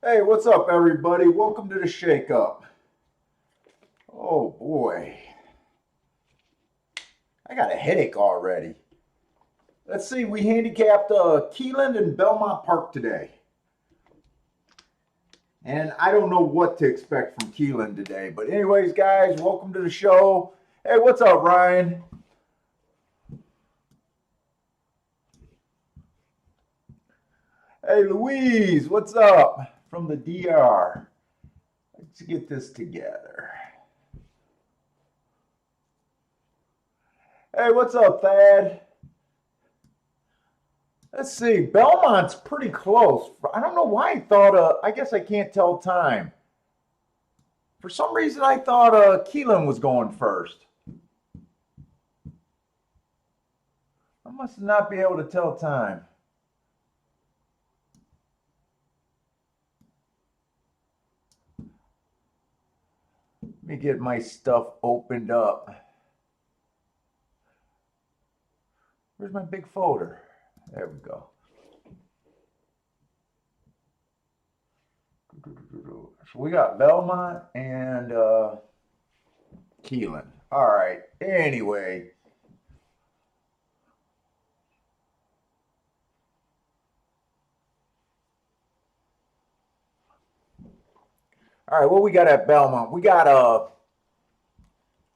Hey, what's up, everybody? Welcome to the Shake Up. Oh boy, I got a headache already. Let's see, we handicapped Keeneland and Belmont Park today. And I don't know what to expect from Keeneland today. But anyways, guys, welcome to the show. Hey, what's up, Ryan? Hey, Louise, what's up from the DR? Let's get this together. Hey, what's up, Thad? Let's see. Belmont's pretty close. I don't know why I thought, I guess I can't tell time. For some reason, I thought Keelan was going first. I must not be able to tell time. Let me get my stuff opened up. Where's my big folder? There we go. So we got Belmont and Keeneland. All right. Anyway. All right, what we got at Belmont? We got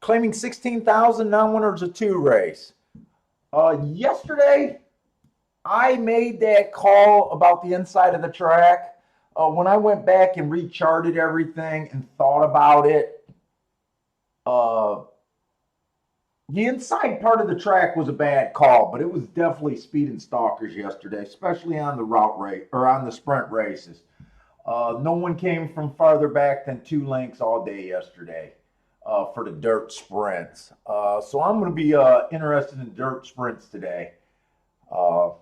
claiming 16,000 non-winners of two race. Yesterday, I made that call about the inside of the track. When I went back and recharted everything and thought about it, the inside part of the track was a bad call, but it was definitely speed and stalkers yesterday, especially on the route race or on the sprint races. No one came from farther back than 2 lengths all day yesterday for the dirt sprints. So I'm going to be interested in dirt sprints today. Let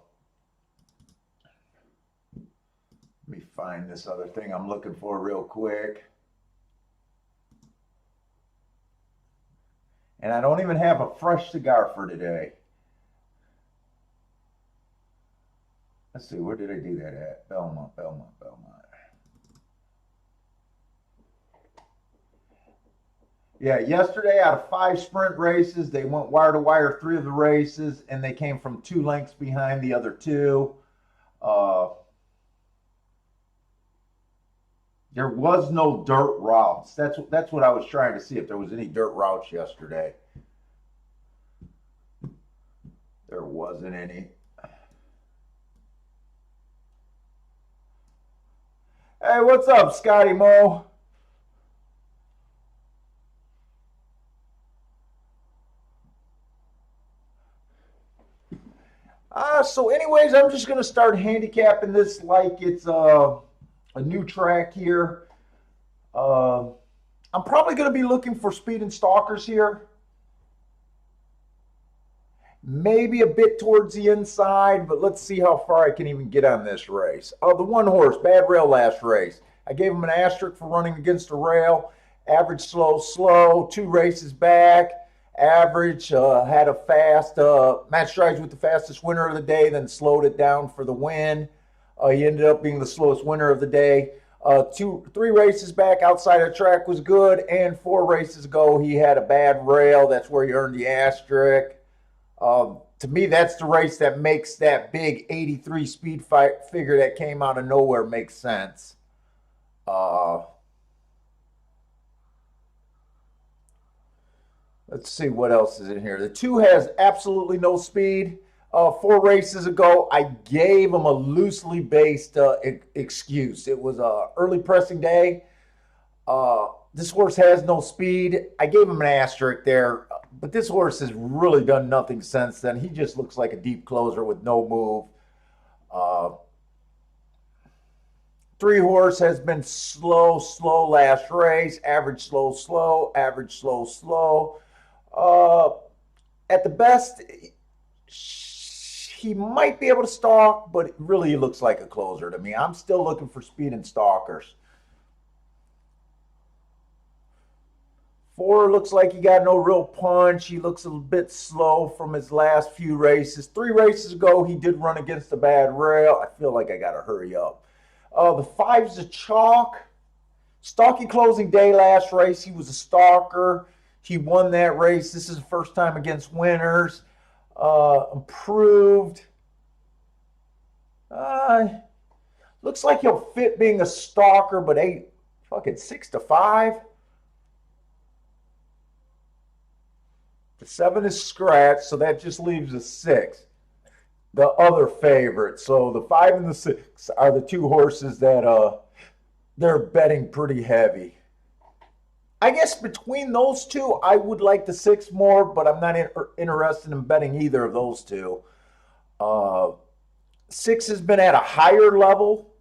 me find this other thing I'm looking for real quick. And I don't even have a fresh cigar for today. Let's see, where did I do that at? Belmont. Yeah, yesterday out of 5 sprint races, they went wire to wire 3 of the races, and they came from 2 lengths behind the other 2. There was no dirt routes. That's what I was trying to see, if there was any dirt routes yesterday. There wasn't any. Hey, what's up, Scotty Mo? So anyways, I'm just going to start handicapping this like it's a new track here. I'm probably going to be looking for speed and stalkers here. Maybe a bit towards the inside, but let's see how far I can even get on this race. The 1 horse, bad rail last race. I gave him an asterisk for running against a rail. Average slow, 2 races back. Average had a fast match strides with the fastest winner of the day, then slowed it down for the win. He ended up being the slowest winner of the day. 3 races back outside of the track was good, and 4 races ago he had a bad rail. That's where he earned the asterisk. To me, that's the race that makes that big 83 speed fight figure that came out of nowhere make sense. Let's see what else is in here. The 2 has absolutely no speed. 4 races ago, I gave him a loosely based excuse. It was an early pressing day. This horse has no speed. I gave him an asterisk there, but this horse has really done nothing since then. He just looks like a deep closer with no move. 3 horse has been slow last race. Average slow, average slow. At the best, he might be able to stalk, but really he looks like a closer to me. I'm still looking for speed and stalkers. 4 looks like he got no real punch. He looks a bit slow from his last few races. 3 races ago, he did run against a bad rail. I feel like I got to hurry up. The 5's a chalk. Stalky closing day last race. He was a stalker. He won that race. This is the first time against winners. Improved. Looks like he'll fit being a stalker, but fucking 6-5. The 7 is scratched, so that just leaves a 6. The other favorite. So the 5 and the 6 are the two horses that they're betting pretty heavy. I guess between those two, I would like the 6 more, but I'm not interested in betting either of those two. 6 has been at a higher level.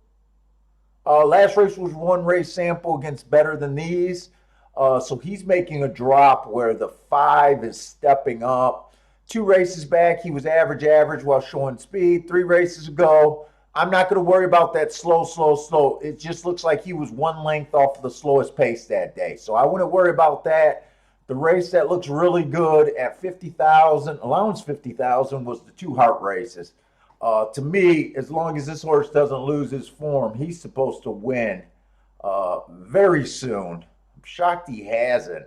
Last race was one race sample against Better Than These. So he's making a drop where the 5 is stepping up. 2 races back, he was average while showing speed. 3 races ago, I'm not going to worry about that slow. It just looks like he was 1 length off of the slowest pace that day. So I wouldn't worry about that. The race that looks really good at 50,000, allowance 50,000, was the 2 heart races. To me, as long as this horse doesn't lose his form, he's supposed to win very soon. I'm shocked he hasn't.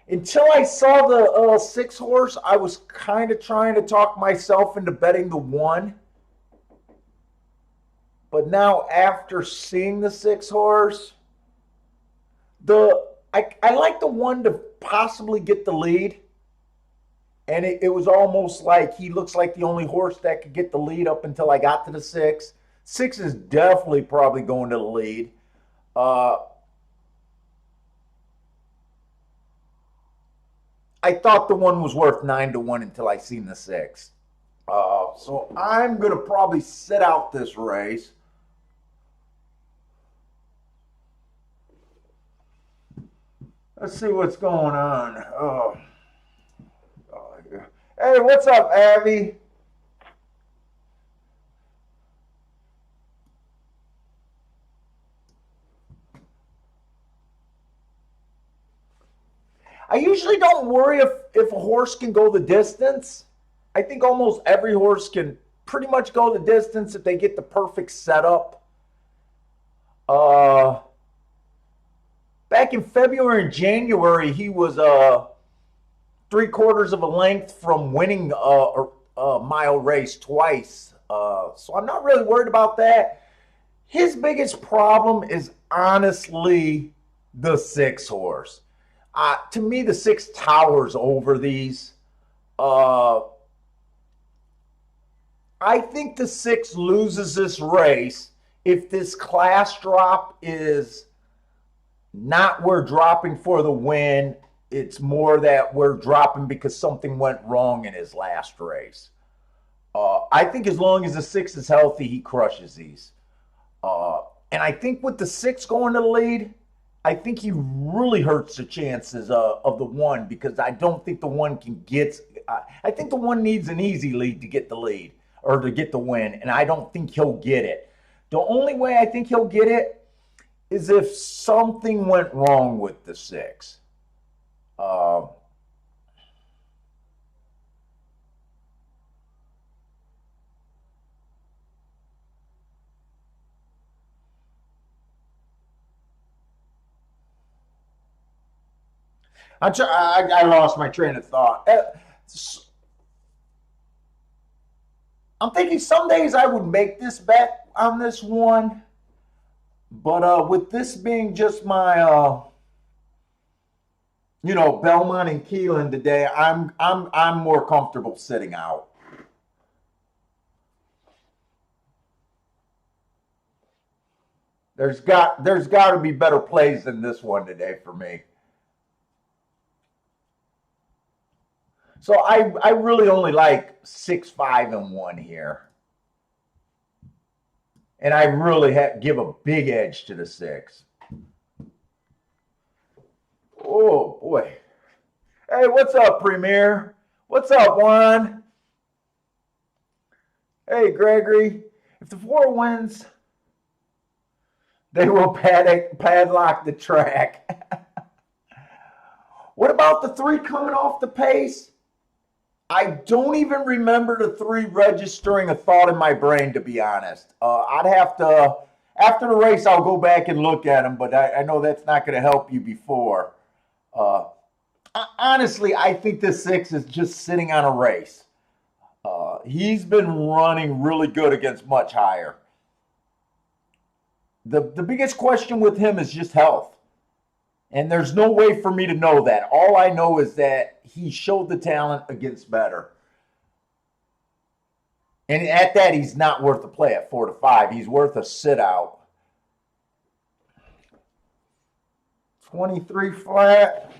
Until I saw the 6 horse, I was kind of trying to talk myself into betting the 1. But now, after seeing the 6 horse, I like the 1 to possibly get the lead. And it was almost like he looks like the only horse that could get the lead up until I got to the 6. 6 is definitely probably going to the lead. I thought the 1 was worth 9-1 until I seen the 6. So I'm going to probably sit out this race. Let's see what's going on. Hey, what's up, Abby? I usually don't worry if a horse can go the distance. I think almost every horse can pretty much go the distance if they get the perfect setup. Back in February and January, he was 3/4 of a length from winning a mile race twice. So I'm not really worried about that. His biggest problem is honestly the 6 horse. To me, the 6 towers over these. I think the 6 loses this race if this class drop is not we're dropping for the win. It's more that we're dropping because something went wrong in his last race. I think as long as the 6 is healthy, he crushes these. And I think with the 6 going to the lead, I think he really hurts the chances of the 1 because I don't think the 1 can get. I think the 1 needs an easy lead to get the lead or to get the win, and I don't think he'll get it. The only way I think he'll get it is if something went wrong with the 6. I lost my train of thought. I'm thinking some days I would make this bet on this 1, but with this being just my Belmont and Keeneland today, I'm more comfortable sitting out. There's got to be better plays than this one today for me. So I really only like 6, 5, and 1 here. And I really give a big edge to the 6. Oh, boy. Hey, what's up, Premier? What's up, Juan? Hey, Gregory. If the 4 wins, they will padlock the track. What about the 3 coming off the pace? I don't even remember the 3 registering a thought in my brain, to be honest. I'd have to, after the race, I'll go back and look at them, but I know that's not going to help you before. Uh, Honestly, I think the 6 is just sitting on a race. He's been running really good against much higher. The biggest question with him is just health. And there's no way for me to know that. All I know is that he showed the talent against better. And at that, he's not worth a play at 4-5. He's worth a sit out. 23 flat.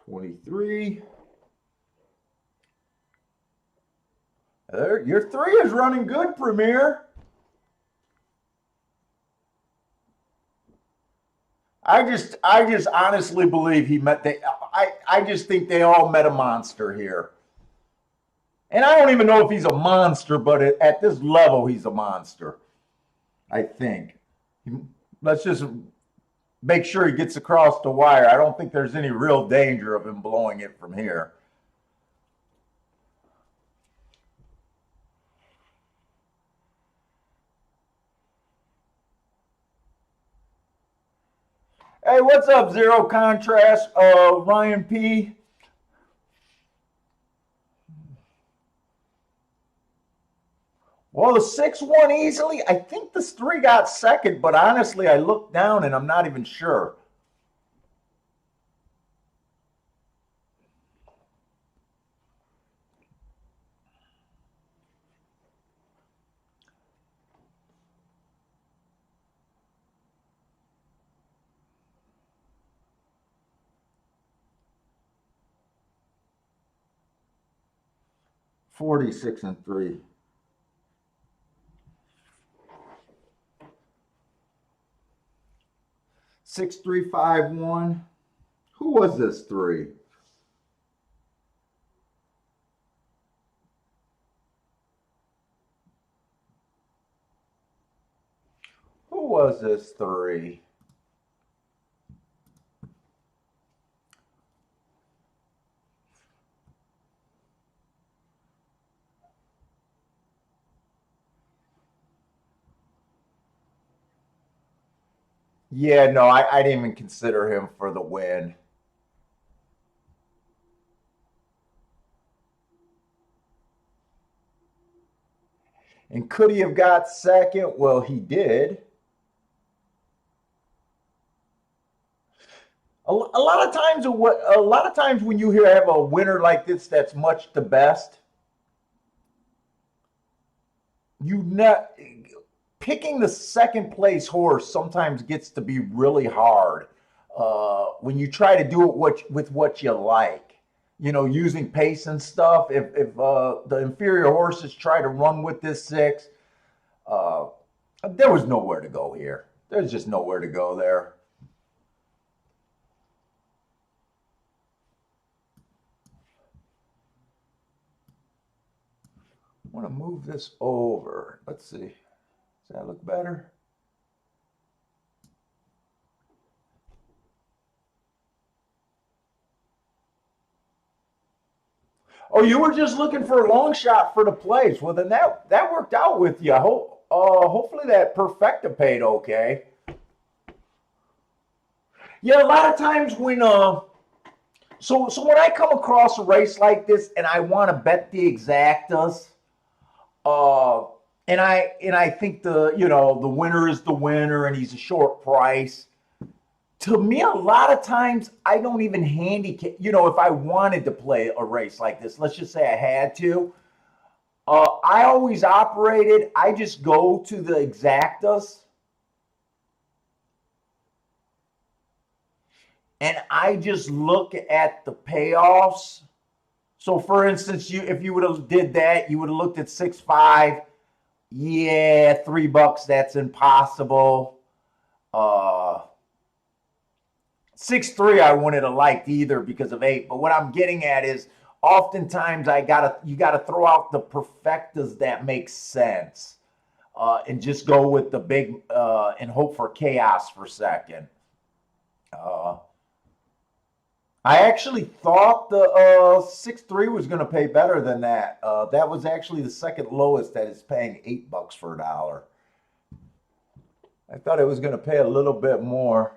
$23. Your 3 is running good, Premier. I just honestly believe he met I just think they all met a monster here. And I don't even know if he's a monster, but at this level, he's a monster. I think. Let's just make sure he gets across the wire. I don't think there's any real danger of him blowing it from here. Hey, what's up, Zero Contrast? Ryan P. Well, the 6 won easily. I think this 3 got second, but honestly, I looked down and I'm not even sure. $46-3. 6-3-5-1. Who was this 3? Who was this 3? Yeah, no, I didn't even consider him for the win. And could he have got second? Well, he did. A lot of times, when you have a winner like this, that's much the best. You not picking the second place horse sometimes gets to be really hard when you try to do it with what you like. You know, using pace and stuff. If the inferior horses try to run with this 6, there was nowhere to go here. There's just nowhere to go there. I want to move this over. Let's see. Does that look better? Oh, you were just looking for a long shot for the place. Well, then that worked out with you. Hopefully that perfecta paid okay. Yeah, a lot of times when so when I come across a race like this and I want to bet the exactas, uh, and I think the winner is the winner and he's a short price. To me, a lot of times I don't even handicap. If I wanted to play a race like this, let's just say I had to. I always operated. I just go to the exactas, and I just look at the payoffs. So, for instance, if you would have did that, you would have looked at 6-5. Yeah, $3. That's impossible. 6-3 I wouldn't have liked either because of 8. But what I'm getting at is oftentimes you gotta throw out the perfectas that make sense, and just go with the big, and hope for chaos for second. Uh, I actually thought the 6-3 was going to pay better than that. That was actually the second lowest that is paying $8 for a dollar. I thought it was going to pay a little bit more.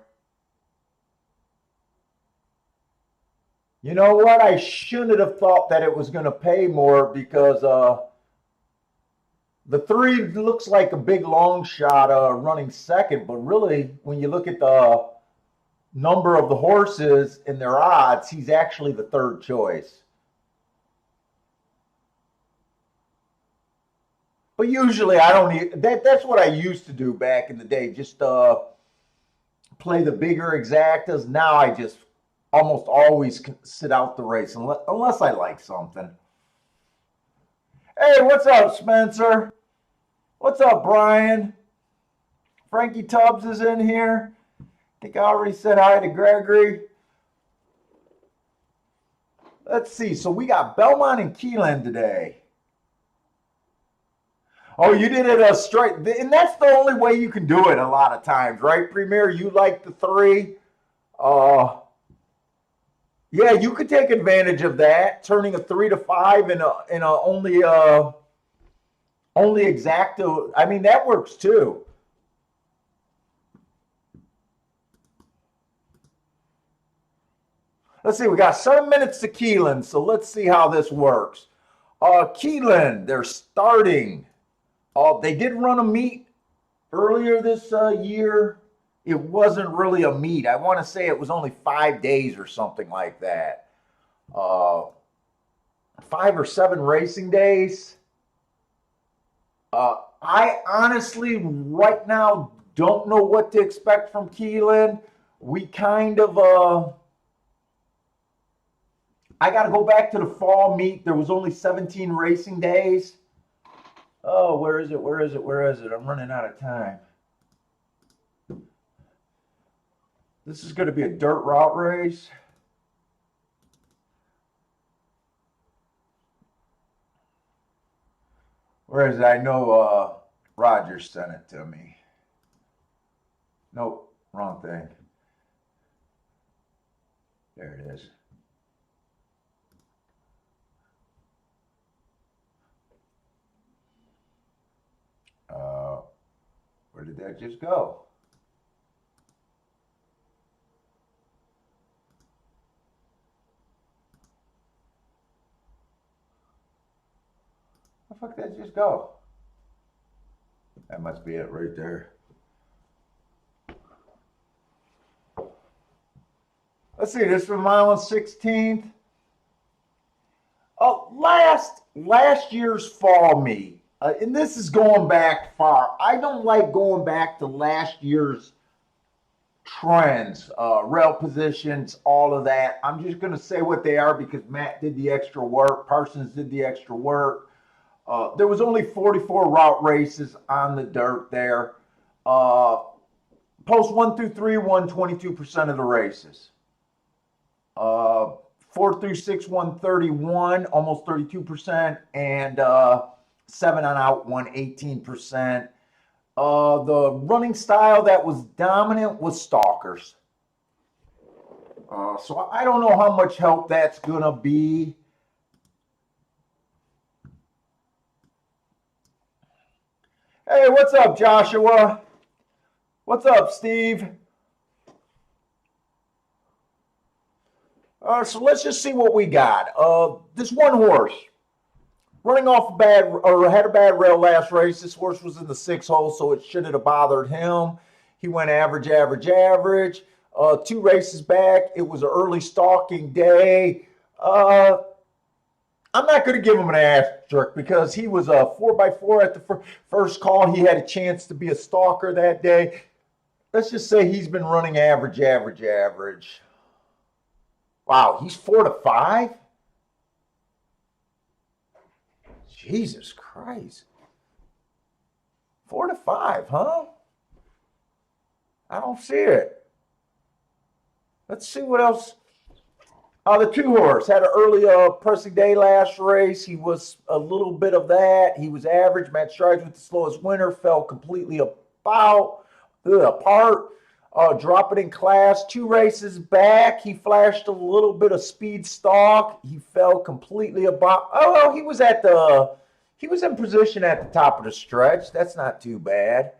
You know what? I shouldn't have thought that it was going to pay more because the 3 looks like a big long shot running second, but really, when you look at the number of the horses and their odds, he's actually the third choice. But usually I don't need that's what I used to do back in the day, just play the bigger exactas. Now I just almost always sit out the race unless I like something. Hey, what's up, Spencer? What's up, Brian? Frankie Tubbs is in here. I think I already said hi to Gregory. Let's see. So we got Belmont and Keeneland today. Oh, you did it straight. And that's the only way you can do it a lot of times, right, Premier? You like the 3. Yeah, you could take advantage of that, turning a 3 to 5 in a only exacto. I mean, that works too. Let's see, we got 7 minutes to Keeneland, so let's see how this works. Keeneland, they're starting. They did run a meet earlier this year. It wasn't really a meet. I want to say it was only 5 days or something like that. 5 or 7 racing days. I honestly, right now, don't know what to expect from Keeneland. We kind of, I got to go back to the fall meet. There was only 17 racing days. Oh, where is it? Where is it? Where is it? I'm running out of time. This is going to be a dirt route race. Where is it? I know Roger sent it to me. Nope, wrong thing. There it is. Where did that just go? Where the fuck did that just go? That must be it right there. Let's see, this is from mile 16th. Oh, last year's fall meet. And this is going back far. I don't like going back to last year's trends, rail positions, all of that. I'm just going to say what they are because Matt did the extra work. Parsons did the extra work. There was only 44 route races on the dirt there. Post 1 through 3 won 22% of the races. 4 through 6 won 31, almost 32%, and 7 on out won 18%. The running style that was dominant was stalkers. So I don't know how much help that's going to be. Hey, what's up, Joshua? What's up, Steve? So let's just see what we got. This one horse running off had a bad rail last race. This horse was in the 6 hole, so it shouldn't have bothered him. He went average, average, average. 2 races back, it was an early stalking day. I'm not going to give him an asterisk because he was a 4x4 at the first call. He had a chance to be a stalker that day. Let's just say he's been running average, average, average. Wow, he's 4 to 5? Jesus Christ. 4 to 5, huh? I don't see it. Let's see what else. The two horse had an early pressing day last race. He was a little bit of that. He was average. Matt strides with the slowest winner. Fell completely apart. Dropping in class. 2 races back, he flashed a little bit of speed stalk. He fell completely about. Oh, well, he was in position at the top of the stretch. That's not too bad.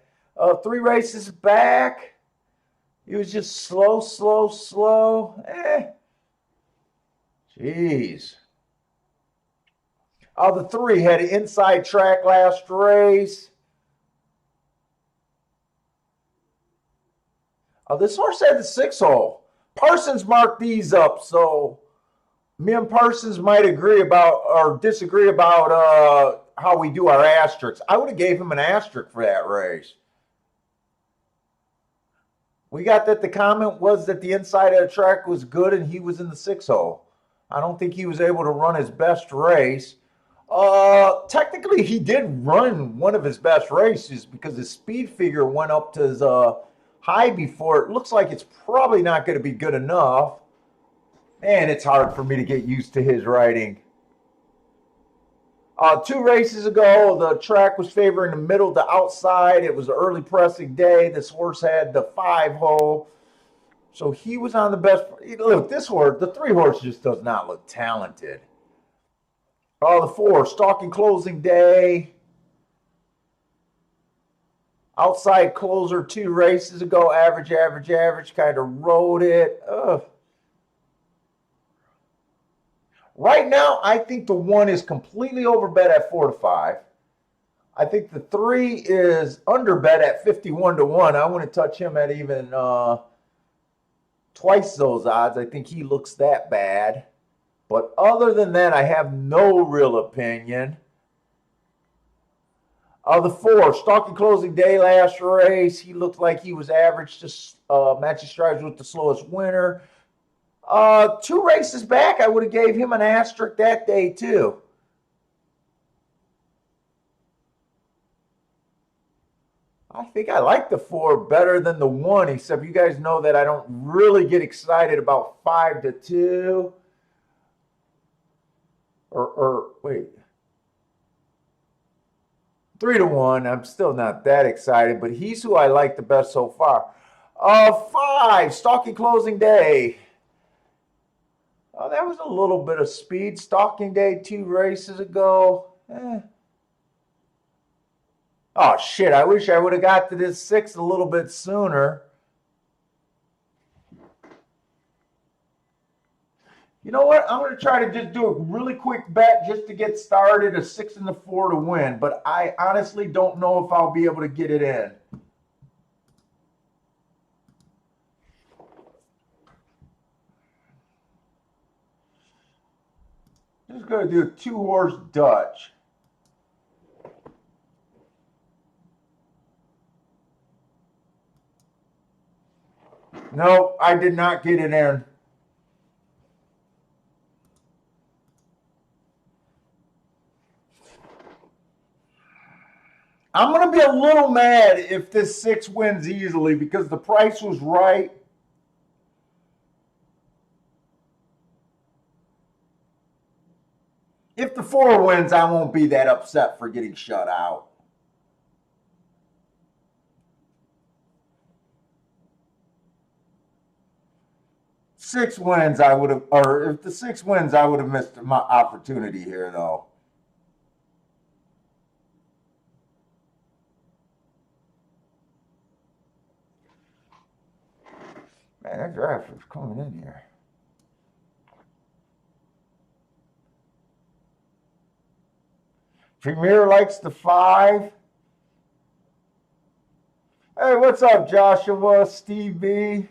3 races back, he was just slow. Jeez. The 3 had an inside track last race. This horse had the 6 hole. Parsons marked these up, so me and Parsons might agree about or disagree about how we do our asterisks. I would have gave him an asterisk for that race. We got that the comment was that the inside of the track was good and he was in the 6 hole. I don't think he was able to run his best race. Technically, he did run one of his best races because his speed figure went up to his high before. It looks like it's probably not going to be good enough. Man, it's hard for me to get used to his riding. 2 races ago, the track was favoring the middle to outside. It was an early pressing day. This horse had the 5 hole. So he was on the best. Look, this horse, the 3 horse just does not look talented. The 4, stalking closing day. Outside closer 2 races ago, average, kind of rode it. Right now, I think the 1 is completely overbet at 4 to 5. I think the 3 is underbet at 51 to 1. I wouldn't touch him at even twice those odds. I think he looks that bad. But other than that, I have no real opinion. The 4, stalking closing day last race. He looked like he was average to matching strides with the slowest winner. 2 races back, I would have gave him an asterisk that day too. I think I like the 4 better than the 1, except you guys know that I don't really get excited about 5 to 2. Or wait. 3 to 1, I'm still not that excited, but he's who I like the best so far. 5, stalking closing day. That was a little bit of speed. Stalking day 2 races ago. Oh, shit, I wish I would have got to this 6 a little bit sooner. You know what? I'm going to try to just do a really quick bet just to get started, a 6 and the 4 to win. But I honestly don't know if I'll be able to get it in. Just going to do a 2-horse Dutch. No, I did not get it in. I'm going to be a little mad if this 6 wins easily because the price was right. If the 4 wins, I won't be that upset for getting shut out. Six wins, I would have, or if the 6 wins, I would have missed my opportunity here, though. Man, that draft is coming in here. Premier likes the 5. Hey, what's up, Joshua, Steve B?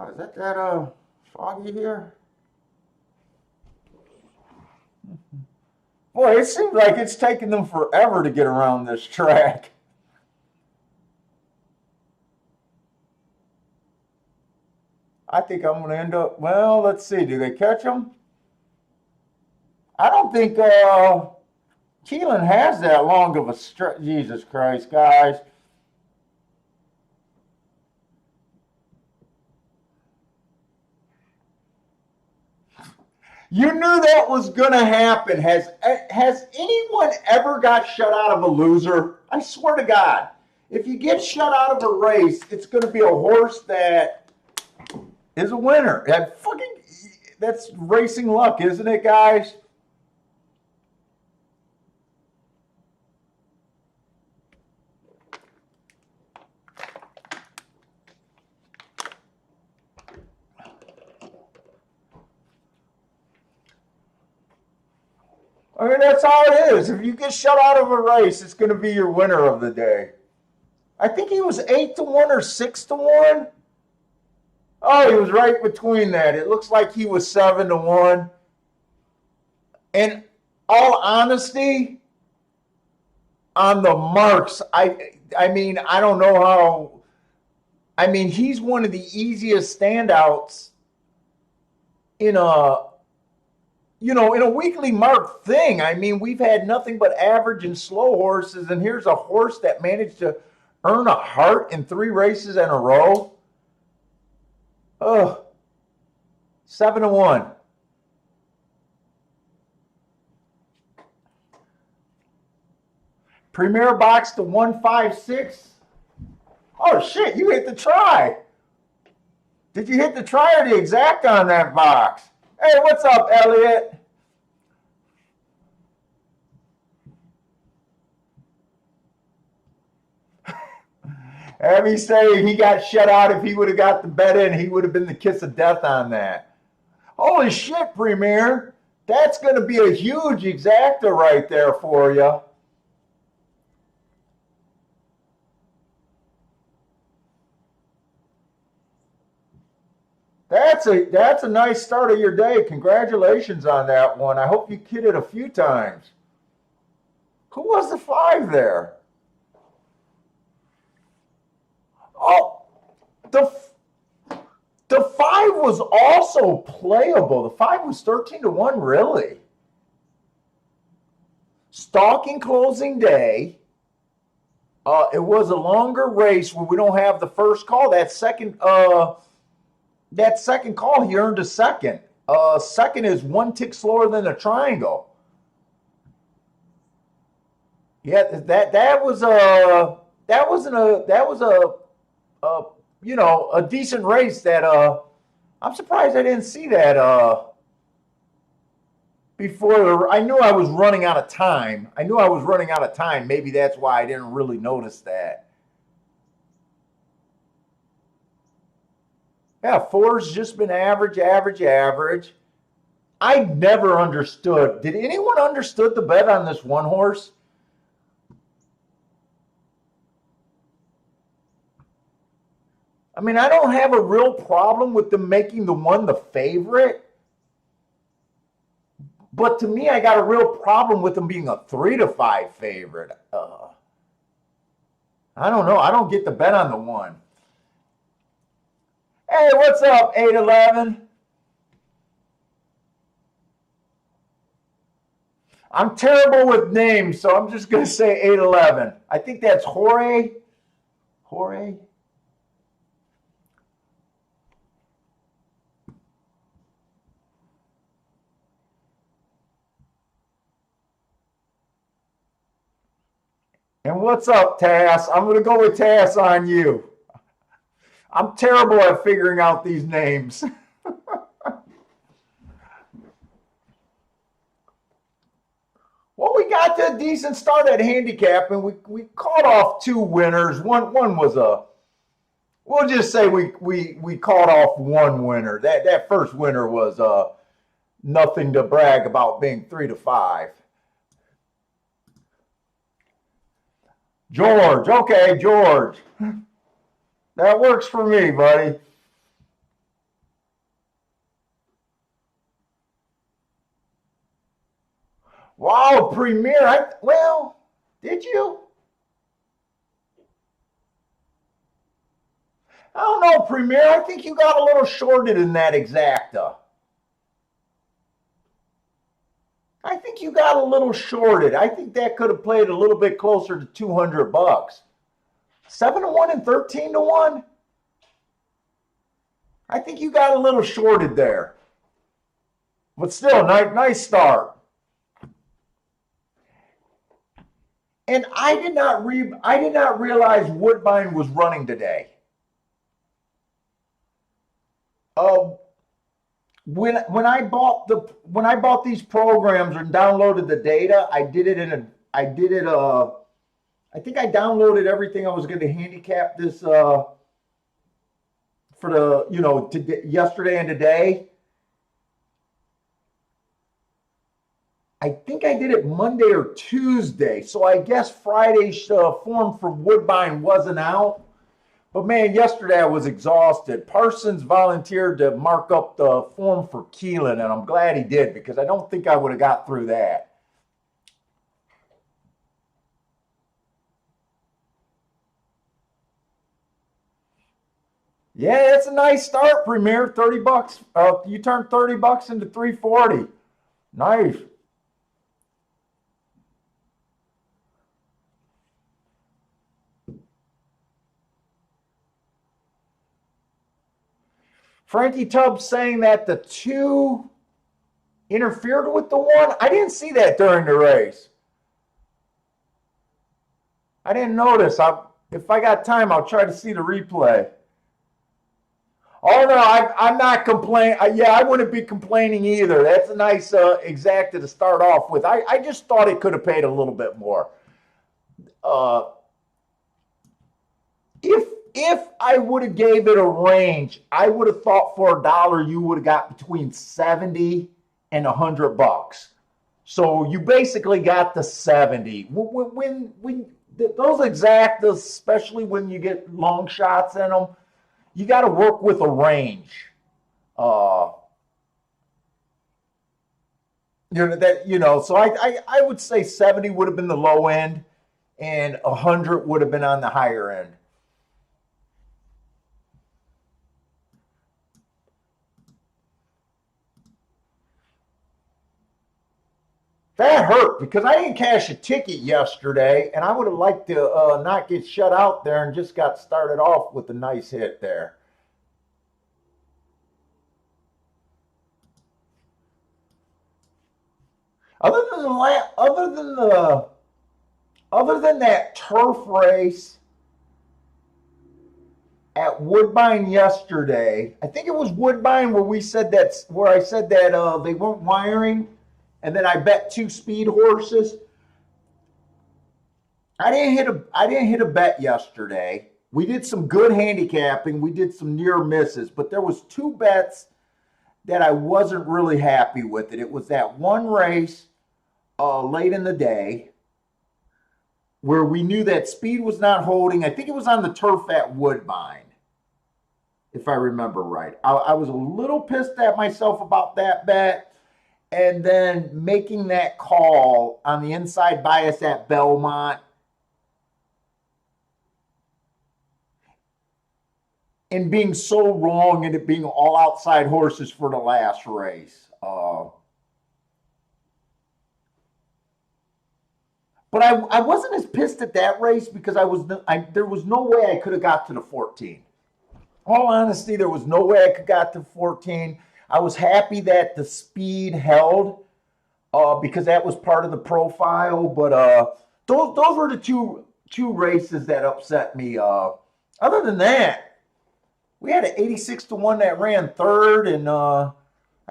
Is that foggy here? Boy, it seems like it's taking them forever to get around this track. I think I'm going to end up, well, let's see. Do they catch them? I don't think Keeneland has that long of a stretch. Jesus Christ, guys. You knew that was going to happen. Has anyone ever got shut out of a loser? I swear to God. If you get shut out of a race, it's going to be a horse that is a winner. That's racing luck, isn't it, guys? I mean, that's all it is. If you get shut out of a race, it's going to be your winner of the day. I think he was 8-1 or 6-1. Oh, he was right between that. It looks like he was 7-1. In all honesty, on the marks, I mean, I don't know how. I mean, he's one of the easiest standouts in a in a weekly mark thing. I mean, we've had nothing but average and slow horses, and here's a horse that managed to earn a heart in 3 races in a row. Oh, 7-1. Premier box to 156. Oh shit, you hit the try. Did you hit the try or the exact on that box? Hey, what's up, Elliot? Have me say he got shut out. If he would have got the bet in, he would have been the kiss of death on that. Holy shit, Premier. That's going to be a huge exacta right there for you. That's a nice start of your day. Congratulations on that one. I hope you hit it a few times. Who was the 5 there? Oh, the the 5 was also playable. The 5 was 13-1, really. Stalking closing day. It was a longer race where we don't have the first call. That second call, he earned a second. Second is 1 tick slower than a triangle. Yeah, that was a decent race. That I'm surprised I didn't see that before. I knew I was running out of time. Maybe that's why I didn't really notice that. Yeah, 4's just been average, average, average. I never understood. Did anyone understood the bet on this one horse? I mean, I don't have a real problem with them making the 1 the favorite. But to me, I got a real problem with them being a 3-5 favorite. I don't know. I don't get the bet on the 1. Hey, what's up, 811? I'm terrible with names, so I'm just going to say 811. I think that's Jorge. Jorge? And what's up, Tass? I'm going to go with Tass on you. I'm terrible at figuring out these names. Well, we got to a decent start at handicapping. We called off 2 winners. One was a. We'll just say we called off 1 winner. That first winner was nothing to brag about, being 3-5. George, okay, George. That works for me, buddy. Wow, Premier. Well, did you? I don't know, Premier. I think you got a little shorted in that exacta. think you got a little shorted. I think that could have played a little bit closer to $200. 7-1 and 13-1. I think you got a little shorted there. But still, nice start. And I did not realize Woodbine was running today. When I bought these programs and downloaded the data, I think I downloaded everything I was going to handicap this for the yesterday and today. I think I did it Monday or Tuesday, so I guess Friday's form for Woodbine wasn't out. But man, yesterday I was exhausted. Parsons volunteered to mark up the form for Keeneland, and I'm glad he did because I don't think I would have got through that. Yeah, that's a nice start, Premier. $30. You turned $30 into $340. Nice. Frankie Tubbs saying that the 2 interfered with the 1. I didn't see that during the race. I didn't notice. If I got time, I'll try to see the replay. Oh, no, I'm not complaining. Yeah, I wouldn't be complaining either. That's a nice exacta to start off with. I just thought it could have paid a little bit more. If I would have gave it a range, I would have thought for $1 you would have got between 70 and $100. So you basically got the 70. When those exactas, especially when you get long shots in them, you got to work with a range. So I would say 70 would have been the low end, and 100 would have been on the higher end. That hurt because I didn't cash a ticket yesterday, and I would have liked to not get shut out there and just got started off with a nice hit there. Other than that turf race at Woodbine yesterday, I think it was Woodbine where I said that they weren't wiring. And then I bet 2 speed horses. I didn't hit a bet yesterday. We did some good handicapping. We did some near misses, but there was 2 bets that I wasn't really happy with. It was that one race late in the day where we knew that speed was not holding. I think it was on the turf at Woodbine, if I remember right. I was a little pissed at myself about that bet. And then making that call on the inside bias at Belmont and being so wrong and it being all outside horses for the last race. But I wasn't as pissed at that race because there was no way I could have got to the 14. All honesty, there was no way I could got to 14. I was happy that the speed held because that was part of the profile. But those were the two races that upset me. Other than that, we had an 86-1 that ran third, and I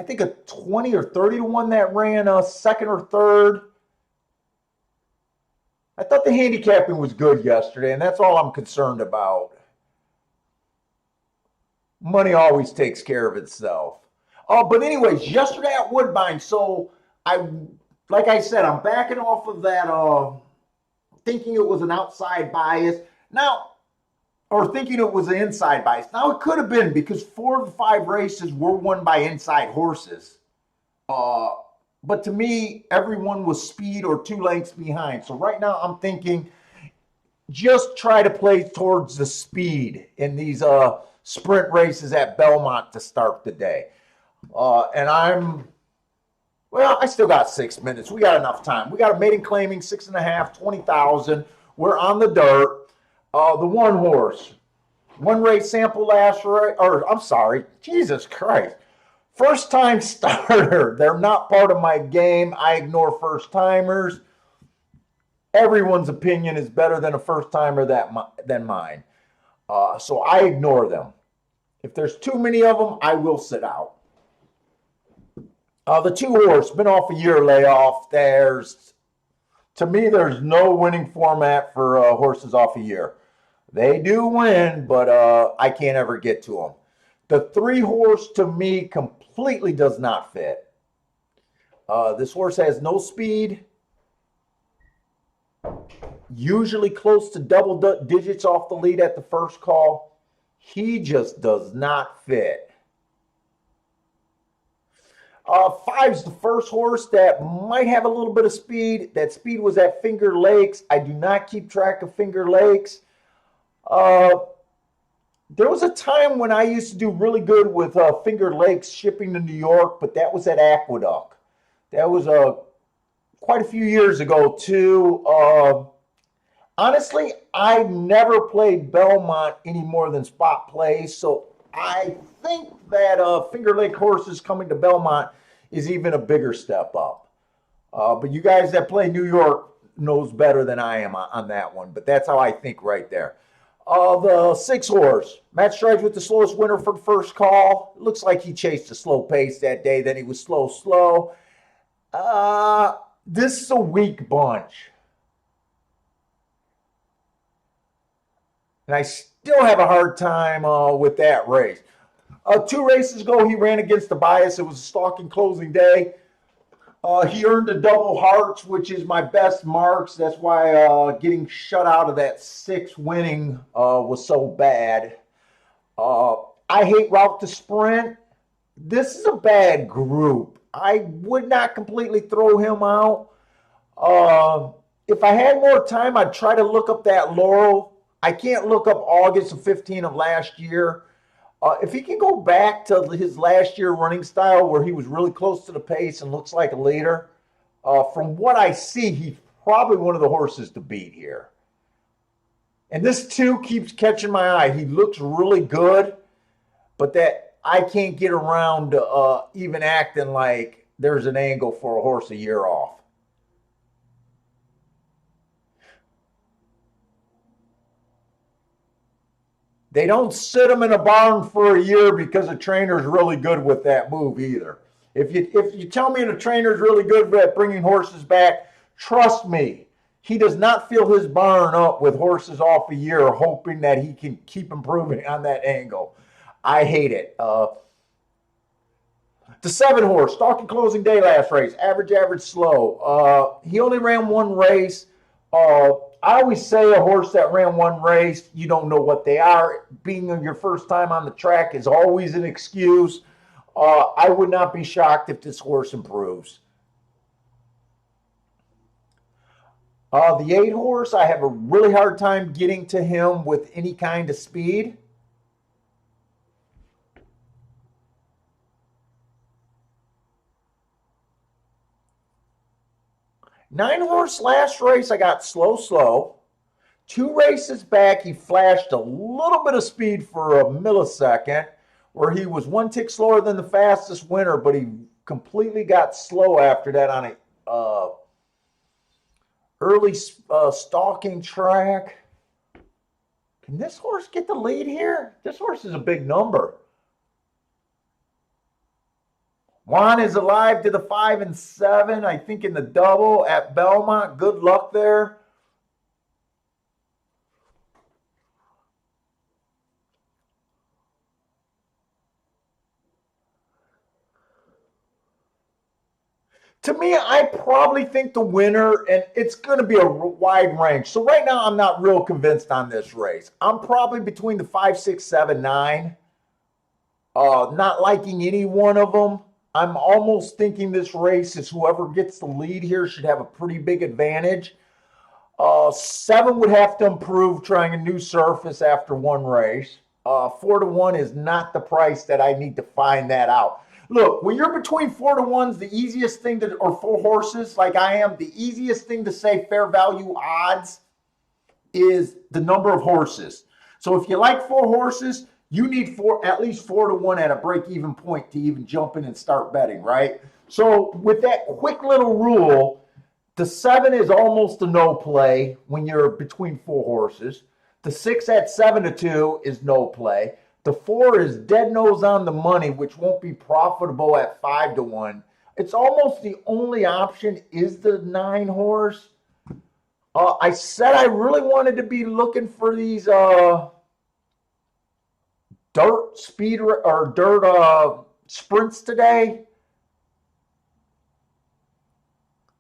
think a 20 or 30-1 that ran second or third. I thought the handicapping was good yesterday, and that's all I'm concerned about. Money always takes care of itself. But anyways, yesterday at Woodbine, so like I said, I'm backing off of that thinking it was an outside bias. Now, or thinking it was an inside bias. Now, it could have been because 4 of the 5 races were won by inside horses. But to me, everyone was speed or 2 lengths behind. So right now I'm thinking just try to play towards the speed in these sprint races at Belmont to start the day. And Well, I still got 6 minutes. We got enough time. We got a maiden claiming 6.5, 20,000. We're on the dirt. The one horse, one race sample last race, or I'm sorry, Jesus Christ. First time starter. They're not part of my game. I ignore first timers. Everyone's opinion is better than a first timer than mine. So I ignore them. If there's too many of them, I will sit out. The two horse been off a year layoff. To me, there's no winning format for horses off a year. They do win, but I can't ever get to them. The three horse to me completely does not fit. This horse has no speed, usually close to double digits off the lead at the first call. He just does not fit. Five's the first horse that might have a little bit of speed. That speed was at Finger Lakes. I do not keep track of Finger Lakes. There was a time when I used to do really good with Finger Lakes shipping to New York, but that was at Aqueduct. That was quite a few years ago, too. Honestly, I never played Belmont any more than spot plays, so I think that Finger Lake horses coming to Belmont is even a bigger step up. But you guys that play New York knows better than I am on that one, but that's how I think right there. The six horse, Matt Strides with the slowest winner for the first call. Looks like he chased a slow pace that day, then he was slow. This is a weak bunch. And I still have a hard time with that race. 2 races ago, he ran against the bias. It was a stalking closing day. He earned a double hearts, which is my best marks. That's why getting shut out of that 6 winning was so bad. I hate route to sprint. This is a bad group. I would not completely throw him out. If I had more time, I'd try to look up that Laurel. I can't look up August of 15 of last year. If he can go back to his last year running style where he was really close to the pace and looks like a leader, from what I see, he's probably one of the horses to beat here. And this 2 keeps catching my eye. He looks really good, but that I can't get around even acting like there's an angle for a horse a year off. They don't sit them in a barn for a year because a trainer's really good with that move either. If you tell me the trainer's really good at bringing horses back, trust me, he does not fill his barn up with horses off a year hoping that he can keep improving on that angle. I hate it. The 7 horse, stalking closing day last race, average, slow. He only ran 1 race. I always say a horse that ran 1 race, you don't know what they are. Being your first time on the track is always an excuse. I would not be shocked if this horse improves. The 8 horse, I have a really hard time getting to him with any kind of speed. Nine horse last race, I got slow. 2 races back, he flashed a little bit of speed for a millisecond, where he was 1 tick slower than the fastest winner, but he completely got slow after that on a early stalking track. Can this horse get the lead here? This horse is a big number. Juan is alive to the 5 and 7, I think in the double at Belmont. Good luck there. To me, I probably think the winner, and it's going to be a wide range. So right now, I'm not real convinced on this race. I'm probably between the 5, 6, 7, 9. Not liking any one of them. I'm almost thinking this race is whoever gets the lead here should have a pretty big advantage. 7 would have to improve trying a new surface after 1 race. 4 to 1 is not the price that I need to find that out. Look, when you're between 4-to-1s, the easiest thing to, or 4 horses like I am, the easiest thing to say fair value odds is the number of horses. So if you like 4 horses, you need at least 4-to-1 at a break-even point to even jump in and start betting, right? So with that quick little rule, the 7 is almost a no play when you're between 4 horses. The 6 at 7-to-2 is no play. The 4 is dead nose on the money, which won't be profitable at 5-to-1. It's almost the only option is the 9 horse. I said I really wanted to be looking for these dirt speed or dirt sprints today.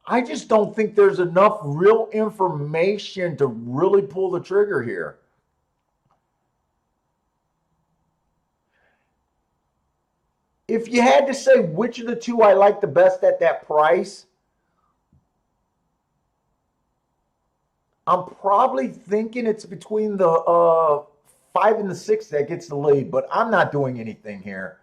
I just don't think there's enough real information to really pull the trigger here. If you had to say which of the two I like the best at that price, I'm probably thinking it's between the 5 and the 6 that gets the lead, but I'm not doing anything here.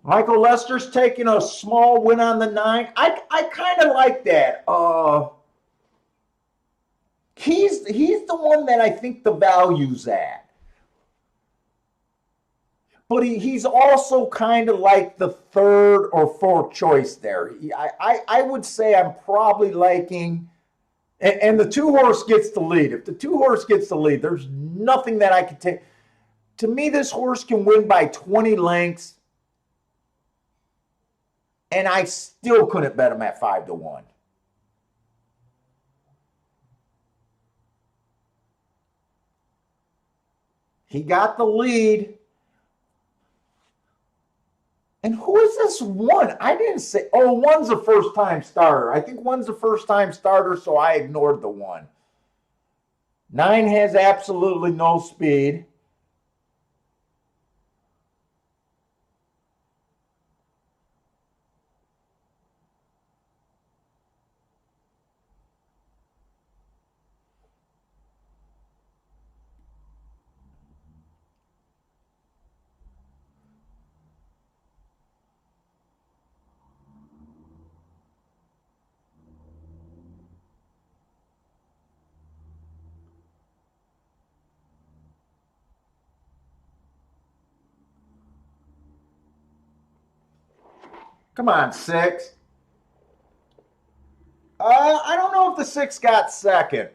Michael Lester's taking a small win on the 9. I kind of like that. He's the one that I think the value's at. But he's also kind of like the 3rd or 4th choice there. I would say I'm probably liking, and the 2 horse gets the lead. If the 2 horse gets the lead, there's nothing that I can take. To me, this horse can win by 20 lengths. And I still couldn't bet him at 5-to-1. He got the lead. And who is this 1? I didn't say. Oh, 1's a first-time starter. I think 1's a first-time starter, so I ignored the 1. 9 has absolutely no speed. Come on, 6. I don't know if the 6 got second.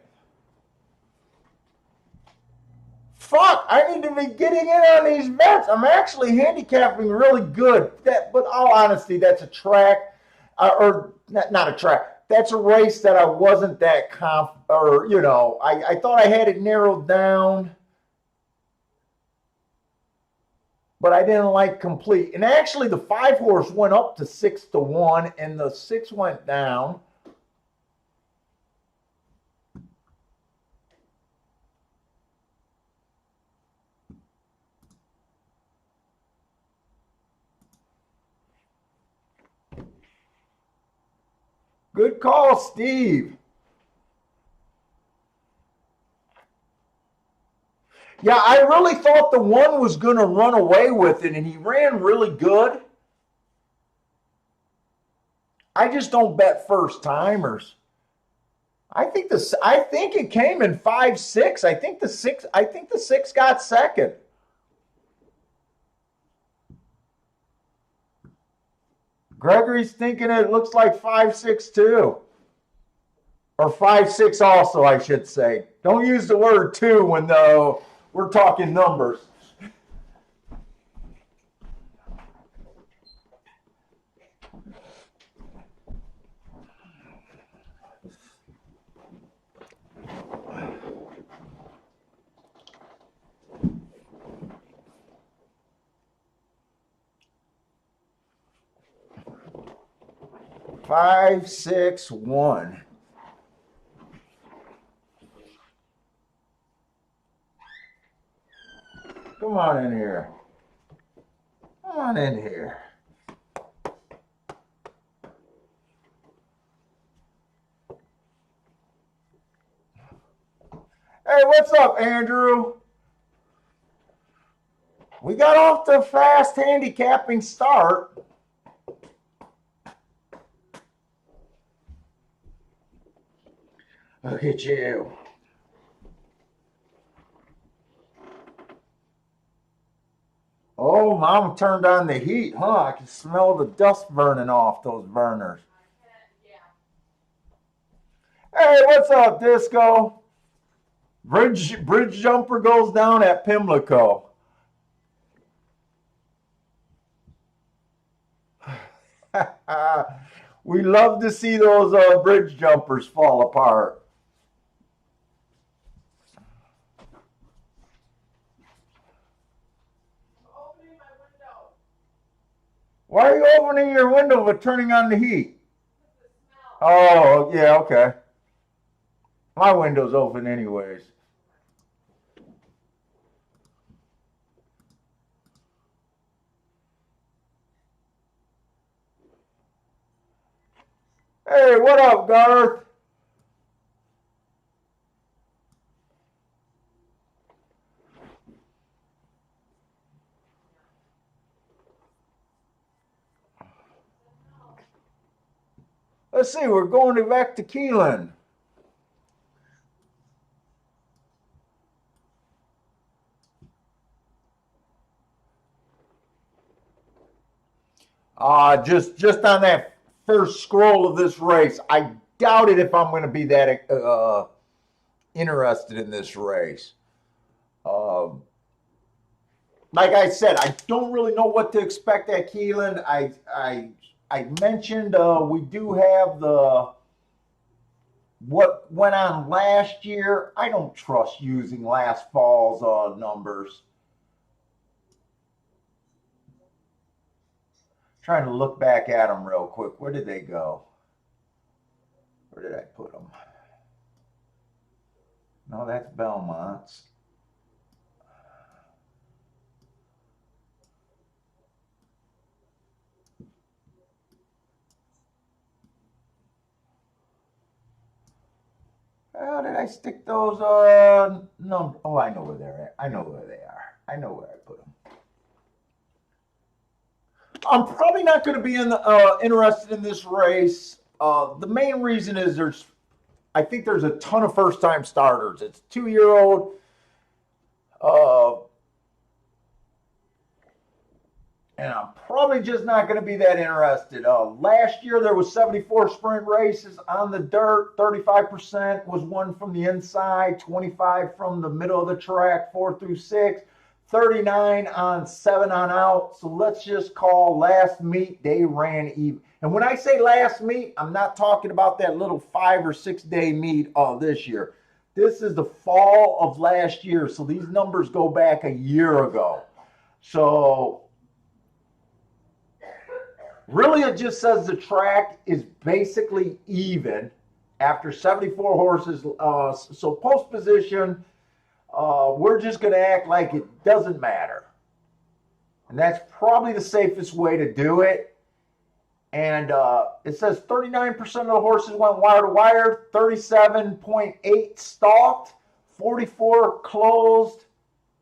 Fuck, I need to be getting in on these bets. I'm actually handicapping really good. But all honesty, that's a track, or not a track. That's a race that I wasn't that I thought I had it narrowed down, but I didn't like complete. And actually, the 5 horse went up to 6-to-1, and the 6 went down. Good call, Steve. Yeah, I really thought the 1 was going to run away with it, and he ran really good. I just don't bet first timers. I think it came in 5-6. I think the 6 got second. Gregory's thinking it looks like 5-6 too. Or 5-6 also, I should say. Don't use the word 2 when we're talking numbers. Five, 6, 1. Come on in here. Come on in here. Hey, what's up, Andrew? We got off to a fast handicapping start. Look at you. Oh, Mom turned on the heat, huh? I can smell the dust burning off those burners. Hey, what's up, Disco? Bridge jumper goes down at Pimlico. We love to see those bridge jumpers fall apart. Why are you opening your window but turning on the heat? Oh, yeah, okay. My window's open anyways. Hey, what up, Garth? Let's see, we're going back to Keeneland. Just on that first scroll of this race, I doubted if I'm going to be that interested in this race. Like I said, I don't really know what to expect at Keeneland. I mentioned we do have the what went on last year. I don't trust using last fall's numbers. Trying to look back at them real quick. Where did they go? Where did I put them? No, that's Belmont's. How did I stick those numbers? Oh, I know where they're at. I know where they are. I know where I put them. I'm probably not going to be interested in this race. The main reason is I think there's a ton of first-time starters. It's 2-year-old. And I'm probably just not going to be that interested. Last year, there was 74 sprint races on the dirt. 35% was won from the inside, 25 from the middle of the track, 4 through 6, 39 on 7 on out. So let's just call last meet, they ran even. And when I say last meet, I'm not talking about that little 5 or 6 day meet of this year. This is the fall of last year. So these numbers go back a year ago. So really, it just says the track is basically even after 74 horses. So post position, we're just going to act like it doesn't matter. And that's probably the safest way to do it. And it says 39% of the horses went wire to wire, 37.8 stalked, 44 closed.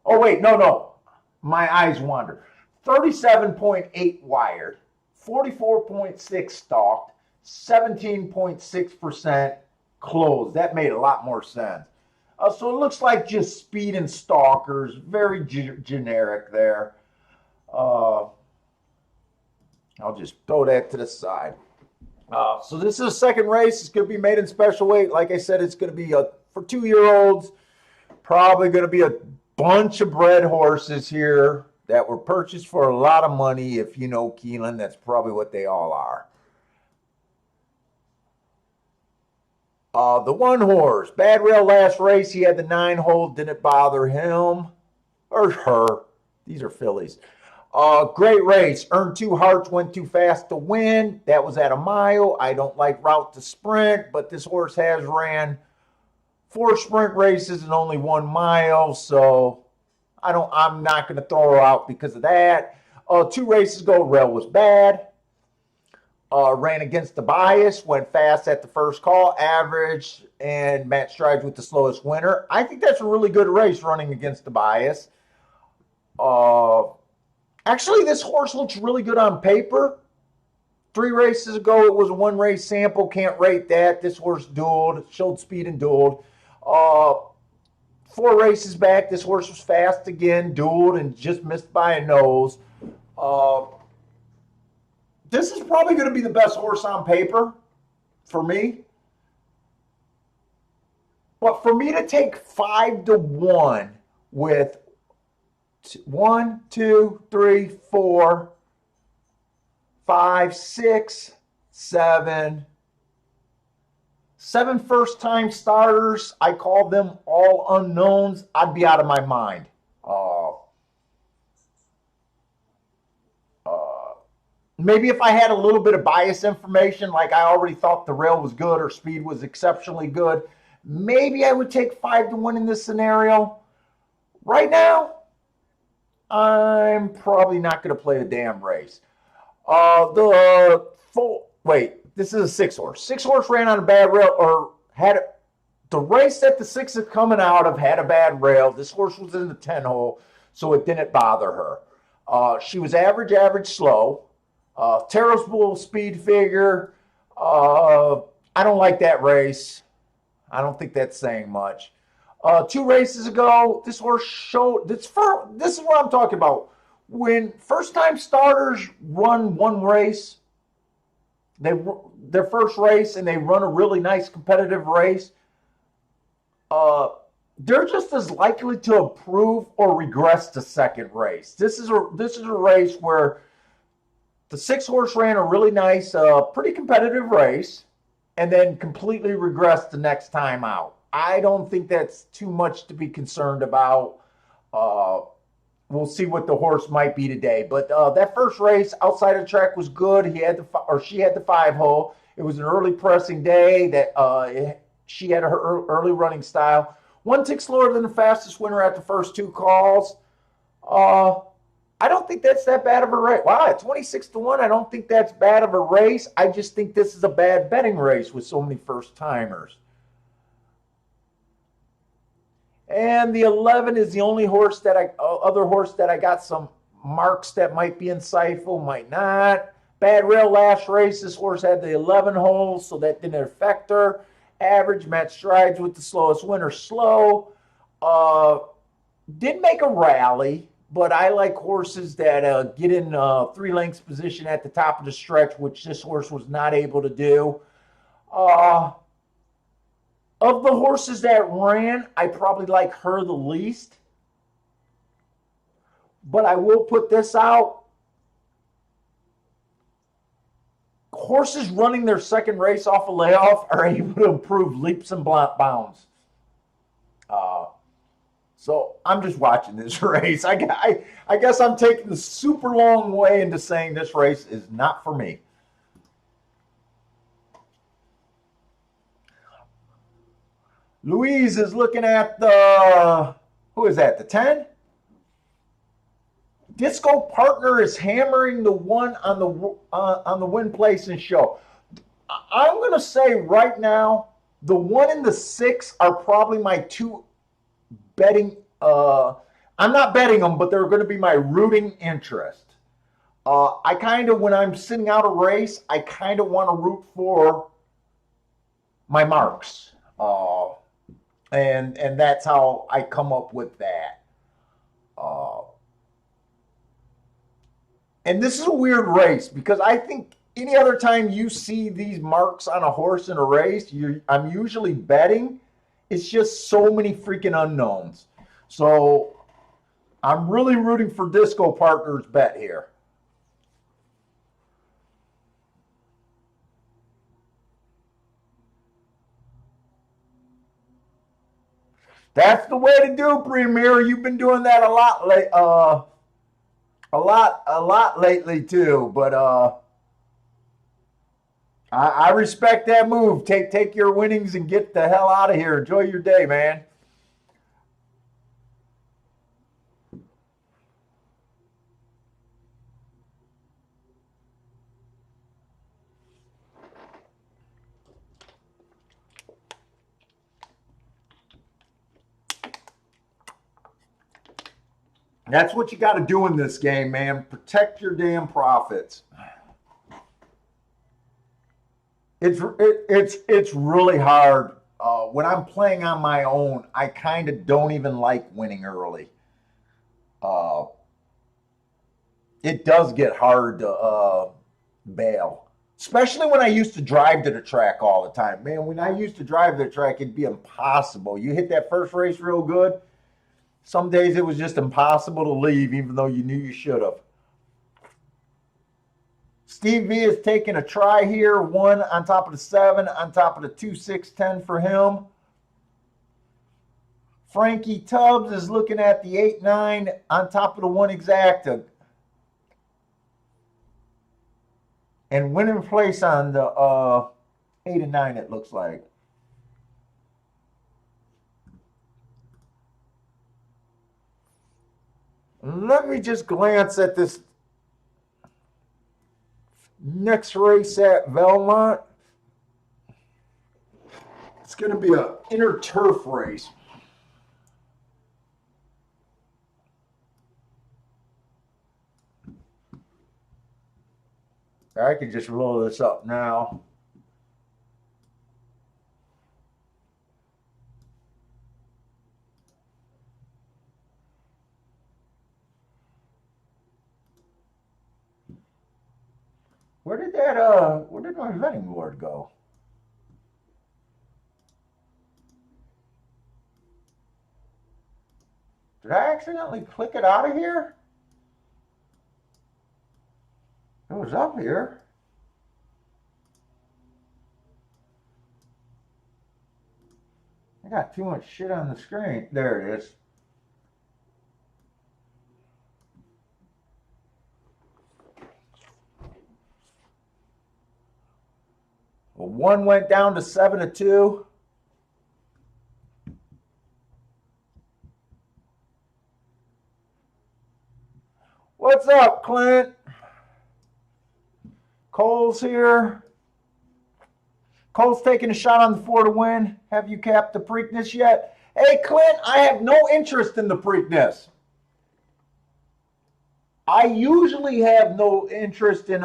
Oh, wait, no. My eyes wander. 37.8 wired. 44.6 stalked, 17.6% closed. That made a lot more sense. So it looks like just speed and stalkers, very generic there. I'll just throw that to the side. So this is a second race. It's going to be Maiden special weight. Like I said, it's going to be for 2-year-olds. Probably going to be a bunch of bred horses here that were purchased for a lot of money. If you know Keeneland, that's probably what they all are. The one horse, Bad Rail last race, he had the 9-hole, didn't bother him or her. These are fillies. Great race. Earned 2 hearts, went too fast to win. That was at a mile. I don't like route to sprint, but this horse has ran 4 sprint races and only 1 mile, so I'm not going to throw her out because of that. 2 races ago, Rail was bad. Ran against the bias, went fast at the first call, average, and Matt Strides with the slowest winner. I think that's a really good race running against the bias. Uh, Actually, this horse looks really good on paper. 3 races ago, it was a 1 race sample. Can't rate that. This horse dueled, showed speed and dueled. 4 races back, this horse was fast again, dueled, and just missed by a nose. Uh, this is probably going to be the best horse on paper for me. But for me to take 5-1 with 1, 2, 3, 4, 5, 6, 7 first-time starters, I call them all unknowns, I'd be out of my mind. Maybe if I had a little bit of bias information, like I already thought the rail was good or speed was exceptionally good, maybe I would take 5-1 in this scenario. Right now, I'm probably not going to play the damn race. This is a 6-horse. 6-horse ran on a bad rail, or had the race that the 6 is coming out of had a bad rail. This horse was in the 10 hole, so it didn't bother her. She was average, slow. Terrible speed figure. I don't like that race. I don't think that's saying much. 2 races ago, this horse showed. This is what I'm talking about. When first-time starters run 1 race, their first race, and they run a really nice competitive race, they're just as likely to improve or regress the second race. This is a race where the 6-horse ran a really nice, pretty competitive race, and then completely regressed the next time out. I don't think that's too much to be concerned about. We'll see what the horse might be today. But that first race outside of the track was good. She had the 5 hole. It was an early pressing day that she had her early running style. 1 tick slower than the fastest winner at the first 2 calls. I don't think that's that bad of a race. Wow, at 26-1, I don't think that's bad of a race. I just think this is a bad betting race with so many first timers. And the 11 is the only other horse that I got some marks that might be insightful, might not. Bad rail last race. This horse had the 11 hole, so that didn't affect her. Average, Matt Strides with the slowest winner, slow. Did make a rally, but I like horses that get in 3 lengths position at the top of the stretch, which this horse was not able to do. Of the horses that ran, I probably like her the least. But I will put this out. Horses running their second race off a layoff are able to improve leaps and bounds. So I'm just watching this race. I guess I'm taking the super long way into saying this race is not for me. Louise is looking at who is that, the 10? Disco Partner is hammering the 1 on the win, place, and show. I'm going to say right now, the 1 and the 6 are probably my 2 betting. I'm not betting them, but they're going to be my rooting interest. I kind of, when I'm sitting out a race, I kind of want to root for my marks. And that's how I come up with that. And this is a weird race because I think any other time you see these marks on a horse in a race, I'm usually betting. It's just so many freaking unknowns. So I'm really rooting for Disco Partner's bet here. That's the way to do, Premier. You've been doing that a lot lately too. But I respect that move. Take your winnings and get the hell out of here. Enjoy your day, man. That's what you got to do in this game, man. Protect your damn profits. It's really hard. When I'm playing on my own, I kind of don't even like winning early. Uh, it does get hard to bail, especially when I used to drive to the track all the time. Man, when I used to drive to the track, it'd be impossible. You hit that first race real good. Some days it was just impossible to leave, even though you knew you should have. Steve V is taking a try here. 1 on top of the 7, on top of the 2, 6, 10 for him. Frankie Tubbs is looking at the 8, 9 on top of the 1 exacta. And winning place on the 8 and 9, it looks like. Let me just glance at this next race at Belmont. It's going to be an inner turf race. I can just roll this up now. Where did my vetting board go? Did I accidentally click it out of here? It was up here. I got too much shit on the screen. There it is. Well, 1 went down to 7 to 2. What's up, Clint? Cole's here. Cole's taking a shot on the 4 to win. Have you capped the Preakness yet? Hey, Clint, I have no interest in the Preakness. I usually have no interest in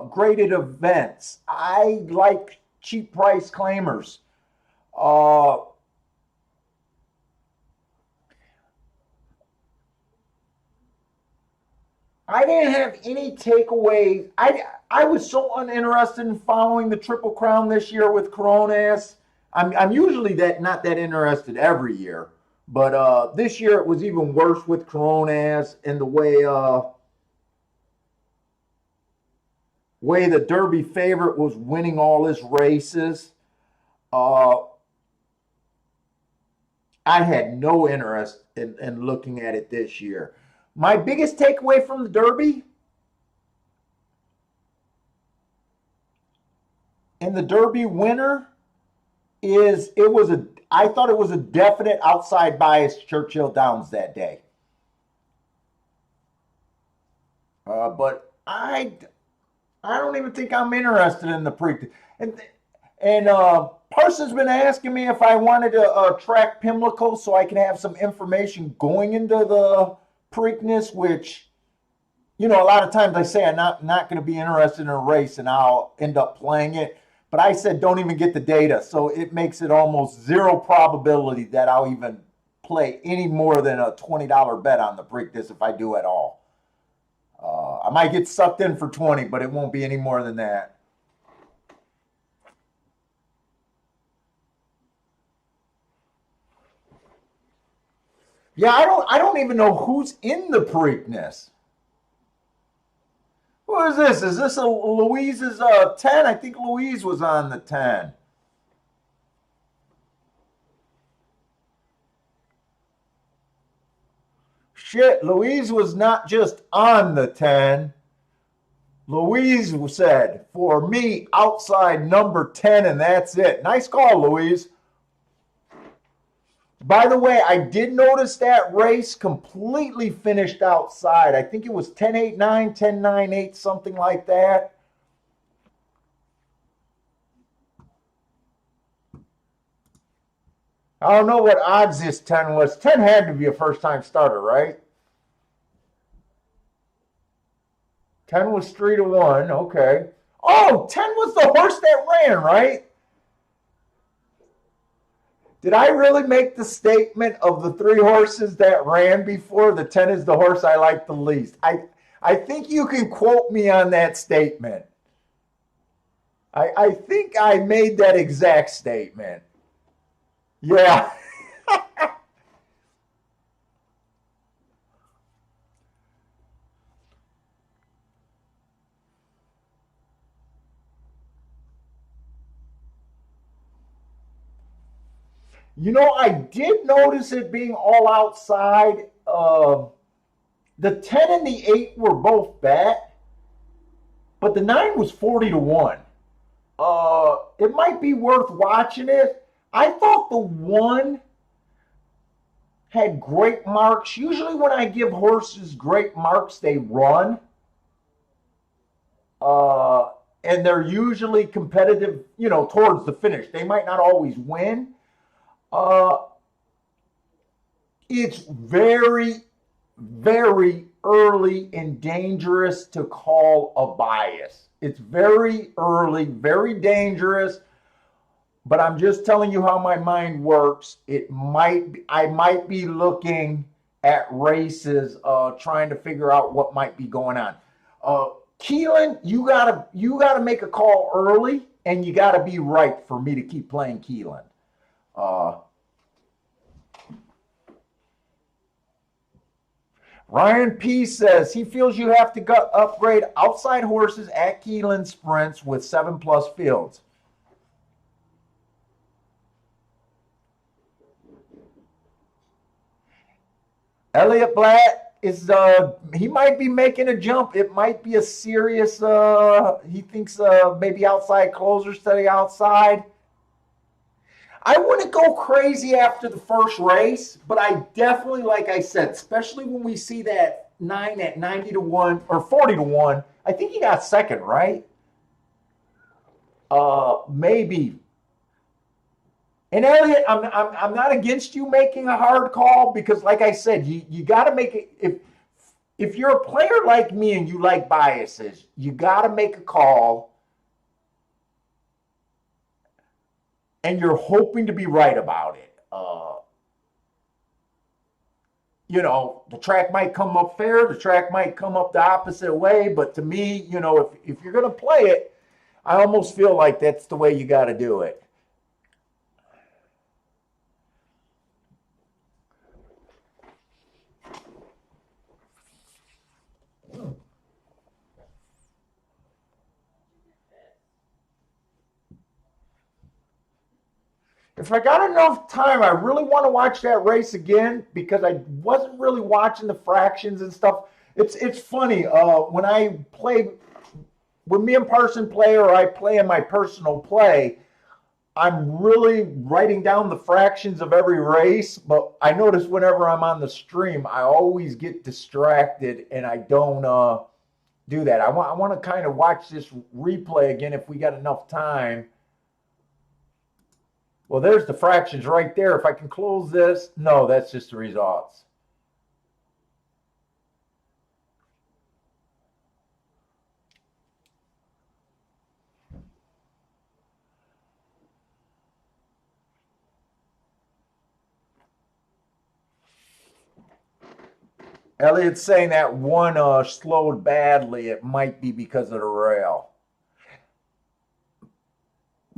graded events. I like cheap price claimers. I didn't have any takeaways. I was so uninterested in following the Triple Crown this year with Coronas. I'm usually not that interested every year, but this year it was even worse with Coronas and the way the Derby favorite was winning all his races. I had no interest in looking at it this year. My biggest takeaway from the Derby, and the Derby winner, is I thought it was a definite outside bias Churchill Downs that day. But I don't even think I'm interested in the pre. And Parsons been asking me if I wanted to track Pimlico so I can have some information going into the Preakness, which, a lot of times I say I'm not going to be interested in a race and I'll end up playing it. But I said don't even get the data, so it makes it almost zero probability that I'll even play any more than a $20 bet on the Preakness if I do at all. I might get sucked in for 20, but it won't be any more than that. Yeah, I don't even know who's in the Preakness. What is this? Is this Louise's 10? I think Louise was on the 10. Shit, Louise was not just on the 10. Louise said, for me, outside number 10, and that's it. Nice call, Louise. By the way, I did notice that race completely finished outside. I think it was 10-8-9, 10-9-8, something like that. I don't know what odds this 10 was. 10 had to be a first-time starter, right? 10 was 3-1. Okay. Oh, 10 was the horse that ran, right? Did I really make the statement of the 3 horses that ran before? The 10 is the horse I like the least. I think you can quote me on that statement. I think I made that exact statement. Yeah. I did notice it being all outside. The 10 and the 8 were both bet, but the 9 was 40-1. It might be worth watching it. I thought the 1 had great marks. Usually, when I give horses great marks, they run. Uh, and they're usually competitive, towards the finish. They might not always win. Uh, it's very, very early and dangerous to call a bias. It's very early, very dangerous. But I'm just telling you how my mind works. I might be looking at races, trying to figure out what might be going on. Keeneland, you gotta make a call early, and you gotta be right for me to keep playing Keeneland. Uh, Ryan P says he feels you have to upgrade outside horses at Keeneland sprints with 7+ fields. Elliot Blatt is he might be making a jump. It might be a serious he thinks maybe outside closer study outside. I wouldn't go crazy after the first race, but I definitely, like I said, especially when we see that 9 at 90-1 or 40-1. I think he got second, right? Maybe. And Elliot, I'm not against you making a hard call because, like I said, you got to make it. If you're a player like me and you like biases, you got to make a call, and you're hoping to be right about it. The track might come up fair, the track might come up the opposite way, but to me, if you're going to play it, I almost feel like that's the way you got to do it. If I got enough time, I really want to watch that race again because I wasn't really watching the fractions and stuff. It's funny when I play, when me and Parson play, or I play in my personal play, I'm really writing down the fractions of every race. But I notice whenever I'm on the stream, I always get distracted and I don't do that. I want to kind of watch this replay again if we got enough time. Well, there's the fractions right there. If I can close this, no, that's just the results. Elliot's saying that 1 slowed badly. It might be because of the rail.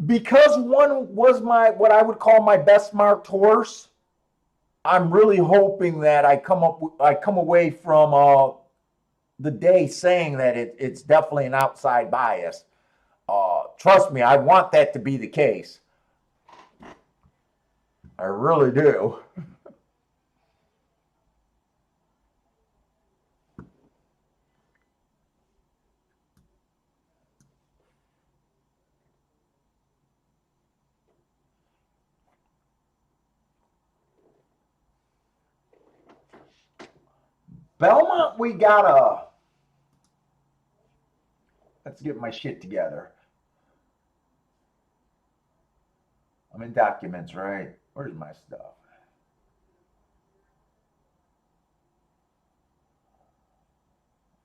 Because 1 was what I would call my best marked horse, I'm really hoping that I come away from the day saying that it's definitely an outside bias. Trust me, I want that to be the case. I really do. Belmont, we got let's get my shit together. I'm in documents, right? Where's my stuff?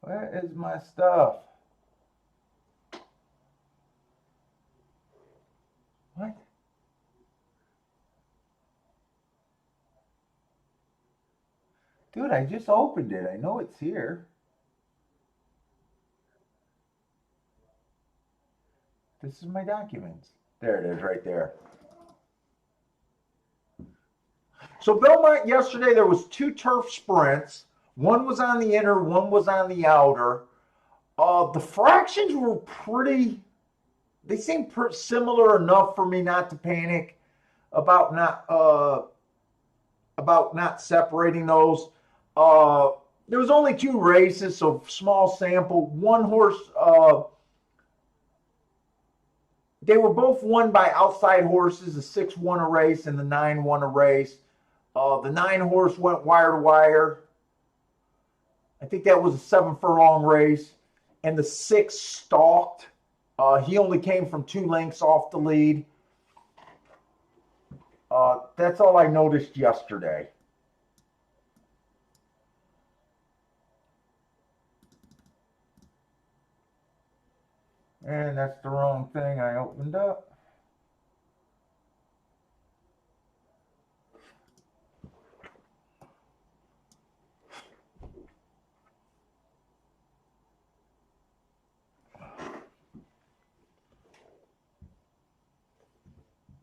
Where is my stuff? What? Dude, I just opened it. I know it's here. This is my documents. There it is right there. So Belmont yesterday, there was 2 turf sprints. One was on the inner, one was on the outer. The fractions were pretty, they seemed similar enough for me not to panic about not separating those. There was only 2 races, so small sample. One horse, they were both won by outside horses. The 6 won a race and the 9 won a race. The 9 horse went wire to wire. I think that was a 7 furlong race. And the 6 stalked. He only came from 2 lengths off the lead. That's all I noticed yesterday. And that's the wrong thing I opened up.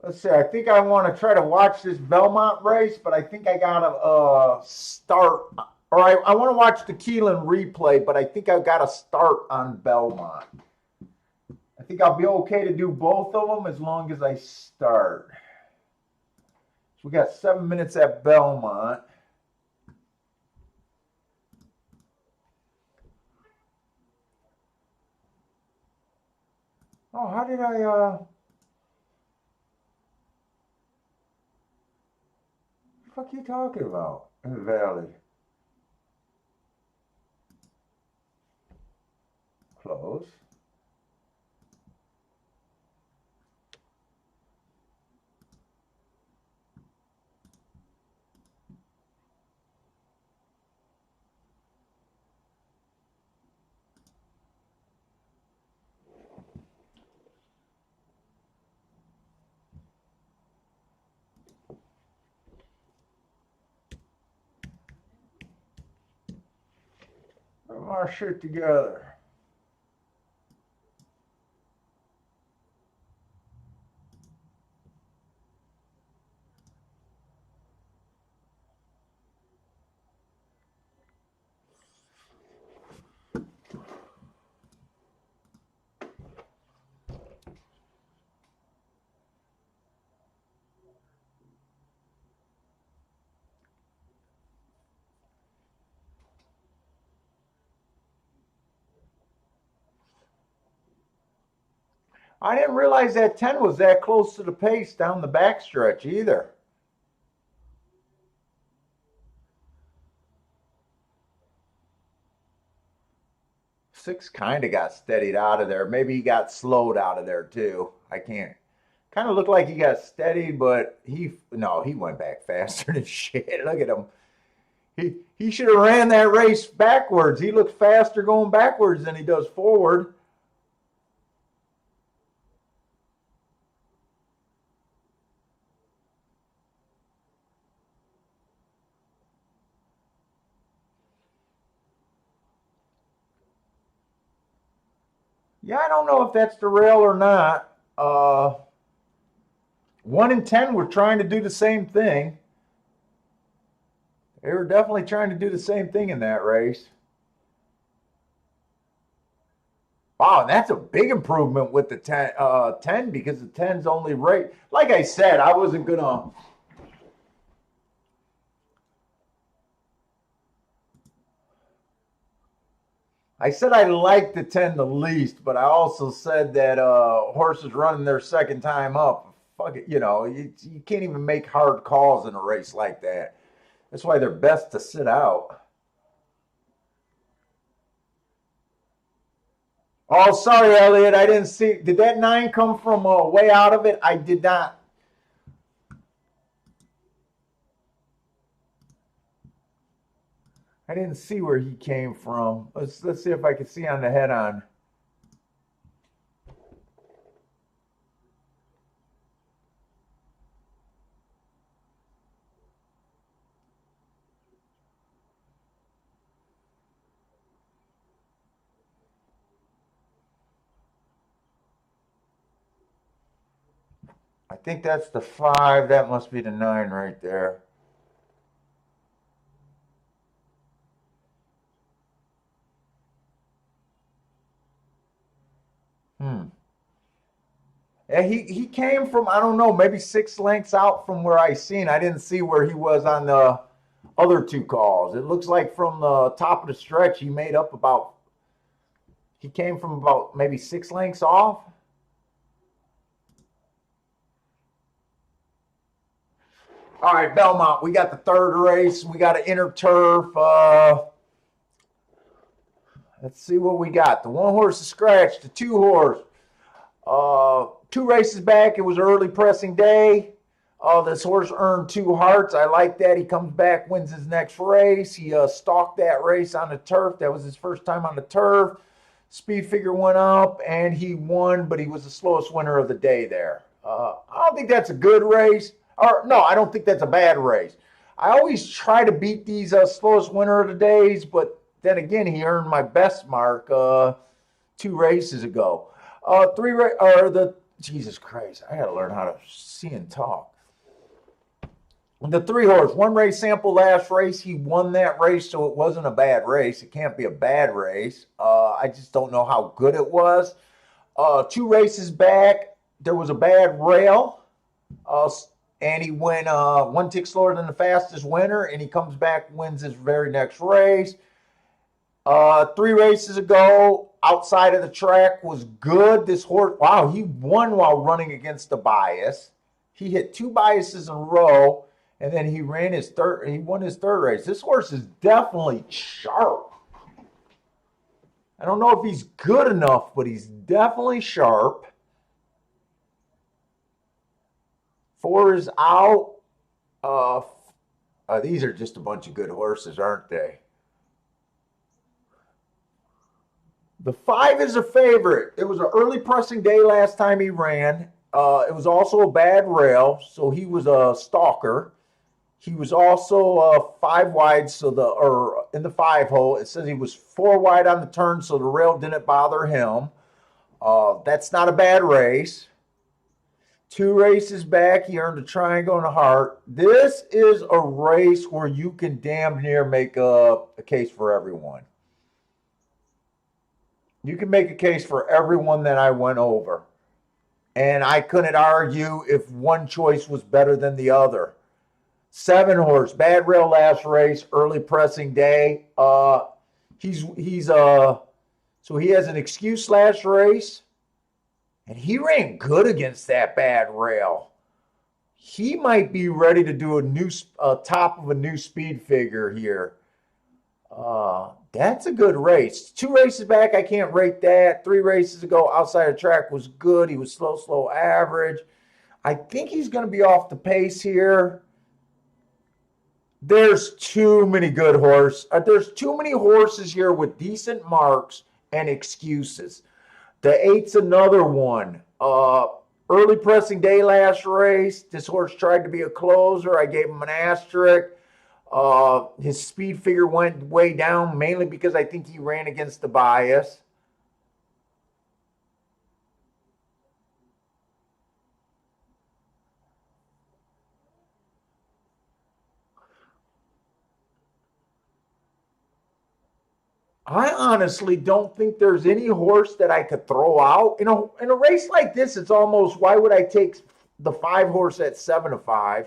Let's see, I think I want to try to watch this Belmont race, but I think I got to start, or I want to watch the Keeneland replay, but I think I've got to start on Belmont. I think I'll be okay to do both of them as long as I start. So we got 7 minutes at Belmont. Oh, how did I, what the fuck are you talking about? In the Valley. Close. Put our shit together. I didn't realize that 10 was that close to the pace down the backstretch either. Six kind of got steadied out of there. Maybe he got slowed out of there too. I can't. Kind of looked like he got steadied, but he went back faster than shit. Look at him. He should have ran that race backwards. He looks faster going backwards than he does forward. Yeah, I don't know if that's the rail or not. 1 and 10 were trying to do the same thing. They were definitely trying to do the same thing in that race. Wow, and that's a big improvement with the 10 because the 10's only rate. Like I said, I wasn't going to. I said I liked the 10 the least, but I also said that horses running their second time up, fuck it, you can't even make hard calls in a race like that. That's why they're best to sit out. Oh, sorry, Elliot. I didn't see. Did that 9 come from way out of it? I did not. I didn't see where he came from. Let's see if I can see on the head on. I think that's the 5. That must be the 9 right there. Hmm. Yeah, he came from, I don't know, maybe 6 lengths out from where I seen. I didn't see where he was on the other 2 calls. It looks like from the top of the stretch he made up about, he came from about maybe 6 lengths off. All right, Belmont, we got the 3rd race. We got an inner turf. Let's see what we got. The 1 horse is scratched. The 2 horse. 2 races back, it was early pressing day. This horse earned 2 hearts. I like that. He comes back, wins his next race. He stalked that race on the turf. That was his first time on the turf. Speed figure went up, and he won, but he was the slowest winner of the day there. I don't think that's a good race. Or no, I don't think that's a bad race. I always try to beat these slowest winner of the days, but then again, he earned my best mark 2 races ago. Jesus Christ, I gotta learn how to see and talk. The 3 horse, 1 race sample last race. He won that race, so it wasn't a bad race. It can't be a bad race. I just don't know how good it was. 2 races back, there was a bad rail, and he went 1 tick slower than the fastest winner, and he comes back, wins his very next race. 3 races ago, outside of the track was good. This horse, wow, he won while running against the bias. He hit 2 biases in a row, and then he ran his third. He won his 3rd race. This horse is definitely sharp. I don't know if he's good enough, but he's definitely sharp. 4 is out. These are just a bunch of good horses, aren't they? The 5 is a favorite. It was an early pressing day last time he ran. It was also a bad rail, so he was a stalker. He was also 5 wide, or in the 5 hole. It says he was 4 wide on the turn, so the rail didn't bother him. That's not a bad race. 2 races back, he earned a triangle and a heart. This is a race where you can damn near make a case for everyone. You can make a case for everyone that I went over. And I couldn't argue if one choice was better than the other. 7 horse, bad rail last race, early pressing day. So he has an excuse last race, and he ran good against that bad rail. He might be ready to do a new top of a new speed figure here. That's a good race. 2 races back, I can't rate that. 3 races ago, outside of track was good. He was slow, average. I think he's going to be off the pace here. There's too many good horses. There's too many horses here with decent marks and excuses. The 8's another one. Early pressing day last race. This horse tried to be a closer. I gave him an asterisk. His speed figure went way down, mainly because I think he ran against the bias. I honestly don't think there's any horse that I could throw out. In a race like this, it's almost, why would I take the 5 horse at 7-5?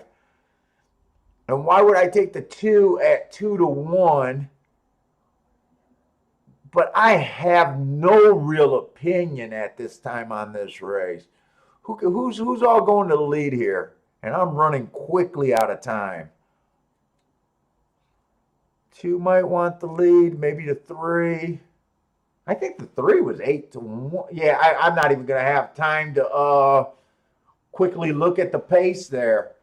And why would I take the 2 at 2-1? But I have no real opinion at this time on this race. Who's all going to the lead here? And I'm running quickly out of time. 2 might want the lead, maybe the 3. I think the 3 was 8-1. Yeah, I'm not even going to have time to quickly look at the pace there.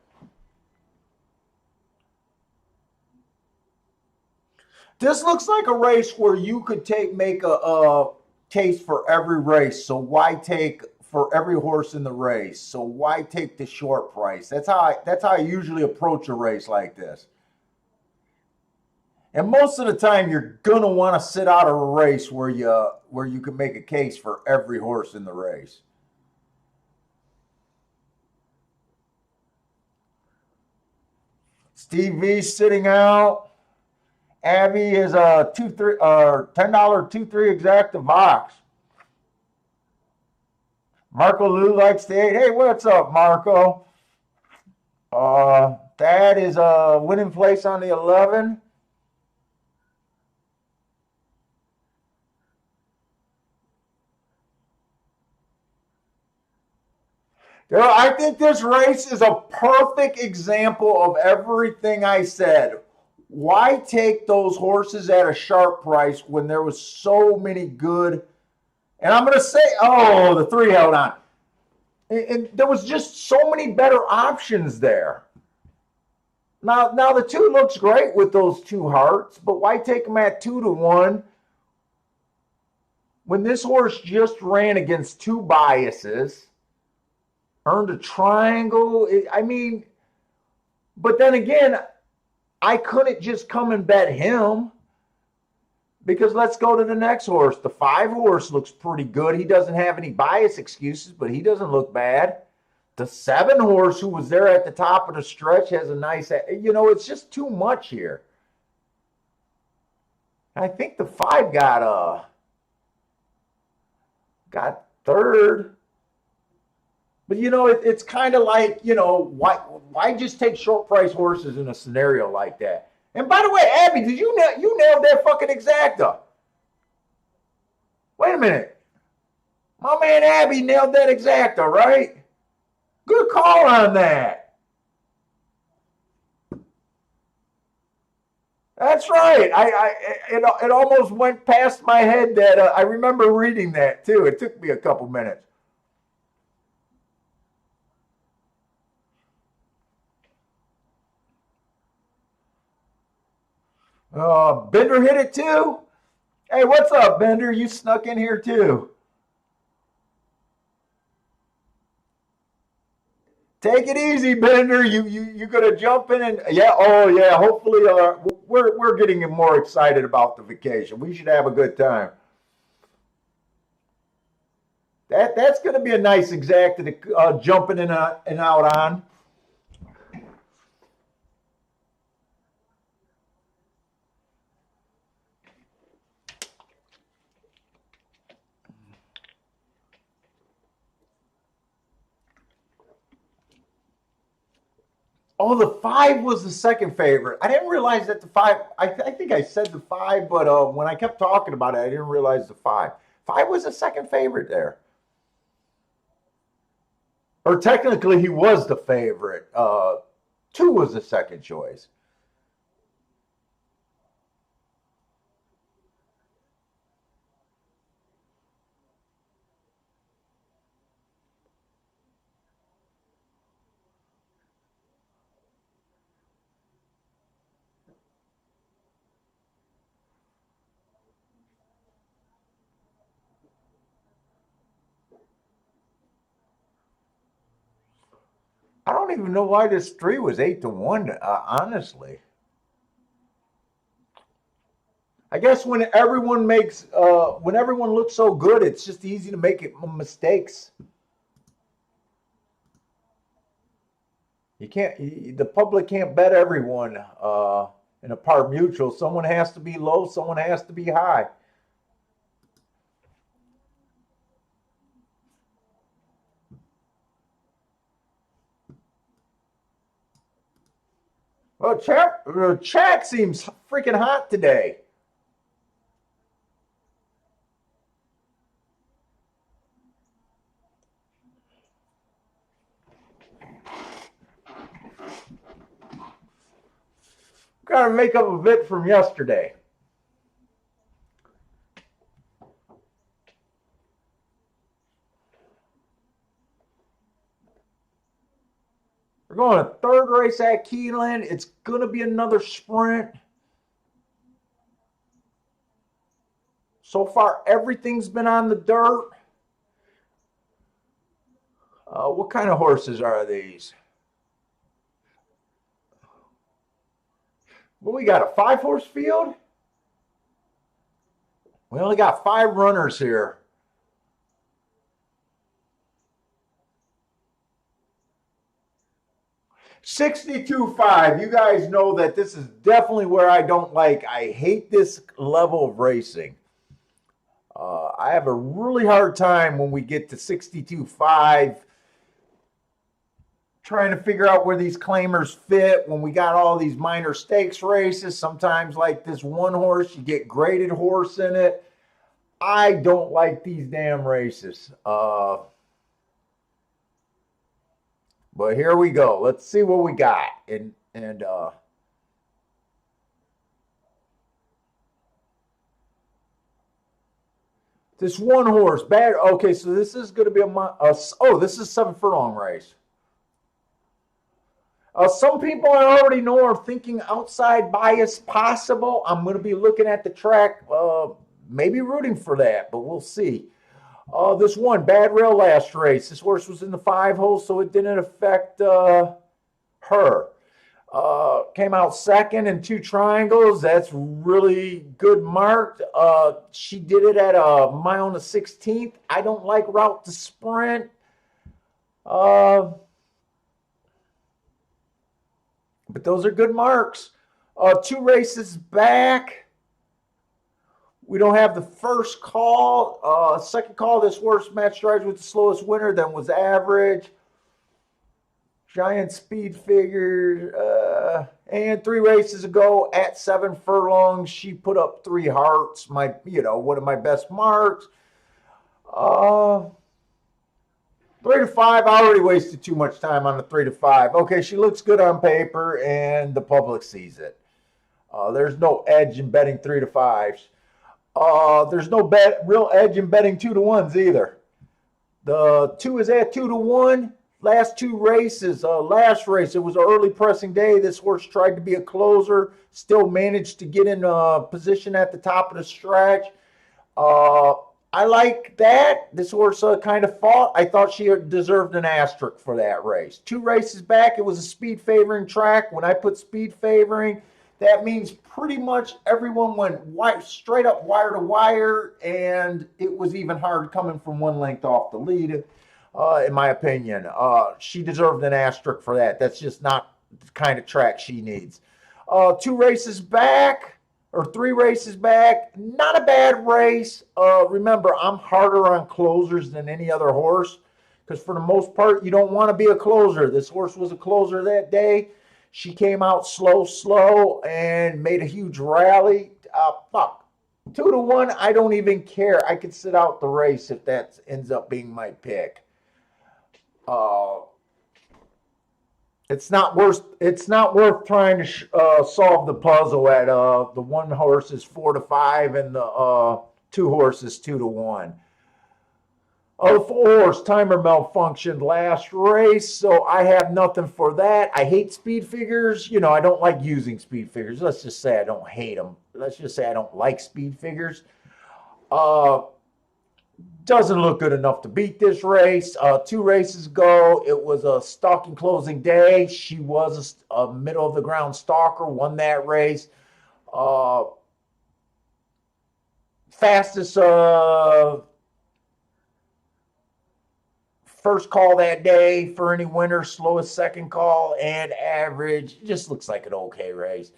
This looks like a race where you could make a case for every race. So why take for every horse in the race? So why take the short price? That's how I usually approach a race like this. And most of the time, you're gonna want to sit out of a race where you can make a case for every horse in the race. Steve V sitting out. Abby is a 2 3 $10 2 3 exacta Vox. Marco Lou likes the 8. Hey, what's up, Marco? That is a winning place on the 11. I think this race is a perfect example of everything I said. Why take those horses at a sharp price when there was so many good? And I'm going to say, oh, the 3 held on. And there was just so many better options there. Now the 2 looks great with those 2 hearts, but why take them at 2-1 when this horse just ran against 2 biases, earned a triangle? I mean, but then again, I couldn't just come and bet him because let's go to the next horse. The 5 horse looks pretty good. He doesn't have any bias excuses, but he doesn't look bad. The 7 horse who was there at the top of the stretch has a nice, it's just too much here. I think the 5 got third. But it's kind of like, why just take short price horses in a scenario like that? And by the way, Abby, did you nailed that fucking exacta? Wait a minute, my man Abby nailed that exacta, right? Good call on that. That's right. It almost went past my head that I remember reading that too. It took me a couple minutes. Bender hit it too. Hey, what's up, Bender? You snuck in here too. Take it easy, Bender. You gonna jump in and yeah? Oh yeah. Hopefully, we're getting more excited about the vacation. We should have a good time. That's gonna be a nice exact to jumping in and out on. Oh, the 5 was the second favorite. I didn't realize that the 5. I think I said the 5, but when I kept talking about it, I didn't realize the 5. 5 was the second favorite there. Or technically, he was the favorite. 2 was the second choice. I don't even know why this 3 was 8-1. Honestly, I guess when everyone looks so good, it's just easy to make mistakes. The public can't bet everyone in a par mutual. Someone has to be low, someone has to be high. Well, chat seems freaking hot today. Got to make up a bit from yesterday. We're going to third race at Keeneland. It's going to be another sprint. So far, everything's been on the dirt. What kind of horses are these? Well, we got a 5-horse field. We only got 5 runners here. $62.5. You guys know that this is definitely where I don't like. I hate this level of racing. I have a really hard time when we get to 62.5 trying to figure out where these claimers fit when we got all these minor stakes races. Sometimes like this one horse, you get graded horse in it. I don't like these damn races. But here we go. Let's see what we got. And this one horse, bad. Okay, so this is going to be this is 7 furlong race. Some people I already know are thinking outside bias possible. I'm going to be looking at the track, maybe rooting for that, but we'll see. This one, Bad Rail last race. This horse was in the 5 hole, so it didn't affect her. Came out second in 2 triangles. That's really good marked. She did it at a mile and a 16th. I don't like route to sprint. But those are good marks. 2 races back. We don't have the first call. Second call, this horse match drives with the slowest winner, then was average. Giant speed figures. And 3 races ago at 7 furlongs, she put up 3 hearts. One of my best marks. 3 to 5, I already wasted too much time on the 3 to 5. Okay, she looks good on paper, and the public sees it. There's no edge in betting 3 to 5s. There's no real edge in betting 2 to 1s either. The 2 is at 2 to 1. Last 2 races. Last race, it was an early pressing day. This horse tried to be a closer, still managed to get in position at the top of the stretch. I like that. This horse kind of fought. I thought she deserved an asterisk for that race. 2 races back, it was a speed favoring track. When I put speed favoring, that means pretty much everyone went straight up wire to wire, and it was even hard coming from 1 length off the lead, in my opinion. She deserved an asterisk for that. That's just not the kind of track she needs. 2 races back, or 3 races back, not a bad race. Remember, I'm harder on closers than any other horse, because for the most part, you don't want to be a closer. This horse was a closer that day. She came out slow, and made a huge rally. 2 to 1, I don't even care. I could sit out the race if that ends up being my pick. It's not worth trying to solve the puzzle at the 1 horse is 4 to 5 and the 2 horses 2 to 1. The 4 horse timer malfunctioned last race, so I have nothing for that. I hate speed figures. I don't like using speed figures. Let's just say I don't hate them. Let's just say I don't like speed figures. Doesn't look good enough to beat this race. 2 races ago, it was a stalking closing day. She was a middle of the ground stalker, won that race. Fastest first call that day for any winner, slowest second call, and average. Just looks like an okay race.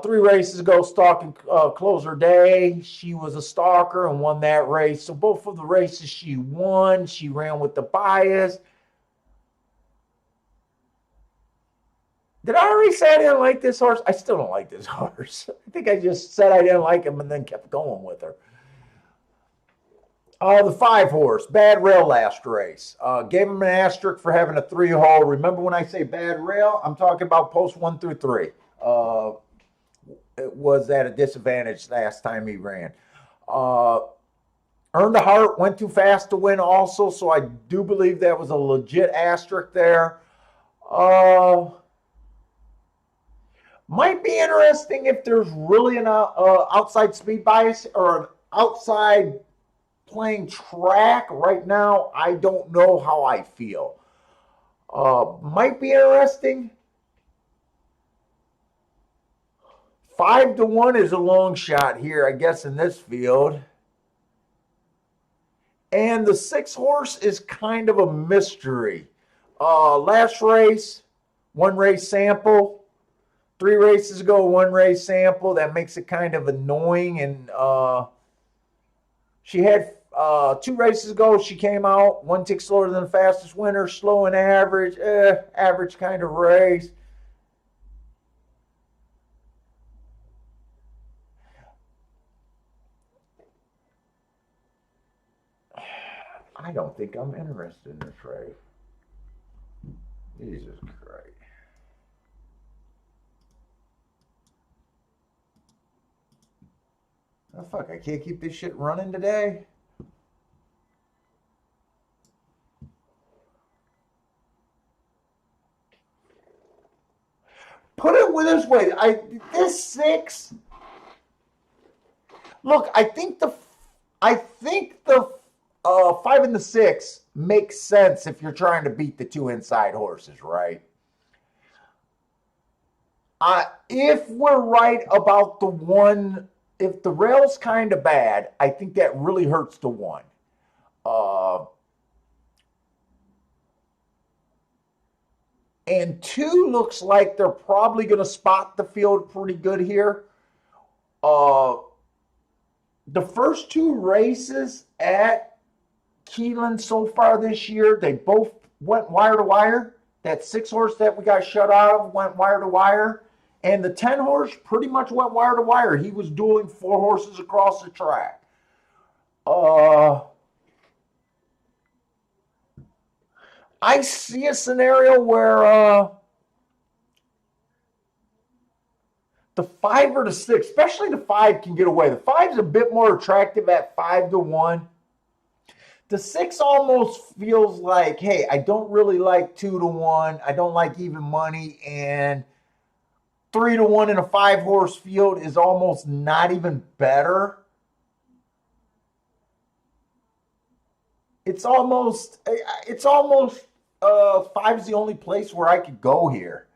3 races ago, stalking closer day. She was a stalker and won that race. So both of the races she won. She ran with the bias. Did I already say I didn't like this horse? I still don't like this horse. I think I just said I didn't like him and then kept going with her. The 5 horse, Bad Rail last race. Gave him an asterisk for having a 3 hole. Remember when I say Bad Rail, I'm talking about post 1 through 3. It was at a disadvantage last time he ran. Earned the heart, went too fast to win also, so I do believe that was a legit asterisk there. Might be interesting if there's really an outside speed bias or outside playing track right now, I don't know how I feel. Might be interesting. 5-1 is a long shot here, I guess, in this field. And the 6 horse is kind of a mystery. Last race, 1 race sample. 3 races ago, 1 race sample. That makes it kind of annoying. And she had 2 races ago, she came out 1 tick slower than the fastest winner, slow and average, average kind of race. I don't think I'm interested in this race. Jesus Christ. Oh, fuck, I can't keep this shit running today. Put it this way, this 6. Look, I think the 5 and the 6 makes sense if you're trying to beat the 2 inside horses, right? If we're right about the 1, if the rail's kind of bad, I think that really hurts the 1. And 2 looks like they're probably going to spot the field pretty good here. The first 2 races at Keeneland so far this year, they both went wire to wire. That 6 horse that we got shut out of went wire to wire. And the 10 horse pretty much went wire to wire. He was dueling 4 horses across the track. I see a scenario where the 5 or the 6, especially the 5, can get away. The 5 is a bit more attractive at 5-1. The 6 almost feels like, hey, I don't really like 2-1. I don't like even money. And 3-1 in a 5 horse field is almost not even better. It's almost 5's the only place where I could go here.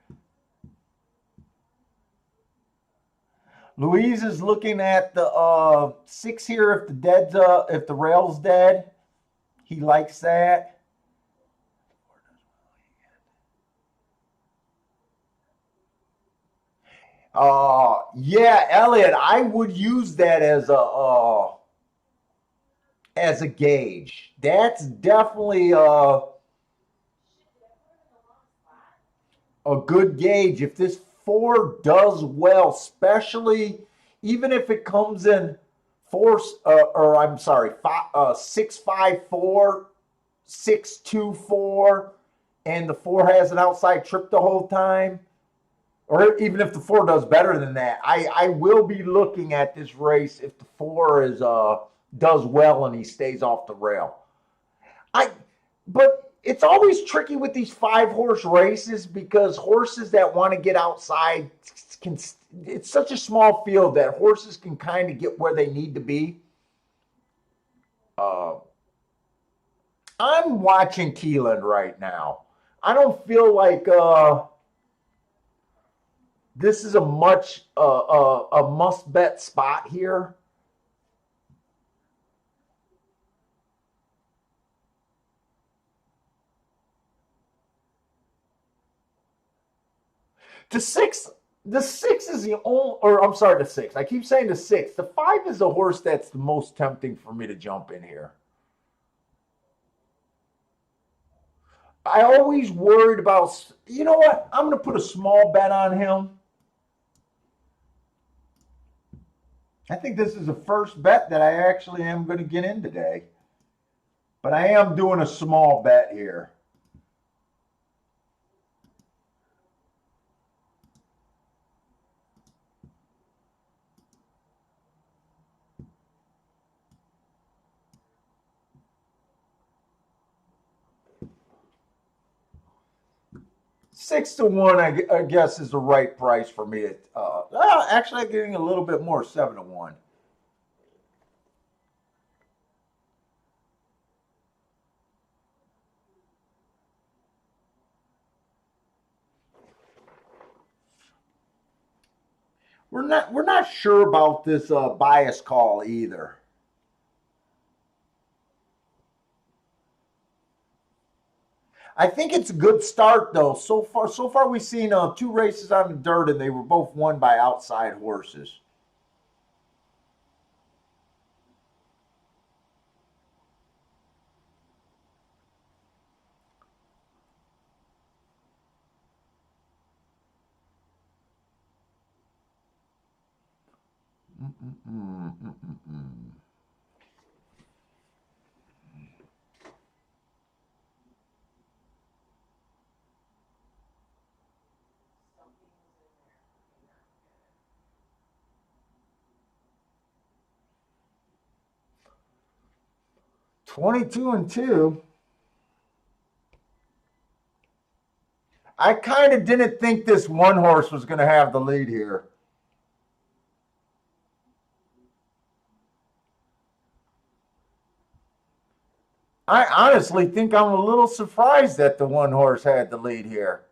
Louise is looking at the 6 here. If the rail's dead, he likes that. Yeah, Elliot, I would use that as a gauge. That's definitely a good gauge. If this 4 does well, especially even if it comes in 6-5-4, 6-2-4, and the 4 has an outside trip the whole time, or even if the 4 does better than that, I will be looking at this race if the 4 does well and he stays off the rail. But it's always tricky with these 5 horse races because horses that want to get outside it's such a small field that horses can kind of get where they need to be. I'm watching Keeneland right now. I don't feel like this is a must bet spot here. The 6 is the only, or I'm sorry, the 6. I keep saying the 6. The 5 is the horse that's the most tempting for me to jump in here. I always worried about, you know what? I'm going to put a small bet on him. I think this is the first bet that I actually am going to get in today. But I am doing a small bet here. $6-1, I guess, is the right price for me. Actually, I'm getting a little bit more, 7-1. we're not sure about this bias call either. I think it's a good start though. So far we've seen two races on the dirt, and they were both won by outside horses. Mm-mm-mm, mm-mm-mm. 22-2. I kind of didn't think this one horse was going to have the lead here. I honestly think I'm a little surprised that the one horse had the lead here.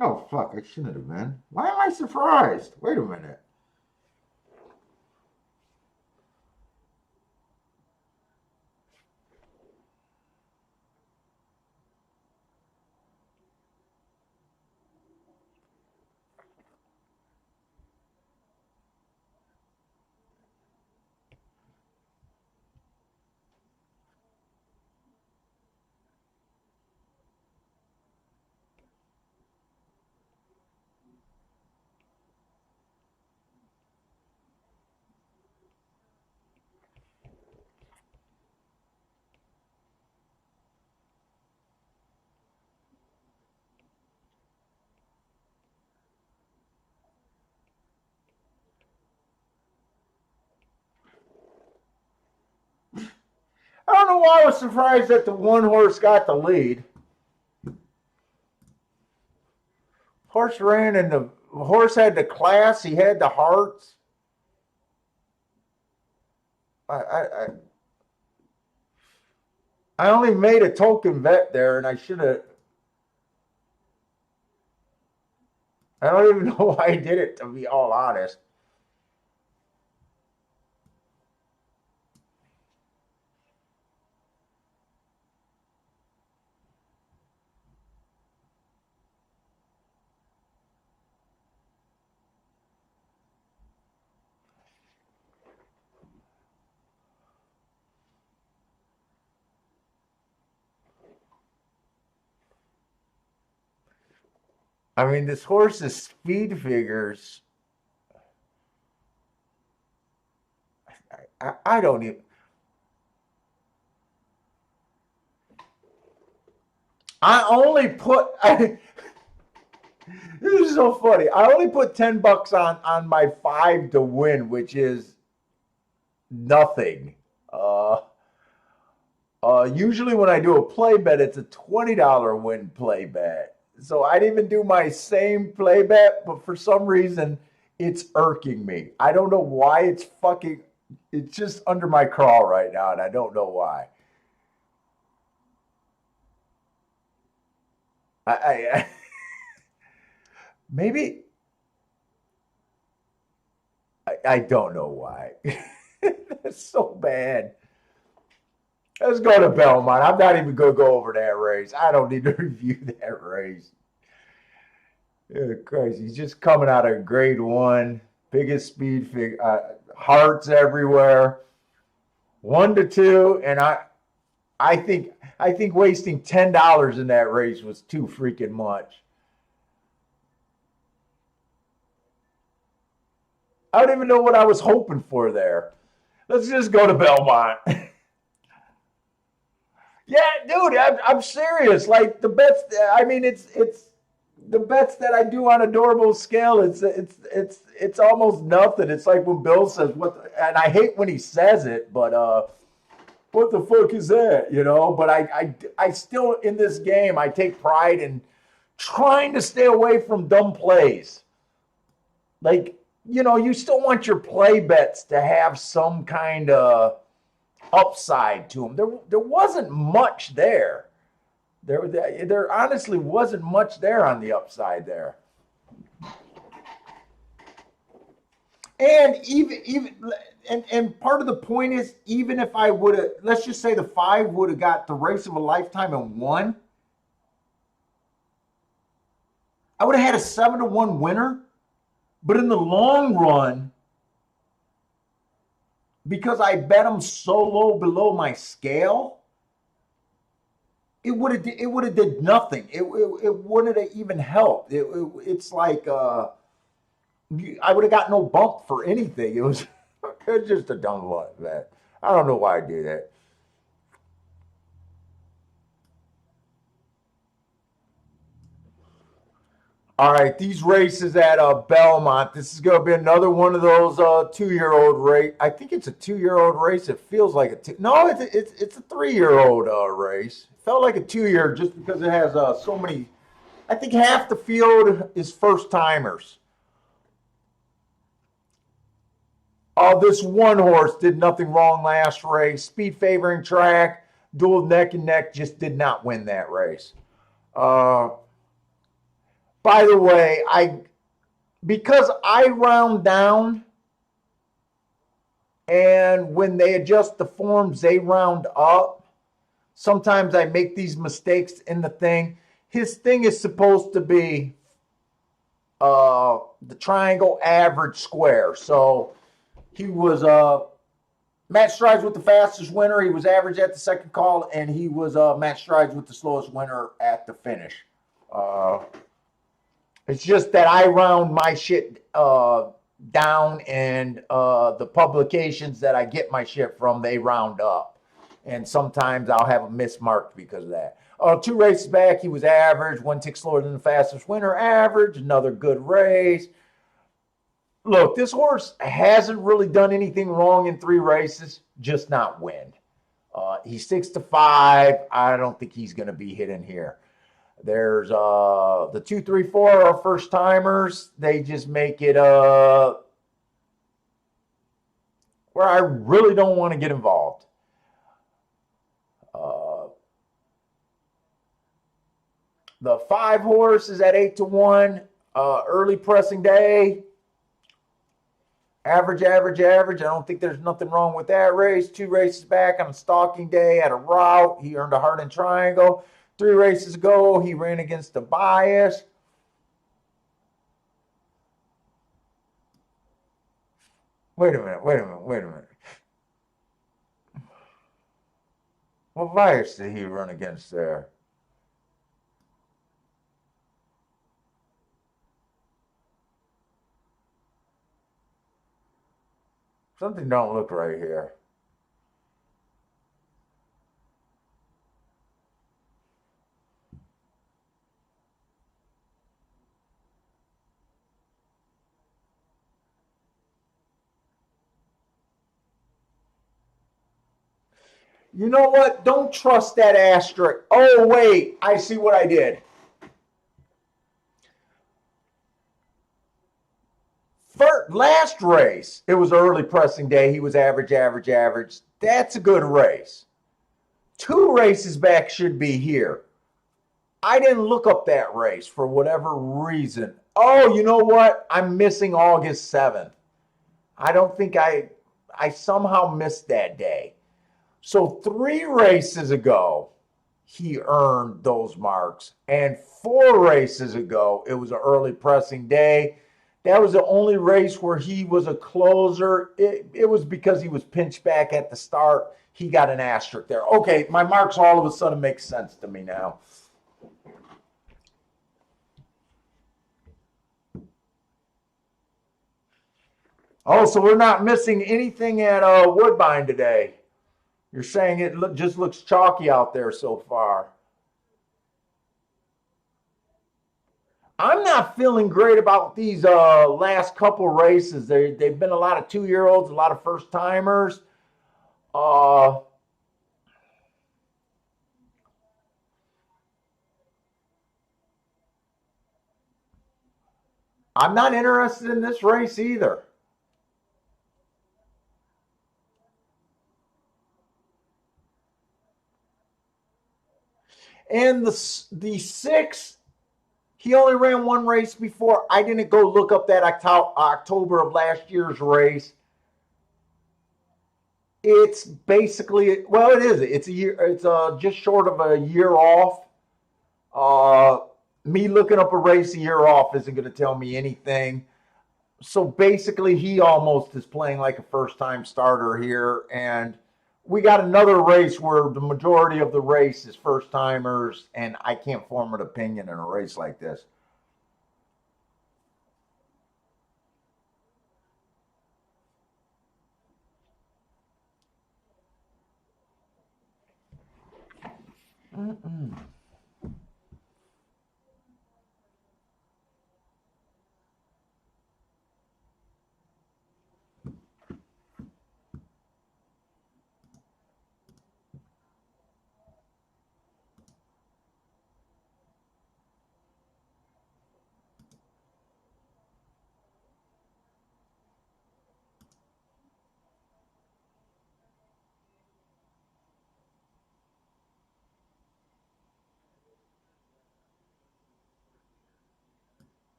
Oh, fuck, I shouldn't have been. Why am I surprised? Wait a minute. I don't know why I was surprised that the one horse got the lead. Horse ran and the horse had the class, he had the hearts. I I only made a token bet there, and I should have. I don't even know why I did it, to be all honest. I mean, this horse's speed figures. I don't even. I only put. This is so funny. I only put $10 on my five to win, which is nothing. Uh, Usually when I do a play bet, it's a $20 win play bet. So I didn't even do my same play bet, but for some reason, it's irking me. I don't know why it's fucking. It's just under my crawl right now, and I don't know why. I maybe I don't know why. That's so bad. Let's go to Belmont. I'm not even going to go over that race. I don't need to review that race. Yeah, Christ, he's just coming out of grade one, biggest speed figure, hearts everywhere, 1-2, and I think wasting $10 in that race was too freaking much. I don't even know what I was hoping for there. Let's just go to Belmont. Yeah, dude, I'm serious. Like the bets, I mean, it's the bets that I do on a normal scale. It's almost nothing. It's like when Bill says what, and I hate when he says it, but what the fuck is that? But I still in this game I take pride in trying to stay away from dumb plays. Like you still want your play bets to have some kind of upside to them. There wasn't much there. There honestly wasn't much there on the upside there. And and part of the point is, even if I would have, let's just say the 5 would have got the race of a lifetime and won, I would have had a 7-1 winner. But in the long run, because I bet them so low below my scale, it would have did nothing. It wouldn't have even helped. It's like I would have got no bump for anything. It was it's just a dumb luck, man. I don't know why I do that. All right, these races at Belmont. This is going to be another one of those 2-year-old race. I think it's a 2-year-old race. It feels like a two. No, it's a 3-year-old race. It felt like a 2-year just because it has so many. I think half the field is first timers. This one horse did nothing wrong last race. Speed favoring track, dual neck and neck, just did not win that race. Uh, by the way, because I round down, and when they adjust the forms, they round up. Sometimes I make these mistakes in the thing. His thing is supposed to be the triangle average square. So he was match strides with the fastest winner. He was average at the second call, and he was match strides with the slowest winner at the finish. It's just that I round my shit down, and the publications that I get my shit from, they round up. And sometimes I'll have a mismarked because of that. 2 races back, he was average, 1 tick slower than the fastest winner, average, another good race. Look, this horse hasn't really done anything wrong in 3 races, just not win. He's 6-5. I don't think he's going to be hitting here. There's the 2, 3, 4 are first timers. They just make it where I really don't want to get involved. The 5 horse is at 8-1. Early pressing day. Average. I don't think there's nothing wrong with that race. 2 races back on a stalking day at a route. He earned a heart and triangle. 3 races ago, he ran against the bias. Wait a minute. What bias did he run against there? Something don't look right here. You know what? Don't trust that asterisk. Oh, wait. I see what I did. Last race, it was early pressing day. He was average. That's a good race. 2 races back should be here. I didn't look up that race for whatever reason. Oh, you know what? I'm missing August 7th. I don't think I somehow missed that day. So 3 races ago, he earned those marks. And 4 races ago, it was an early pressing day. That was the only race where he was a closer. It was because he was pinched back at the start. He got an asterisk there. Okay, my marks all of a sudden make sense to me now. Oh, so we're not missing anything at Woodbine today. You're saying it just looks chalky out there so far. I'm not feeling great about these last couple races. They've been a lot of 2-year-olds, a lot of first timers. Uh, I'm not interested in this race either. And the six, he only ran one race before. I didn't go look up that October of last year's race. It's basically, well, it is. It's a year. It's just short of a year off. Uh, Me looking up a race a year off isn't going to tell me anything. So basically, he almost is playing like a first-time starter here, and we got another race where the majority of the race is first-timers, and I can't form an opinion in a race like this. Mm-mm.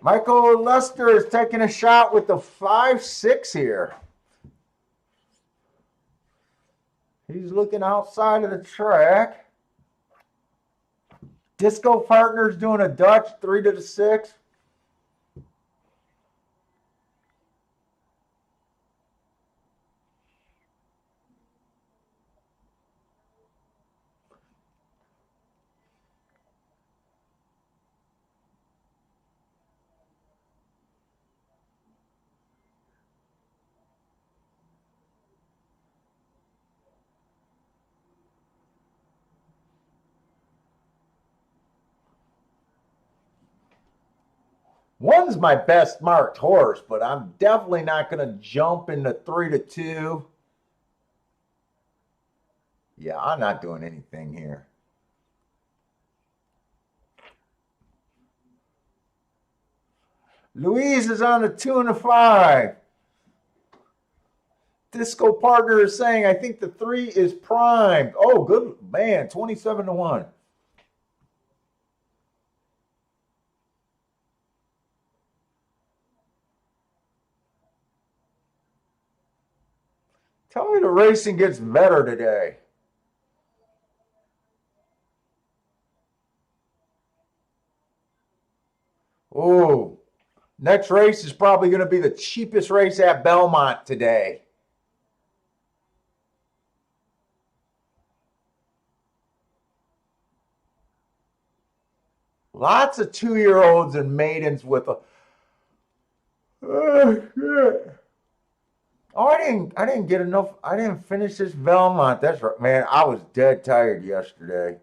Michael Lester is taking a shot with the 5-6 here. He's looking outside of the track. Disco Partners doing a Dutch 3-6. One's my best marked horse, but I'm definitely not going to jump into 3-2. Yeah, I'm not doing anything here. Louise is on the 2-5. Disco Partner is saying, I think the 3 is primed. Oh, good man, 27-1. Tell me the racing gets better today. Oh, next race is probably going to be the cheapest race at Belmont today. Lots of 2-year-olds and maidens with a. Oh, I didn't get enough. I didn't finish this Belmont. That's right, man. I was dead tired yesterday.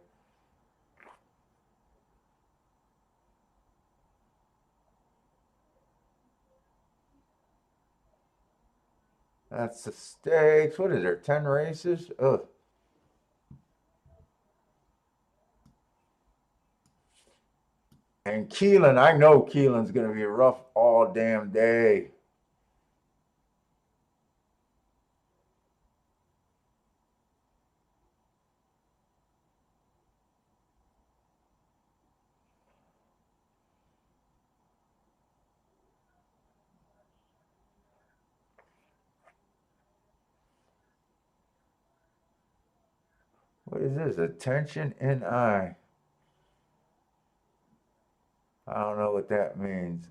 That's the stakes. What is there? 10 races? Ugh. And Keeneland, I know Keeneland's going to be rough all damn day. What is this? Attention NI. I don't know what that means.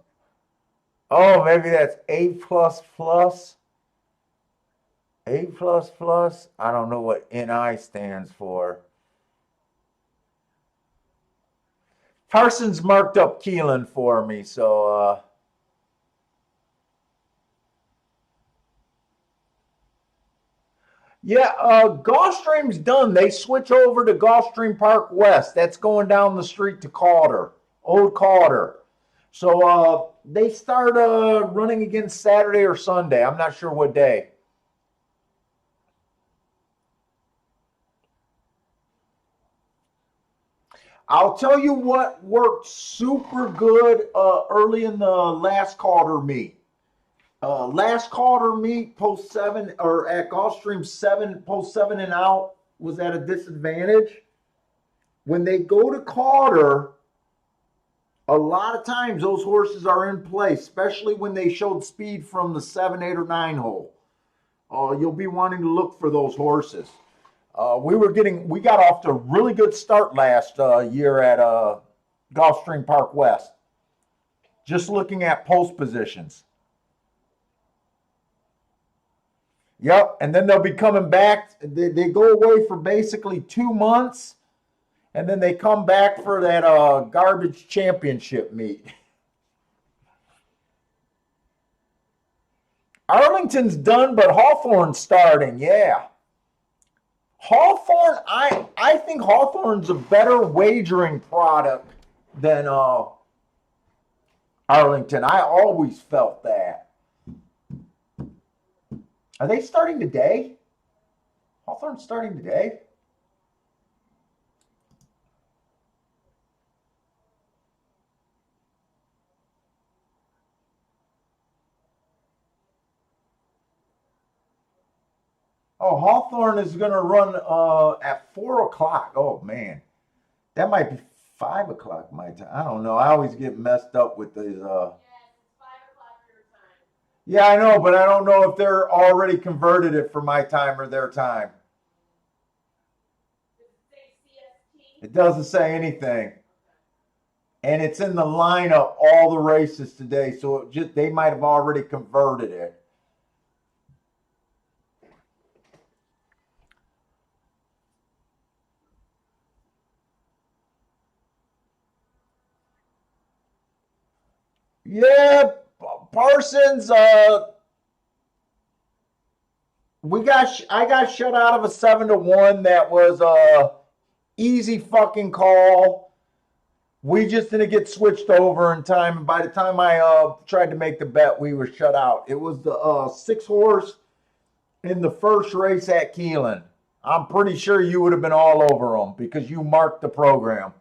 Oh, maybe that's A plus plus. A plus plus. I don't know what NI stands for. Parsons marked up Keeneland for me, so yeah, Gulfstream's done. They switch over to Gulfstream Park West. That's going down the street to Calder, Old Calder. So they start running again Saturday or Sunday. I'm not sure what day. I'll tell you what worked super good early in the last Calder meet. Last Calder meet, post 7, or at Gulfstream 7, post 7 and out was at a disadvantage. When they go to Calder, a lot of times those horses are in play, especially when they showed speed from the 7, 8, or 9 hole. You'll be wanting to look for those horses. We got off to a really good start last year at Gulfstream Park West. Just looking at post positions. Yep, and then they'll be coming back. They go away for basically 2 months, and then they come back for that garbage championship meet. Arlington's done, but Hawthorne's starting, yeah. Hawthorne, I think Hawthorne's a better wagering product than Arlington. I always felt that. Are they starting today? Hawthorne's starting today? Oh, Hawthorne is going to run at 4 o'clock. Oh, man. That might be 5 o'clock my time. I don't know. I always get messed up with these. Yes, it's 5 o'clock your time. Yeah, I know, but I don't know if they're already converted it for my time or their time. Does it say CST? It doesn't say anything. And it's in the lineup all the races today, so they might have already converted it. Yeah, Parsons. I got shut out of a 7-1. That was a easy fucking call. We just didn't get switched over in time, and by the time I tried to make the bet, we were shut out. It was the 6 horse in the first race at Keeneland. I'm pretty sure you would have been all over them because you marked the program.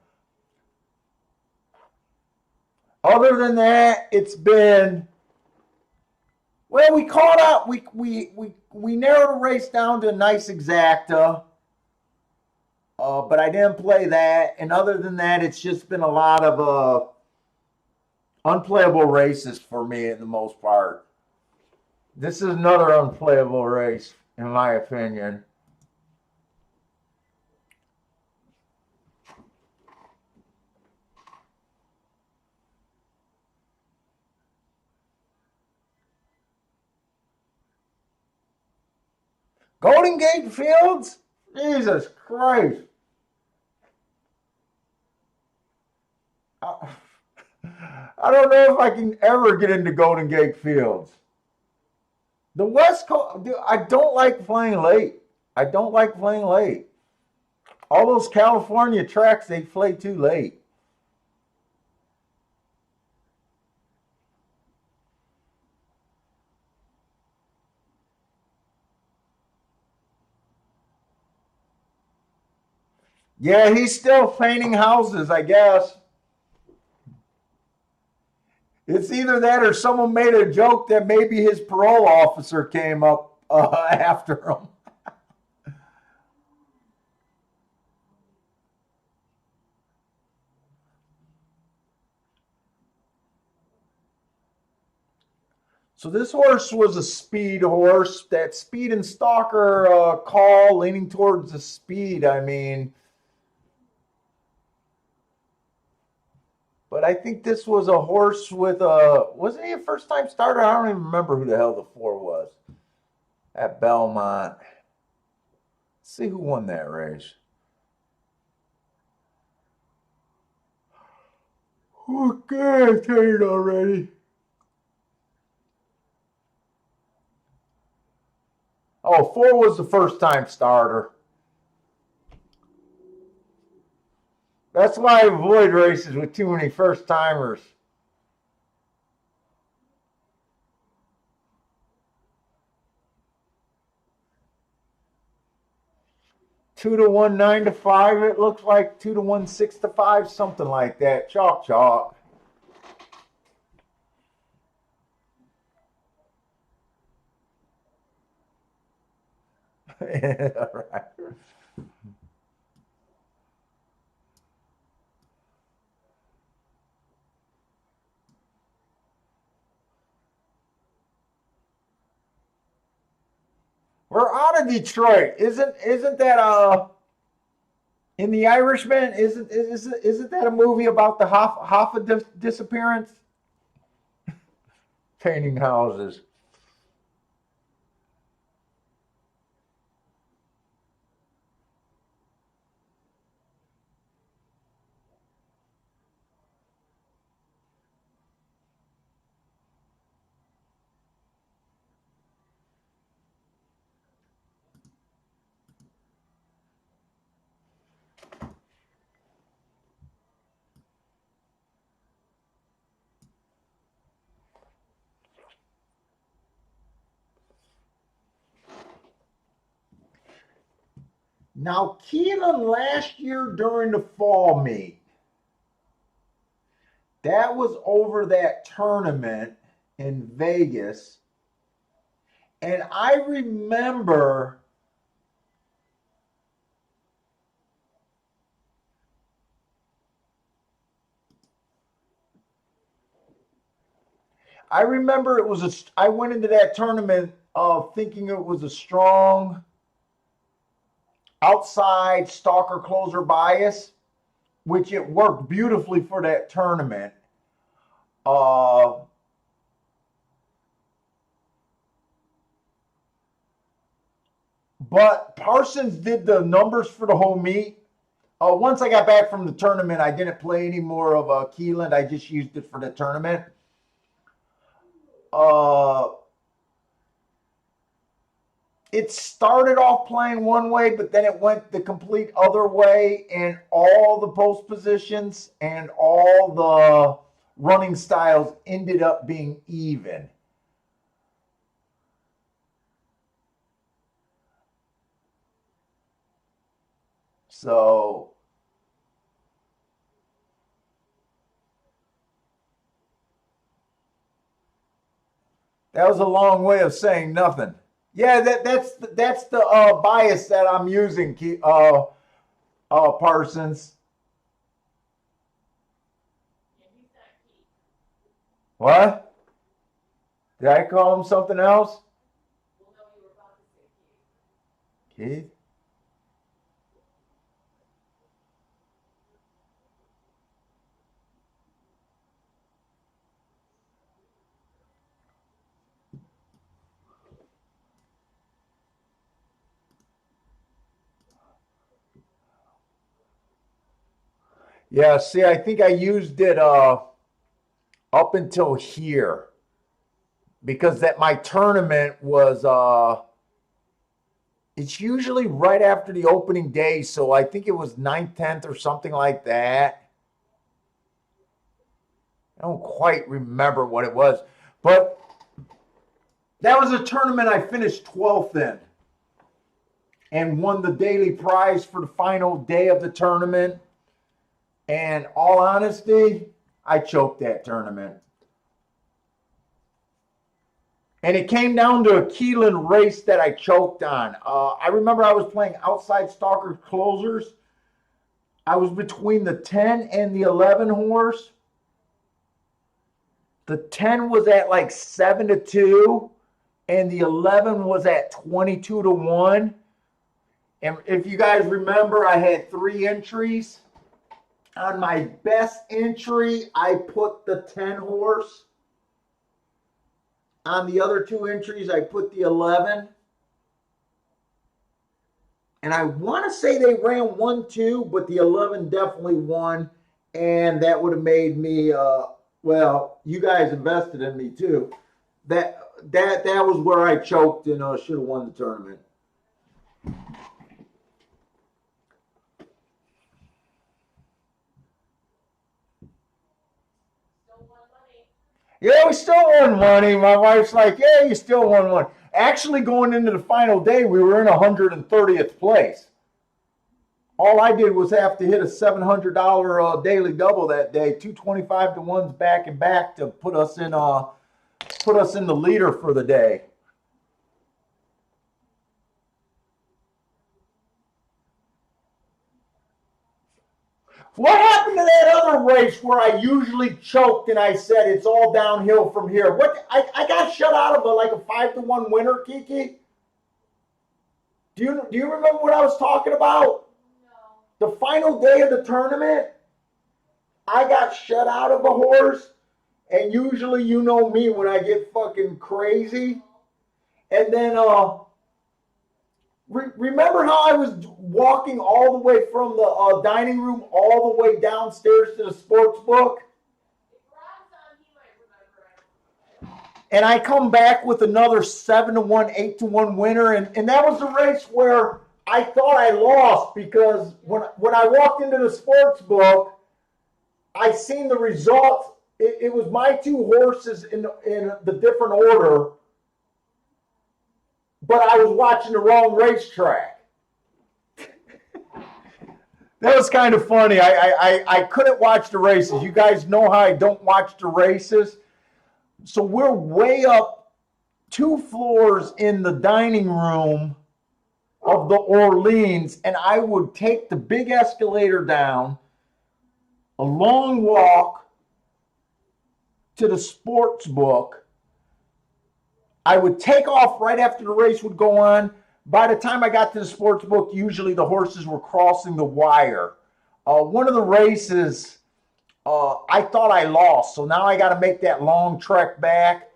Other than that, it's been, well, we caught up. We narrowed the race down to a nice exacta, but I didn't play that. And other than that, it's just been a lot of unplayable races for me in the most part. This is another unplayable race, in my opinion. Golden Gate Fields? Jesus Christ. I don't know if I can ever get into Golden Gate Fields. The West Coast, dude, I don't like playing late. I don't like playing late. All those California tracks, they play too late. Yeah, he's still painting houses, I guess. It's either that or someone made a joke that maybe his parole officer came up after him. So this horse was a speed horse. That speed and stalker call leaning towards the speed. I mean, but I think this was a horse with a, wasn't he a first time starter? I don't even remember who the hell the 4 was at Belmont. Let's see who won that race. Okay, I tell you already. Oh, 4 was the first time starter. That's why I avoid races with too many first timers. 2 to 1, 9 to 5. It looks like 2 to 1, 6 to 5, something like that. Chalk, chalk. All right. We're out of Detroit. Isn't that in The Irishman? Isn't that a movie about the Hoffa disappearance? Painting houses. Now, Keeneland last year during the fall meet, that was over that tournament in Vegas. And I remember it was I went into that tournament thinking it was a strong outside stalker closer bias, which it worked beautifully for that tournament. But Parsons did the numbers for the whole meet. Once I got back from the tournament, I didn't play any more of Keeneland. I just used it for the tournament. It started off playing one way, but then it went the complete other way, and all the post positions and all the running styles ended up being even. So that was a long way of saying nothing. Yeah, that's the bias that I'm using, Parsons. Yeah, he's not Keith. What? Did I call him something else? Well, no, you were about to say Keith. Keith? Yeah, see, I think I used it up until here because that my tournament was it's usually right after the opening day, so I think it was 9th, 10th or something like that. I don't quite remember what it was, but that was a tournament I finished 12th in and won the daily prize for the final day of the tournament. And all honesty, I choked that tournament. And it came down to a Keeneland race that I choked on. I remember I was playing outside stalker closers. I was between the 10 and the 11 horse. The 10 was at like 7-2, and the 11 was at 22-1. And if you guys remember, I had 3 entries. On my best entry, I put the 10 horse. On the other 2 entries, I put the 11. And I want to say they ran 1-2, but the 11 definitely won. And that would have made me, well, you guys invested in me too. That was where I choked and should have won the tournament. Still won money. Yeah, we still won money. My wife's like, yeah, you still won money. Actually, going into the final day, we were in 130th place. All I did was have to hit a $700 daily double that day, 225 to ones back and back to put us in the leader for the day. What happened to that other race where I usually choked and I said it's all downhill from here? What I got shut out of like a 5-1 winner, Kiki. Do you remember what I was talking about? No. The final day of the tournament, I got shut out of a horse, and usually you know me when I get fucking crazy. And then remember how I was walking all the way from the dining room all the way downstairs to the sports book? If Rob's on, he might remember it. And I come back with another 7-1, 8-1 winner, and that was the race where I thought I lost because when I walked into the sports book, I seen the results. It was my two horses in the different order, but I was watching the wrong racetrack. That was kind of funny. I couldn't watch the races. You guys know how I don't watch the races. So we're way up 2 floors in the dining room of the Orleans, and I would take the big escalator down, a long walk to the sports book. I would take off right after the race would go on. By the time I got to the sports book, usually the horses were crossing the wire. One of the races, I thought I lost, so now I got to make that long trek back.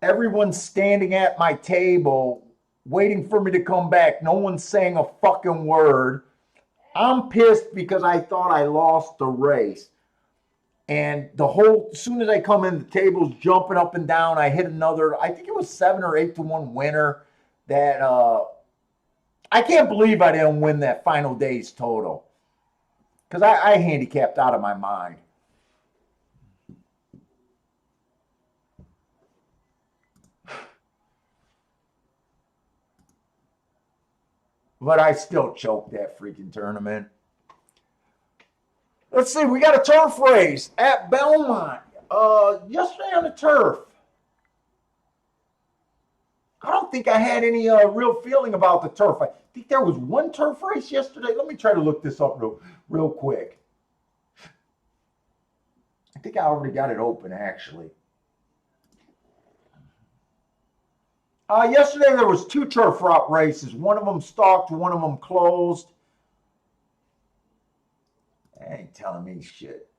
Everyone's standing at my table waiting for me to come back. No one's saying a fucking word. I'm pissed because I thought I lost the race. And as soon as I come in, the table's jumping up and down. I hit another, I think it was 7 or 8-1 winner that I can't believe I didn't win that final day's total. Because I handicapped out of my mind. But I still choked that freaking tournament. Let's see, we got a turf race at Belmont. Yesterday on the turf. I don't think I had any real feeling about the turf. I think there was one turf race yesterday. Let me try to look this up real quick. I think I already got it open, actually. Yesterday there was 2 turf route races. One of them stalked, one of them closed. They ain't telling me shit.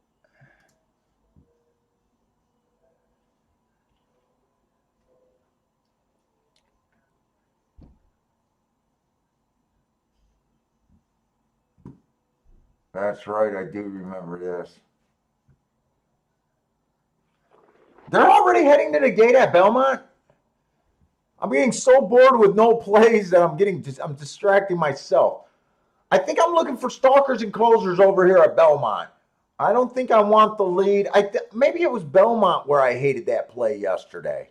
That's right, I do remember this. They're already heading to the gate at Belmont? I'm getting so bored with no plays that I'm distracting myself. I think I'm looking for stalkers and closers over here at Belmont. I don't think I want the lead. Maybe it was Belmont where I hated that play yesterday.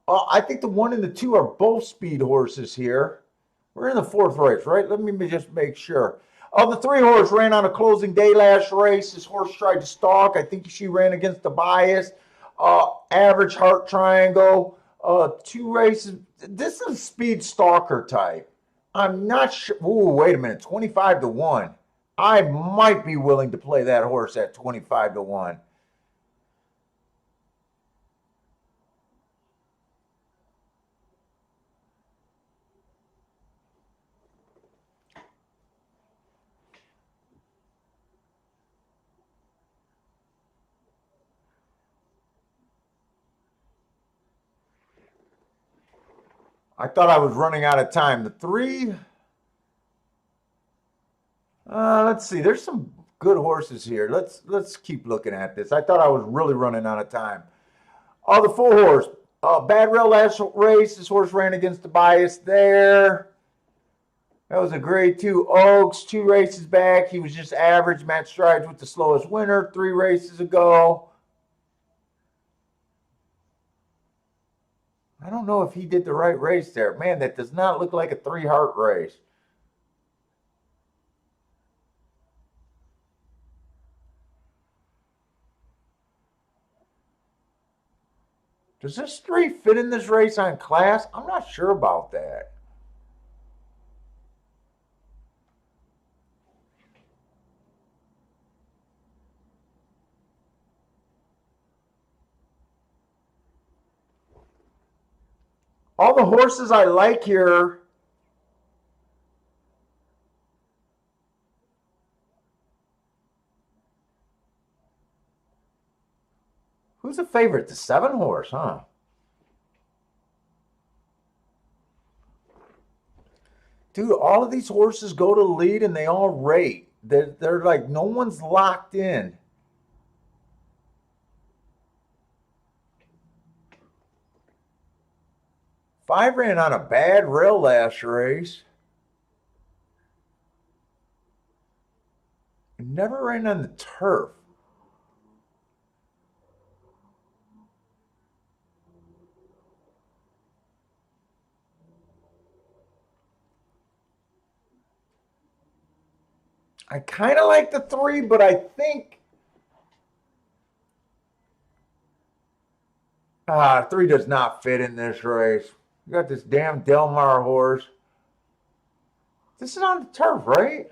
I think the 1 and the 2 are both speed horses here. We're in the 4th race, right? Let me just make sure. The 3 horse ran on a closing day last race. This horse tried to stalk. I think she ran against the bias. Average heart triangle. 2 races. This is a speed stalker type. I'm not sure. Ooh, wait a minute. 25 to 1. I might be willing to play that horse at 25 to 1. I thought I was running out of time. The 3. Let's see. There's some good horses here. Let's keep looking at this. I thought I was really running out of time. The 4 horse. Bad rail last race. This horse ran against the bias there. That was a grade 2 Oaks. 2 races back. He was just average. Matt Strides with the slowest winner 3 races ago. I don't know if he did the right race there. Man, that does not look like a 3 heart race. Does this 3 fit in this race on class? I'm not sure about that. All the horses I like here. Who's the favorite? The 7 horse, huh? Dude, all of these horses go to lead and they all rate. They're like, no one's locked in. Five ran on a bad rail last race. Never ran on the turf. I kind of like the 3, but I think 3 does not fit in this race. You got this damn Delmar horse. This is on the turf, right?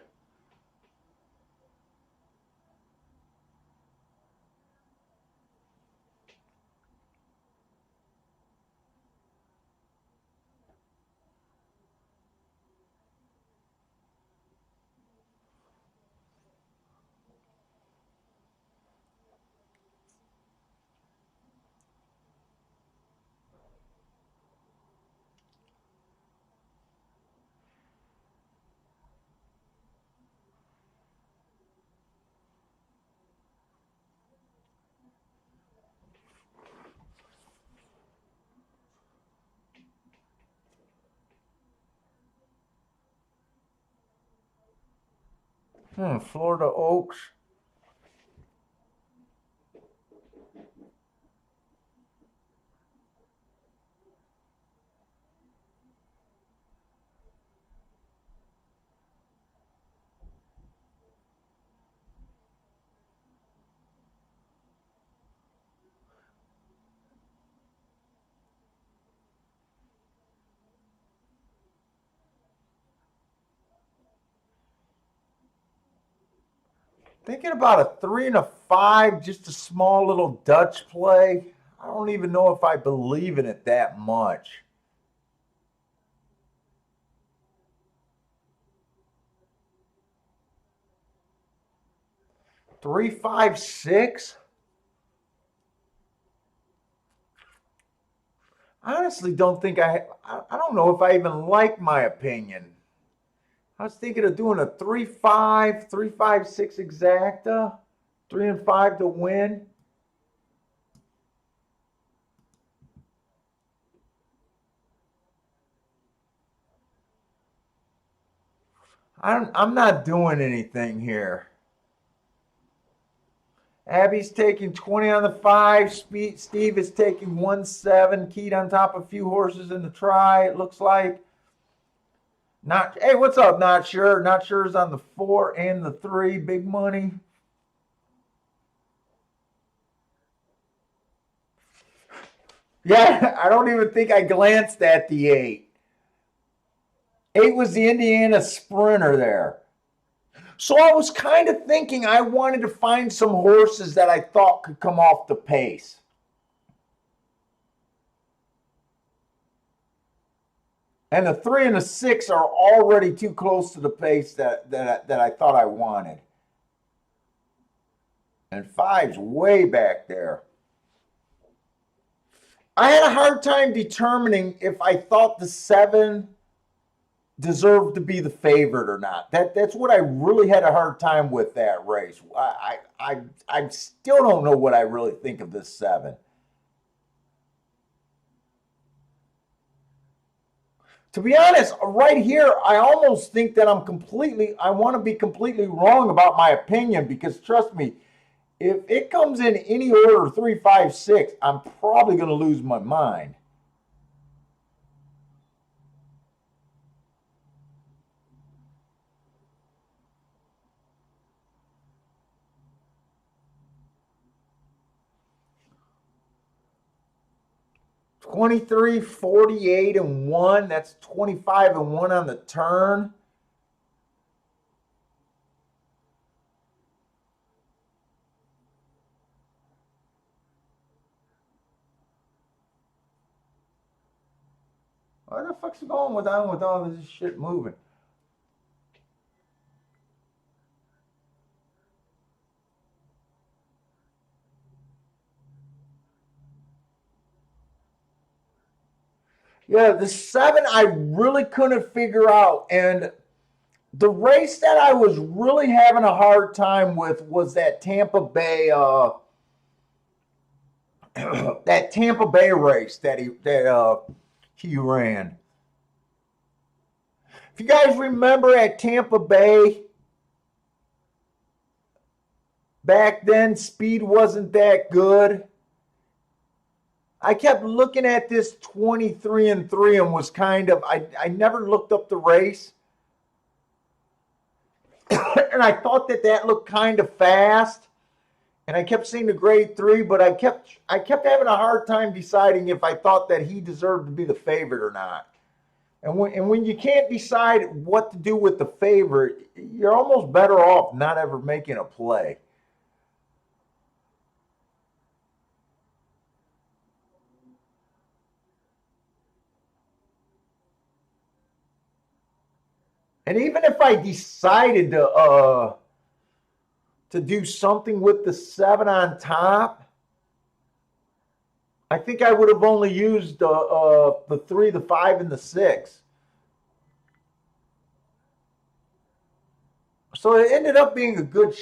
Florida Oaks. Thinking about a 3 and a 5, just a small little Dutch play. I don't even know if I believe in it that much. 3, 5, 6. I honestly don't think I don't know if I even like my opinion. I was thinking of doing a 3, 5, 3, 5, 6 exacta, 3 and 5 to win. I'm not doing anything here. Abby's taking 20 on the 5. Steve is taking 1-7. Keyed on top of a few horses in the try, it looks like. Not Hey, what's up? Not sure. Not sure is on the 4 and the 3. Big money. Yeah, I don't even think I glanced at the 8. 8 was the Indiana Sprinter there. So I was kind of thinking I wanted to find some horses that I thought could come off the pace. And the 3 and the 6 are already too close to the pace that I thought I wanted. And 5's way back there. I had a hard time determining if I thought the 7 deserved to be the favorite or not. That's what I really had a hard time with that race. I still don't know what I really think of this 7. To be honest, right here, I almost think that I want to be completely wrong about my opinion because trust me, if it comes in any order 3, 5, 6, I'm probably going to lose my mind. 23, 48, and 1. That's 25 and 1 on the turn. Why the fuck's it going with all this shit moving? Yeah, the 7 I really couldn't figure out. And the race that I was really having a hard time with was that Tampa Bay that Tampa Bay race that he ran. If you guys remember at Tampa Bay, back then speed wasn't that good. I kept looking at this 23 and 3 and was kind of I never looked up the race. And I thought that looked kind of fast. And I kept seeing the grade 3, but I kept having a hard time deciding if I thought that he deserved to be the favorite or not. And when you can't decide what to do with the favorite, you're almost better off not ever making a play. And even if I decided to do something with the 7 on top, I think I would have only used the 3, the 5, and the 6. So it ended up being a good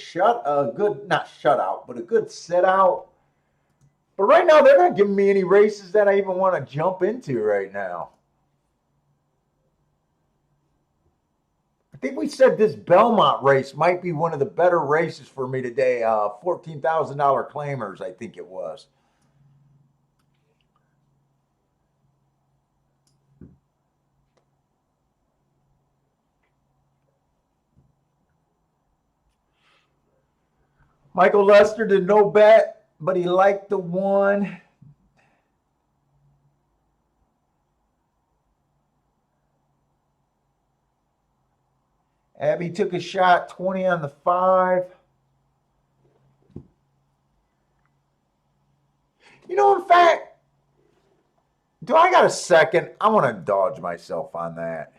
not shutout, but a good sit out. But right now they're not giving me any races that I even want to jump into right now. I think we said this Belmont race might be one of the better races for me today. $14,000 claimers, I think it was. Michael Lester did no bet, but he liked the 1. Abby took a shot, 20 on the 5. You know, in fact, do I got a second? I want to dodge myself on that.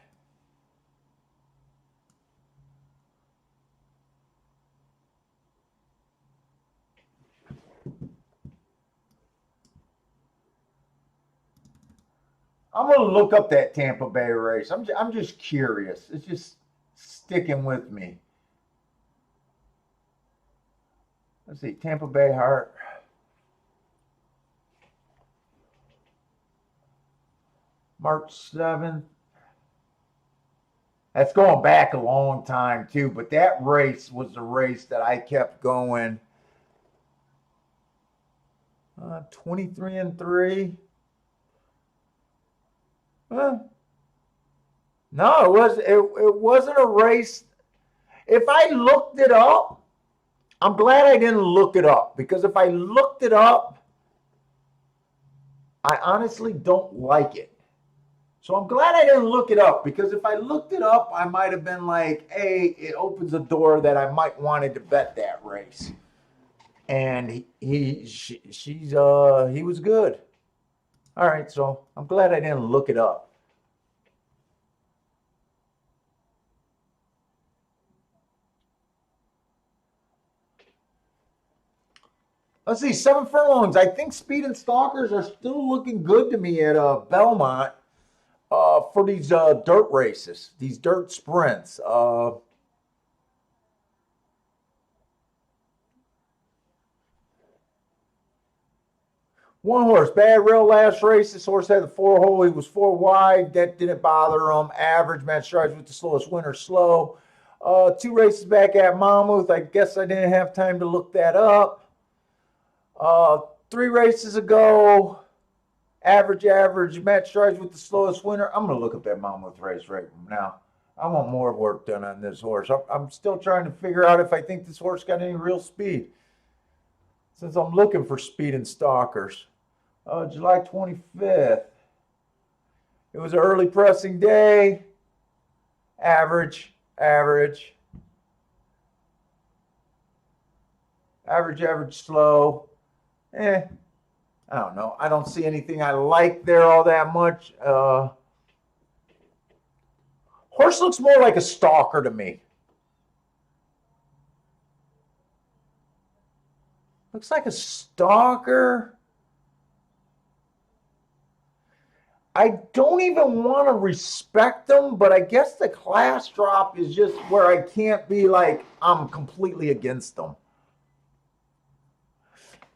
I'm going to look up that Tampa Bay race. I'm just curious. It's just sticking with me. Let's see, Tampa Bay Heart. March 7th. That's going back a long time too, but that race was the race that I kept going. 23 and 3. No, it wasn't a race. If I looked it up, I'm glad I didn't look it up, because if I looked it up, I honestly don't like it. So I'm glad I didn't look it up, because if I looked it up, I might have been like, hey, it opens a door that I might wanted to bet that race. And he was good. All right, so I'm glad I didn't look it up. Let's see, 7 furlongs. I think Speed and Stalkers are still looking good to me at Belmont for these dirt races, these dirt sprints. One horse, bad rail last race. This horse had the 4 hole. He was 4 wide. That didn't bother him. Average, match strides with the slowest winner, slow. 2 races back at Monmouth. I guess I didn't have time to look that up. 3 races ago, average, match strides with the slowest winner. I'm going to look up that Monmouth race right now. I want more work done on this horse. I'm still trying to figure out if I think this horse got any real speed, since I'm looking for Speed and Stalkers. July 25th. It was an early pressing day. Average, average, average, slow. I don't know. I don't see anything I like there all that much. Horse looks more like a stalker to me. Looks like a stalker. I don't even want to respect them, but I guess the class drop is just where I can't be like, I'm completely against them.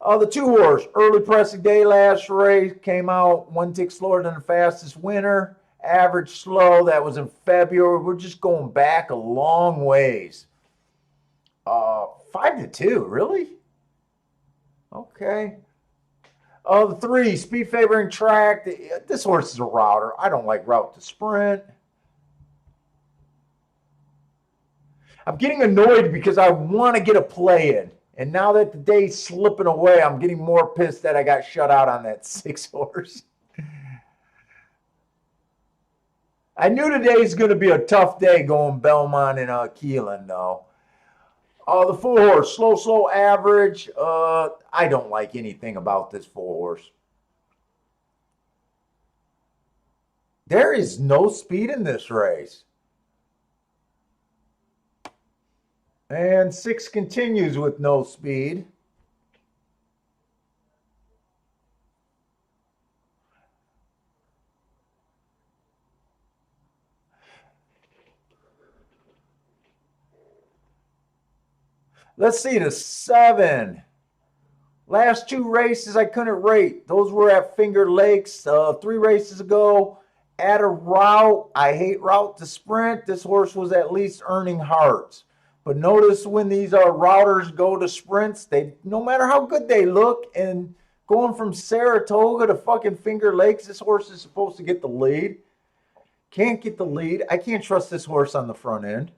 The 2-horse, early pressing day last race, came out 1 tick slower than the fastest winner. Average slow, that was in February. We're just going back a long ways. 5-2, really? Okay. The 3, speed favoring track. This horse is a router. I don't like route to sprint. I'm getting annoyed because I want to get a play in. And now that the day's slipping away, I'm getting more pissed that I got shut out on that 6 horse. I knew today's going to be a tough day going Belmont and Keeneland, though. The 4 horse, slow, average. I don't like anything about this 4 horse. There is no speed in this race. And 6 continues with no speed. Let's see, the 7. Last 2 races I couldn't rate. Those were at Finger Lakes 3 races ago. At a route, I hate route to sprint. This horse was at least earning hearts. But notice when these routers go to sprints, they no matter how good they look, and going from Saratoga to fucking Finger Lakes, this horse is supposed to get the lead. Can't get the lead. I can't trust this horse on the front end.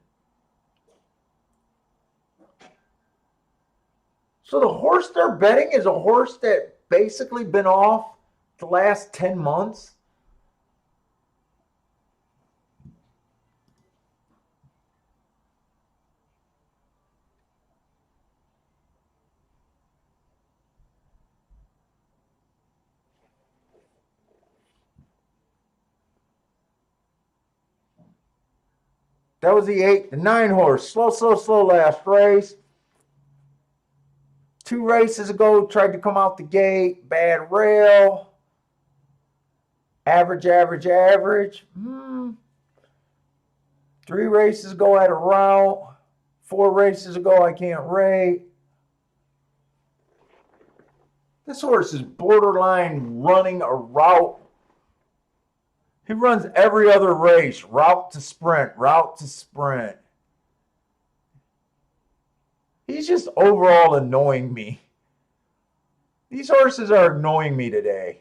So the horse they're betting is a horse that basically been off the last 10 months. That was the 8. The 9 horse. Slow last race. 2 races ago, tried to come out the gate. Bad rail. Average. 3 races ago at a route. 4 races ago, I can't rate. This horse is borderline running a route. He runs every other race, route to sprint. He's just overall annoying me. These horses are annoying me today.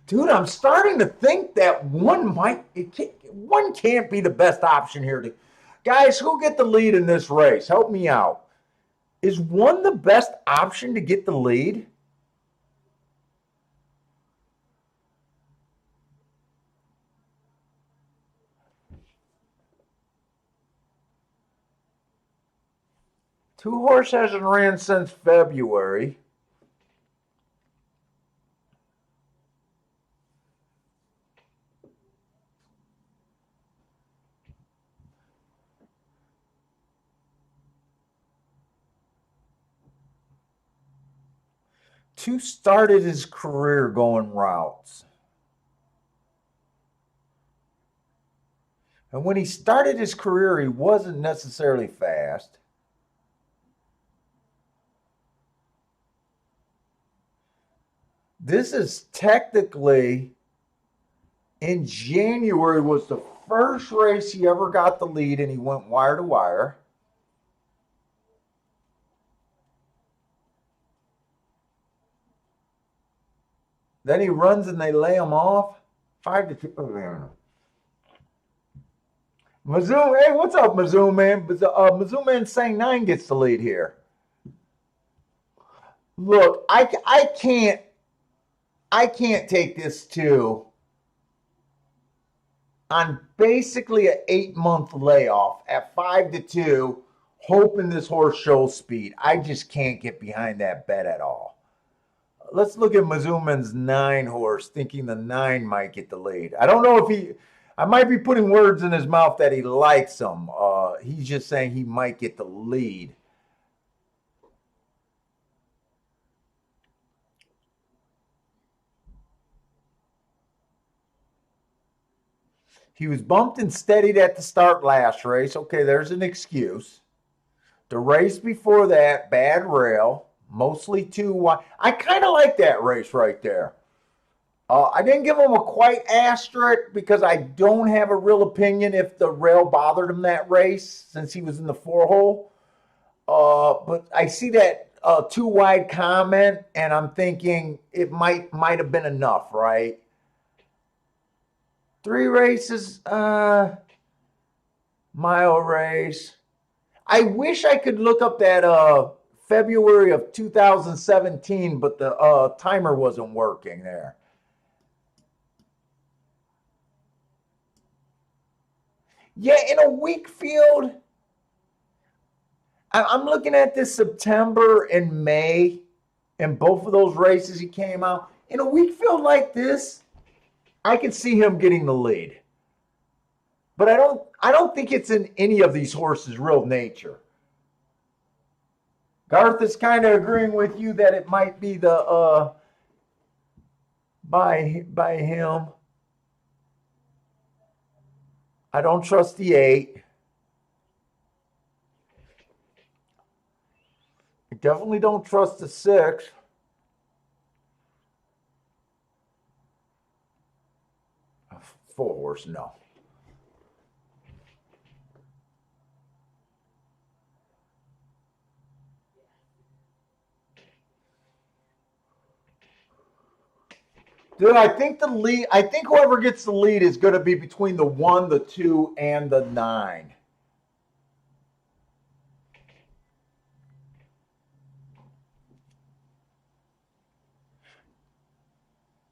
Dude, I'm starting to think that one can't be the best option here. Guys, who get the lead in this race? Help me out. Is 1 the best option to get the lead? Two Horse hasn't ran since February. Two started his career going routes. And when he started his career, he wasn't necessarily fast. This is technically, in January was the first race he ever got the lead, and he went wire to wire. Then he runs and they lay him off. 5-2. Mizzou, hey, what's up, Mizzou man? Mizzou man saying 9 gets the lead here. Look, I can't take this 2 on basically an 8-month layoff at 5-2, hoping this horse shows speed. I just can't get behind that bet at all. Let's look at Mizzouman's 9 horse, thinking the 9 might get the lead. I don't know if I might be putting words in his mouth that he likes him. He's just saying he might get the lead. He was bumped and steadied at the start last race. Okay, there's an excuse. The race before that, bad rail, mostly too wide. I kind of like that race right there. I didn't give him a quite asterisk because I don't have a real opinion if the rail bothered him that race since he was in the 4-hole. But I see that too wide comment, and I'm thinking it might have been enough, right? 3 races, mile race. I wish I could look up that February of 2017, but the timer wasn't working there. Yeah, in a weak field, I'm looking at this September and May, and both of those races he came out. In a weak field like this, I can see him getting the lead. But I don't think it's in any of these horses' real nature. Garth is kind of agreeing with you that it might be the by him. I don't trust the 8. I definitely don't trust the 6. A 4-horse, no. Dude, I think whoever gets the lead is going to be between the 1, the 2, and the 9.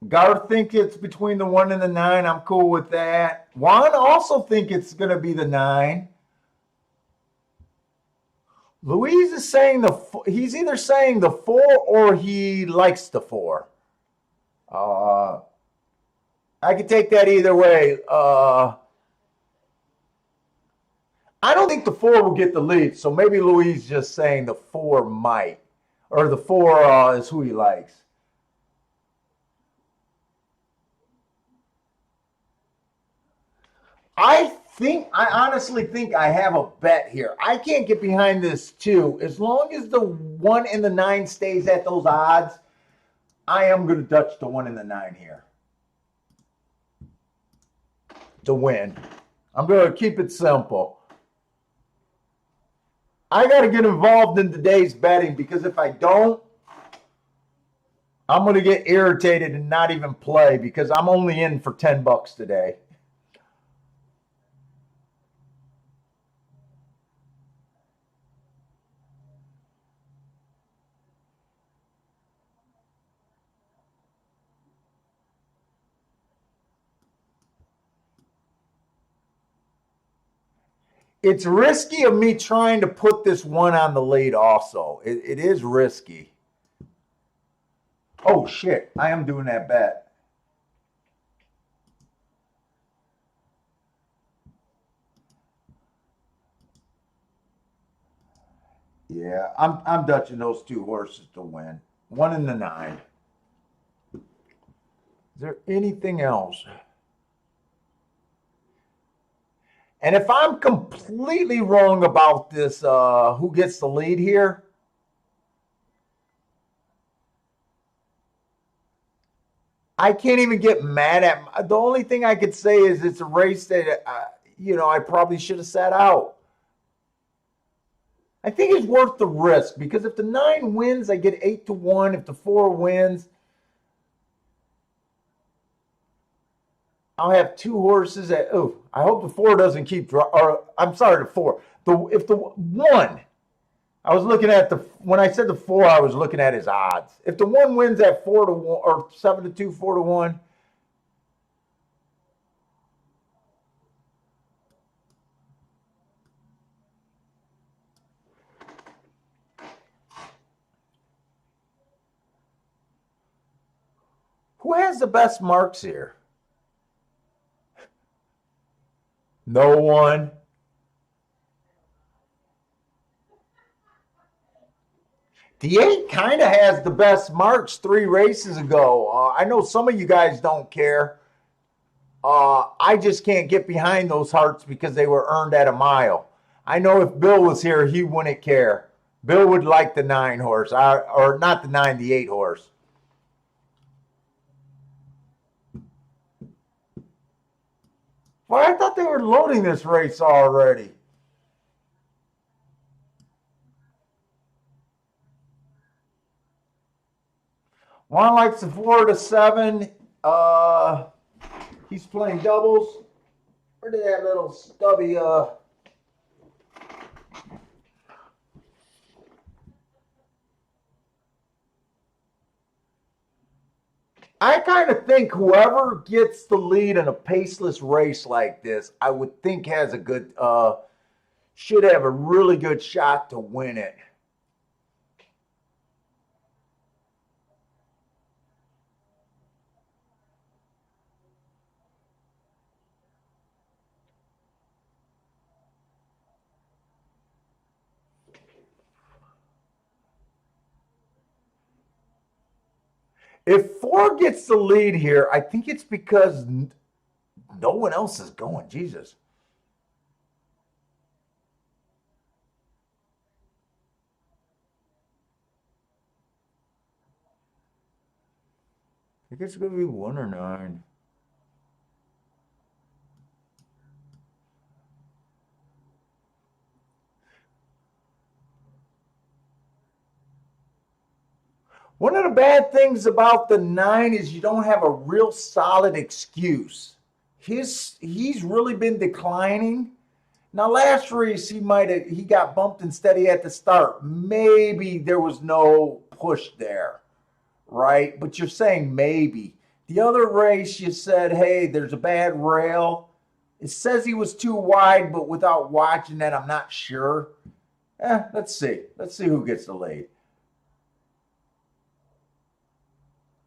Garth think it's between the 1 and the 9. I'm cool with that. Juan also think it's going to be the 9. Louise is saying he's either saying the 4 or he likes the 4. I could take that either way. I don't think the 4 will get the lead, so maybe Louise just saying the 4 might, or the 4 is who he likes. I honestly think I have a bet here. I can't get behind this 2. As long as the 1 and the 9 stays at those odds, I am going to Dutch the 1 and the 9 here to win. I'm going to keep it simple. I got to get involved in today's betting because if I don't, I'm going to get irritated and not even play because I'm only in for $10 today. It's risky of me trying to put this 1 on the lead also. It is risky. Oh, shit. I am doing that bet. Yeah, I'm Dutching those 2 horses to win. 1 and the 9. Is there anything else? And if I'm completely wrong about this, who gets the lead here? I can't even get mad at. The only thing I could say is it's a race that, I probably should have sat out. I think it's worth the risk because if the 9 wins, I get 8-1. If the 4 wins, I'll have two horses at. Oh, I hope the four doesn't keep. Or I'm sorry, the four. If the one, I was looking at the when I said the four, I was looking at his odds. If the one wins at 4-1 or 7-2, 4-1. Who has the best marks here? No one. The 8 kind of has the best marks 3 races ago. I know some of you guys don't care. I just can't get behind those hearts because they were earned at a mile. I know if Bill was here, he wouldn't care. Bill would like the 9 horse, or not the 9, the 8 horse. Well, I thought they were loading this race already. Juan likes the 4-7. He's playing doubles. Where did that little stubby I kind of think whoever gets the lead in a paceless race like this, I would think has a good should have a really good shot to win it. If 4 gets the lead here, I think it's because no one else is going. Jesus. I think it's going to be 1 or 9. One of the bad things about the 9 is you don't have a real solid excuse. He's really been declining. Now last race he got bumped and steady at the start. Maybe there was no push there, right? But you're saying maybe. The other race you said, hey, there's a bad rail. It says he was too wide, but without watching that, I'm not sure. Let's see. Let's see who gets the lead.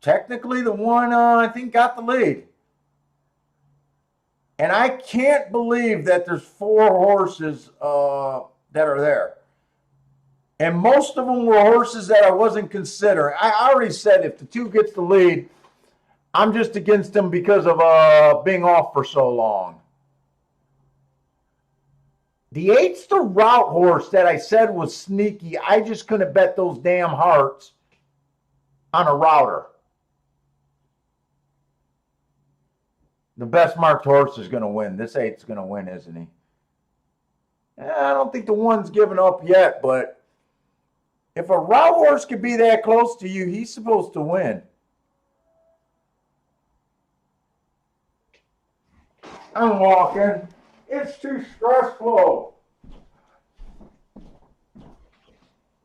Technically, the one I think got the lead. And I can't believe that there's 4 horses that are there. And most of them were horses that I wasn't considering. I already said if the 2 gets the lead, I'm just against them because of being off for so long. The 8's the route horse that I said was sneaky. I just couldn't bet those damn hearts on a router. The best marked horse is going to win. This 8's going to win, isn't he? I don't think the 1's given up yet, but if a route horse could be that close to you, he's supposed to win. I'm walking. It's too stressful.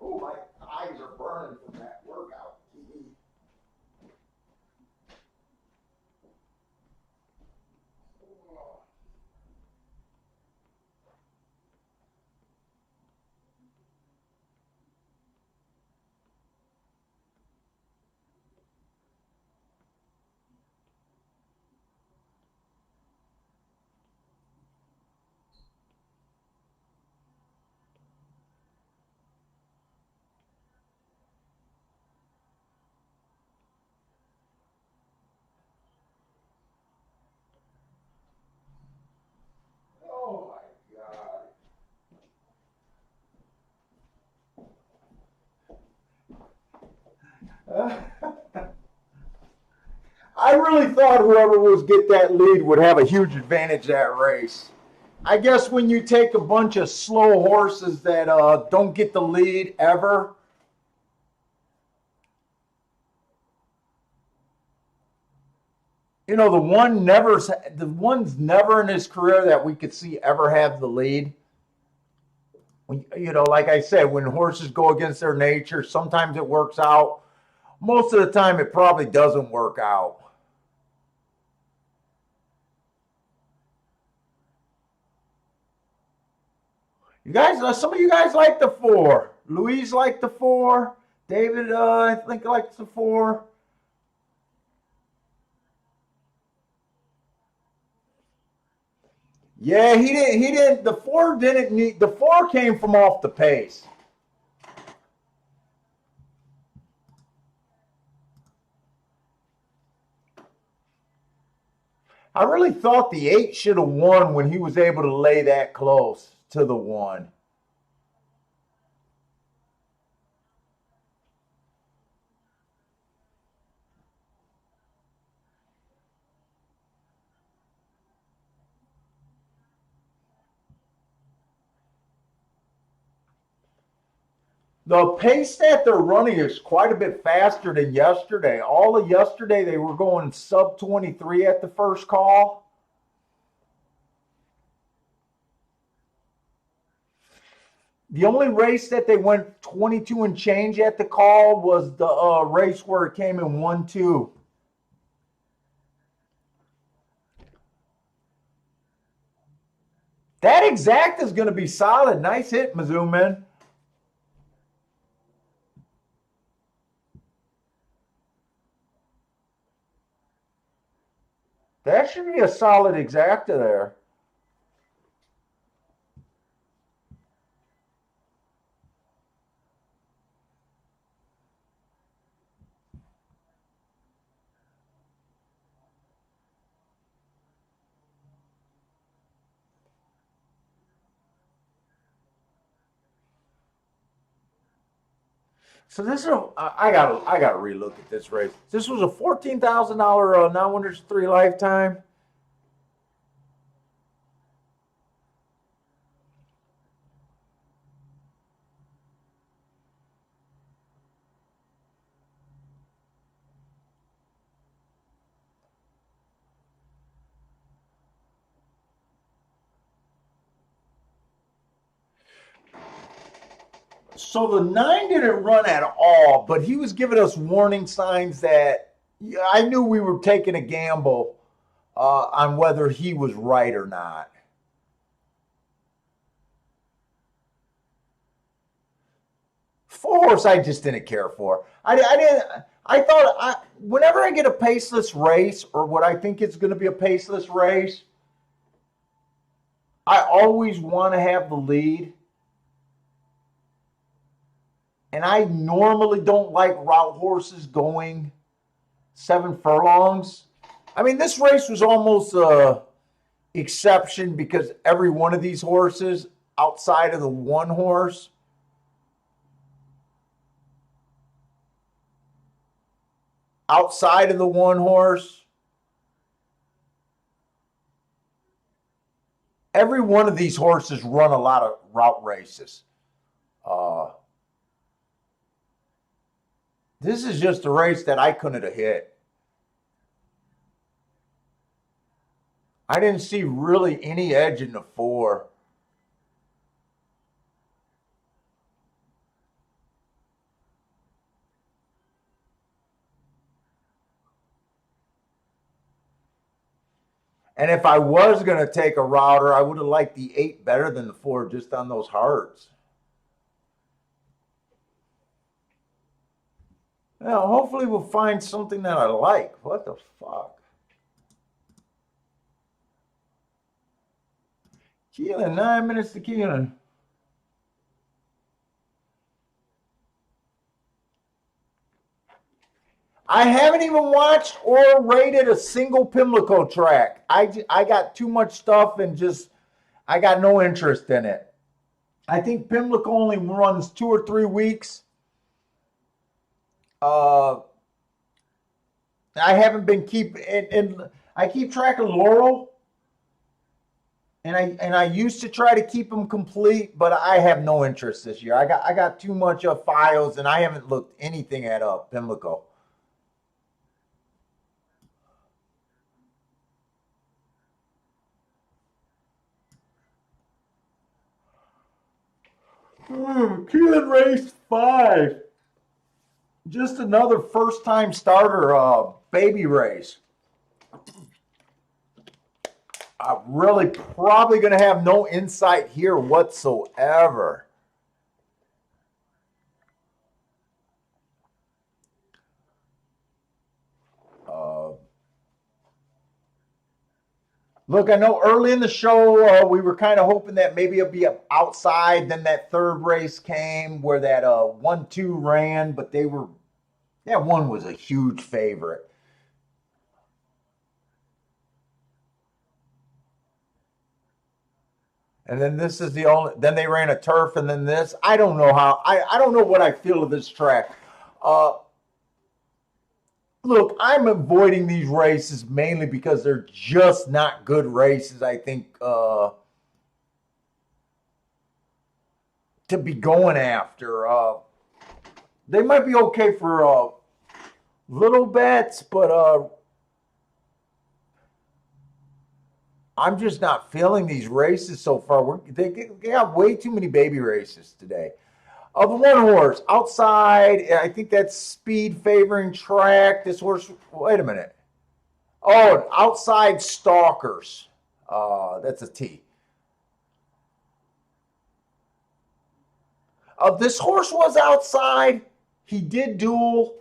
Oh, my eyes are burning from that workout. Oh, my God. I really thought whoever was get that lead would have a huge advantage that race. I guess when you take a bunch of slow horses that don't get the lead ever, You know, the one's never in his career that we could see ever have the lead. You know, like I said, when horses go against their nature, sometimes it works out. Most of the time, it probably doesn't work out. You guys, some of you guys like the 4. Louise liked the 4. David, I think likes the 4. Yeah, he didn't. He didn't. The 4 didn't need. The 4 came from off the pace. I really thought the 8 should have won when he was able to lay that close to the 1. The pace that they're running is quite a bit faster than yesterday. All of yesterday, they were going sub 23 at the first call. The only race that they went 22 and change at the call was the race where it came in 1-2. That exact is going to be solid. Nice hit, Mizzou, man. That should be a solid exacta there. So this is I gotta relook at this race. This was a $14,000 non-winners 3 lifetime. So the 9 didn't run at all, but he was giving us warning signs that I knew we were taking a gamble on whether he was right or not. 4 horse I just didn't care for. I didn't. I thought whenever I get a paceless race or what I think is going to be a paceless race, I always want to have the lead. And I normally don't like route horses going 7 furlongs. I mean, this race was almost a exception because every one of these horses outside of the 1 horse outside of the 1 horse, every one of these horses run a lot of route races. This is just a race that I couldn't have hit. I didn't see really any edge in the 4. And if I was going to take a router, I would have liked the 8 better than the 4 just on those hearts. Well, hopefully we'll find something that I like. What the fuck? Keeneland, 9 minutes to Keeneland. I haven't even watched or rated a single Pimlico track. I got too much stuff and just I got no interest in it. I think Pimlico only runs 2 or 3 weeks. I haven't been and I keep track of Laurel, and I used to try to keep them complete, but I have no interest this year. I got too much of files, and I haven't looked anything at Pimlico. Keeneland race 5. Just another first-time starter baby race. I'm really probably going to have no insight here whatsoever. Look, I know early in the show we were kind of hoping that maybe it'll be outside. Then that third race came where that 1-2 ran, but that one was a huge favorite. And then this is the only. Then they ran a turf, and then this. I don't know how. I don't know what I feel of this track. Uh, Look, I'm avoiding these races mainly because they're just not good races. I think to be going after. They might be okay for little bets, but I'm just not feeling these races so far. They got way too many baby races today. The one horse outside, I think that's speed favoring track. This horse, wait a minute. Oh, outside stalkers. That's a T. This horse was outside. He did duel.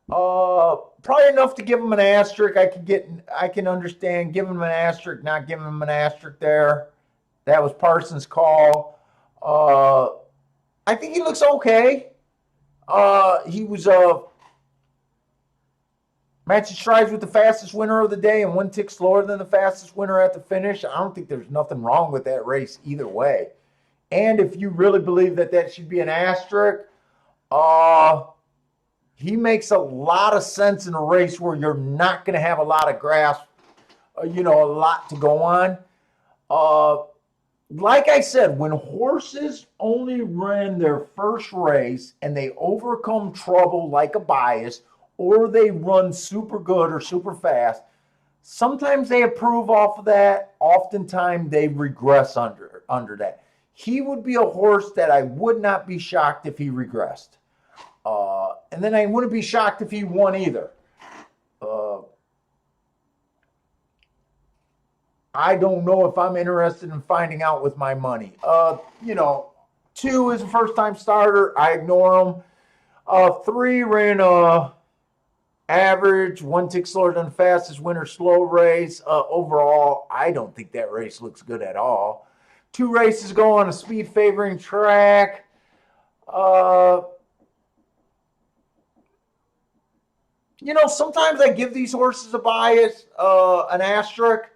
Probably enough to give him an asterisk. I can understand giving him an asterisk, not giving him an asterisk there. That was Parsons' call. I think he looks okay. He was matching strides with the fastest winner of the day and 1 tick slower than the fastest winner at the finish. I don't think there's nothing wrong with that race either way. And if you really believe that should be an asterisk, he makes a lot of sense in a race where you're not going to have a lot of grass, a lot to go on. Like I said, when horses only run their first race and they overcome trouble like a bias, or they run super good or super fast, sometimes they improve off of that. Oftentimes they regress under that. He would be a horse that I would not be shocked if he regressed. And then I wouldn't be shocked if he won either. I don't know if I'm interested in finding out with my money. 2 is a first-time starter. I ignore him. 3 ran average, 1 tick slower than the fastest winner slow race. Overall, I don't think that race looks good at all. 2 races go on a speed favoring track. Sometimes I give these horses a bias, an asterisk.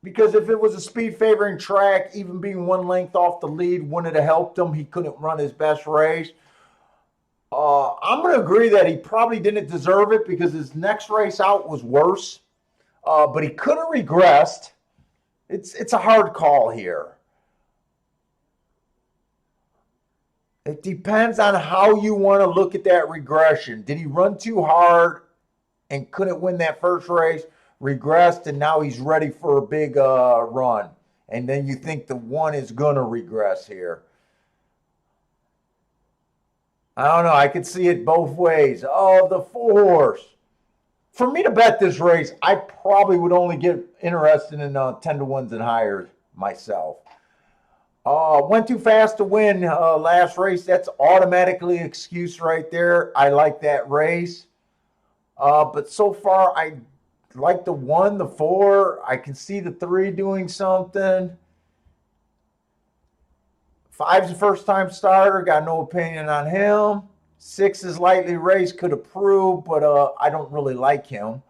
Because if it was a speed favoring track, even being 1 length off the lead wouldn't have helped him. He couldn't run his best race. I'm going to agree that he probably didn't deserve it because his next race out was worse. But he could have regressed. It's a hard call here. It depends on how you want to look at that regression. Did he run too hard and couldn't win that first race? Regressed, and now he's ready for a big run. And then you think the 1 is going to regress here. I don't know. I could see it both ways. Oh, the 4 horse. For me to bet this race, I probably would only get interested in 10 to 1s and higher myself. Went too fast to win last race. That's automatically excuse right there. I like that race. But so far, I like the 1, the 4. I can see the 3 doing something. 5's a first-time starter. Got no opinion on him. 6 is lightly raced. Could approve, but I don't really like him.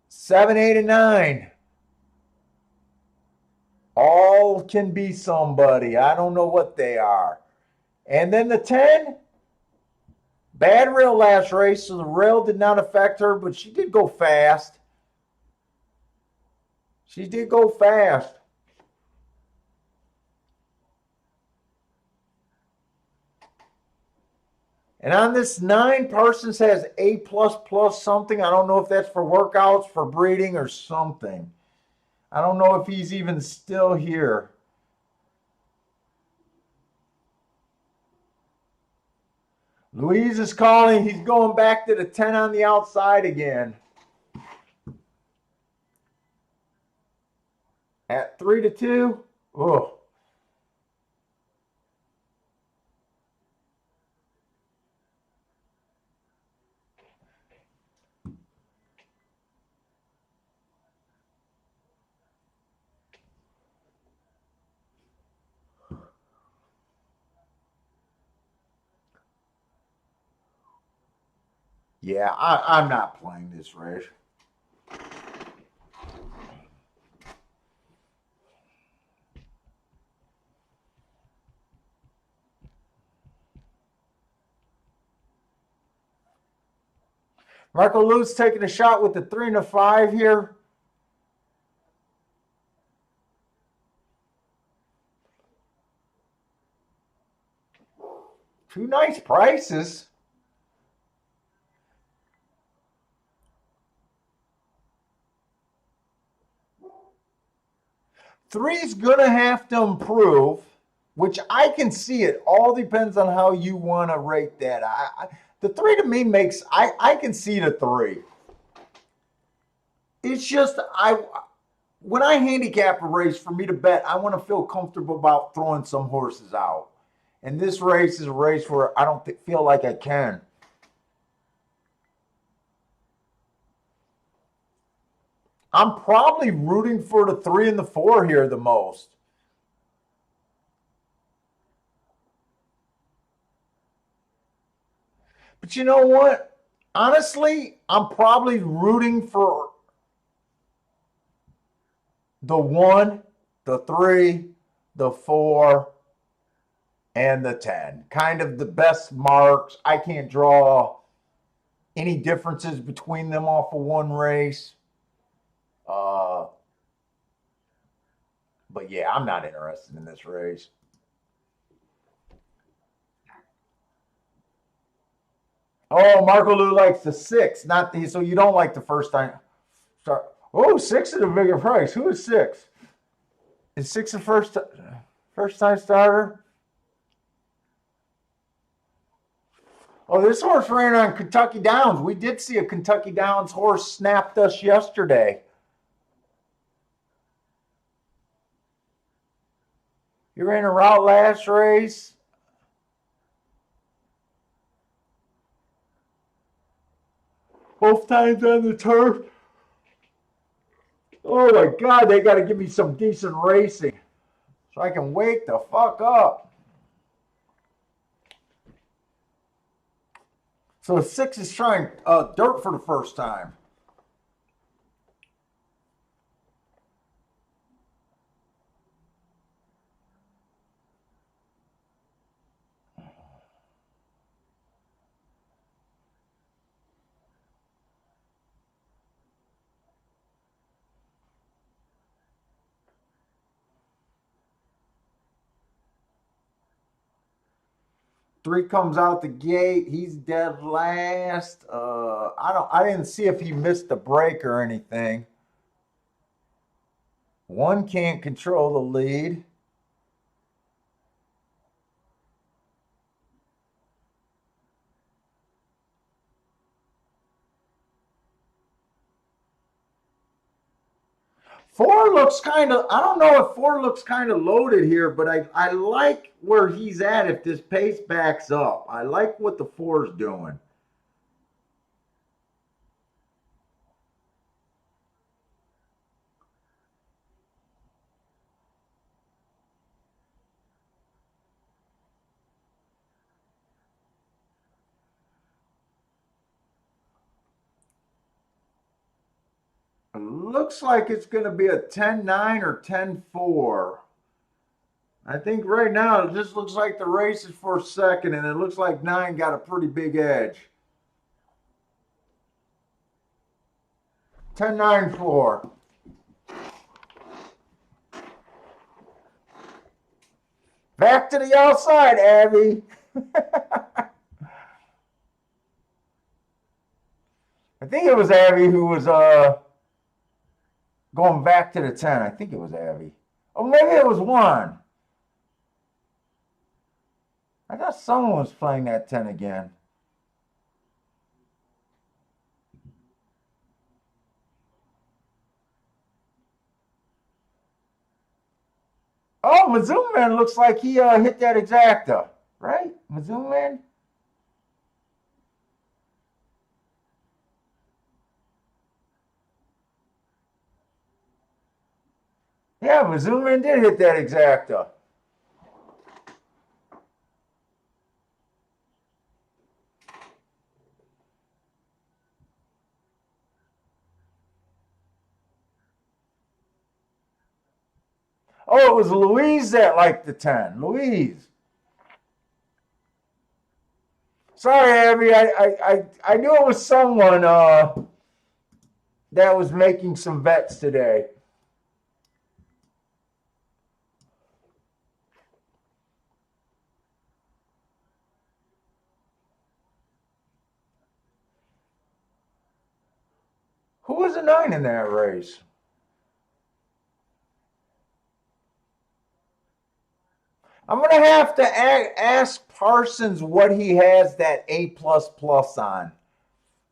7, 8, and 9. All can be somebody. I don't know what they are. And then the 10. Bad rail last race, so the rail did not affect her, but she did go fast. She did go fast. And on this 9, Parsons has A++ something. I don't know if that's for workouts, for breeding, or something. I don't know if he's even still here. Louise is calling. He's going back to the 10 on the outside again. At 3-2. Oh. Yeah, I'm not playing this race. Marco Lewis taking a shot with the 3 and the 5 here. Two nice prices. Three's gonna have to improve, which I can see it. All depends on how you want to rate that. The 3 to me makes I can see the 3. It's just when I handicap a race for me to bet, I want to feel comfortable about throwing some horses out. And this race is a race where I don't feel like I can. I'm probably rooting for the 3 and the 4 here the most. But you know what? Honestly, I'm probably rooting for the 1, the 3, the 4, and the 10. Kind of the best marks. I can't draw any differences between them off of one race. But yeah, I'm not interested in this race. Oh, Marco Lou likes the 6, not the. So you don't like the first time start. Oh, 6 is a bigger price. Who is 6? Is 6 a first time starter? Oh, this horse ran on Kentucky Downs. We did see a Kentucky Downs horse snapped us yesterday. He ran a route last race. Both times on the turf. Oh my God, they got to give me some decent racing so I can wake the fuck up. So 6 is trying dirt for the first time. Three comes out the gate. He's dead last. I didn't see if he missed the break or anything. 1 can't control the lead. Four looks kind of, I don't know if 4 looks kind of loaded here, but I like where he's at if this pace backs up. I like what the 4 is doing. It looks like it's going to be a 10-9 or 10-4. I think right now it just looks like the race is for second, and it looks like 9 got a pretty big edge. 10-9-4. Back to the outside, Abby. I think it was Abby who was going back to the 10. I think it was Abby. Oh, maybe it was 1. I thought someone was playing that 10 again. Oh, Mizzou Man looks like he hit that exacta, right? Mizzou Man. Yeah, Mizzou Man did hit that exacta. Oh, it was Louise that liked the 10. Louise. Sorry, Abby. I knew it was someone that was making some bets today. Who was a 9 in that race? I'm going to have to ask Parsons what he has that A plus plus on.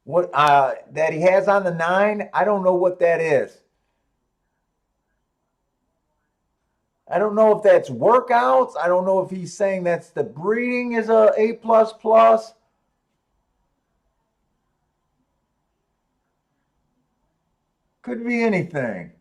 What that he has on the 9? I don't know what that is. I don't know if that's workouts. I don't know if he's saying that's the breeding is a A plus plus. Could be anything.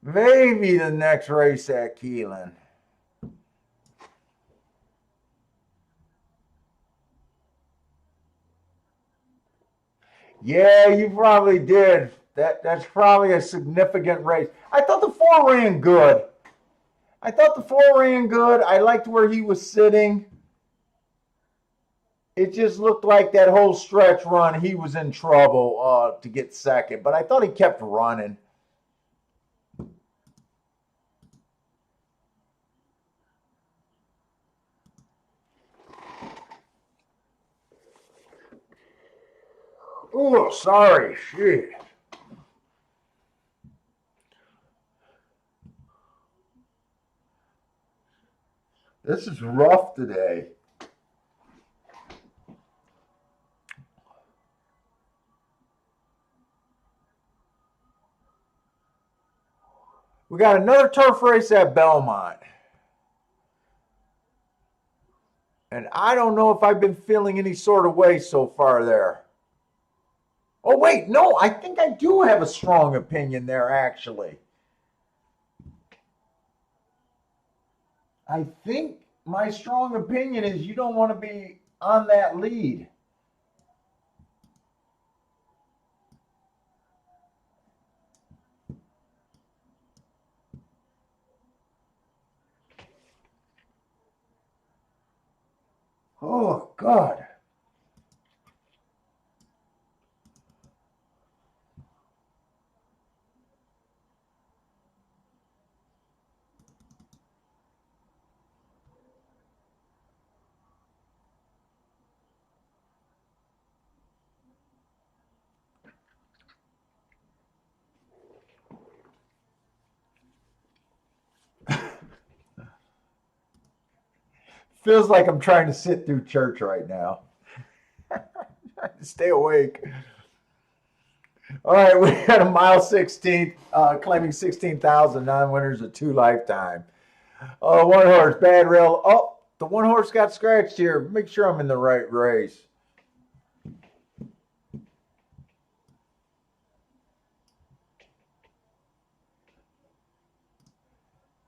Maybe the next race at Keeneland. Yeah, you probably did. That's probably a significant race. I thought the 4 ran good. I thought the 4 ran good. I liked where he was sitting. It just looked like that whole stretch run, he was in trouble to get second. But I thought he kept running. Oh, sorry. Shit. This is rough today. We got another turf race at Belmont. And I don't know if I've been feeling any sort of way so far there. Oh, wait, no, I think I do have a strong opinion there, actually. I think my strong opinion is you don't want to be on that lead. Oh, God. Feels like I'm trying to sit through church right now. Stay awake. All right, we had a mile 16, claiming 16,000 non-winners of 2 lifetime. Oh, one horse, bad rail. Oh, the one horse got scratched here. Make sure I'm in the right race.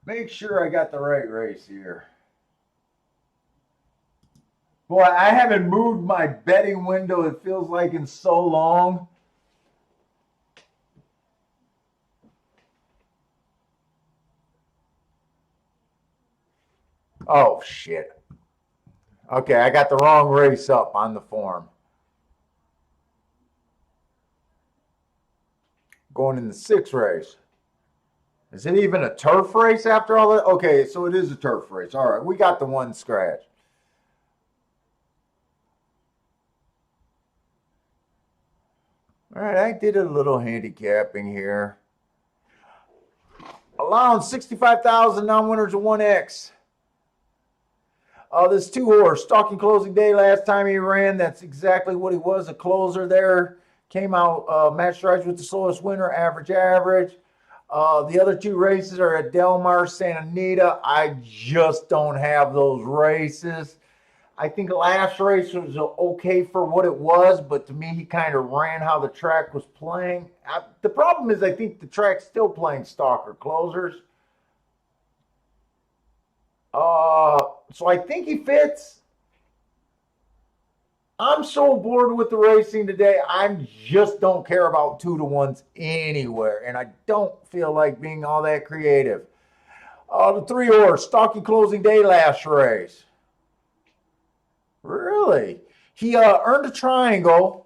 Make sure I got the right race here. Boy, I haven't moved my betting window, it feels like, in so long. Oh, shit. Okay, I got the wrong race up on the form. Going in the 6th race. Is it even a turf race after all that? Okay, so it is a turf race. All right, we got the one scratch. All right, I did a little handicapping here. Allowing 65,000 non-winners of 1X. This 2-horse, Stalking Closing Day, last time he ran, that's exactly what he was, a closer there. Came out match strides with the slowest winner, average. The other 2 races are at Del Mar, Santa Anita. I just don't have those races. I think the last race was okay for what it was, but to me, he kind of ran how the track was playing. The problem is I think the track's still playing stalker closers. So I think he fits. I'm so bored with the racing today. I just don't care about 2-to-1s anywhere, and I don't feel like being all that creative. The 3-horse, Stalking Closing Day, last race. Really? He earned a triangle.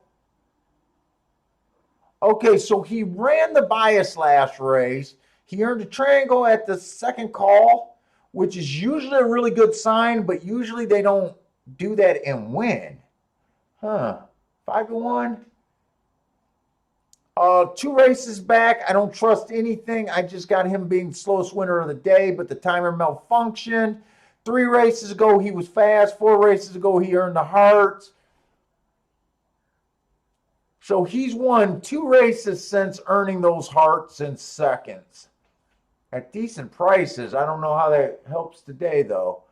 Okay, so he ran the bias last race. He earned a triangle at the second call, which is usually a really good sign, but usually they don't do that and win. Huh. 5-1. 2 races back. I don't trust anything. I just got him being the slowest winner of the day, but the timer malfunctioned. 3 races ago, he was fast. 4 races ago, he earned the hearts. So he's won 2 races since earning those hearts in seconds at decent prices. I don't know how that helps today, though.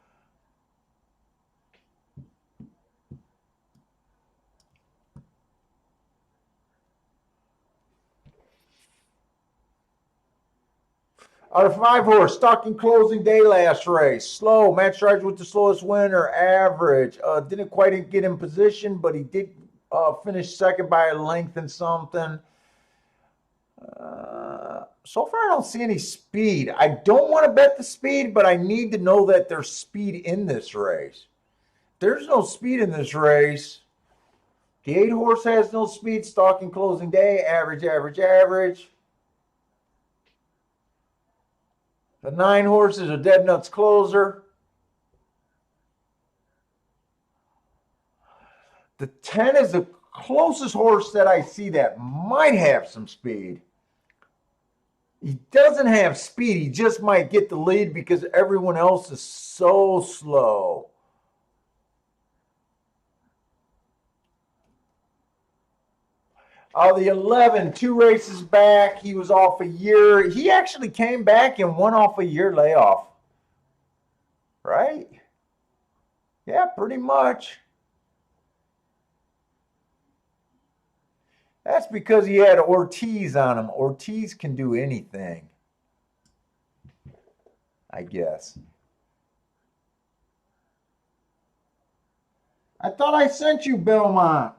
Our 5-horse, Stalking Closing Day, last race. Slow, match strides with the slowest winner, average. Didn't quite get in position, but he did finish second by a length and something. So far, I don't see any speed. I don't want to bet the speed, but I need to know that there's speed in this race. There's no speed in this race. The 8-horse has no speed. Stalking Closing Day, average. The 9-horse is a dead nuts closer. The 10 is the closest horse that I see that might have some speed. He doesn't have speed. He just might get the lead because everyone else is so slow. The 11, 2 races back. He was off a year. He actually came back and won off a year layoff. Right? Yeah, pretty much. That's because he had Ortiz on him. Ortiz can do anything, I guess. I thought I sent you Belmont.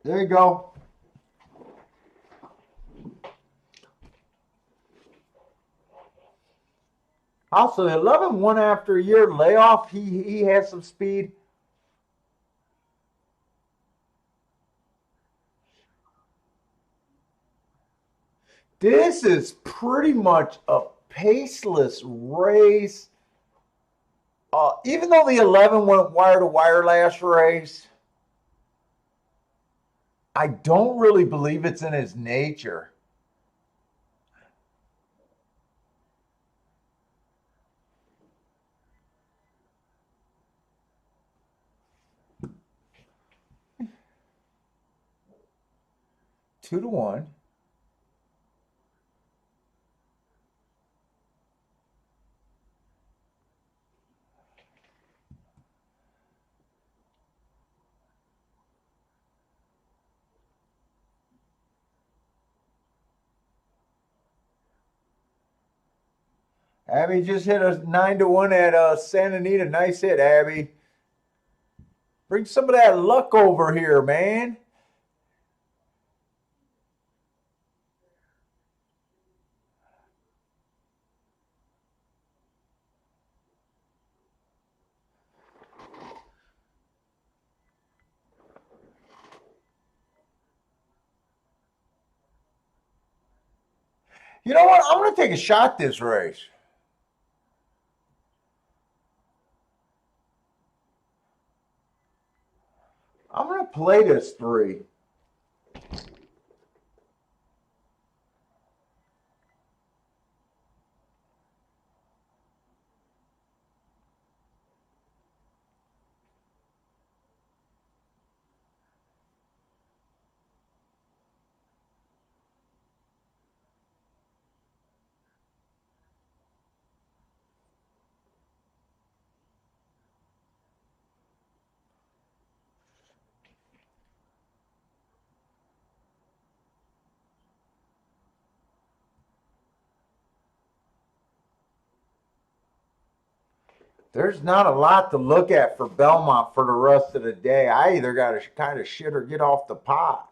There you go. Also, 11 won after a year layoff. He has some speed. This is pretty much a paceless race. Even though the 11 went wire to wire last race, I don't really believe it's in his nature. Two to one. Abby just hit a 9 to 1 at Santa Anita. Nice hit, Abby. Bring some of that luck over here, man. You know what? I'm going to take a shot this race. I'm going to play this 3. There's not a lot to look at for Belmont for the rest of the day. I either got to kind of shit or get off the pot.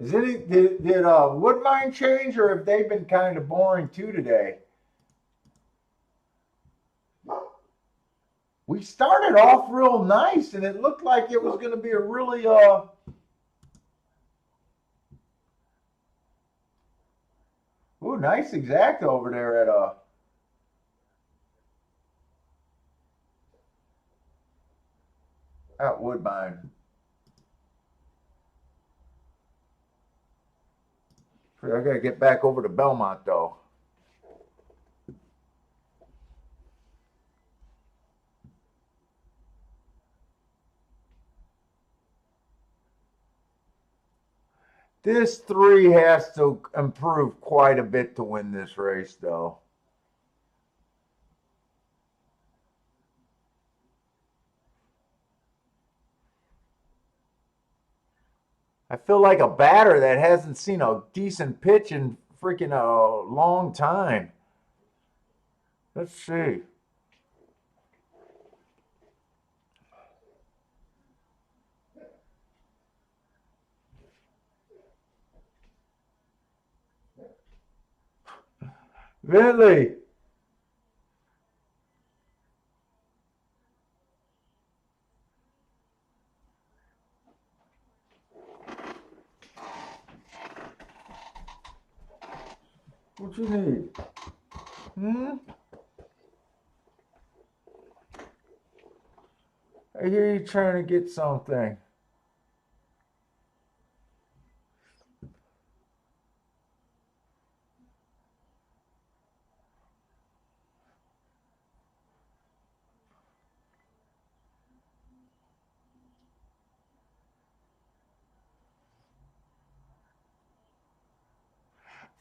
Did Woodbine change, or have they been kind of boring too today? We started off real nice, and it looked like it was going to be a really ooh, nice exact over there at Woodbine. I got to get back over to Belmont though. This 3 has to improve quite a bit to win this race, though. I feel like a batter that hasn't seen a decent pitch in freaking a long time. Let's see. Really? What you need? Hmm? I hear you trying to get something.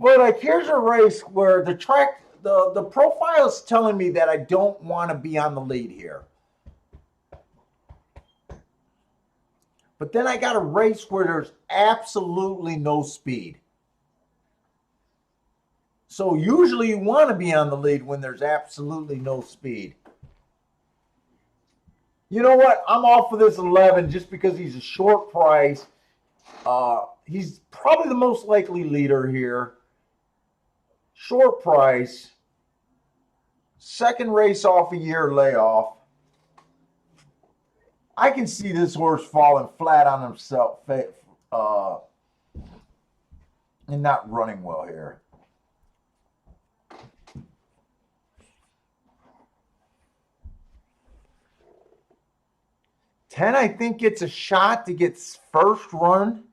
Well, like here's a race where the profile is telling me that I don't want to be on the lead here. But then I got a race where there's absolutely no speed. So usually you want to be on the lead when there's absolutely no speed. You know what? I'm off of this 11 just because he's a short price. He's probably the most likely leader here. Short price. Second race off a year layoff. I can see this horse falling flat on himself and not running well here. Ten, I think, gets a shot to get first run.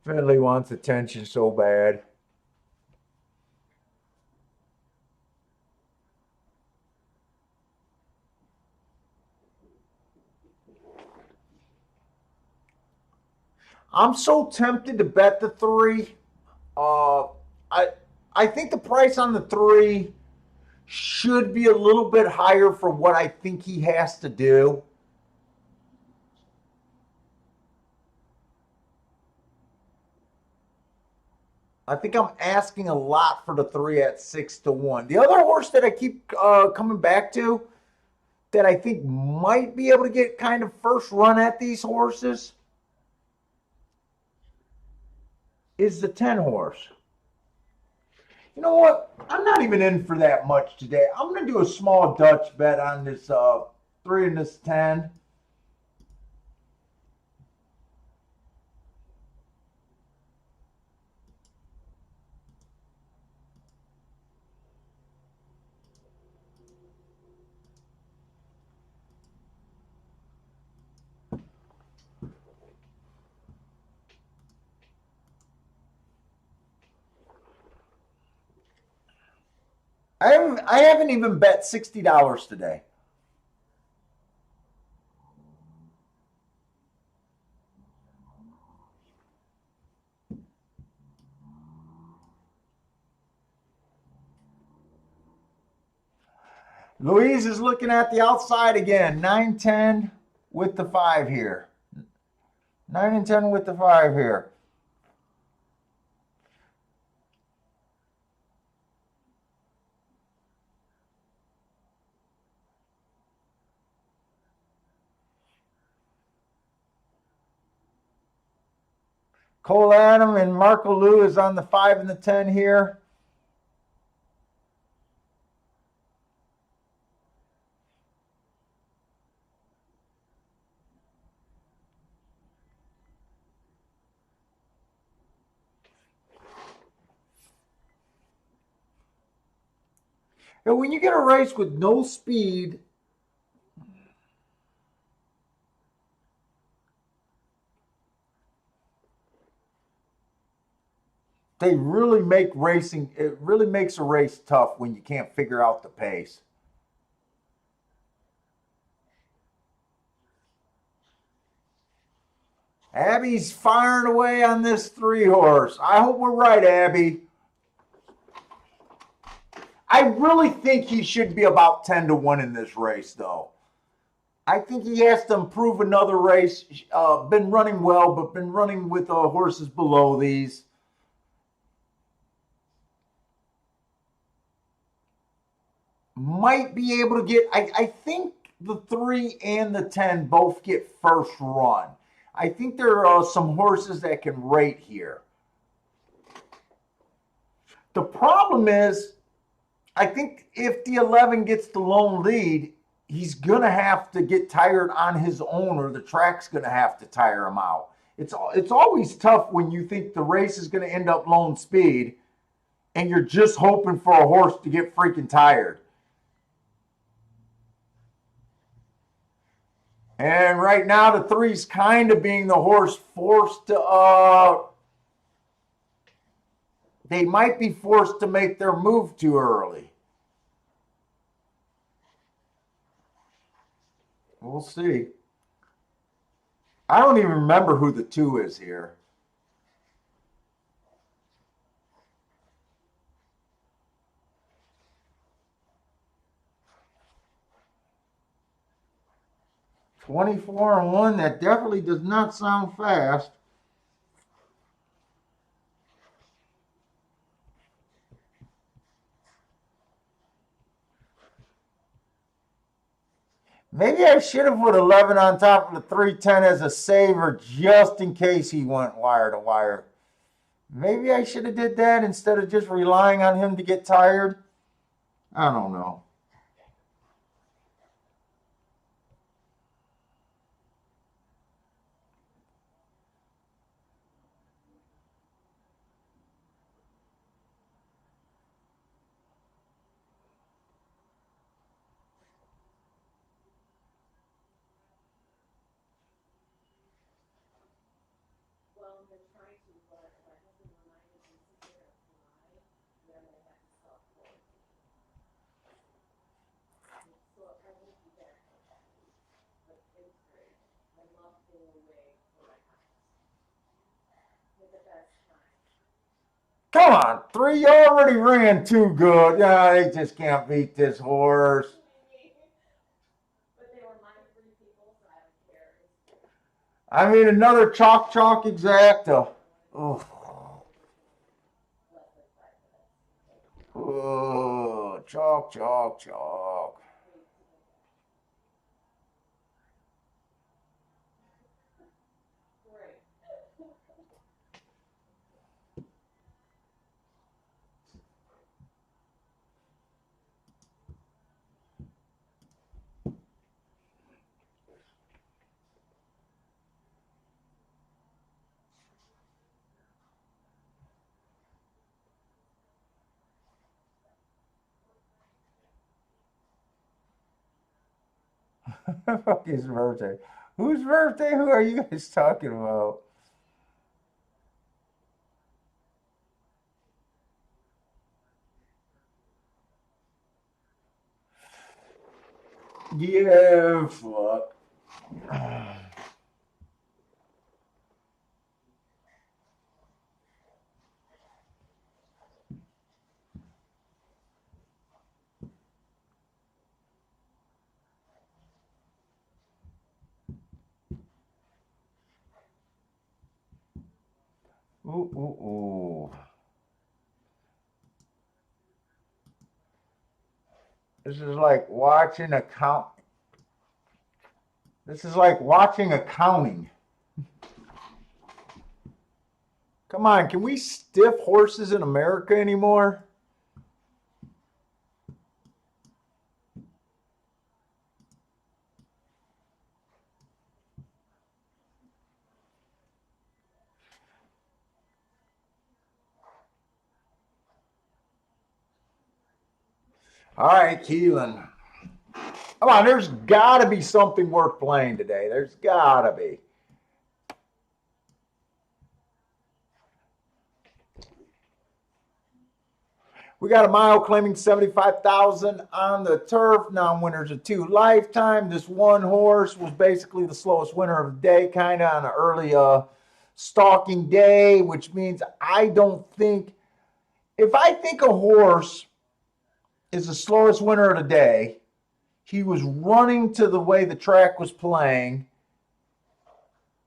Finley wants attention so bad. I'm so tempted to bet the 3. I think the price on the 3 should be a little bit higher for what I think he has to do. I think I'm asking a lot for the 3 at 6-1. The other horse that I keep coming back to that I think might be able to get kind of first run at these horses is the 10 horse. You know what? I'm not even in for that much today. I'm going to do a small Dutch bet on this 3 and this 10. I haven't even bet $60 today. Louise is looking at the outside again. 9-10 with the 5 here. 9 and 10 with the 5 here. Cole Adam and Marco Lou is on the 5 and the 10 here. And when you get a race with no speed, they really make racing, it really makes a race tough when you can't figure out the pace. Abby's firing away on this 3 horse. I hope we're right, Abby. I really think he should be about 10-1 in this race, though. I think he has to improve another race. Been running well, but been running with horses below these. Might be able to get, I think the 3 and the 10 both get first run. I think there are some horses that can rate here. The problem is, I think if the 11 gets the lone lead, he's going to have to get tired on his own, or the track's going to have to tire him out. It's always tough when you think the race is going to end up lone speed and you're just hoping for a horse to get freaking tired. And right now, the 3's kind of being the horse forced to, they might be forced to make their move too early. We'll see. I don't even remember who the 2 is here. $24-1. That definitely does not sound fast. Maybe I should have put 11 on top of the 310 as a saver just in case he went wire to wire. Maybe I should have did that instead of just relying on him to get tired. I don't know. Well, they're trying to, but my husband reminded me to get a fly, and I'm gonna have to stop for it. So I won't be back for that week, but it's great. I love being away from my house. It's the best time. Come on, 3 you already ran too good. Yeah, they just can't beat this horse. But they were my 3 people, so I don't care. I mean, another chalk exacta. Oh. Oh, chalk, chalk, chalk. Right. Fuck his birthday. Whose birthday? Who are you guys talking about? Yeah, fuck. Ooh, ooh, ooh. This is like watching a count. This is like watching accounting. Come on, can we stiff horses in America anymore? All right, Keelan. Come on, there's got to be something worth playing today. There's got to be. We got a mile claiming 75,000 on the turf. Non-winners of 2 lifetime. This one horse was basically the slowest winner of the day, kind of on an early stalking day, which means I don't think, if I think a horse is the slowest winner of the day, he was running to the way the track was playing,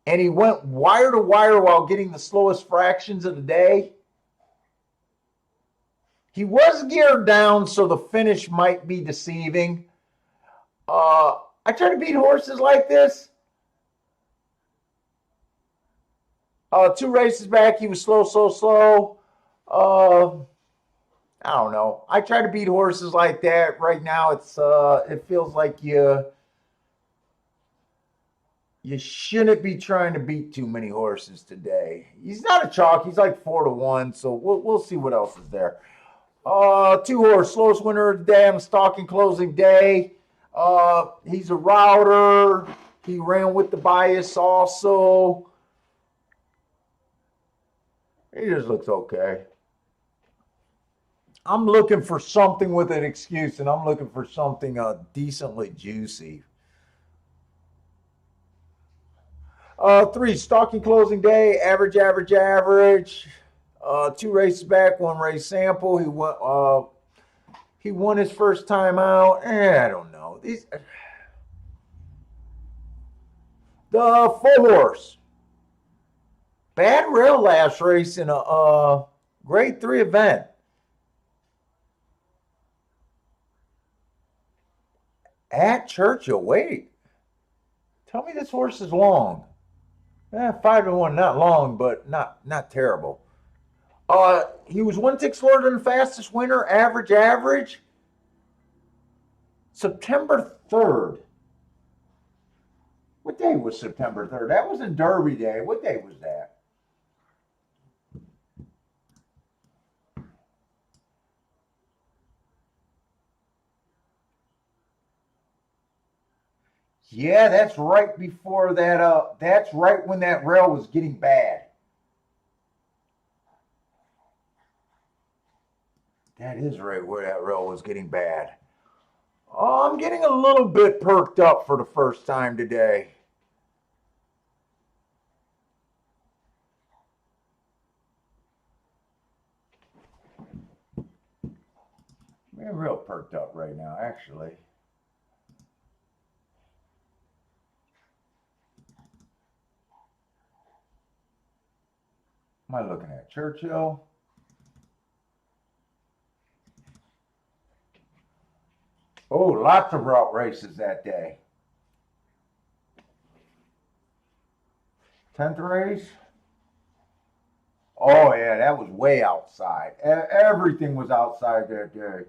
and he went wire to wire while getting the slowest fractions of the day. He was geared down, so the finish might be deceiving. I try to beat horses like this. 2 races back, he was slow, so slow. Uh, I don't know. I try to beat horses like that. Right now, it feels like you shouldn't be trying to beat too many horses today. He's not a chalk. He's like 4-1. So we'll see what else is there. 2 horse, slowest winner of the day on the stalking closing day. He's a router. He ran with the bias also. He just looks okay. I'm looking for something with an excuse, and I'm looking for something decently juicy. 3, stalking closing day, average, average, average. 2 races back, 1 race sample. He won his first time out. I don't know. The 4 horse. Bad rail last race in a grade 3 event. At Churchill. Wait. Tell me this horse is long. 5-1, not long, but not terrible. He was 1 tick slower than the fastest winner, average, average. September 3rd. What day was September 3rd? That was in Derby Day. What day was that? Yeah, that's right before that. That's right when that rail was getting bad. That is right where that rail was getting bad. Oh, I'm getting a little bit perked up for the first time today. I'm real perked up right now, actually. Am I looking at Churchill? Oh, lots of route races that day. 10th race. Oh yeah, that was way outside. Everything was outside that day.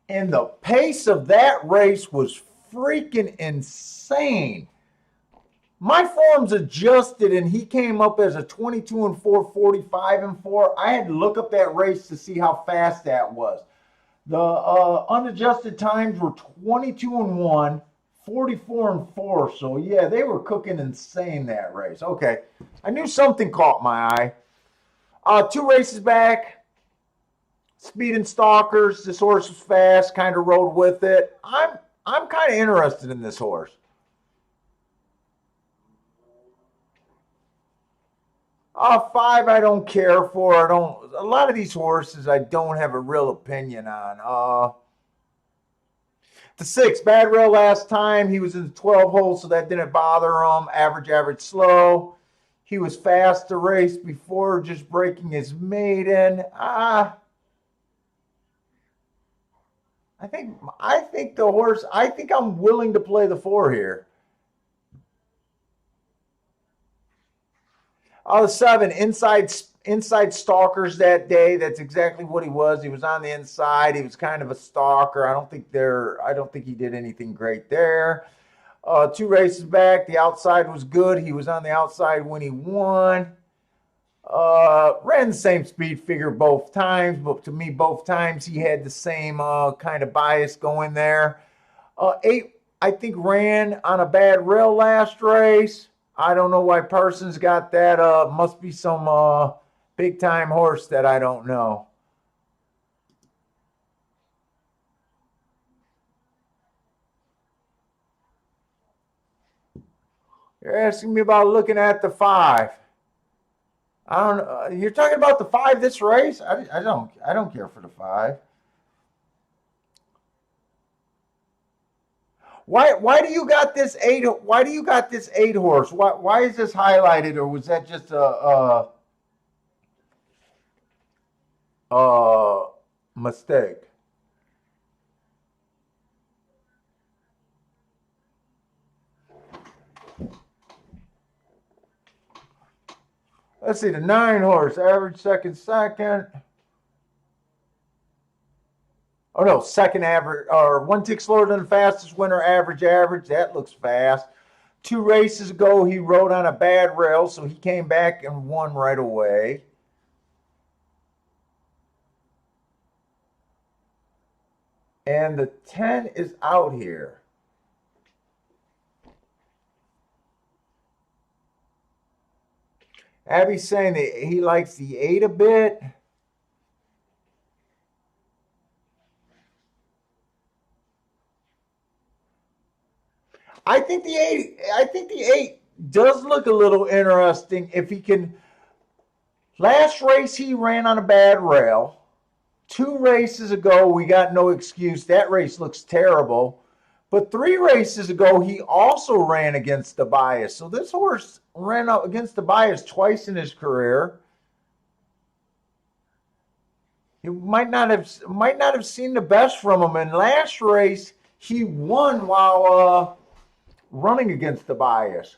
And the pace of that race was freaking insane. My forms adjusted and he came up as a 22 and 4, 45 and 4. I had to look up that race to see how fast that was. The unadjusted times were 22 and 1, 44 and 4. So yeah, they were cooking insane that race. Okay. I knew something caught my eye. 2 races back, Speed and Stalkers. This horse was fast, kind of rode with it. I'm kind of interested in this horse. 5 I don't care for. I don't. A lot of these horses I don't have a real opinion on. The 6, Bad Rail last time. He was in the 12 hole, so that didn't bother him. Average, slow. He was fast the race before, just breaking his maiden. I think the horse. I think I'm willing to play the 4 here. The 7, inside stalkers that day. That's exactly what he was. He was on the inside. He was kind of a stalker. I don't think he did anything great there. 2 races back, the outside was good. He was on the outside when he won. Ran the same speed figure both times, but to me, both times he had the same kind of bias going there. 8, I think, ran on a bad rail last race. I don't know why Parsons got that. Must be some big time horse that I don't know. You're asking me about looking at the 5. I don't know. You're talking about the 5 this race? I don't care for the 5. Why do you got this 8? Why do you got this 8 horse? Why is this highlighted, or was that just a mistake? Let's see, the 9 horse, average, second. Oh no, second average, or 1 tick slower than the fastest winner, average. That looks fast. 2 races ago, he rode on a bad rail, so he came back and won right away. And the 10 is out here. Abby's saying that he likes the 8 a bit. I think the 8. I think the 8 does look a little interesting if he can. Last race he ran on a bad rail. 2 races ago we got no excuse. That race looks terrible. But 3 races ago he also ran against the bias. So this horse ran up against the bias twice in his career. He might not have seen the best from him. In last race he won while running against the bias.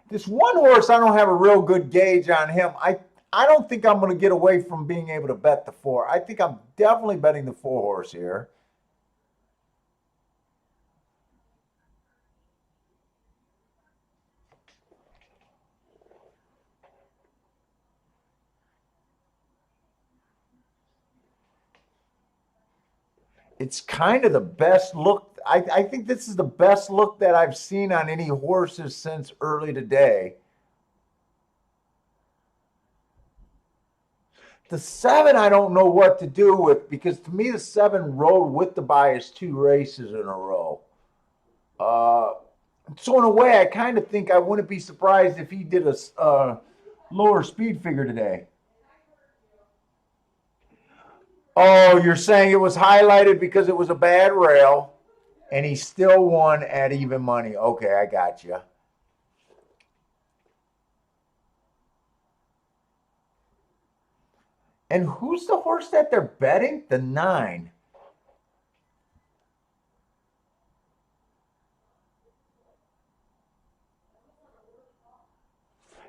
This one horse, I don't have a real good gauge on him. I don't think I'm going to get away from being able to bet the 4. I think I'm definitely betting the 4 horse here. It's kind of the best look. I think this is the best look that I've seen on any horses since early today. The 7, I don't know what to do with, because to me, the 7 rode with the bias 2 races in a row. So in a way, I kind of think I wouldn't be surprised if he did a lower speed figure today. Oh, you're saying it was highlighted because it was a bad rail, and he still won at even money. Okay, I got you. And who's the horse that they're betting? The 9.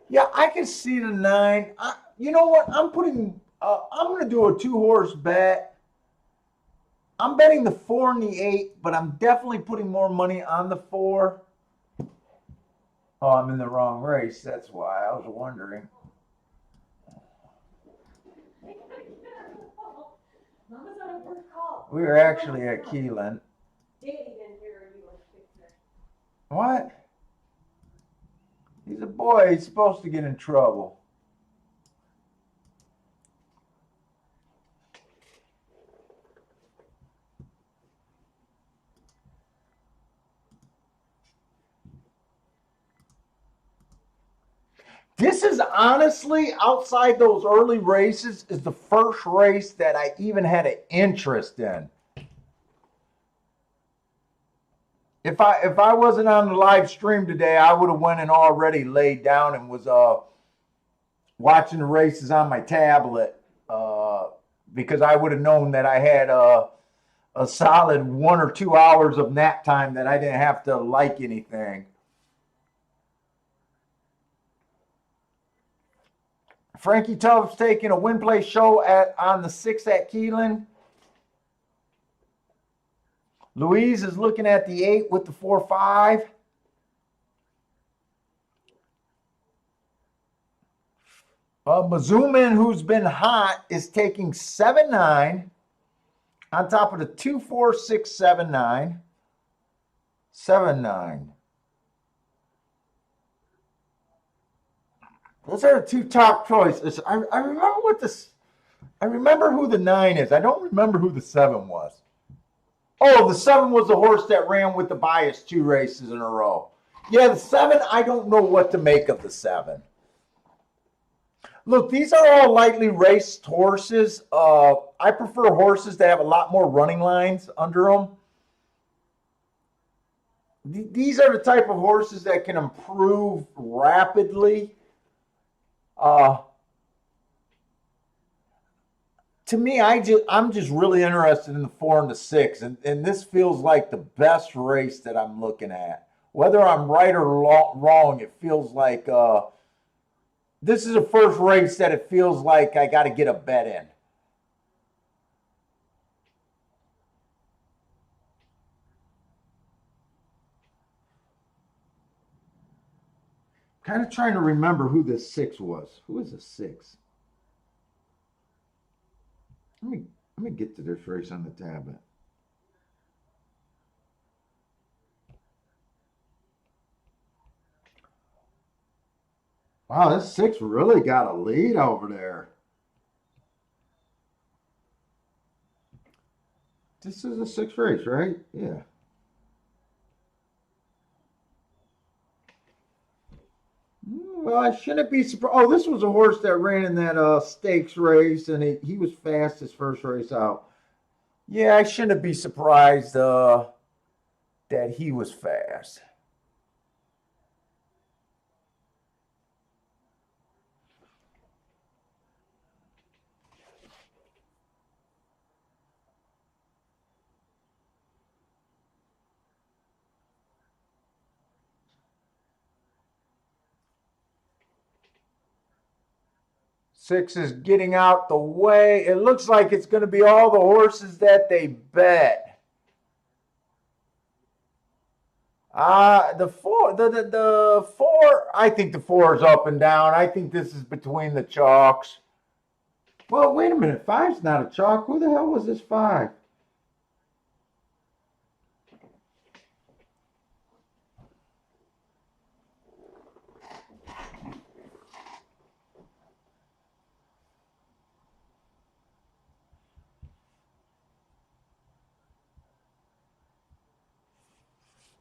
Yeah, I can see the 9. You know what? I'm putting. I'm going to do a 2-horse bet. I'm betting the 4 and the 8, but I'm definitely putting more money on the 4. Oh, I'm in the wrong race. That's why I was wondering. Mama's on a work call. We were actually at Keeneland. Danny didn't hear you like fixing it. What? He's a boy. He's supposed to get in trouble. This is honestly, outside those early races, is the first race that I even had an interest in. If I wasn't on the live stream today, I would have went and already laid down and was watching the races on my tablet because I would have known that I had a solid 1 or 2 hours of nap time that I didn't have to like anything. Frankie Tubbs taking a win play show on the 6 at Keeneland. Louise is looking at the 8 with the 4-5. Mazuman, who's been hot, is taking 7-9 on top of the 2-4-6-7-9. 7-9. Those are the 2 top choices. I remember what this. I remember who the 9 is. I don't remember who the 7 was. Oh, the 7 was the horse that ran with the bias 2 races in a row. Yeah, the 7, I don't know what to make of the 7. Look, these are all lightly raced horses. I prefer horses that have a lot more running lines under them. These are the type of horses that can improve rapidly. To me, I'm just really interested in the 4 and the 6, and this feels like the best race that I'm looking at. Whether I'm right or wrong, it feels like this is the first race that it feels like I got to get a bet in. Kind of trying to remember who this 6 was. Who is the 6? Let me get to this race on the tablet. Wow, this 6 really got a lead over there. This is a 6 race, right? Yeah. Well, I shouldn't be surprised. Oh, this was a horse that ran in that stakes race, and he was fast his first race out. Yeah, I shouldn't be surprised that he was fast. Six is getting out the way. It looks like it's going to be all the horses that they bet. The 4, the 4. I think the 4 is up and down. I think this is between the chalks. Well, wait a minute. 5's not a chalk. Who the hell was this 5?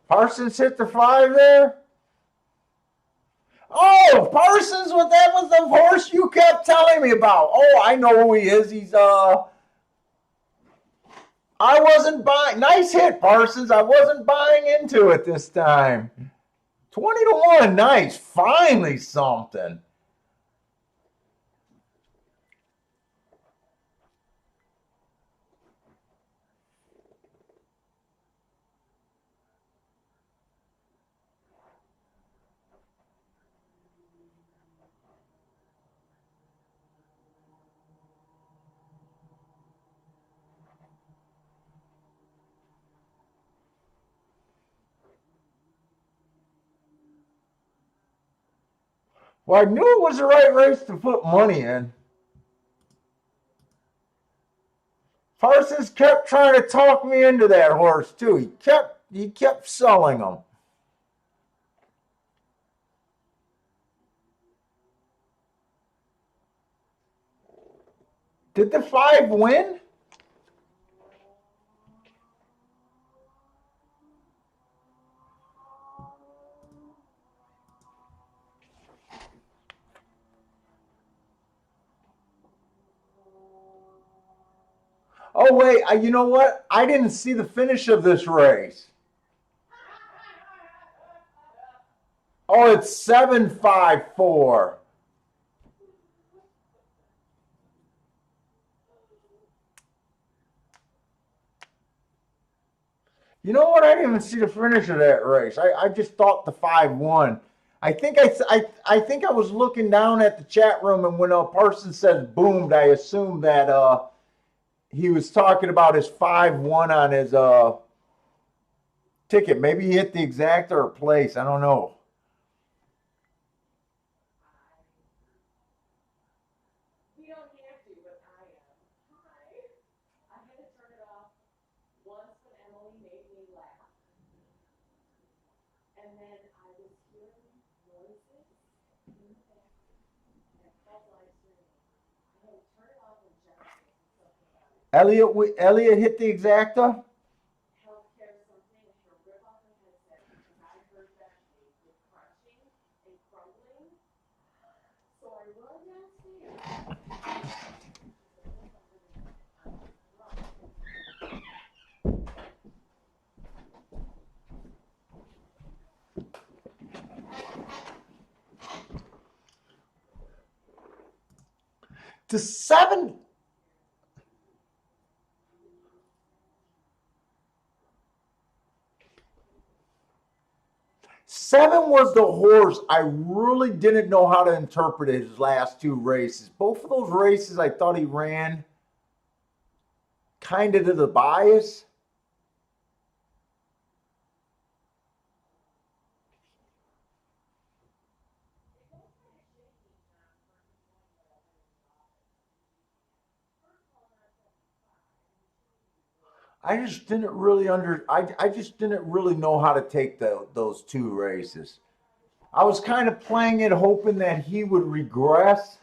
Parsons hit the 5 there. Oh, Parsons, what that was the horse you kept telling me about. Oh, I know who he is. I wasn't buying. Nice hit, Parsons. I wasn't buying into it this time. 20 to 1. Nice. Finally something. Well, I knew it was the right race to put money in. Parsons kept trying to talk me into that horse too. He kept selling them. Did the 5 win? Oh wait, you know what? I didn't see the finish of this race. Oh, it's 7-5-4. You know what? I didn't even see the finish of that race. I just thought the 5 won. I think I was looking down at the chat room, and when Parsons said boomed, I assumed that he was talking about his 5-1 on his ticket. Maybe he hit the exacta or place. I don't know. We don't have to, but I am. Hi. I had to turn it off once when Emily made me laugh. And then I was hearing noises in the background. And I felt like screaming. I had to turn it off when Jennifer said something about it. Elliot hit the exacta. Healthcare something, I had to rip off my headset because I heard that with crunching and crumbling. So I run downstairs. To 7. 7 was the horse. I really didn't know how to interpret his last 2 races. Both of those races, I thought he ran kind of to the bias. I just didn't really I just didn't really know how to take those 2 races. I was kind of playing it hoping that he would regress.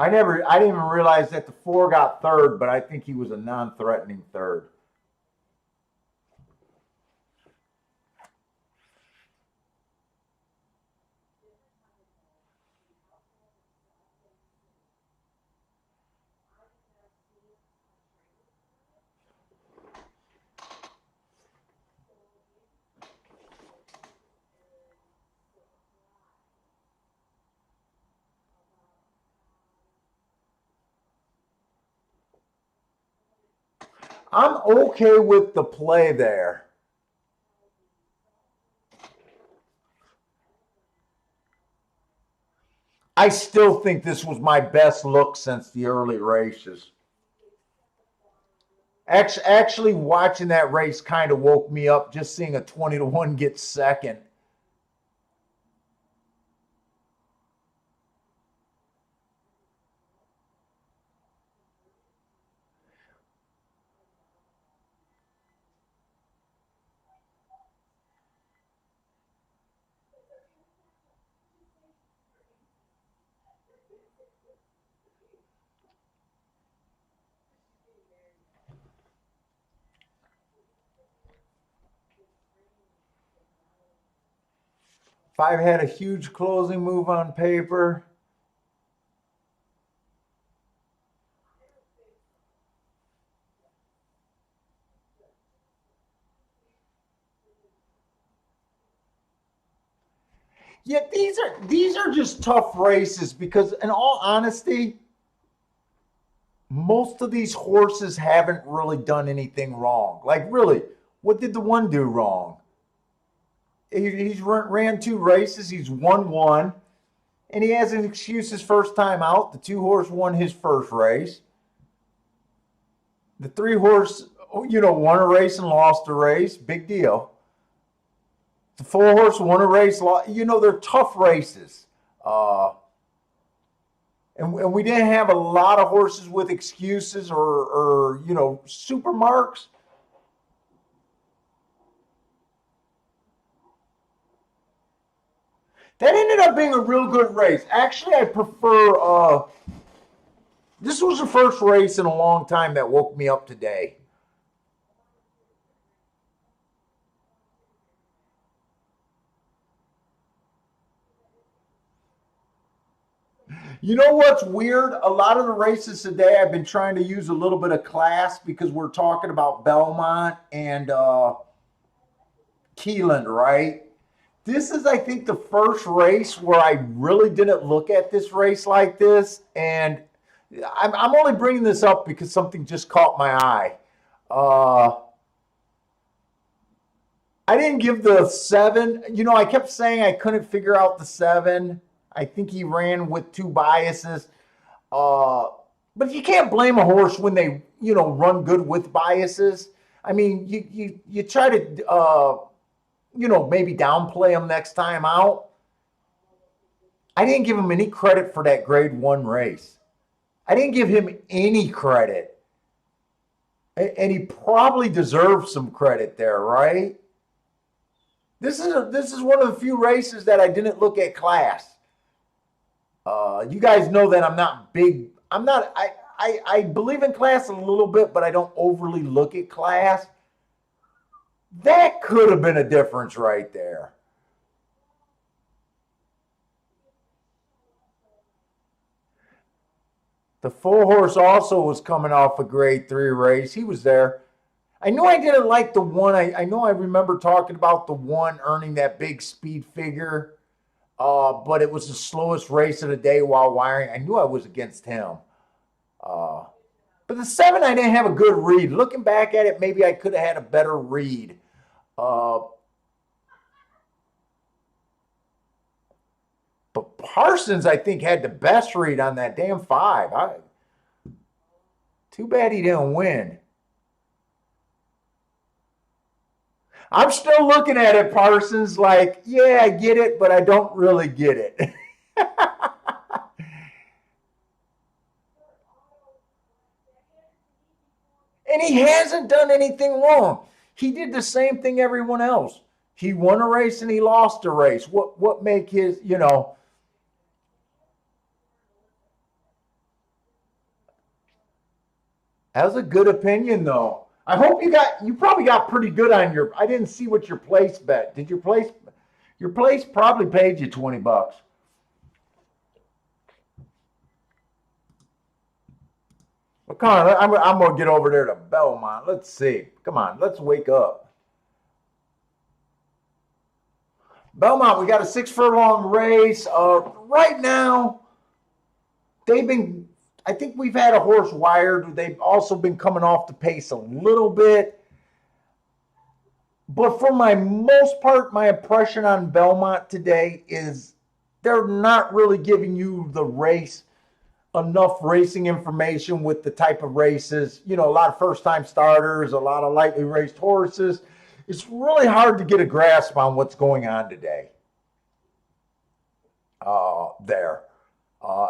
I didn't even realize that the 4 got third, but I think he was a non-threatening third. I'm okay with the play there. I still think this was my best look since the early races. Actually, watching that race kind of woke me up. Just seeing a 20 to 1 get second. 5 had a huge closing move on paper. Yeah, these are just tough races because in all honesty, most of these horses haven't really done anything wrong. Like really, what did the one do wrong? He's ran 2 races, he's won one, and he has an excuse his first time out. The 2 horse won his first race. The 3 horse, won a race and lost a race. Big deal. The 4 horse won a race. They're tough races. And we didn't have a lot of horses with excuses or super marks. That ended up being a real good race. Actually, I prefer. This was the first race in a long time that woke me up today. You know what's weird? A lot of the races today, I've been trying to use a little bit of class because we're talking about Belmont and Keeneland, right? This is, I think, the first race where I really didn't look at this race like this. And I'm only bringing this up because something just caught my eye. Uh, I didn't give the 7. I kept saying I couldn't figure out the 7. I think he ran with 2 biases. Uh, but you can't blame a horse when they, run good with biases. I mean, you try to, maybe downplay them next time out. I didn't give him any credit for that grade 1 race. I didn't give him any credit. And he probably deserves some credit there, right? This is one of the few races that I didn't look at class. You guys know that I'm not big. I'm not. I believe in class a little bit, but I don't overly look at class. That could have been a difference right there. The 4 horse also was coming off a grade 3 race. He was there. I knew I didn't like the one. I know I remember talking about the one earning that big speed figure, but it was the slowest race of the day while wiring. I knew I was against him. Uh, but the 7, I didn't have a good read. Looking back at it, maybe I could have had a better read. Uh, but Parsons, I think, had the best read on that damn 5. Too bad he didn't win. I'm still looking at it, Parsons, like, yeah, I get it, but I don't really get it. And he hasn't done anything wrong. He did the same thing everyone else. He won a race and he lost a race. What make his. That was a good opinion though. I hope you probably got pretty good on your. I didn't see what your place bet. Did your place probably paid you $20? Well, come on, I'm gonna get over there to Belmont. Let's see. Come on, let's wake up. Belmont, we got a 6 furlong race. Right now, they've been. I think we've had a horse wired. They've also been coming off the pace a little bit. But for my most part, my impression on Belmont today is they're not really giving you the race enough racing information with the type of races. A lot of first time starters, a lot of lightly raced horses. It's really hard to get a grasp on what's going on today. There.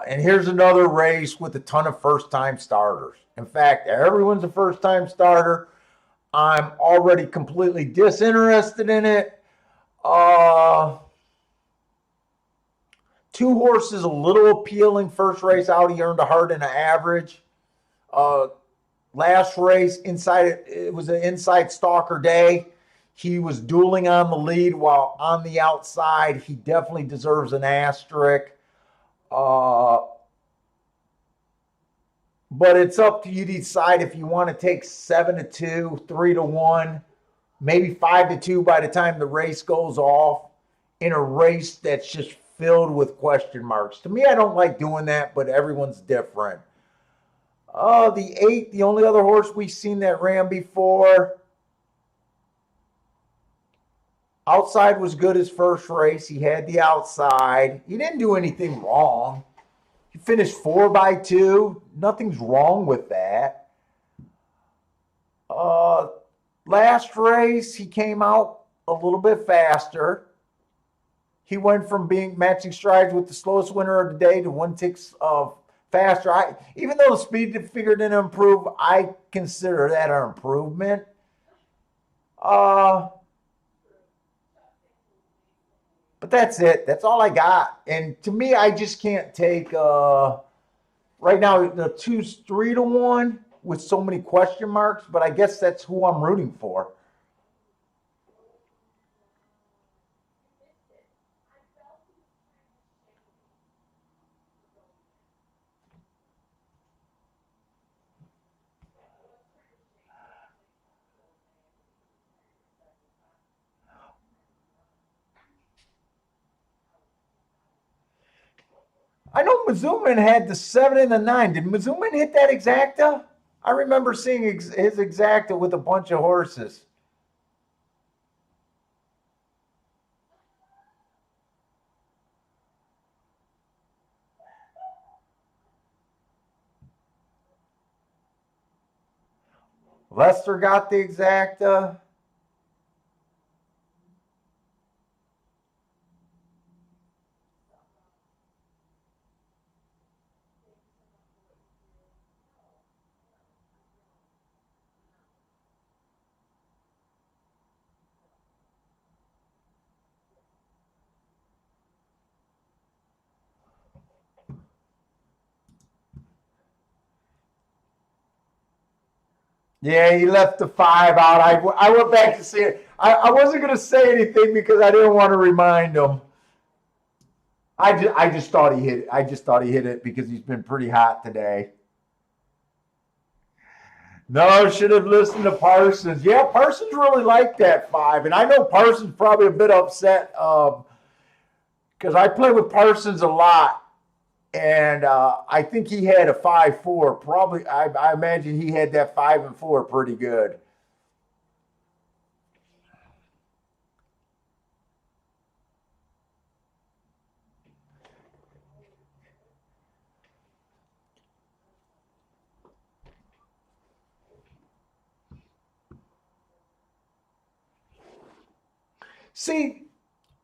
And here's another race with a ton of first time starters. In fact, everyone's a first time starter. I'm already completely disinterested in it. Uh, 2 horses, a little appealing. First race out, he earned a heart and an average. Uh, Last race, it was an inside stalker day. He was dueling on the lead while on the outside. He definitely deserves an asterisk. Uh, but it's up to you to decide if you want to take 7-2, 3-1, maybe 5-2 by the time the race goes off in a race that's just filled with question marks. To me, I don't like doing that, but everyone's different. The 8, the only other horse we've seen that ran before. Outside was good his first race. He had the outside. He didn't do anything wrong. He finished 4x2. Nothing's wrong with that. Last race, he came out a little bit faster. He went from being matching strides with the slowest winner of the day to 1 tick faster. Even though the speed figure didn't improve, I consider that an improvement. But that's it. That's all I got. And to me, I just can't take right now the 2-3-1 with so many question marks. But I guess that's who I'm rooting for. I know Mizuman had the 7 and the 9. Did Mizuman hit that exacta? I remember seeing his exacta with a bunch of horses. Lester got the exacta. Yeah, he left the 5 out. I went back to see it. I wasn't going to say anything because I didn't want to remind him. I just thought he hit it. I just thought he hit it because he's been pretty hot today. No, should have listened to Parsons. Yeah, Parsons really liked that 5. And I know Parsons probably a bit upset because I play with Parsons a lot. And I think he had a 5-4. Probably, I imagine he had that 5 and 4 pretty good. See,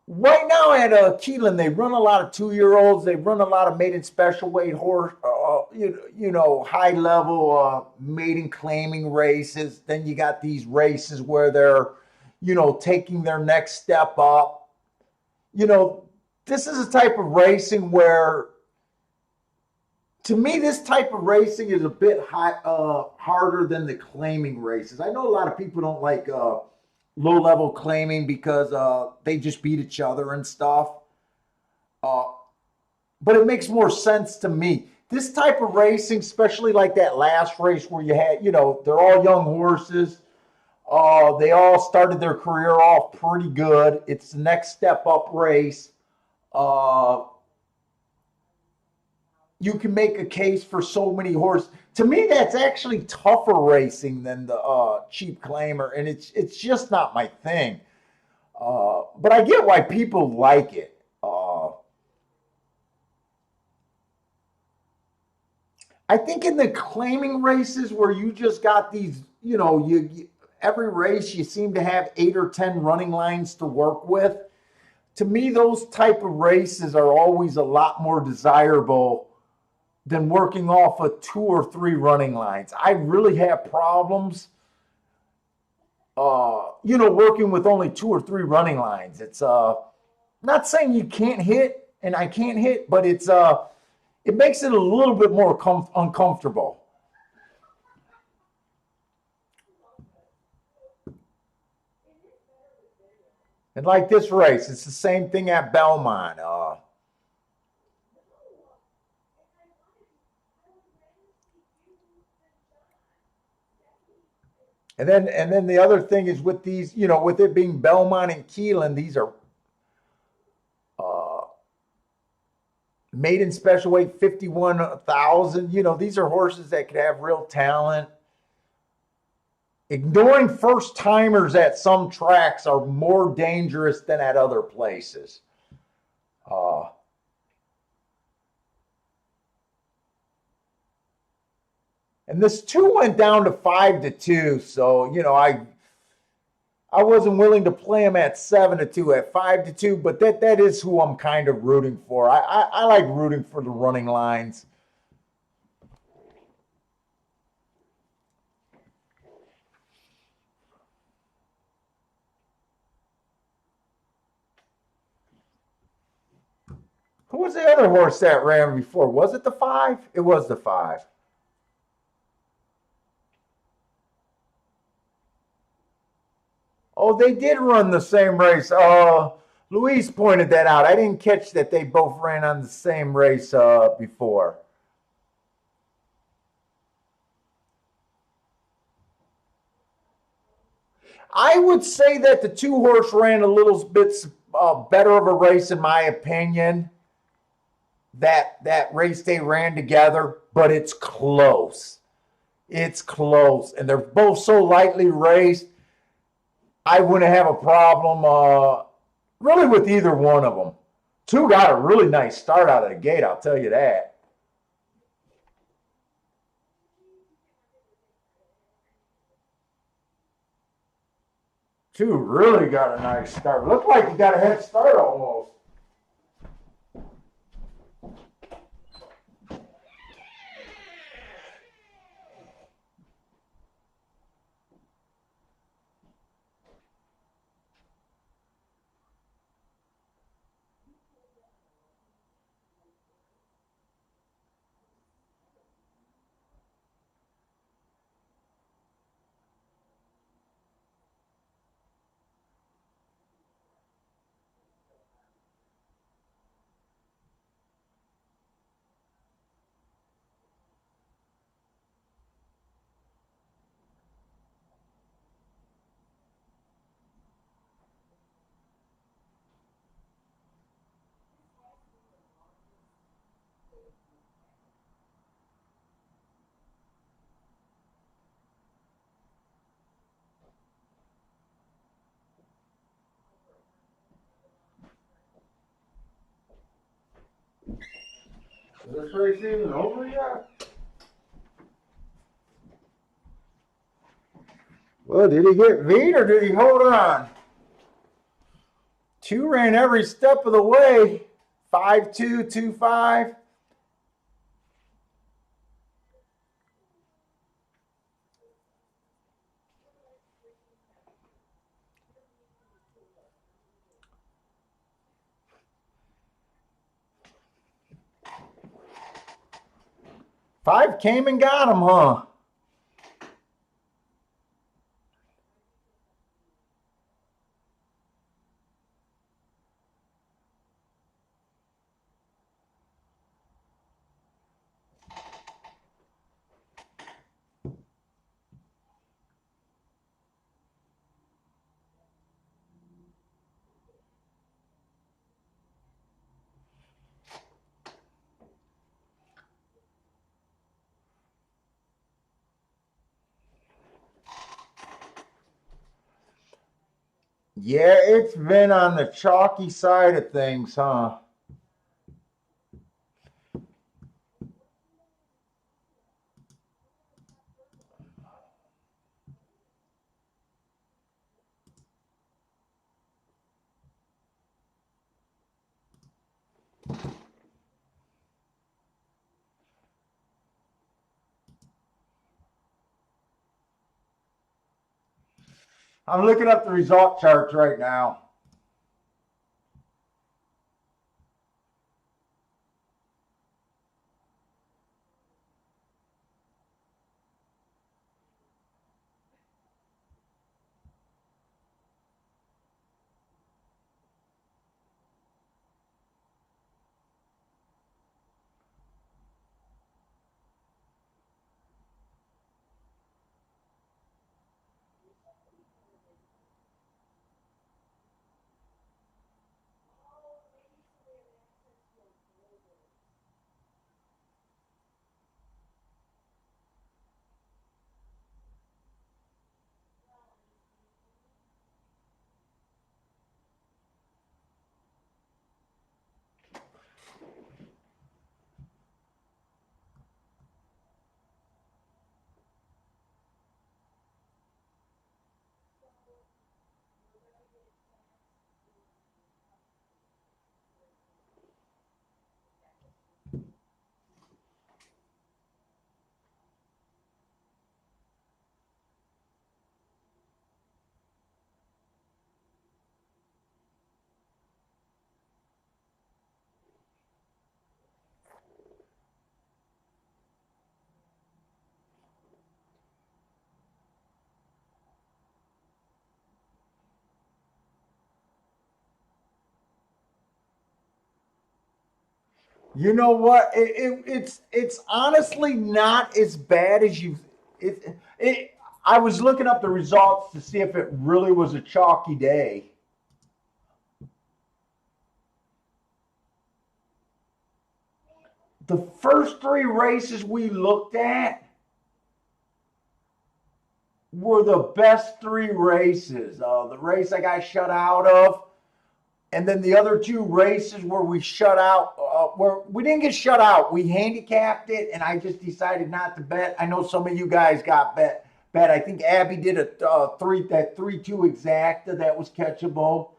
right now at Keeneland, they run a lot of 2-year-olds. They run a lot of maiden special weight horse, high level maiden claiming races. Then you got these races where they're, taking their next step up. This is a type of racing where, to me, this type of racing is a bit harder than the claiming races. I know a lot of people don't like low level claiming because they just beat each other and stuff. Uh, but it makes more sense to me. This type of racing, especially like that last race where you had, they're all young horses. They all started their career off pretty good. It's the next step up race. Uh, you can make a case for so many horses. To me, that's actually tougher racing than the cheap claimer, and it's just not my thing. But I get why people like it. I think in the claiming races where you just got these, every race you seem to have 8 or 10 running lines to work with. To me, those type of races are always a lot more desirable than working off of 2 or 3 running lines. I really have problems, working with only 2 or 3 running lines. It's not saying you can't hit and I can't hit, but it makes it a little bit more uncomfortable. And like this race, it's the same thing at Belmont. And then the other thing is with these, with it being Belmont and Keeneland, these are uh, maiden special weight 51,000. These are horses that could have real talent. Ignoring first timers at some tracks are more dangerous than at other places. Uh, and this two went down to 5-2. So, I wasn't willing to play him at 7-2, at 5-2, but that is who I'm kind of rooting for. I like rooting for the running lines. Who was the other horse that ran before? Was it the 5? It was the 5. Oh, they did run the same race. Louise pointed that out. I didn't catch that they both ran on the same race before. I would say that the two horse ran a little bit better of a race, in my opinion. That race they ran together, but it's close. It's close, and they're both so lightly raced. I wouldn't have a problem really with either one of them. Two got a really nice start out of the gate, I'll tell you that. Two really got a nice start. Looked like he got a head start almost. Is this race even over yet? Well, did he get beat or did he hold on? Two ran every step of the way. 5-2, 2-5. Five came and got him, huh? Yeah, it's been on the chalky side of things, huh? I'm looking up the result charts right now. You know what? It's honestly not as bad as you. It. I was looking up the results to see if it really was a chalky day. The first three races we looked at were the best three races. The race I got shut out of, and then the other two races where we shut out, where we didn't get shut out, we handicapped it, and I just decided not to bet. I know some of you guys got bet. I think Abby did a 3-2 exacta that was catchable,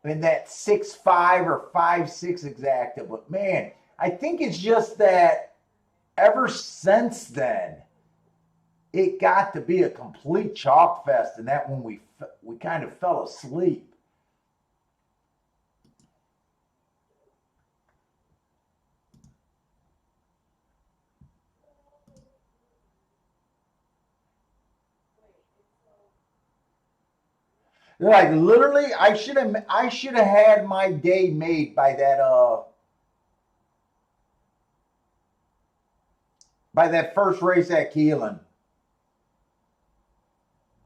and that 6-5 or 5-6 exacta. But man, I think it's just that ever since then, it got to be a complete chalk fest, and that when we kind of fell asleep. Like literally, I should have had my day made by that first race at Keeneland.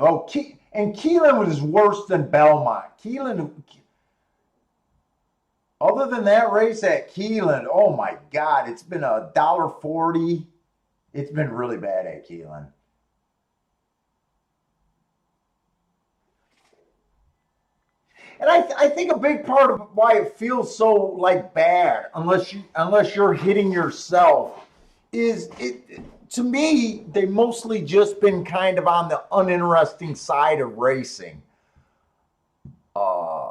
Oh, and Keeneland was worse than Belmont. Keeneland, other than that race at Keeneland, oh my God, it's been $1.40. It's been really bad at Keeneland. And I think a big part of why it feels so like bad, unless you're hitting yourself, is it to me they mostly just been kind of on the uninteresting side of racing. Uh,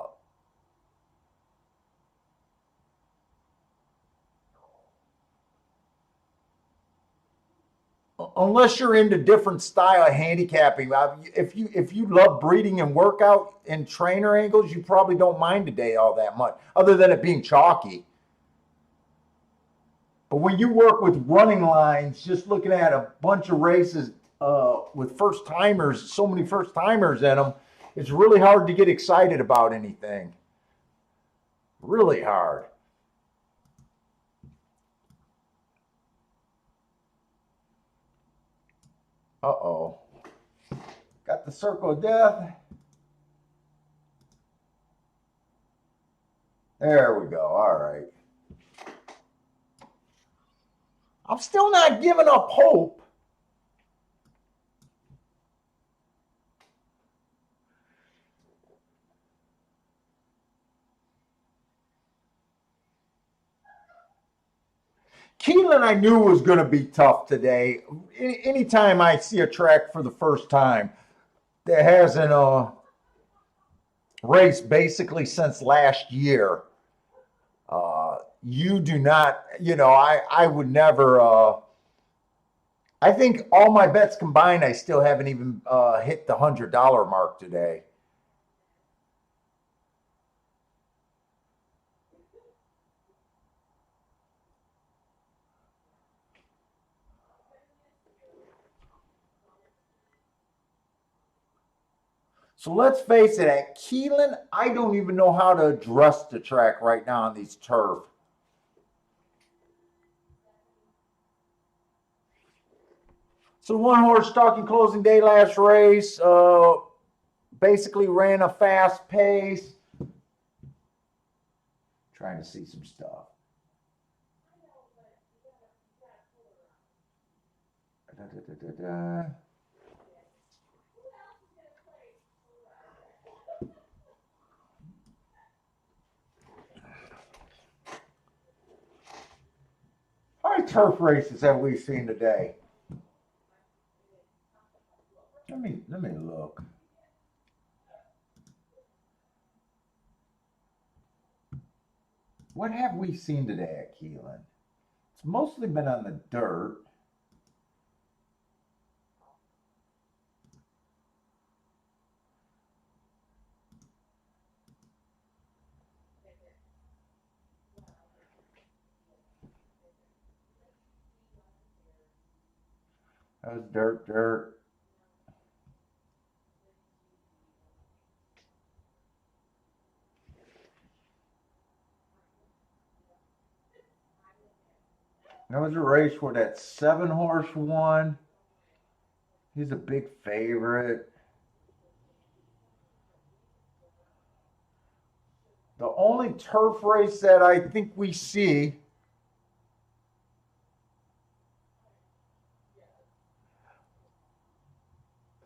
unless you're into different style of handicapping, if you love breeding and workout and trainer angles, you probably don't mind today all that much, other than it being chalky. But when you work with running lines, just looking at a bunch of races with first timers, so many first timers in them, it's really hard to get excited about anything. Really hard. Uh oh. Got the circle of death. There we go. All right. I'm still not giving up hope. Keeneland, I knew was going to be tough today. Anytime I see a track for the first time that hasn't raced basically since last year, you do not, I would never, I think all my bets combined, I still haven't even hit the $100 mark today. So let's face it, at Keeneland, I don't even know how to address the track right now on these turf. So one horse stalking closing day last race, basically ran a fast pace. Trying to see some stuff. Da, da, da, da, da. How many turf races have we seen today? Let me look. What have we seen today at Keeneland? It's mostly been on the dirt. That was dirt. That was a race where that 7-horse won. He's a big favorite. The only turf race that I think we see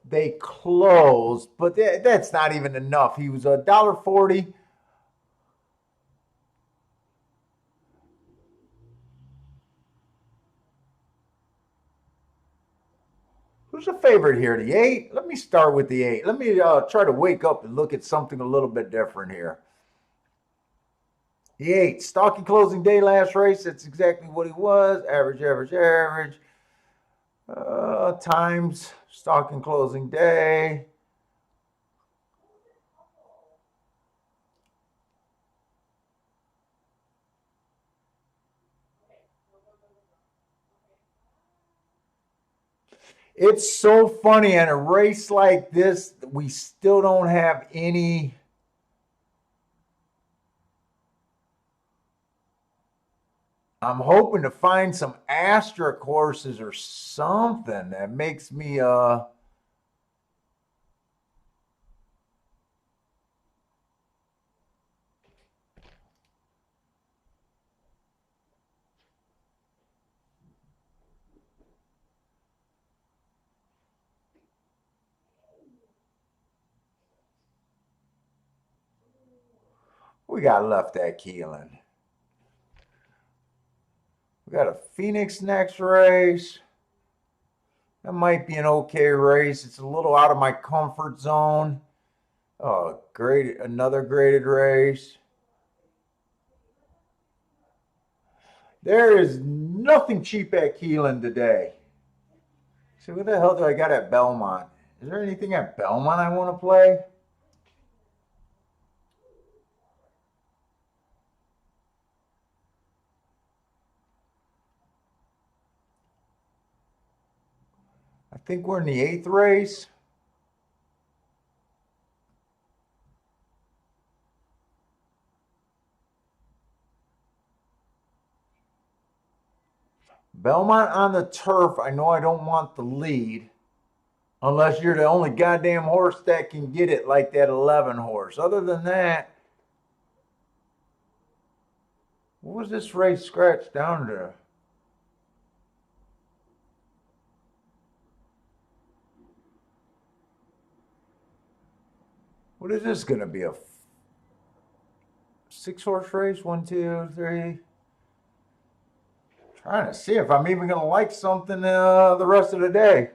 they closed, but that's not even enough. He was $1.40. Who's the favorite here? The 8? Let me start with the 8. Let me try to wake up and look at something a little bit different here. The 8, stalking closing day last race. That's exactly what he was. Average, average, average. Times, stalking closing day. It's so funny in a race like this, we still don't have any. I'm hoping to find some asterisk horses or something that makes me we got left at Keeneland. We got a Phoenix next race. That might be an okay race. It's a little out of my comfort zone. Oh, great. Another graded race. There is nothing cheap at Keeneland today. So what the hell do I got at Belmont? Is there anything at Belmont I want to play? I think we're in the 8th race. Belmont on the turf. I know I don't want the lead unless you're the only goddamn horse that can get it like that 11 horse. Other than that, what was this race scratched down to? What is this going to be? A 6-horse race? 1, 2, 3. Trying to see if I'm even going to like something the rest of the day.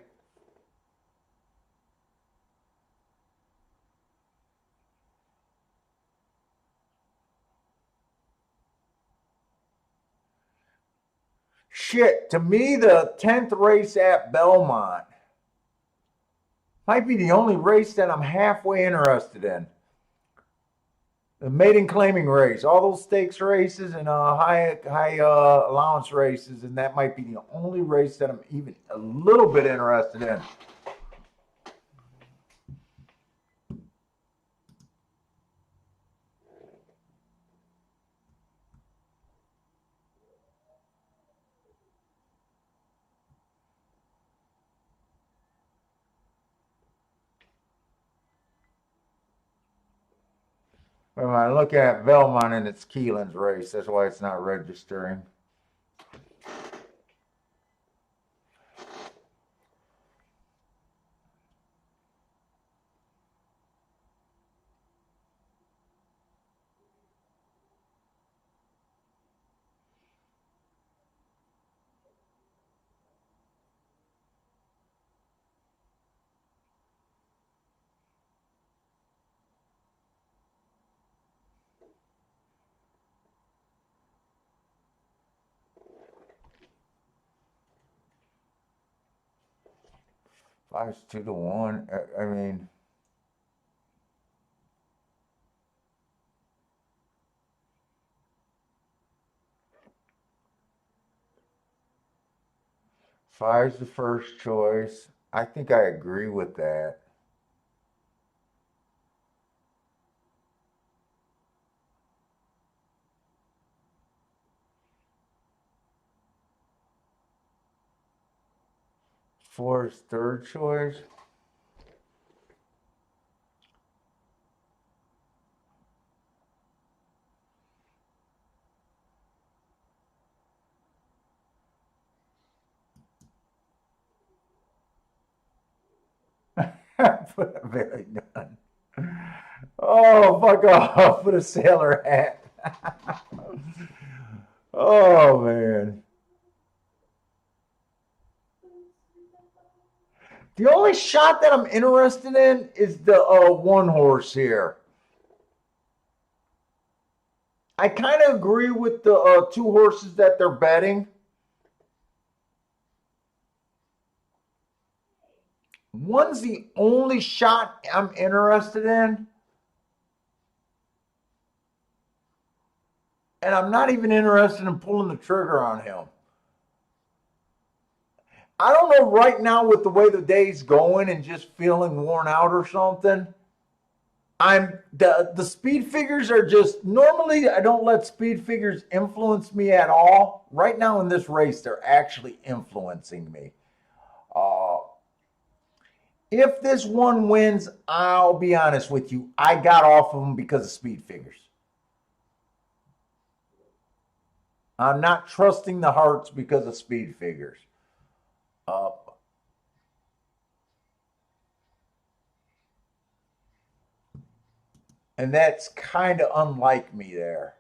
Shit, to me, the 10th race at Belmont might be the only race that I'm halfway interested in. The maiden claiming race, all those stakes races and high allowance races, and that might be the only race that I'm even a little bit interested in. When I look at Belmont and it's Keeneland's race, that's why it's not registering. Five's 2-1. I mean, five's the first choice. I think I agree with that. Four's third choice. Put a very done. Oh, fuck off. Put a sailor hat. Oh, man. The only shot that I'm interested in is the one horse here. I kind of agree with the two horses that they're betting. One's the only shot I'm interested in. And I'm not even interested in pulling the trigger on him. I don't know right now with the way the day's going and just feeling worn out or something. The speed figures are just normally I don't let speed figures influence me at all. Right now in this race, they're actually influencing me. If this one wins, I'll be honest with you, I got off of them because of speed figures. I'm not trusting the hearts because of speed figures. And that's kind of unlike me there.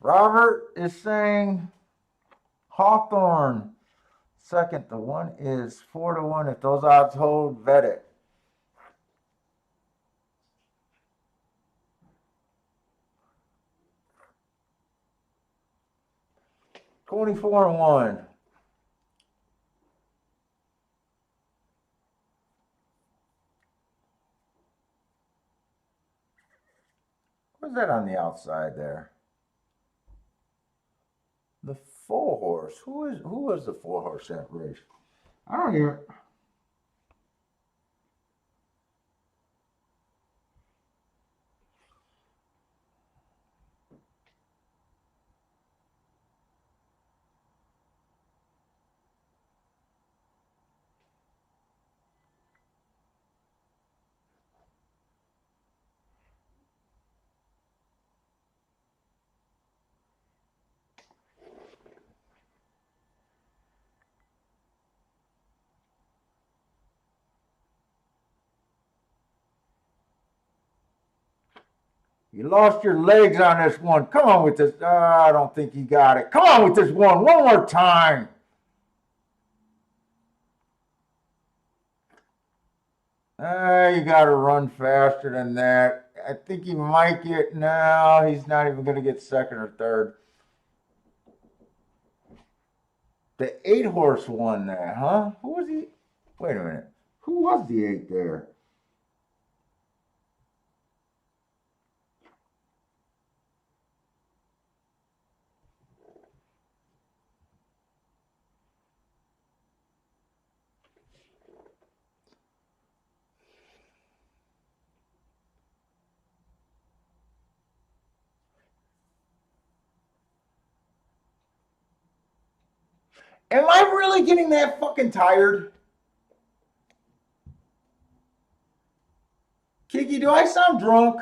Robert is saying Hawthorne. Second, the one is 4-1. If those odds hold, vet it. $24-1. What's that on the outside there? The 4-horse. Who was the 4-horse that race? I don't hear. You lost your legs on this one. Come on with this. I don't think you got it. Come on with this one more time. You got to run faster than that. I think he might get. No, he's not even going to get second or third. The 8-horse won that, huh? Who was he? Wait a minute. Who was the 8 there? Am I really getting that fucking tired? Kiki, do I sound drunk?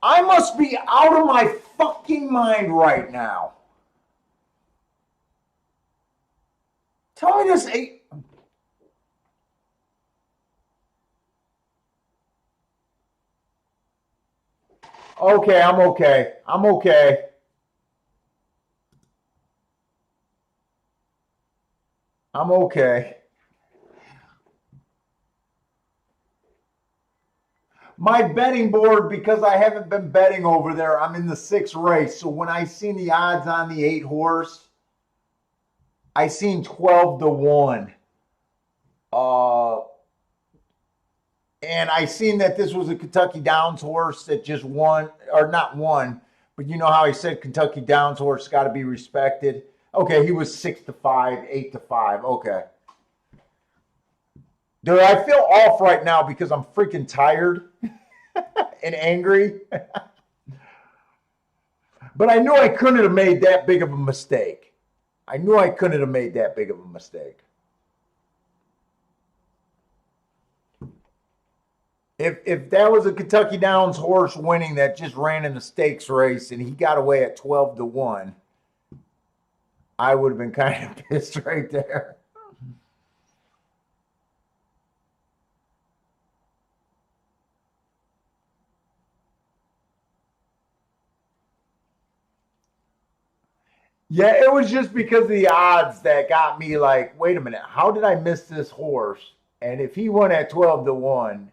I must be out of my fucking mind right now. Tell me this 8. Okay, I'm okay. I'm okay. I'm okay. My betting board, because I haven't been betting over there, I'm in the 6th race. So when I seen the odds on the 8-horse, I seen 12-1. And I seen that this was a Kentucky Downs horse that just won, or not won, but you know how I said Kentucky Downs horse got to be respected. Okay, he was 6-5, 8-5. Okay. Dude, I feel off right now because I'm freaking tired and angry. But I knew I couldn't have made that big of a mistake. I knew I couldn't have made that big of a mistake. If that was a Kentucky Downs horse winning that just ran in the stakes race and he got away at 12-1, I would have been kind of pissed right there. Yeah, it was just because of the odds that got me like, wait a minute, how did I miss this horse? And if he won at 12-1,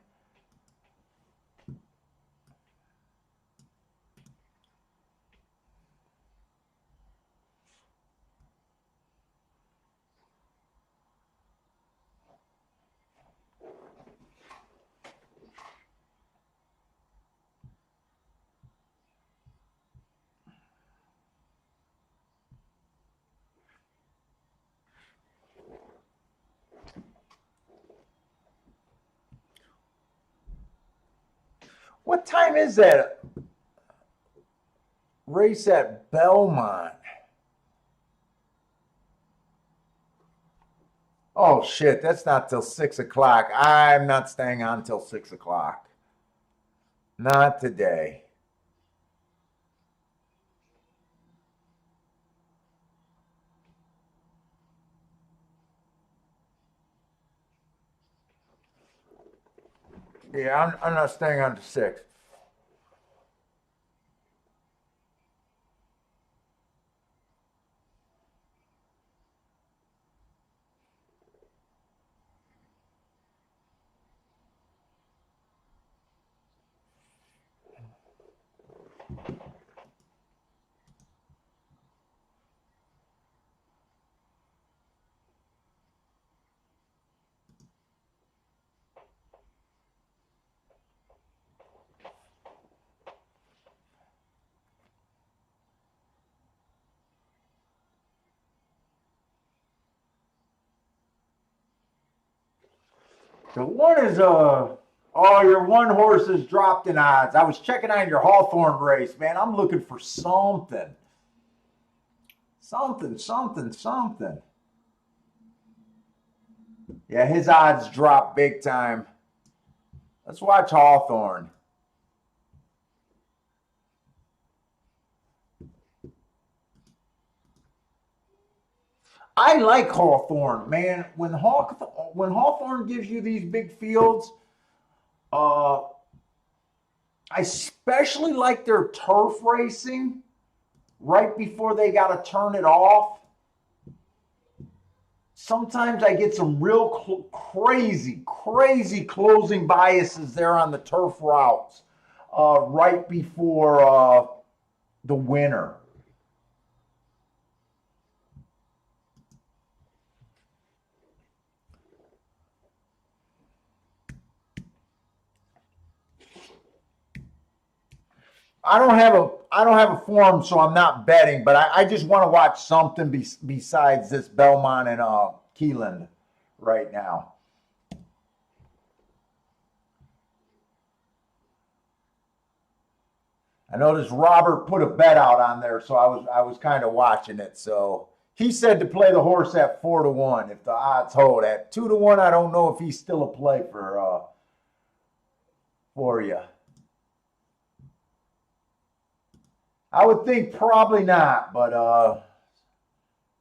what time is that race at Belmont? Oh shit, that's not till 6 o'clock. I'm not staying on till 6 o'clock. Not today. Yeah, I'm not staying on to 6. So one is oh, your one horse is dropped in odds. I was checking on your Hawthorne race, man. I'm looking for something. Something. Yeah, his odds dropped big time. Let's watch Hawthorne. I like Hawthorne, man. When Hawthorne gives you these big fields, uh, I especially like their turf racing right before they got to turn it off. Sometimes I get some real crazy closing biases there on the turf routes right before the winter. I don't have a form, so I'm not betting, but I just want to watch something besides this Belmont and Keeneland right now. I noticed Robert put a bet out on there, so I was kind of watching it. So he said to play the horse at 4-1 if the odds hold. At 2-1, I don't know if he's still a play for you. I would think probably not, but what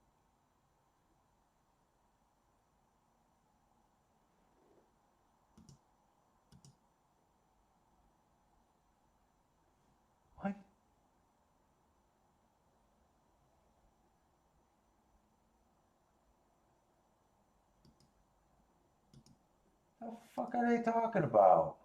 the fuck are they talking about?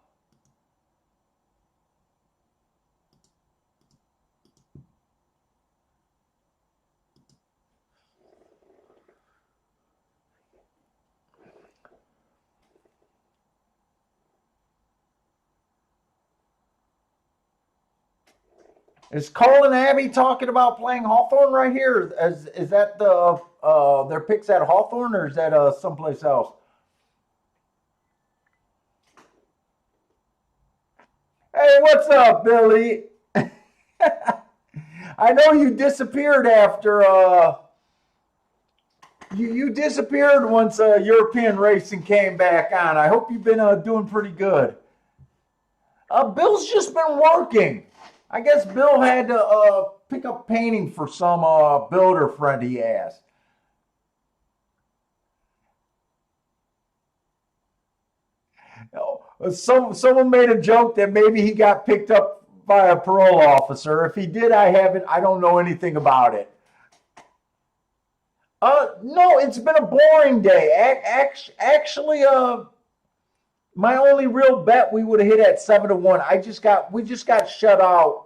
Is Colin Abbey talking about playing Hawthorne right here? Is that their picks at Hawthorne, or is that someplace else? Hey, what's up, Billy? I know you disappeared after you disappeared once European racing came back on. I hope you've been doing pretty good. Bill's just been working. I guess Bill had to pick up painting for some builder friend he has. Someone made a joke that maybe he got picked up by a parole officer. If he did, I haven't. I don't know anything about it. No, it's been a boring day. Actually, my only real bet we would have hit at 7-1. We just got shut out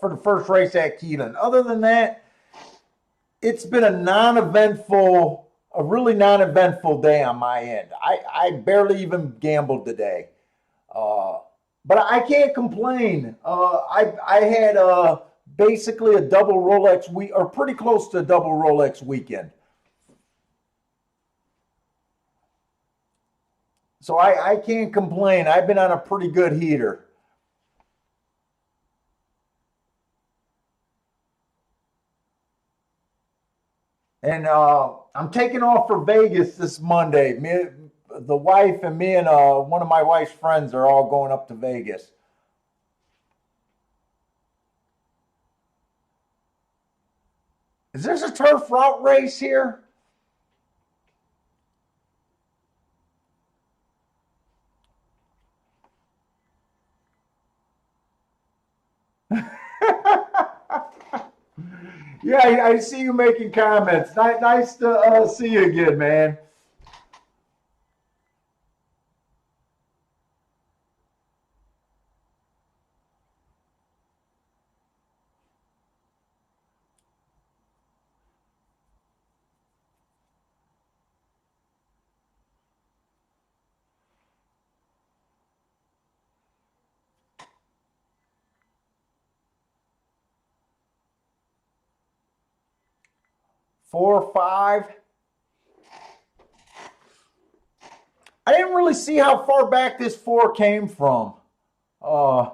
for the first race at Keeneland. Other than that, it's been a really non-eventful day on my end. I barely even gambled today, but I can't complain. I had basically a double Rolex week, or pretty close to a double Rolex weekend. So I can't complain. I've been on a pretty good heater. And I'm taking off for Vegas this Monday. The wife and me and one of my wife's friends are all going up to Vegas. Is there a turf route race here? Yeah, I see you making comments. Nice to see you again, man. 4-5. I didn't really see how far back this 4 came from. Uh,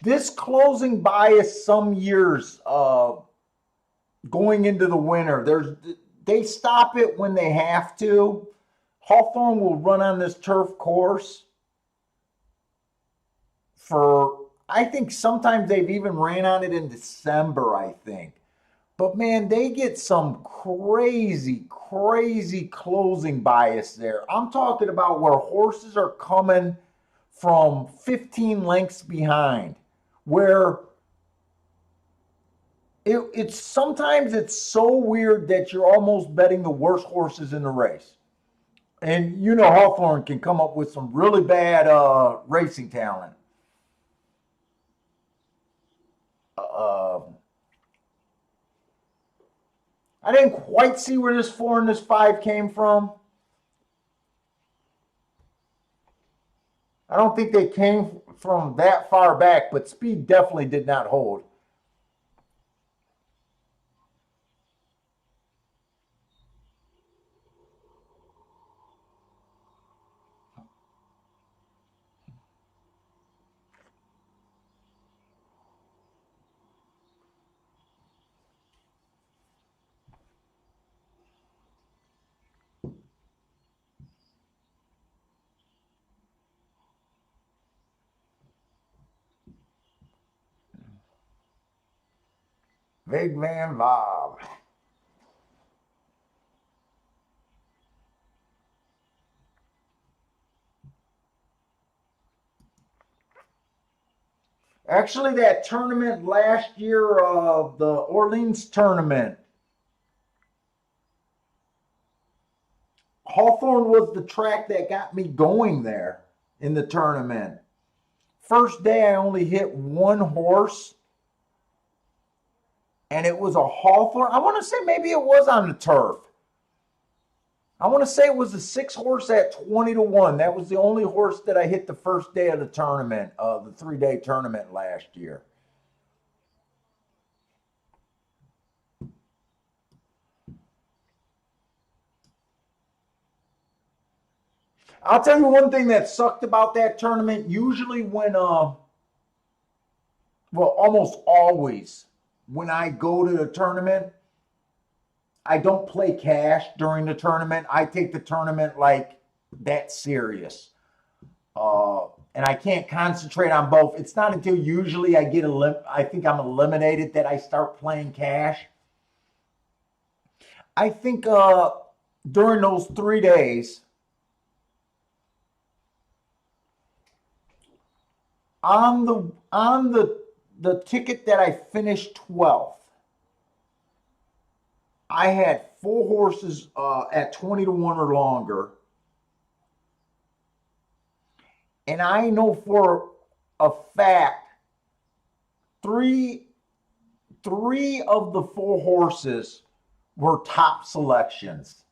this closing bias some years going into the winter. They stop it when they have to. Hawthorne will run on this turf course for, I think sometimes they've even ran on it in December, I think. But man, they get some crazy, crazy closing bias there. I'm talking about where horses are coming from 15 lengths behind, where it's sometimes it's so weird that you're almost betting the worst horses in the race. And you know Hawthorne can come up with some really bad racing talent. Uh, I didn't quite see where this 4 and this 5 came from. I don't think they came from that far back, but speed definitely did not hold. Big Van Bob. Actually, that tournament last year, the Orleans tournament, Hawthorne was the track that got me going there in the tournament. First day, I only hit one horse, and it was a Hawthorne. I want to say maybe it was on the turf. I want to say it was a 6 horse at 20 to 1. That was the only horse that I hit the first day of the tournament, the 3-day tournament last year. I'll tell you one thing that sucked about that tournament. Usually when, well, almost always when I go to the tournament, I don't play cash during the tournament. I take the tournament like that serious. And I can't concentrate on both. It's not until usually I think I'm eliminated that I start playing cash. I think during those 3 days, on the ticket that I finished 12th, I had 4 horses at 20 to 1 or longer. And I know for a fact three of the 4 horses were top selections.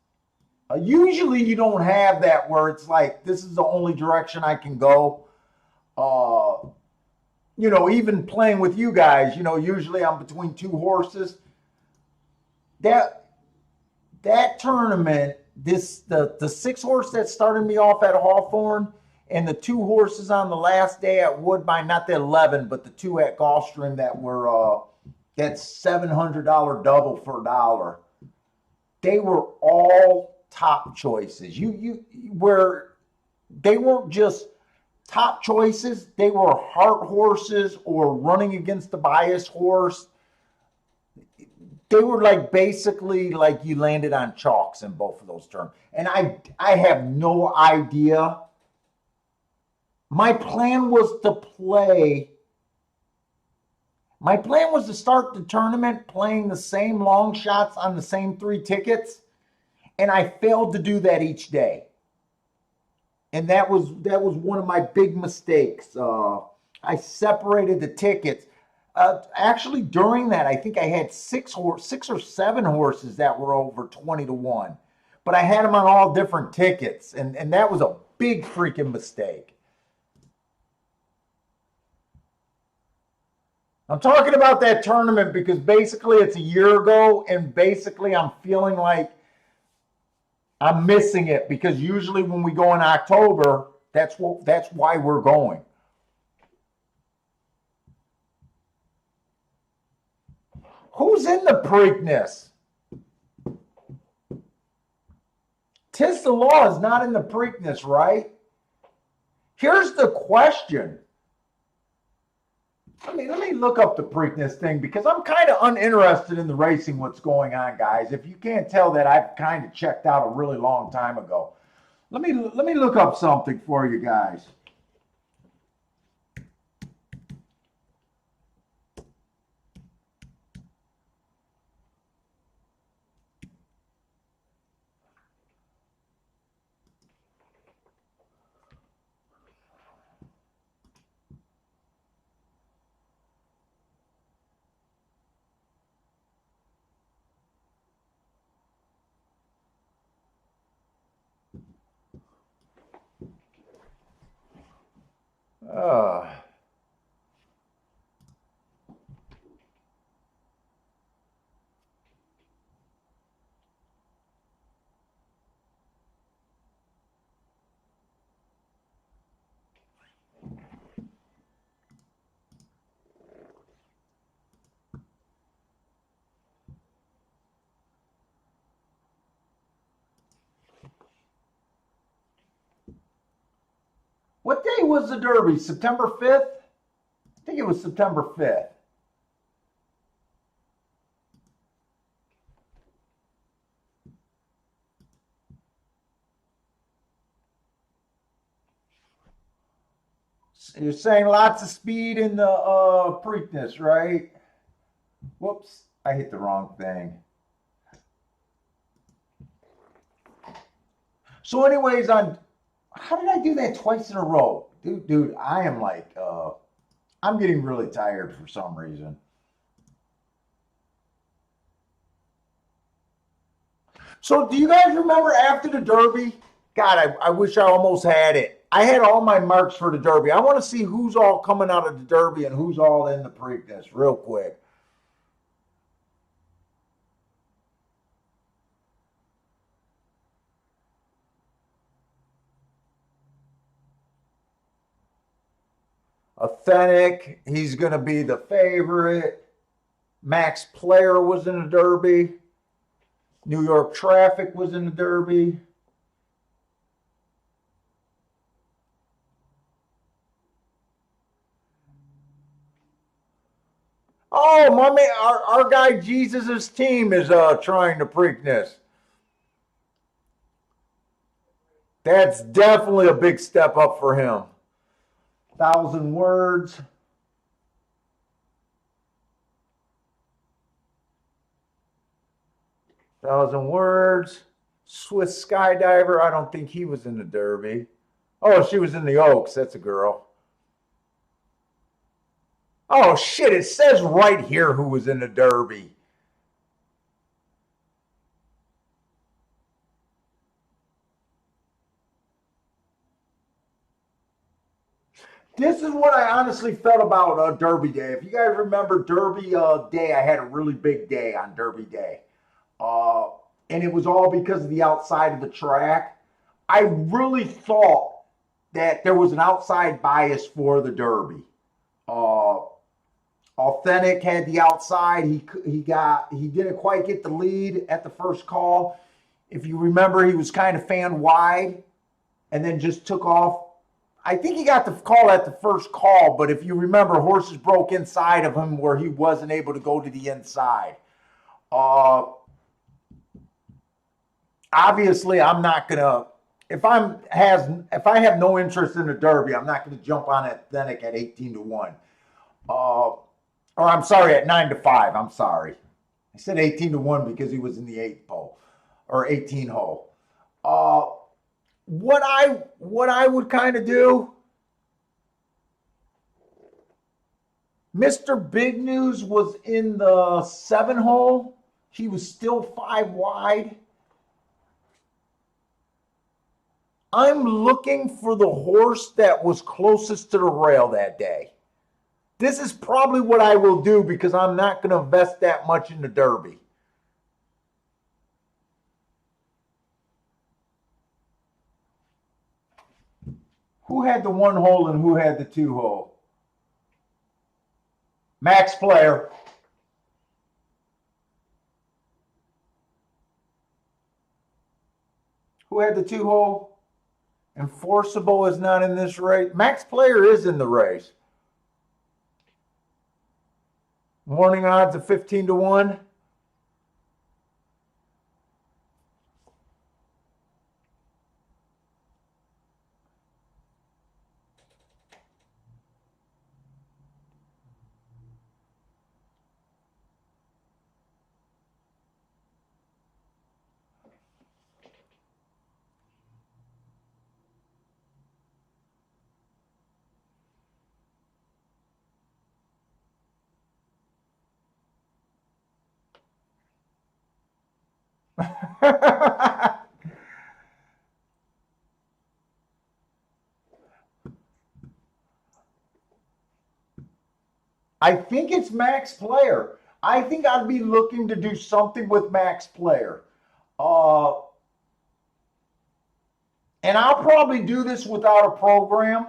Usually you don't have that where it's like this is the only direction I can go. Even playing with you guys, usually I'm between 2 horses. That tournament, the 6 horse that started me off at Hawthorne and the 2 horses on the last day at Woodbine, not the 11, but the 2 at Gulfstream that were that $700 double for $1. They were all top choices. Where they weren't just top choices, they were heart horses or running against the bias horse. They were like basically like you landed on chalks in both of those terms. And I have no idea. My plan was to start the tournament playing the same long shots on the same 3 tickets, and I failed to do that each day. And that was one of my big mistakes. I separated the tickets. Actually, during that, I think I had 6 or 7 horses that were over 20 to 1, but I had them on all different tickets, and that was a big freaking mistake. I'm talking about that tournament because basically it's a year ago, and basically I'm feeling like I'm missing it because usually when we go in October, that's why we're going. Who's in the Preakness? Tis the Law is not in the Preakness, right? Here's the question. Let me look up the Preakness thing because I'm kind of uninterested in the racing, what's going on, guys. If you can't tell that, I've kind of checked out a really long time ago. Let me look up something for you guys. Uh, what day was the Derby? September 5th? I think it was September 5th. You're saying lots of speed in the Preakness, right? Whoops, I hit the wrong thing. So anyways, how did I do that twice in a row? Dude, I am like, I'm getting really tired for some reason. So do you guys remember after the Derby? God, I wish I almost had it. I had all my marks for the Derby. I want to see who's all coming out of the Derby and who's all in the Preakness real quick. Authentic, he's going to be the favorite. Max Player was in the Derby. New York Traffic was in the Derby. Oh, my man, our guy Jesus's team is trying to Preakness. That's definitely a big step up for him. 1,000 words. 1,000 words. Swiss skydiver. I don't think he was in the Derby. Oh, she was in the Oaks. That's a girl. Oh shit! It says right here who was in the Derby. This is what I honestly felt about Derby Day. If you guys remember Derby Day, I had a really big day on Derby Day. Uh, and it was all because of the outside of the track. I really thought that there was an outside bias for the Derby. Uh, Authentic had the outside. He didn't quite get the lead at the first call. If you remember, he was kind of fan wide and then just took off. I think he got the call at the first call, but if you remember, horses broke inside of him where he wasn't able to go to the inside. Uh, Obviously, I'm not gonna. If I have no interest in the Derby, I'm not gonna jump on Authentic at 18-1. Or I'm sorry, at 9-5. I'm sorry, I said 18-1 because he was in the 8th hole or 18 hole. Uh, what I would kind of do, Mr. Big News was in the 7 hole. He was still 5 wide. I'm looking for the horse that was closest to the rail that day. This is probably what I will do because I'm not going to invest that much in the Derby. Who had the 1 hole and who had the 2 hole? Max Player. Who had the 2 hole? Enforceable is not in this race. Max Player is in the race. Warning odds of 15-1. I think it's Max Player. I think I'd be looking to do something with Max Player. Uh, and I'll probably do this without a program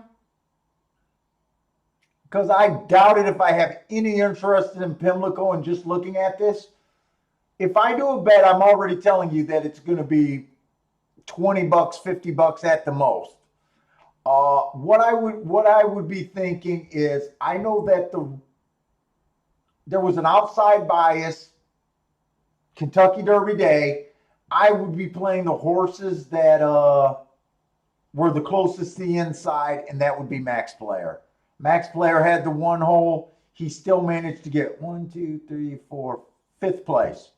because I doubt it if I have any interest in Pimlico and just looking at this. If I do a bet, I'm already telling you that it's going to be $20, $50 at the most. What I would be thinking is I know that there was an outside bias Kentucky Derby Day. I would be playing the horses that were the closest to the inside, and that would be Max Player. Max Player had the 1 hole. He still managed to get 1, 2, 3, 4, 5th place.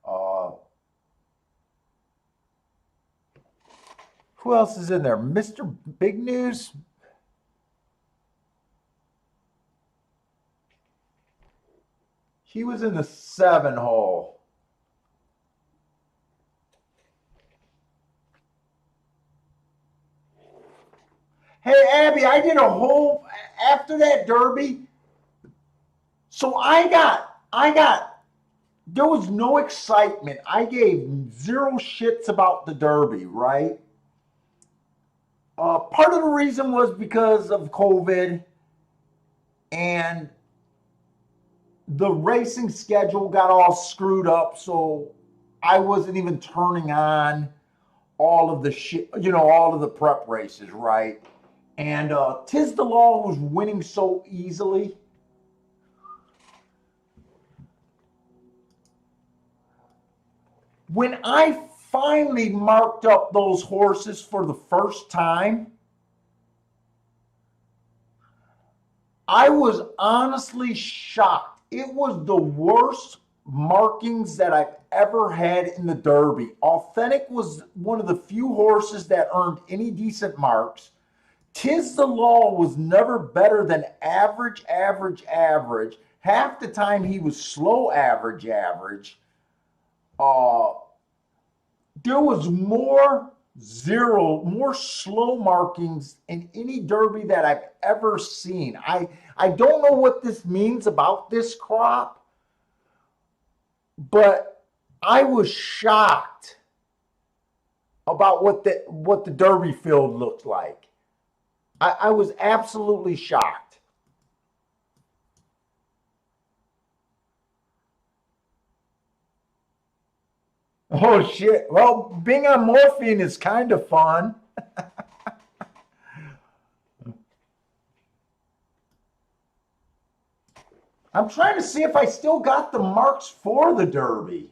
Uh, who else is in there? Mr. Big News. He was in the 7 hole. Abby, I did a whole after that Derby. So there was no excitement. I gave zero shits about the Derby, right? Part of the reason was because of COVID and the racing schedule got all screwed up. So I wasn't even turning on all of the shit, all of the prep races, right? And Tiz the Law was winning so easily. When I finally marked up those horses for the first time, I was honestly shocked. It was the worst markings that I've ever had in the Derby. Authentic was one of the few horses that earned any decent marks. Tiz the Law was never better than average. Half the time he was slow average. Uh, there was more slow markings in any Derby that I've ever seen. I don't know what this means about this crop, but I was shocked about what the Derby field looked like. I was absolutely shocked. Oh shit. Well, being on morphine is kind of fun. I'm trying to see if I still got the marks for the Derby.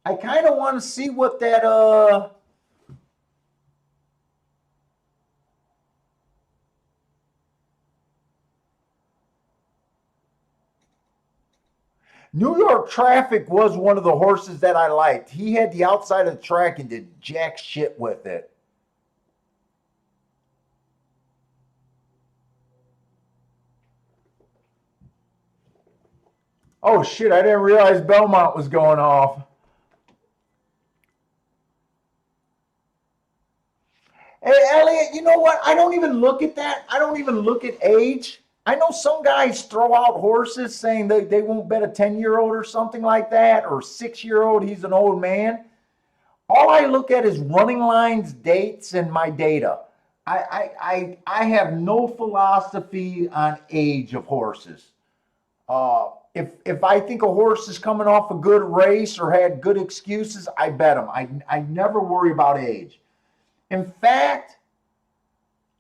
I kind of want to see what that New York Traffic was one of the horses that I liked. He had the outside of the track and did jack shit with it. Oh shit, I didn't realize Belmont was going off. Hey Elliot, you know what? I don't even look at that. I don't even look at age. I know some guys throw out horses saying they won't bet a 10-year-old or something like that, or 6-year-old, he's an old man. All I look at is running lines, dates, and my data. I have no philosophy on age of horses. If I think a horse is coming off a good race or had good excuses, I bet him. I never worry about age. In fact,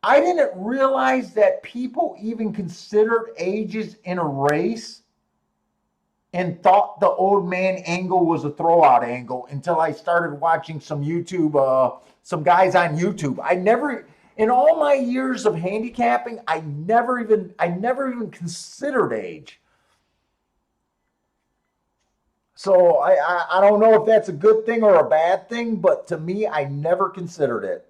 I didn't realize that people even considered ages in a race and thought the old man angle was a throwout angle until I started watching some guys on YouTube. In all my years of handicapping, I never even considered age. So I don't know if that's a good thing or a bad thing, but to me, I never considered it.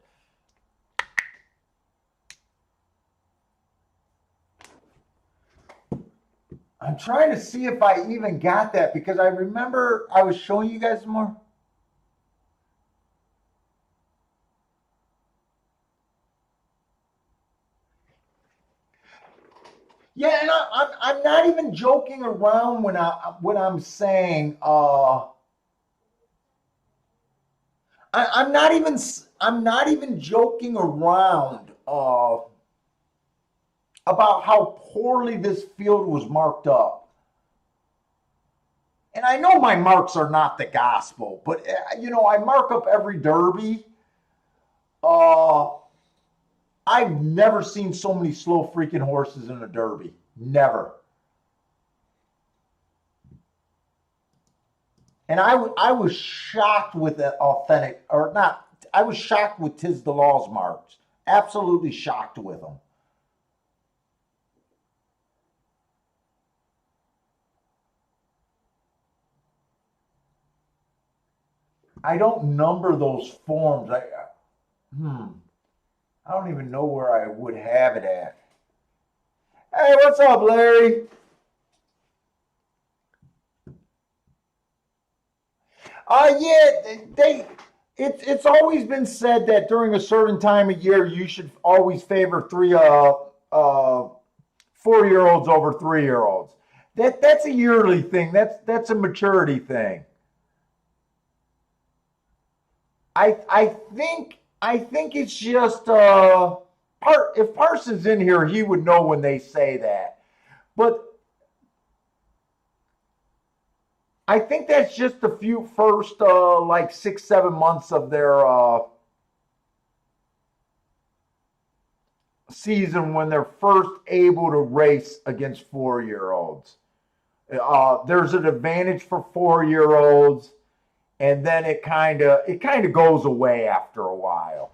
I'm trying to see if I even got that because I remember I was showing you guys more. Yeah, and I'm not even joking around when I'm saying I'm not even joking around about how poorly this field was marked up. And I know my marks are not the gospel, but I mark up every Derby. Uh, I've never seen so many slow freaking horses in a Derby. Never. And I was shocked with the authentic, or not, I was shocked with Tiz the Law's marks. Absolutely shocked with them. I don't number those forms. I don't even know where I would have it at. Hey, what's up, Larry? Yeah, It's always been said that during a certain time of year you should always favor 4-year-olds over 3-year-olds. That's a yearly thing. That's a maturity thing. I think it's just if Parsons in here, he would know when they say that. But I think that's just the few first like 6 7 months of their season when they're first able to race against 4-year-olds. There's an advantage for 4-year-olds, and then it kind of goes away after a while.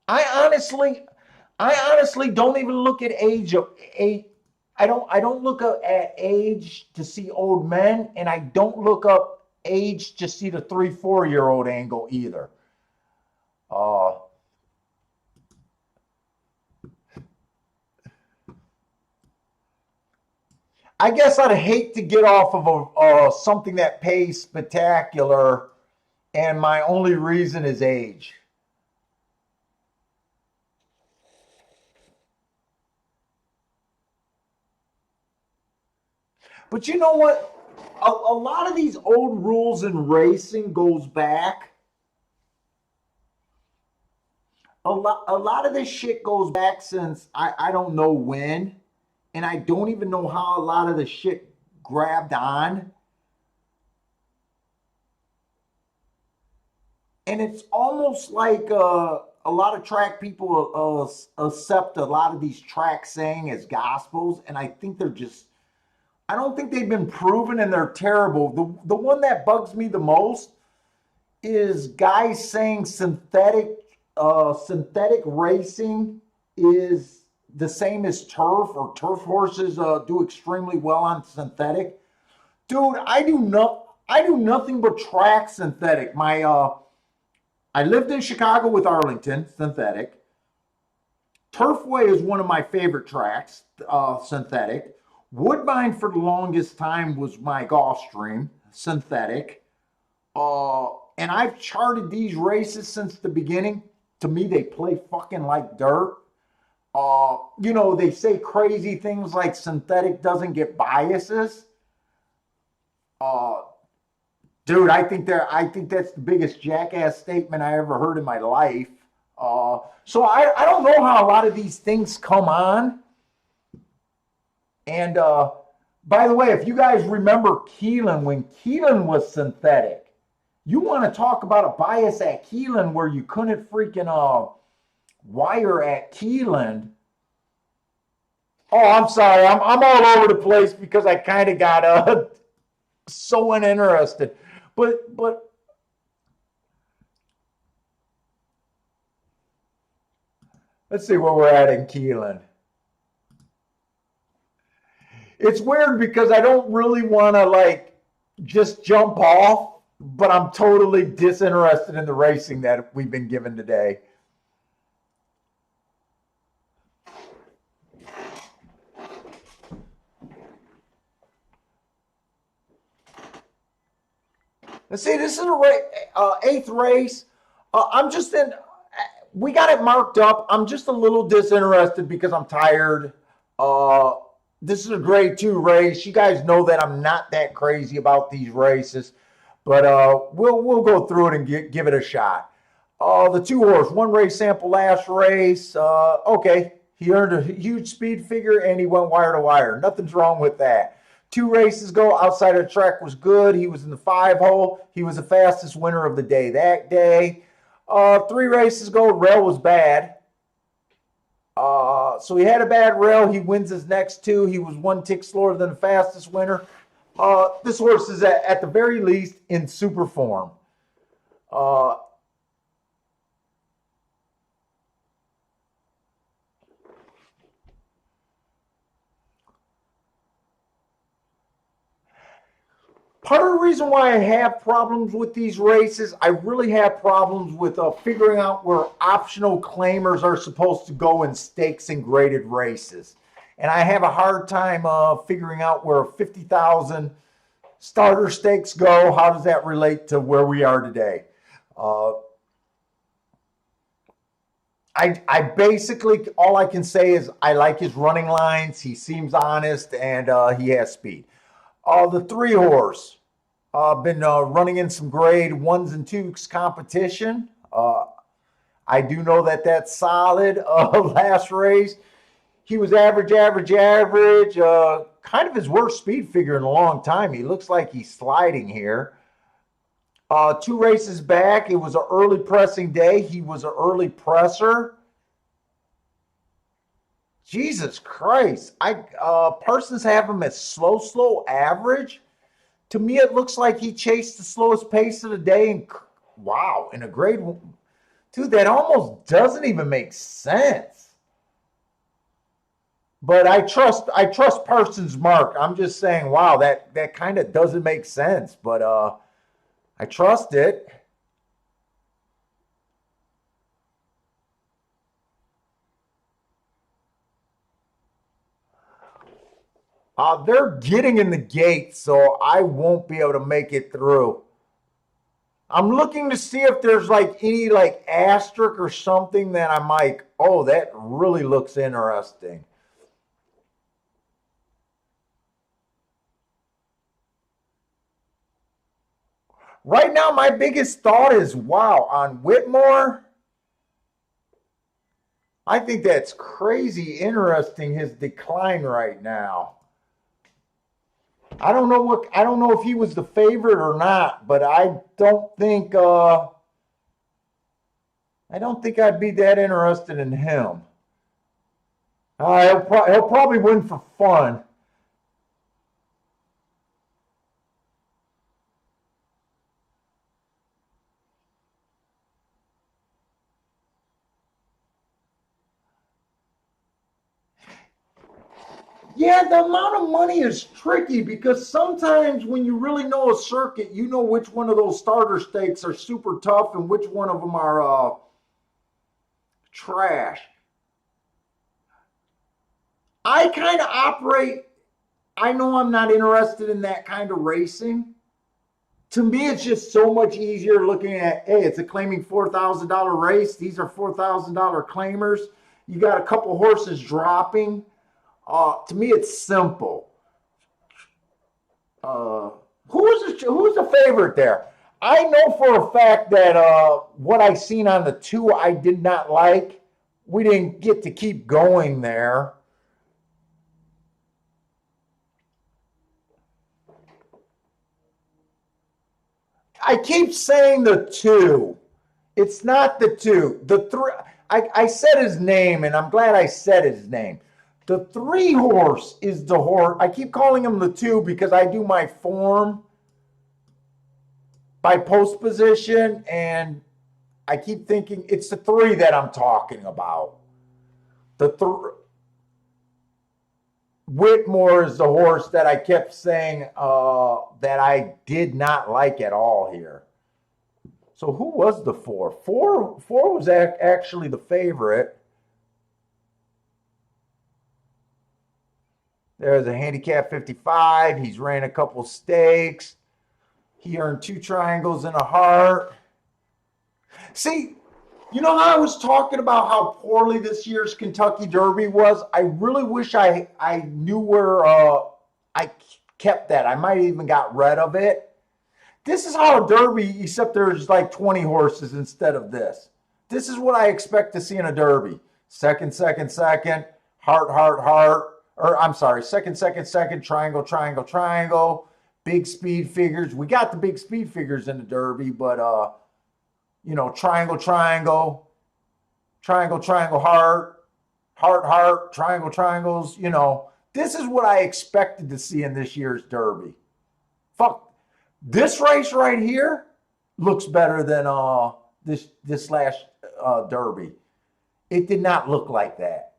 I honestly, I honestly don't even look at age of age. I don't look at age to see old men, and I don't look up age to see the 3 4-year-old angle either. Uh, I guess I'd hate to get off of something that pays spectacular, and my only reason is age. But you know what? A lot of these old rules in racing goes back. A lot of this shit goes back since I don't know when, and I don't even know how a lot of the shit grabbed on. And it's almost like a lot of track people accept a lot of these tracks saying as gospels, and I think they're just. I don't think they've been proven, and they're terrible. The one that bugs me the most is guys saying synthetic racing is the same as turf, or turf horses do extremely well on synthetic. Dude, I do nothing but track synthetic. I lived in Chicago with Arlington synthetic. Turfway is one of my favorite tracks, synthetic. Woodbine for the longest time was my Gulfstream synthetic. And I've charted these races since the beginning. To me, they play fucking like dirt. They say crazy things like synthetic doesn't get biases. Uh, Dude, I think that's the biggest jackass statement I ever heard in my life. So I don't know how a lot of these things come on. And by the way, if you guys remember Keeneland, when Keeneland was synthetic, you want to talk about a bias at Keeneland where you couldn't freaking wire at Keeneland. Oh, I'm sorry. I'm all over the place because I kind of got so uninterested. But let's see where we're at in Keeneland. It's weird because I don't really want to like just jump off, but I'm totally disinterested in the racing that we've been given today. Let's see, this is a eighth race. I'm just in. We got it marked up. I'm just a little disinterested because I'm tired. Uh, this is a grade two race. You guys know that I'm not that crazy about these races, but we'll go through it and give it a shot. The 2 horse, one race sample last race. Okay, he earned a huge speed figure and he went wire to wire. Nothing's wrong with that. 2 races ago, outside of the track was good. He was in the 5 hole. He was the fastest winner of the day that day. 3 races ago, rail was bad. So he had a bad rail. He wins his next 2. He was 1 tick slower than the fastest winner. This horse is at the very least in super form. Uh, Part of the reason why I have problems with these races, I really have problems with figuring out where optional claimers are supposed to go in stakes and graded races. And I have a hard time figuring out where a 50,000 starter stakes go, how does that relate to where we are today? Uh, I basically, all I can say is I like his running lines. He seems honest, and he has speed. The 3 horse, been running in some grade 1s and 2s competition. I do know that that's solid. Last race, he was average, average, average. Kind of his worst speed figure in a long time. He looks like he's sliding here. 2 races back, it was an early pressing day. He was an early presser. Jesus Christ. Persons have him as slow average. To me, it looks like he chased the slowest pace of the day. And wow, in a grade one. Dude, that almost doesn't even make sense. But I trust Persons Mark. I'm just saying, wow, that kind of doesn't make sense. But I trust it. They're getting in the gate, so I won't be able to make it through. I'm looking to see if there's like any like asterisk or something that I'm like, oh, that really looks interesting. Right now, my biggest thought is, wow, on Whitmore, I think that's crazy interesting, his decline right now. I don't know if he was the favorite or not, but I don't think I'd be that interested in him. He'll probably win for fun. Yeah, the amount of money is tricky because sometimes when you really know a circuit, you know which one of those starter stakes are super tough and which one of them are trash. I kind of operate, I know I'm not interested in that kind of racing. To me, it's just so much easier looking at, hey, it's a claiming $4,000 race. These are $4,000 claimers. You got a couple horses dropping. To me, it's simple. Uh, who's the favorite there? I know for a fact that what I seen on the 2 I did not like. We didn't get to keep going there. I keep saying the 2. It's not the 2. The 3. I said his name, and I'm glad I said his name. The 3 horse is the horse. I keep calling him the 2 because I do my form by post position, and I keep thinking it's the 3 that I'm talking about. Whitmore is the horse that I kept saying that I did not like at all here. So who was the 4? Four was actually the favorite. There's a handicap 55. He's ran a couple stakes. He earned 2 triangles and a heart. See, you know how I was talking about how poorly this year's Kentucky Derby was? I really wish I knew where I kept that. I might have even got rid of it. This is how a Derby, except there's like 20 horses instead of this. This is what I expect to see in a Derby. Second, second, second, heart, heart, heart. Or I'm sorry, second, second, second, triangle, triangle, triangle. Big speed figures. We got the big speed figures in the Derby, but triangle, triangle, triangle, triangle, heart, heart, heart, triangle, triangles. This is what I expected to see in this year's Derby. Fuck, this race right here looks better than this last Derby. It did not look like that.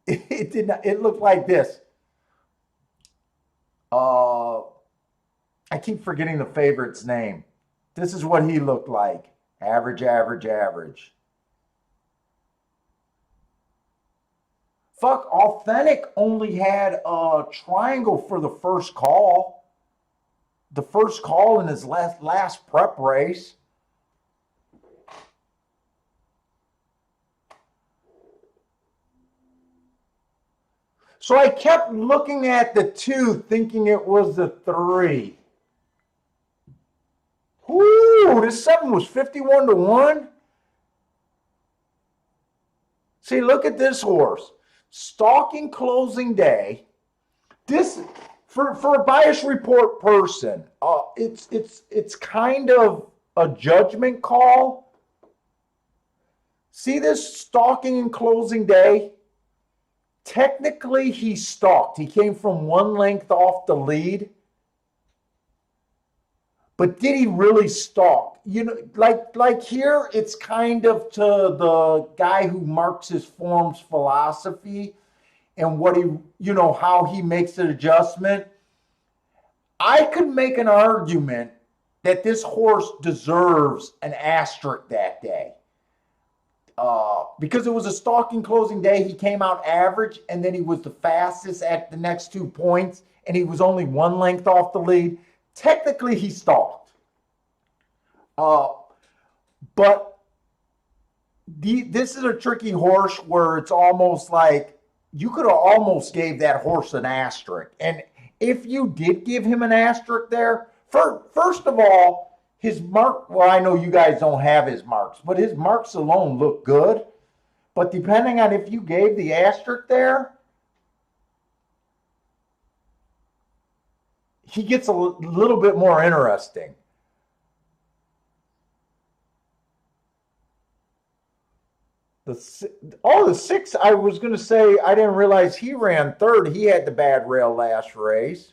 It did not. It looked like this. Uh, I keep forgetting the favorite's name. This is what he looked like. Average, average, average. Fuck, Authentic only had a triangle for the first call. the first call in his last prep race. So I kept looking at the 2, thinking it was the 3. Ooh, this 7 was 51-1. See, look at this horse. Stalking closing day. This for a bias report person, it's kind of a judgment call. See this stalking and closing day? Technically, he stalked. He came from 1 length off the lead. But did he really stalk? You know, like here, it's kind of to the guy who marks his form's philosophy and what he, you know, how he makes an adjustment. I could make an argument that this horse deserves an asterisk that day. Because it was a stalking closing day, he came out average, and then he was the fastest at the next 2 points, and he was only 1 length off the lead. Technically, he stalked. But this is a tricky horse where it's almost like you could have almost gave that horse an asterisk. And if you did give him an asterisk there, first of all, his mark, well, I know you guys don't have his marks, but his marks alone look good. But depending on if you gave the asterisk there, he gets a little bit more interesting. The 6, I was going to say, I didn't realize he ran 3rd. He had the bad rail last race.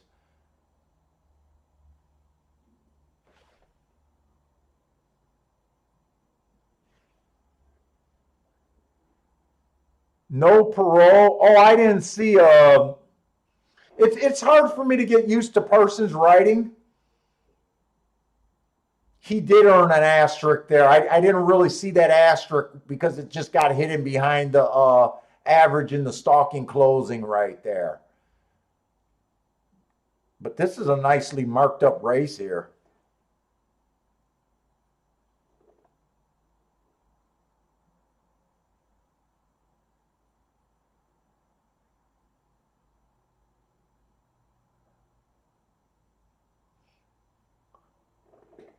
No parole. Oh, I didn't see. It's hard for me to get used to Parsons' writing. He did earn an asterisk there. I didn't really see that asterisk because it just got hidden behind the average in the stalking closing right there. But this is a nicely marked up race here.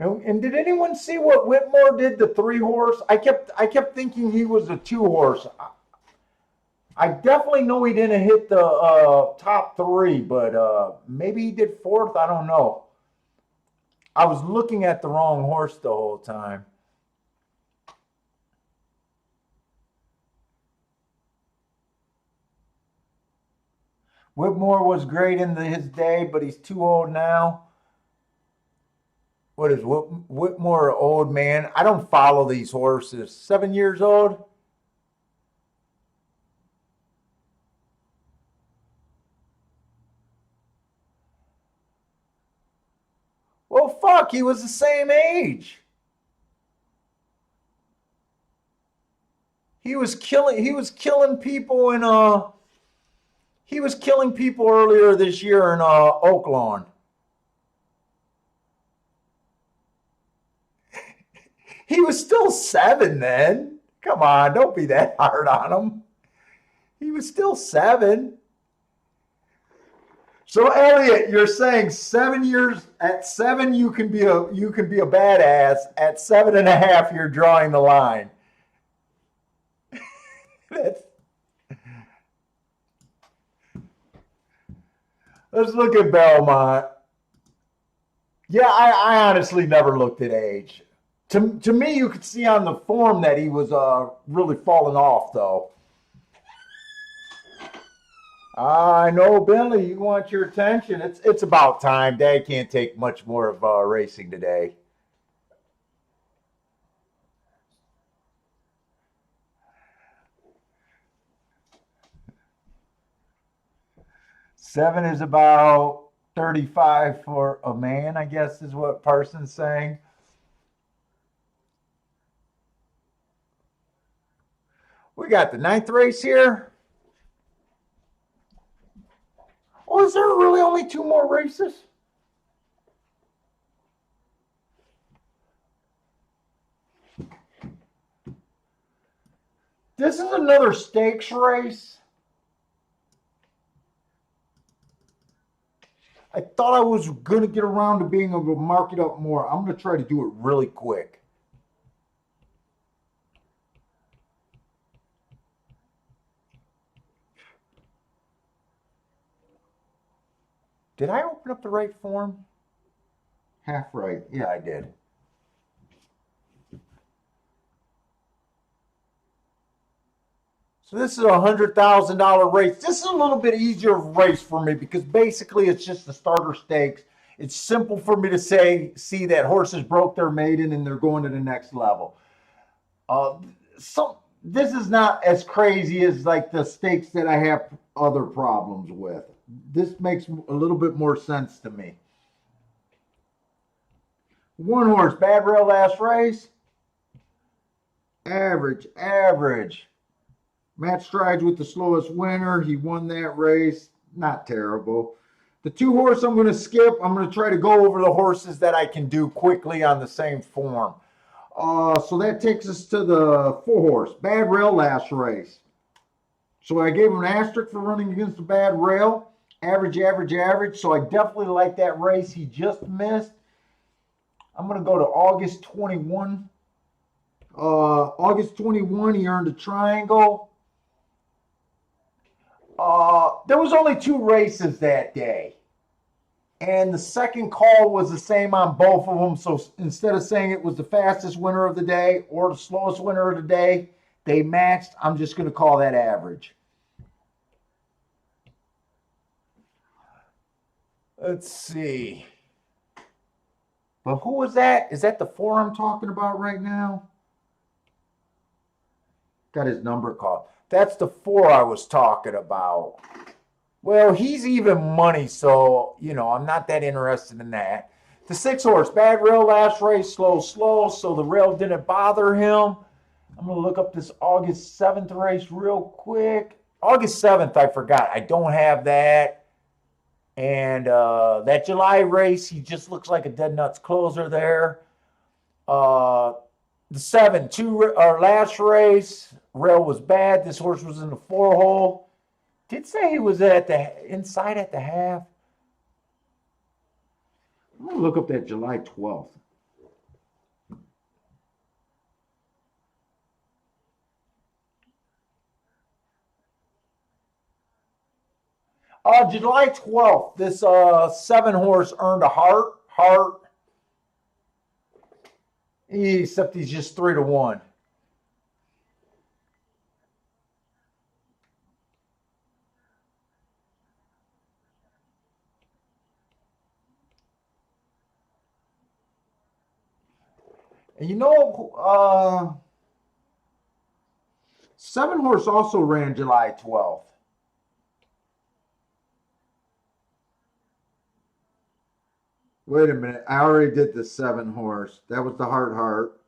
And did anyone see what Whitmore did, the 3 horse? I kept thinking he was a 2 horse. I definitely know he didn't hit the top 3, but maybe he did 4th. I don't know. I was looking at the wrong horse the whole time. Whitmore was great in his day, but he's too old now. What is Whitmore, an old man? I don't follow these horses. 7 years old? Well, fuck, he was the same age. He was killing people earlier this year in Oaklawn. He was still 7 then. Come on, don't be that hard on him. He was still 7. So Elliot, you're saying 7 years at 7 you can be a badass. At 7.5 you're drawing the line. That's, let's look at Belmont. Yeah, I honestly never looked at age. To me, you could see on the form that he was really falling off, though. I know, Billy, you want your attention. It's about time. Dad can't take much more of racing today. Seven is about 35 for a man, I guess is what Parsons saying. We got the 9th race here. Oh, is there really only 2 more races? This is another stakes race. I thought I was going to get around to being able to mark it up more. I'm going to try to do it really quick. Did I open up the right form? Half right. Yeah, I did. So this is a $100,000 race. This is a little bit easier race for me because basically it's just the starter stakes. It's simple for me to see that horses broke their maiden and they're going to the next level. Uh, this is not as crazy as like the stakes that I have other problems with. This makes a little bit more sense to me. One horse, bad rail last race. Average, average. Matt Strides with the slowest winner. He won that race. Not terrible. The two horse I'm going to skip. I'm going to try to go over the horses that I can do quickly on the same form. So that takes us to the 4 horse. Bad rail last race. So I gave him an asterisk for running against a bad rail. Average, average, average. So I definitely like that race. He just missed. I'm going to go to August 21. August 21, he earned a triangle. There was only 2 races that day. And the second call was the same on both of them. So instead of saying it was the fastest winner of the day or the slowest winner of the day, they matched. I'm just going to call that average. Let's see. But who was that? Is that the 4 I'm talking about right now? Got his number called. That's the 4 I was talking about. Well, he's even money, so, I'm not that interested in that. The 6 horse, bad rail last race, slow, so the rail didn't bother him. I'm going to look up this August 7th race real quick. August 7th, I forgot. I don't have that. And that July race, he just looks like a dead nuts closer there. The 7, our last race, rail was bad. This horse was in the 4 hole. Did say he was at the inside at the half. I'm going to look up that July 12th. July 12th, this 7 horse earned a heart. Except he's just 3-1. And 7 horse also ran July 12th. Wait a minute. I already did the 7 horse. That was the heart.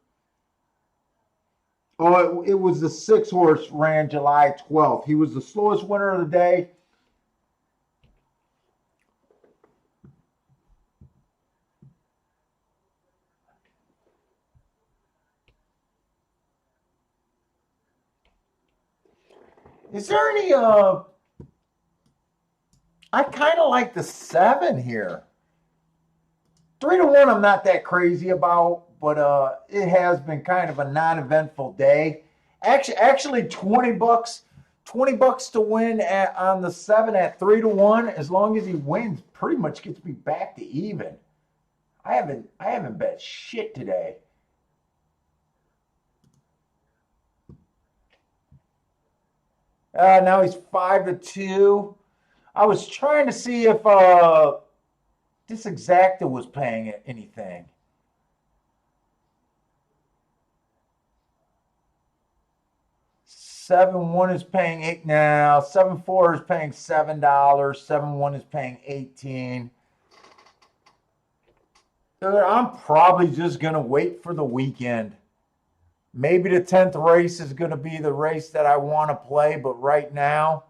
Oh, it was the 6 horse ran July 12th. He was the slowest winner of the day. Is there any I kind of like the 7 here. 3-1 I'm not that crazy about, but it has been kind of a non-eventful day. Actually $20 to win on the 7 at 3-1. As long as he wins, pretty much gets me back to even. I haven't bet shit today. Now he's 5-2. I was trying to see if this exacta was paying anything. $7-1 is paying 8 now. 7-4 is paying $7. 7-1 is paying 18. I'm probably just gonna wait for the weekend. Maybe the 10th race is gonna be the race that I want to play, but right now,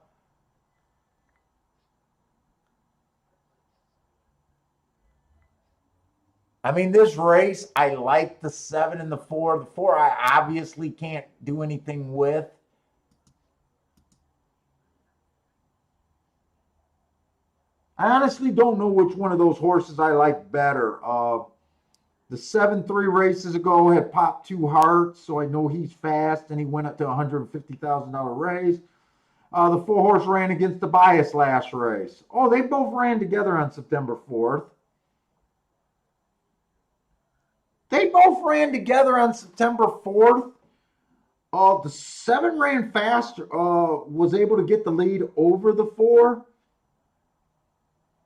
I mean, this race, I like the 7 and the 4. The 4 I obviously can't do anything with. I honestly don't know which one of those horses I like better. The 7-3 races ago had popped 2 hearts, so I know he's fast, and he went up to $150,000 race. The 4 horse ran against the bias last race. Oh, they both ran together on September 4th. They both ran together on September 4th. The 7 ran faster, was able to get the lead over the 4,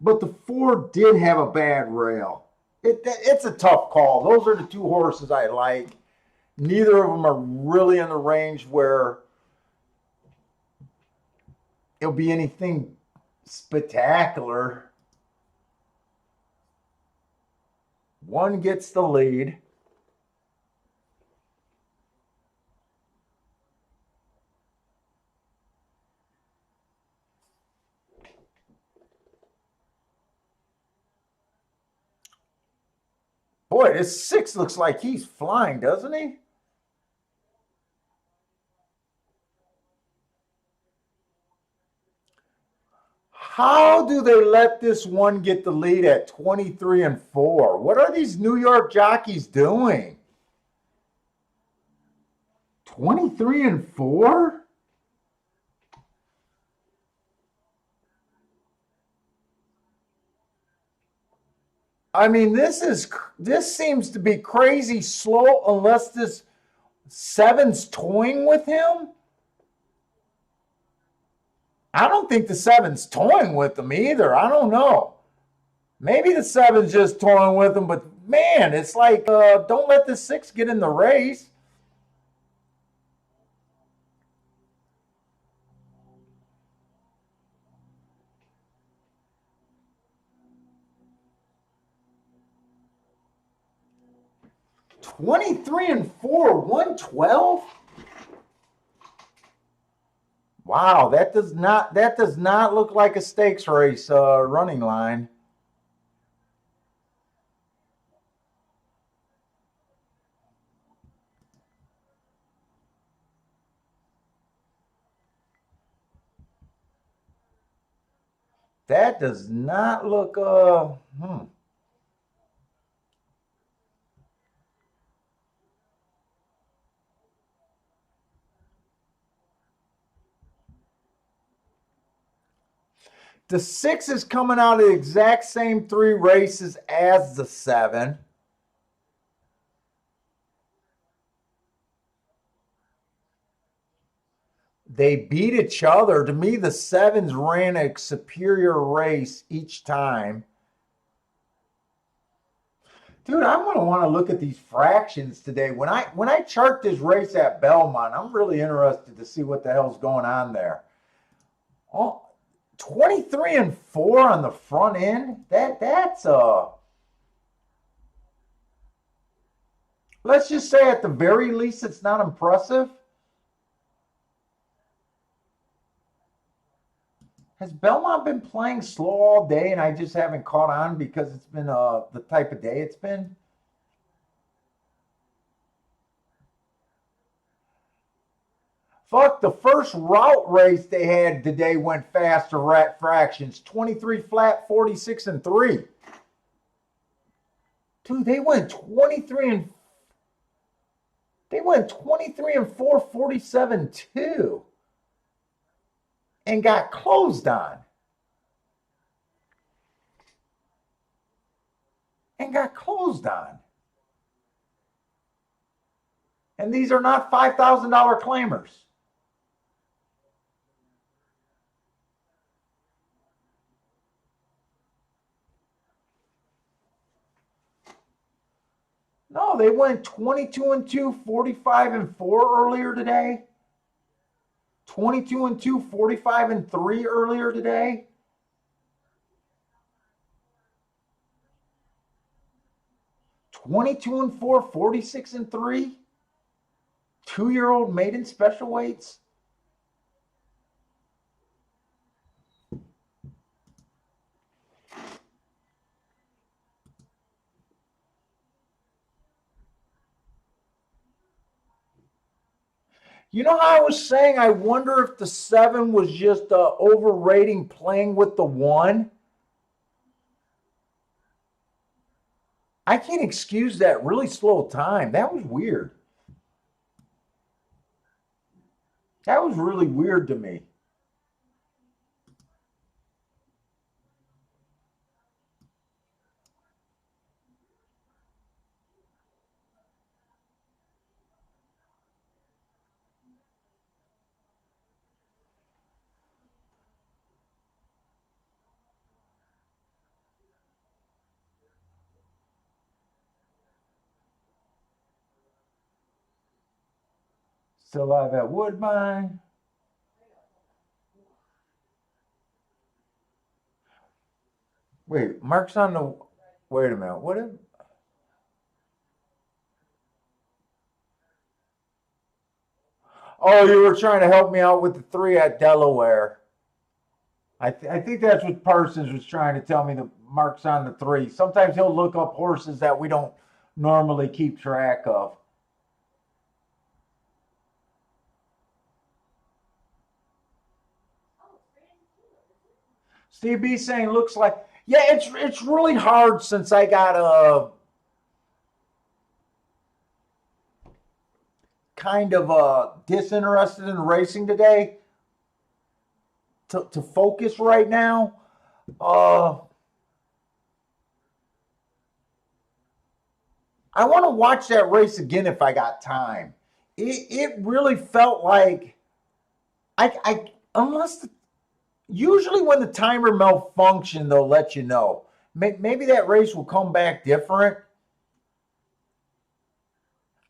but the 4 did have a bad rail. It's a tough call. Those are the 2 horses I like. Neither of them are really in the range where it'll be anything spectacular. One gets the lead. Boy, this 6 looks like he's flying, doesn't he? How do they let this one get the lead at 23-4? What are these New York jockeys doing? 23-4? I mean, this seems to be crazy slow unless this 7's toying with him. I don't think the 7's toying with him either. I don't know. Maybe the 7's just toying with him, but man, it's like don't let the 6 get in the race. $23-4, 112. Wow, that does not look like a stakes race running line. That does not look The 6 is coming out of the exact same 3 races as the 7. They beat each other. To me, the 7s ran a superior race each time. Dude, I'm going to want to look at these fractions today. When I chart this race at Belmont, I'm really interested to see what the hell's going on there. Oh, 23-4 on the front end. That's let's just say at the very least it's not impressive. Has Belmont been playing slow all day and I just haven't caught on because it's been the type of day it's been? Fuck, the first route race they had today went faster at fractions. 23 flat, 46-3. Dude, they went 23-4, 47-2. And got closed on. And these are not $5,000 claimers. No, they went 22-2, 45-4 earlier today. 22-2, 45-3 earlier today. $22-4, 46-3. 2-year-old maiden special weights. You know how I was saying I wonder if the 7 was just overrating playing with the 1? I can't excuse that really slow time. That was weird. That was really weird to me. Still alive at Woodbine. Wait, Mark's on the. Wait a minute. What? Oh, you were trying to help me out with the 3 at Delaware. I think that's what Parsons was trying to tell me. The Mark's on the 3. Sometimes he'll look up horses that we don't normally keep track of. Steve B saying looks like, yeah, it's really hard since I got kind of disinterested in racing today to focus right now. I want to watch that race again if I got time. It really felt like I unless usually when the timer malfunctioned, they'll let you know. Maybe that race will come back different.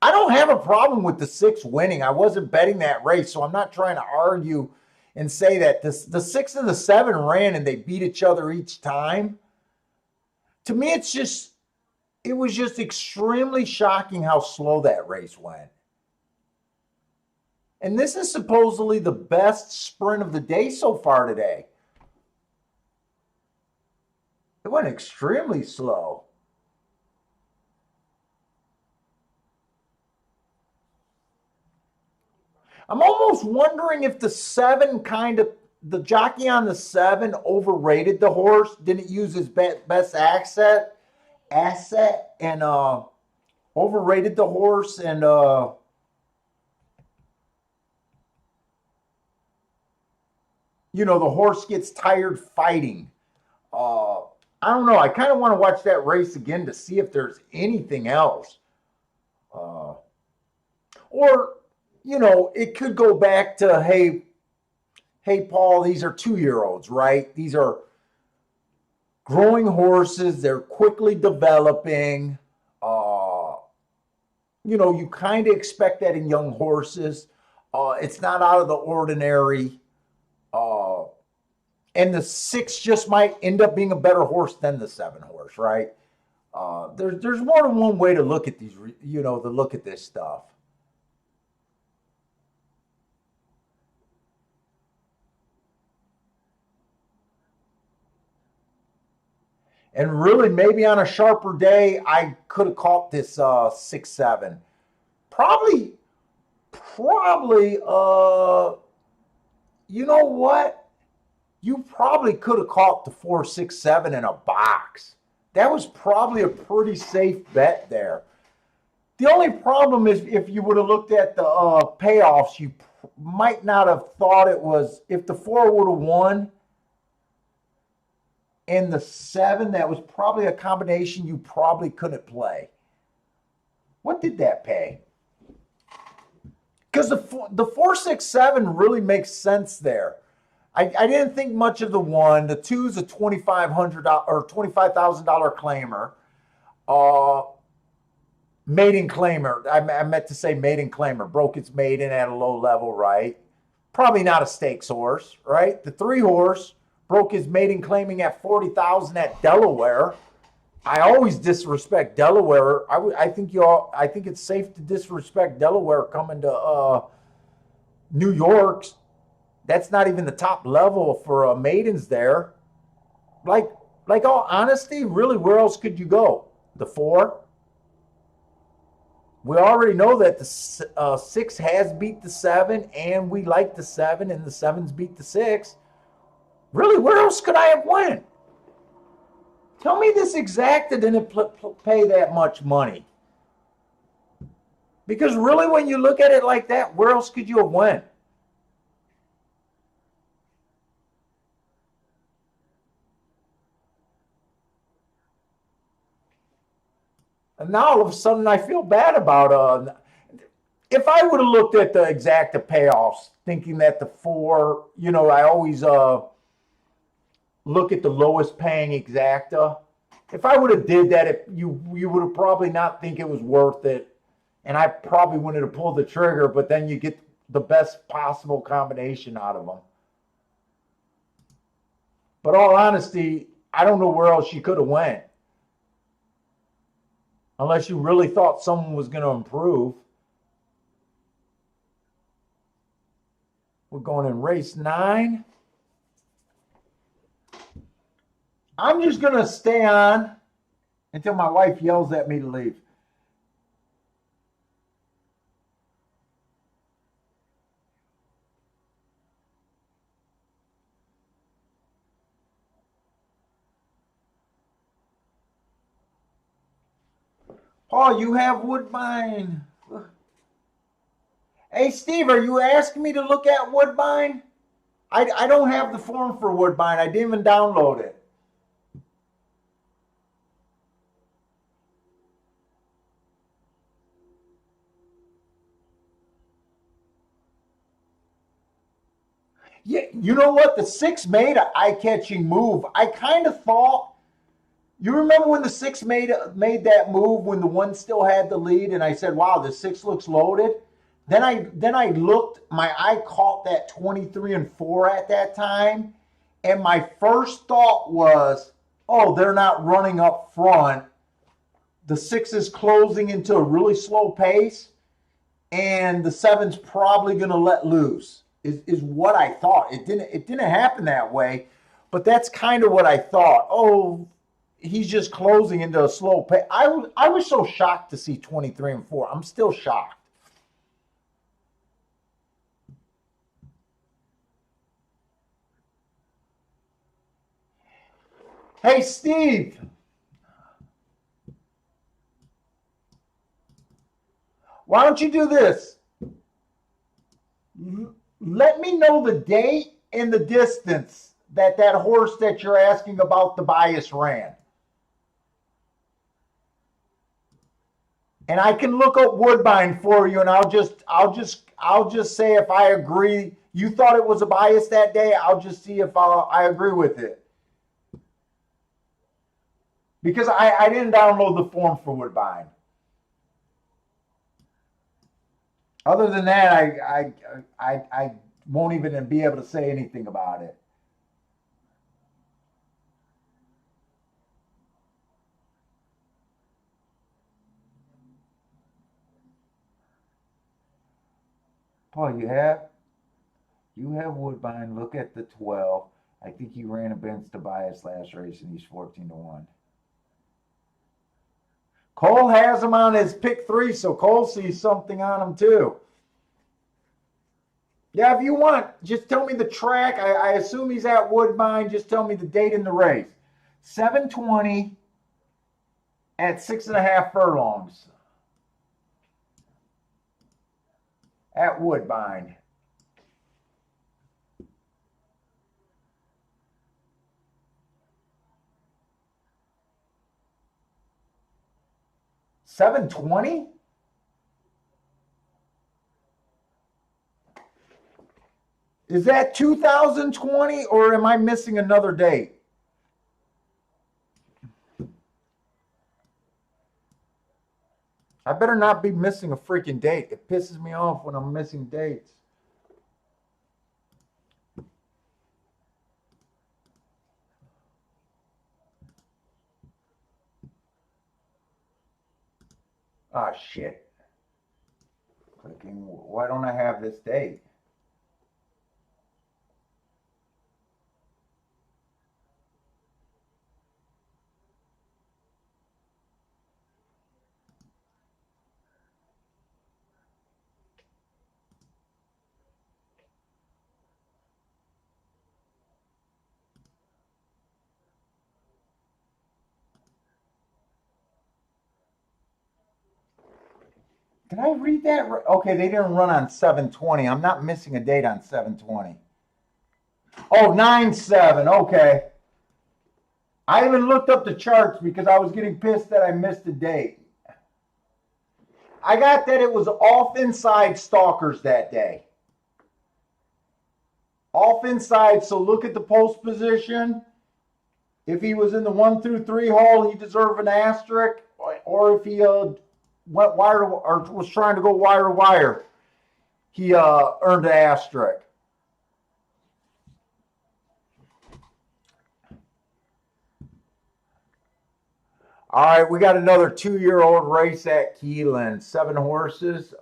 I don't have a problem with the 6 winning. I wasn't betting that race, so I'm not trying to argue and say that the 6 and the 7 ran and they beat each other each time. To me, it was just extremely shocking how slow that race went. And this is supposedly the best sprint of the day so far today. It went extremely slow. I'm almost wondering if the 7 the jockey on the 7 overrated the horse, didn't use his best asset, and overrated the horse, and the horse gets tired fighting. I don't know. I kind of want to watch that race again to see if there's anything else. Or, it could go back to, hey, Paul, these are 2-year-olds, right? These are growing horses. They're quickly developing. You kind of expect that in young horses. It's not out of the ordinary. And the 6 just might end up being a better horse than the 7 horse, right? There's more than one way to look at these, to look at this stuff. And really, maybe on a sharper day, I could have caught this 6-7. Probably, you know what? You probably could have caught the 4-6-7 in a box. That was probably a pretty safe bet there. The only problem is if you would have looked at the payoffs, you might not have thought it was, if the 4 would have won and the 7, that was probably a combination you probably couldn't play. What did that pay? Because the 4-6-7 really makes sense there. I didn't think much of the 1. The 2 is a $2,500 or $25,000 claimer. Maiden claimer. I meant to say maiden claimer. Broke its maiden at a low level, right? Probably not a stakes horse, right? The 3 horse broke his maiden claiming at $40,000 at Delaware. I always disrespect Delaware. I think it's safe to disrespect Delaware coming to New York. That's not even the top level for maidens there. Like all honesty, really, where else could you go? The 4. We already know that the 6 has beat the 7, and we like the 7, and the 7's beat the 6. Really, where else could I have went? Tell me this exacta didn't pay that much money. Because really, when you look at it like that, where else could you have went? And now all of a sudden I feel bad about if I would have looked at the exacta payoffs, thinking that the four, I always look at the lowest paying exacta. If I would have did that, you would have probably not think it was worth it, and I probably wouldn't have pulled the trigger. But then you get the best possible combination out of them. But all honesty, I don't know where else you could have went, unless you really thought someone was going to improve. We're going in race 9. I'm just going to stay on until my wife yells at me to leave. Paul, you have Woodbine. Hey, Steve, are you asking me to look at Woodbine? I don't have the form for Woodbine. I didn't even download it. Yeah, you know what? The 6 made an eye-catching move. I kind of thought. You remember when the 6 made that move when the 1 still had the lead, and I said, "Wow, the 6 looks loaded." Then I looked. My eye caught that 23 and 4 at that time, and my first thought was, "Oh, they're not running up front. The 6 is closing into a really slow pace, and the 7's probably going to let loose." Is what I thought. It didn't happen that way, but that's kind of what I thought. Oh, he's just closing into a slow pace. I was so shocked to see 23 and 4. I'm still shocked. Hey, Steve, why don't you do this? Let me know the date and the distance that horse that you're asking about the bias ran. And I can look up Woodbine for you, and I'll just say if I agree. You thought it was a bias that day. I'll just see if I agree with it, because I didn't download the form for Woodbine. Other than that, I won't even be able to say anything about it. Paul, you have Woodbine. Look at the 12. I think he ran against the bias last race, and he's 14-1. Cole has him on his pick 3, so Cole sees something on him too. Yeah, if you want, just tell me the track. I assume he's at Woodbine. Just tell me the date in the race. 7:20 at 6.5 furlongs at Woodbine. $720? Is that 2020, or am I missing another date? I better not be missing a freaking date. It pisses me off when I'm missing dates. Ah, shit. Clicking. Why don't I have this date? Did I read that right? Okay, they didn't run on 720. I'm not missing a date on 720. Oh, 9/7. Okay. I even looked up the charts because I was getting pissed that I missed a date. I got that it was off inside stalkers that day. Off inside, so look at the post position. If he was in the 1 through 3 hole, he deserved an asterisk. Or if he went wire or was trying to go wire to wire, he earned an asterisk. All right, we got another 2-year-old race at Keeneland. 7 horses.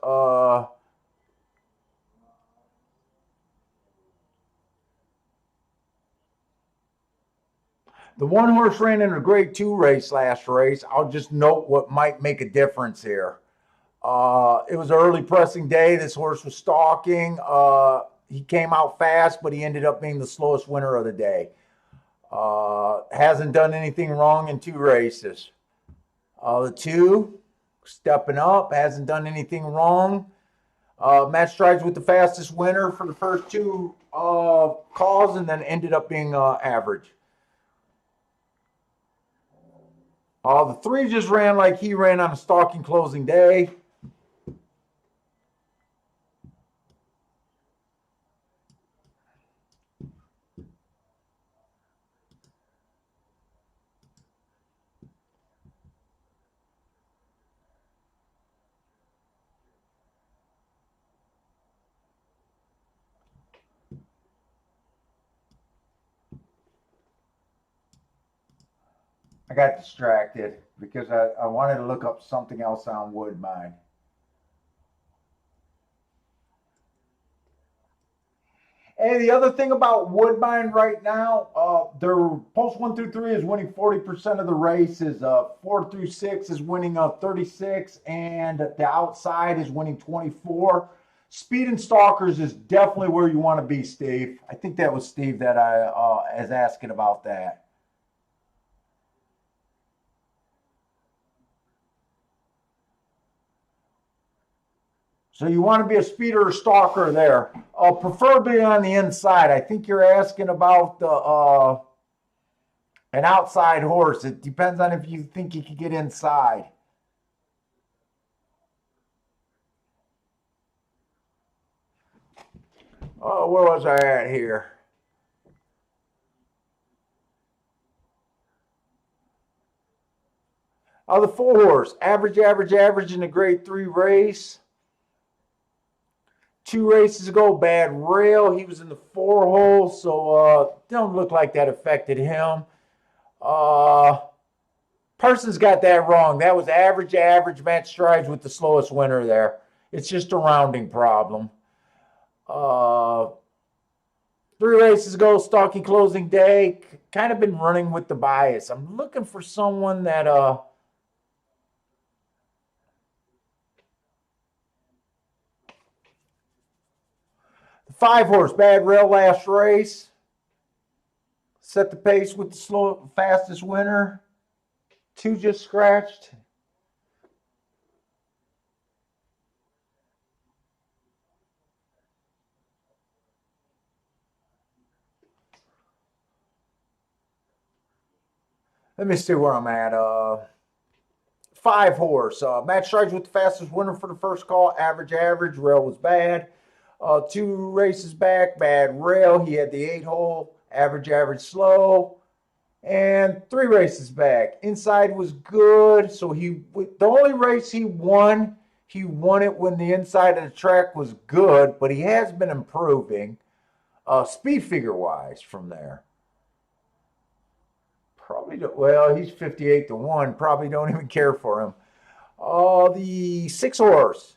The 1 horse ran in a grade 2 race last race. I'll just note what might make a difference here. It was an early pressing day. This horse was stalking. He came out fast, but he ended up being the slowest winner of the day. Hasn't done anything wrong in 2 races. The 2 stepping up, hasn't done anything wrong. Match strides with the fastest winner for the first 2 calls, and then ended up being average. The 3 just ran like he ran on a stalking closing day. I got distracted because I wanted to look up something else on Woodbine. And the other thing about Woodbine right now, their post 1 through 3 is winning 40% of the races. 4 through 6 is winning 36, and the outside is winning 24. Speed and Stalkers is definitely where you want to be, Steve. I think that was Steve that I is asking about that. So you want to be a speeder or stalker there, preferably on the inside. I think you're asking about an outside horse. It depends on if you think you can get inside. Oh, where was I at here? The 4 horse, average in a grade 3 race. 2 races ago, bad rail. He was in the 4 hole, so don't look like that affected him. Person's got that wrong. That was average match strides with the slowest winner there. It's just a rounding problem. 3 races ago, stalking closing day. Kind of been running with the bias. I'm looking for someone that the 5 horse, bad rail last race. Set the pace with the fastest winner. 2 just scratched. Let me see where I'm at. 5 horse. Match strides with the fastest winner for the first call. Average. Rail was bad. 2 races back, bad rail. He had the 8 hole. Average, slow. And 3 races back. Inside was good. So the only race he won it when the inside of the track was good, but he has been improving speed figure wise from there. Probably well, he's 58-1. Probably don't even care for him. The 6 horse.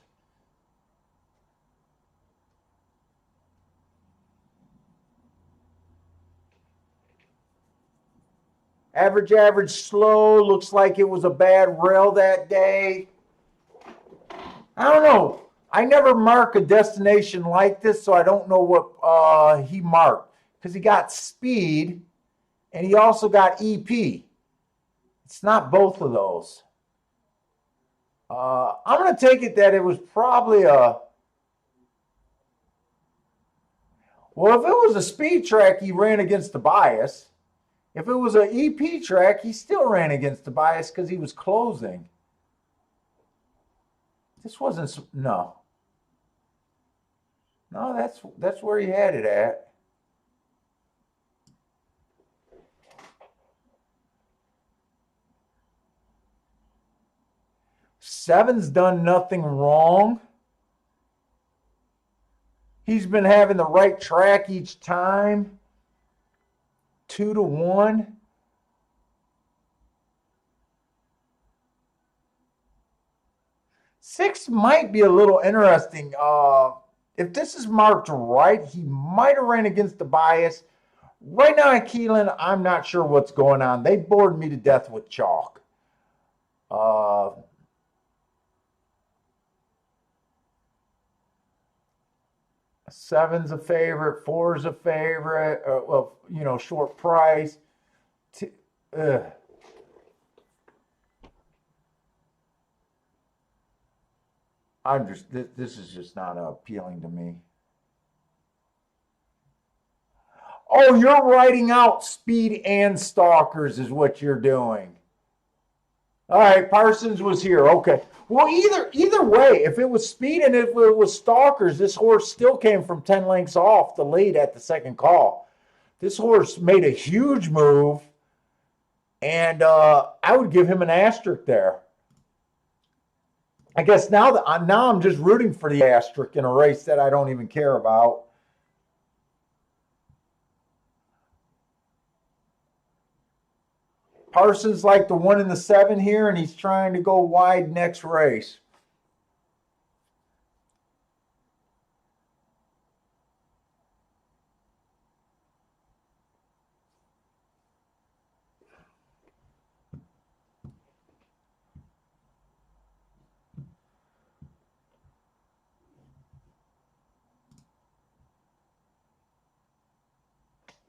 Average, slow. Looks like it was a bad rail that day. I don't know. I never mark a destination like this, so I don't know what he marked. Because he got speed, and he also got EP. It's not both of those. I'm going to take it that it was probably a. Well, if it was a speed track, he ran against the bias. If it was an EP track, he still ran against the bias because he was closing. This wasn't no. No, that's where he had it at. Seven's done nothing wrong. He's been having the right track each time. 2-1. Six might be a little interesting. If this is marked right, he might have ran against the bias. Right now at Keeneland, I'm not sure what's going on. They bored me to death with chalk. Seven's a favorite. Four's a favorite. Well, you know, short price. I'm just this is just not appealing to me. Oh, you're writing out speed and stalkers is what you're doing. All right, Parsons was here. Okay. Well, either way, if it was speed and if it was stalkers, this horse still came from 10 lengths off the lead at the second call. This horse made a huge move, and I would give him an asterisk there. I guess now I'm just rooting for the asterisk in a race that I don't even care about. Parsons like the 1 and the 7 here, and he's trying to go wide next race.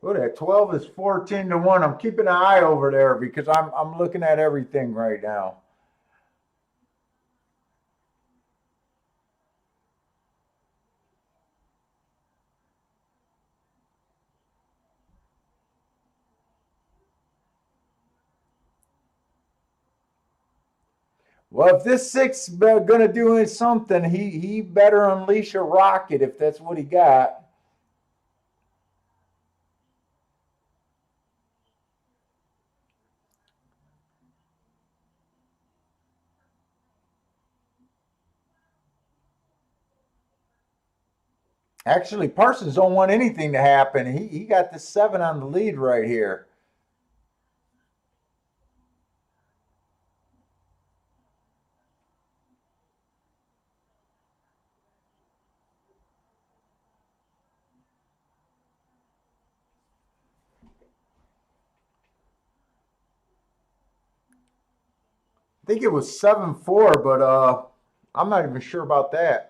Look at 12 is 14-1. I'm keeping an eye over there because I'm looking at everything right now. Well, if this 6 gonna do something, he better unleash a rocket if that's what he got. Actually, Parsons don't want anything to happen. He got the 7 on the lead right here. I think it was 7-4, but I'm not even sure about that.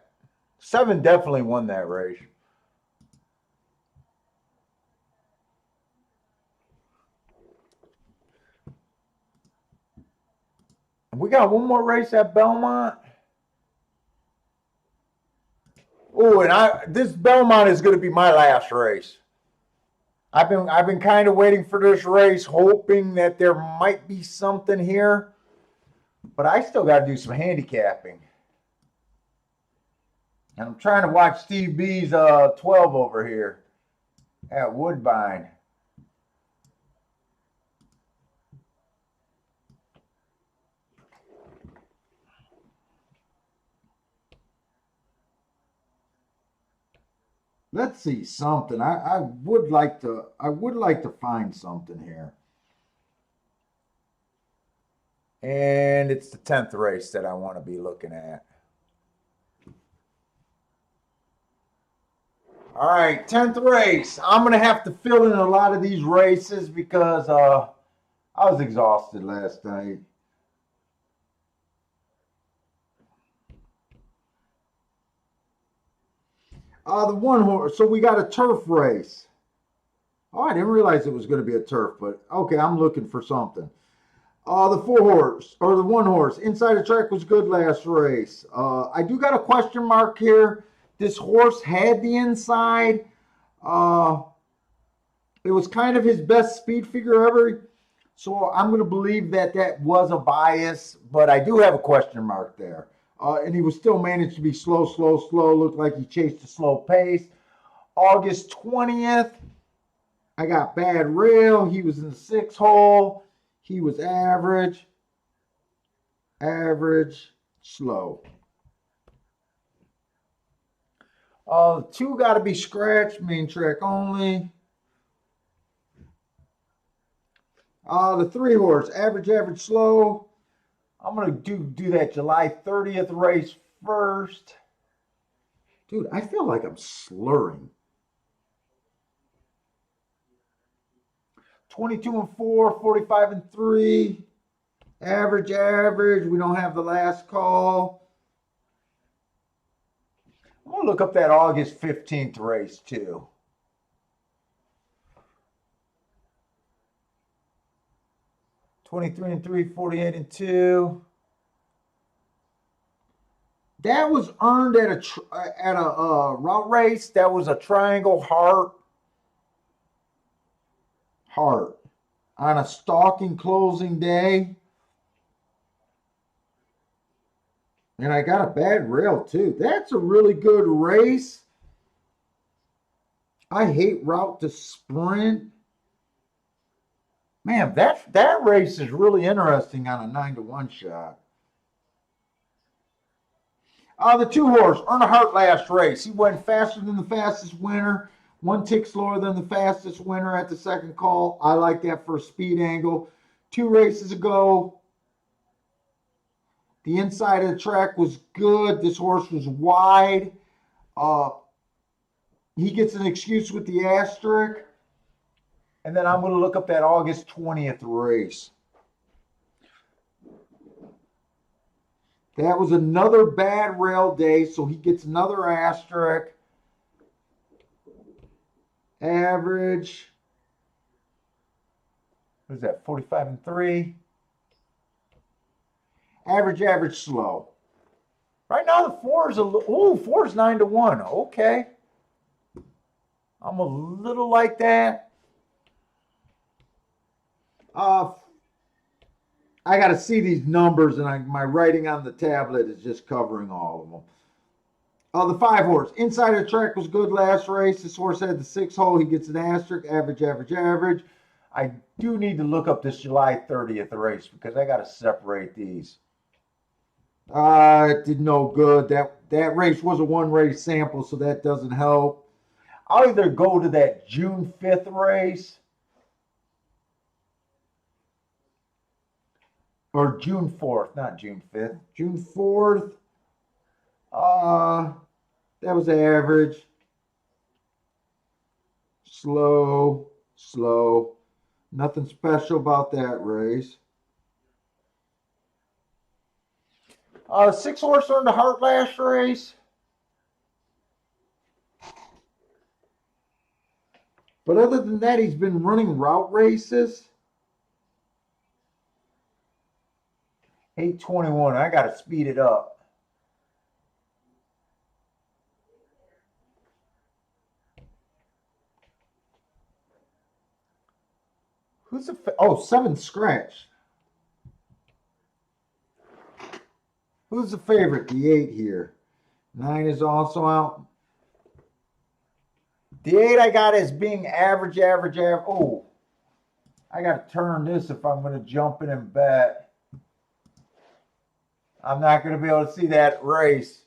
7 definitely won that race. We got one more race at Belmont. Oh, and this Belmont is going to be my last race. I've been kind of waiting for this race, hoping that there might be something here, but I still got to do some handicapping. And I'm trying to watch Steve B's 12 over here at Woodbine. Let's see something. I would like to find something here. And it's the 10th race that I want to be looking at. All right, 10th race. I'm going to have to fill in a lot of these races because I was exhausted last night. The one horse. So we got a turf race. Oh, I didn't realize it was going to be a turf, but okay, I'm looking for something. The 4 horse, or the 1 horse, inside the track was good last race. I do got a question mark here. This horse had the inside. Uh, it was kind of his best speed figure ever. So I'm going to believe that that was a bias, but I do have a question mark there. And he was still managed to be slow, slow, slow. Looked like he chased a slow pace. August 20th, I got Bad Rail. He was in the 6 hole. He was average, average, slow. 2 got to be scratched, main track only. The 3 horse, average, average, slow. I'm going to do that July 30th race first. Dude, I feel like I'm slurring. 22-4, 45-3. Average, average. We don't have the last call. I'm going to look up that August 15th race too. 23-3, 48-2. That was earned at a route race. That was a triangle heart on a stalking closing day. And I got a Bad Rail too. That's a really good race. I hate route to sprint. Man, that race is really interesting on a 9-1 shot. The 2 horse, Earnhardt last race. He went faster than the fastest winner, 1 tick slower than the fastest winner at the second call. I like that for a speed angle. 2 races ago, the inside of the track was good. This horse was wide. He gets an excuse with the asterisk. And then I'm going to look up that August 20th race. That was another Bad Rail day, so he gets another asterisk. Average. What is that, 45-3? Average, average, slow. Right now the 4 is a little, 4's 9-1. Okay. I'm a little like that. I got to see these numbers, and my writing on the tablet is just covering all of them. The 5 horse, inside of the track was good last race. This horse had the 6 hole. He gets an asterisk, average, average, average. I do need to look up this July 30th race because I got to separate these. It did no good. That race was a 1 race sample, so that doesn't help. I'll either go to that June 5th race or June 4th, not June 5th. June 4th. That was average. Slow, slow. Nothing special about that race. 6 horse earned the Heart last race. But other than that, he's been running route races. 8:21. I got to speed it up. Who's the 7 scratch? Who's the favorite? The 8 here. 9 is also out. The 8 I got as being average, average, average. Oh, I got to turn this if I'm going to jump in and bet. I'm not going to be able to see that race.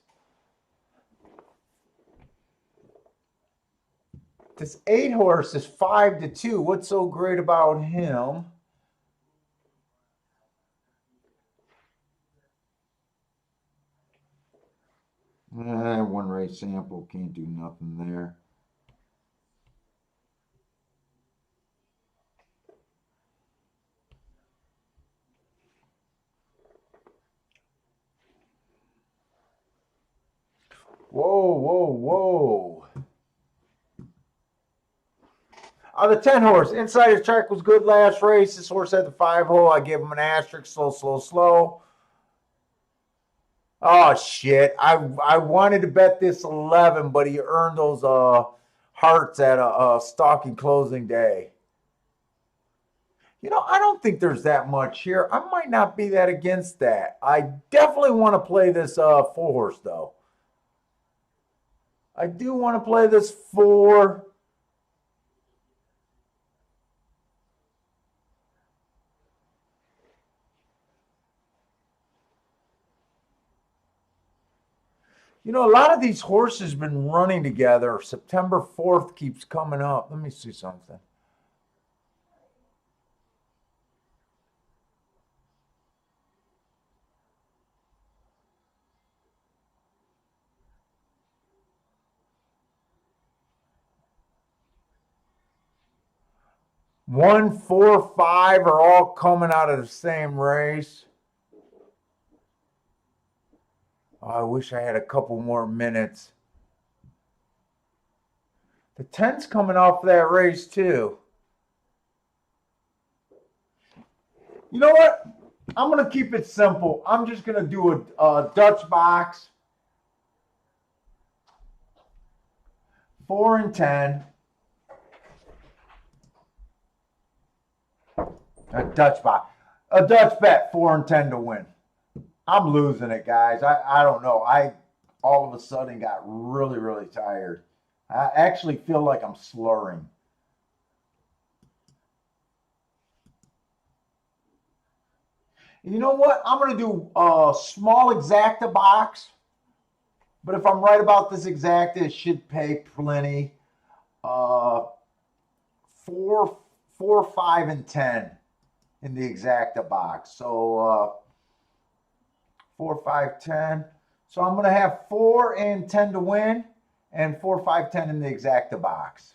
This 8 horse is 5-2. What's so great about him? One race sample, can't do nothing there. Whoa, whoa, whoa. The 10 horse inside the track was good last race. This horse had the 5 hole. I gave him an asterisk. Slow, slow, slow. Oh shit! I wanted to bet this 11, but he earned those hearts at a stalking closing day. You know, I don't think there's that much here. I might not be that against that. I definitely want to play this 4 horse though. I do want to play this 4. You know, a lot of these horses been running together. September 4th keeps coming up. Let me see something. One, 4, 5 are all coming out of the same race. Oh, I wish I had a couple more minutes. The 10's coming off that race too. You know what? I'm going to keep it simple. I'm just going to do a Dutch box. 4 and 10. A Dutch box. A Dutch bet, 4 and 10 to win. I'm losing it, guys. I don't know. I all of a sudden got really, really tired. I actually feel like I'm slurring. You know what? I'm going to do a small exacta box. But if I'm right about this exacta, it should pay plenty. 4, 5, and 10 in the exacta box. So 4, 5, 10. So I'm going to have 4 and 10 to win, and 4, 5, 10 in the exacta box.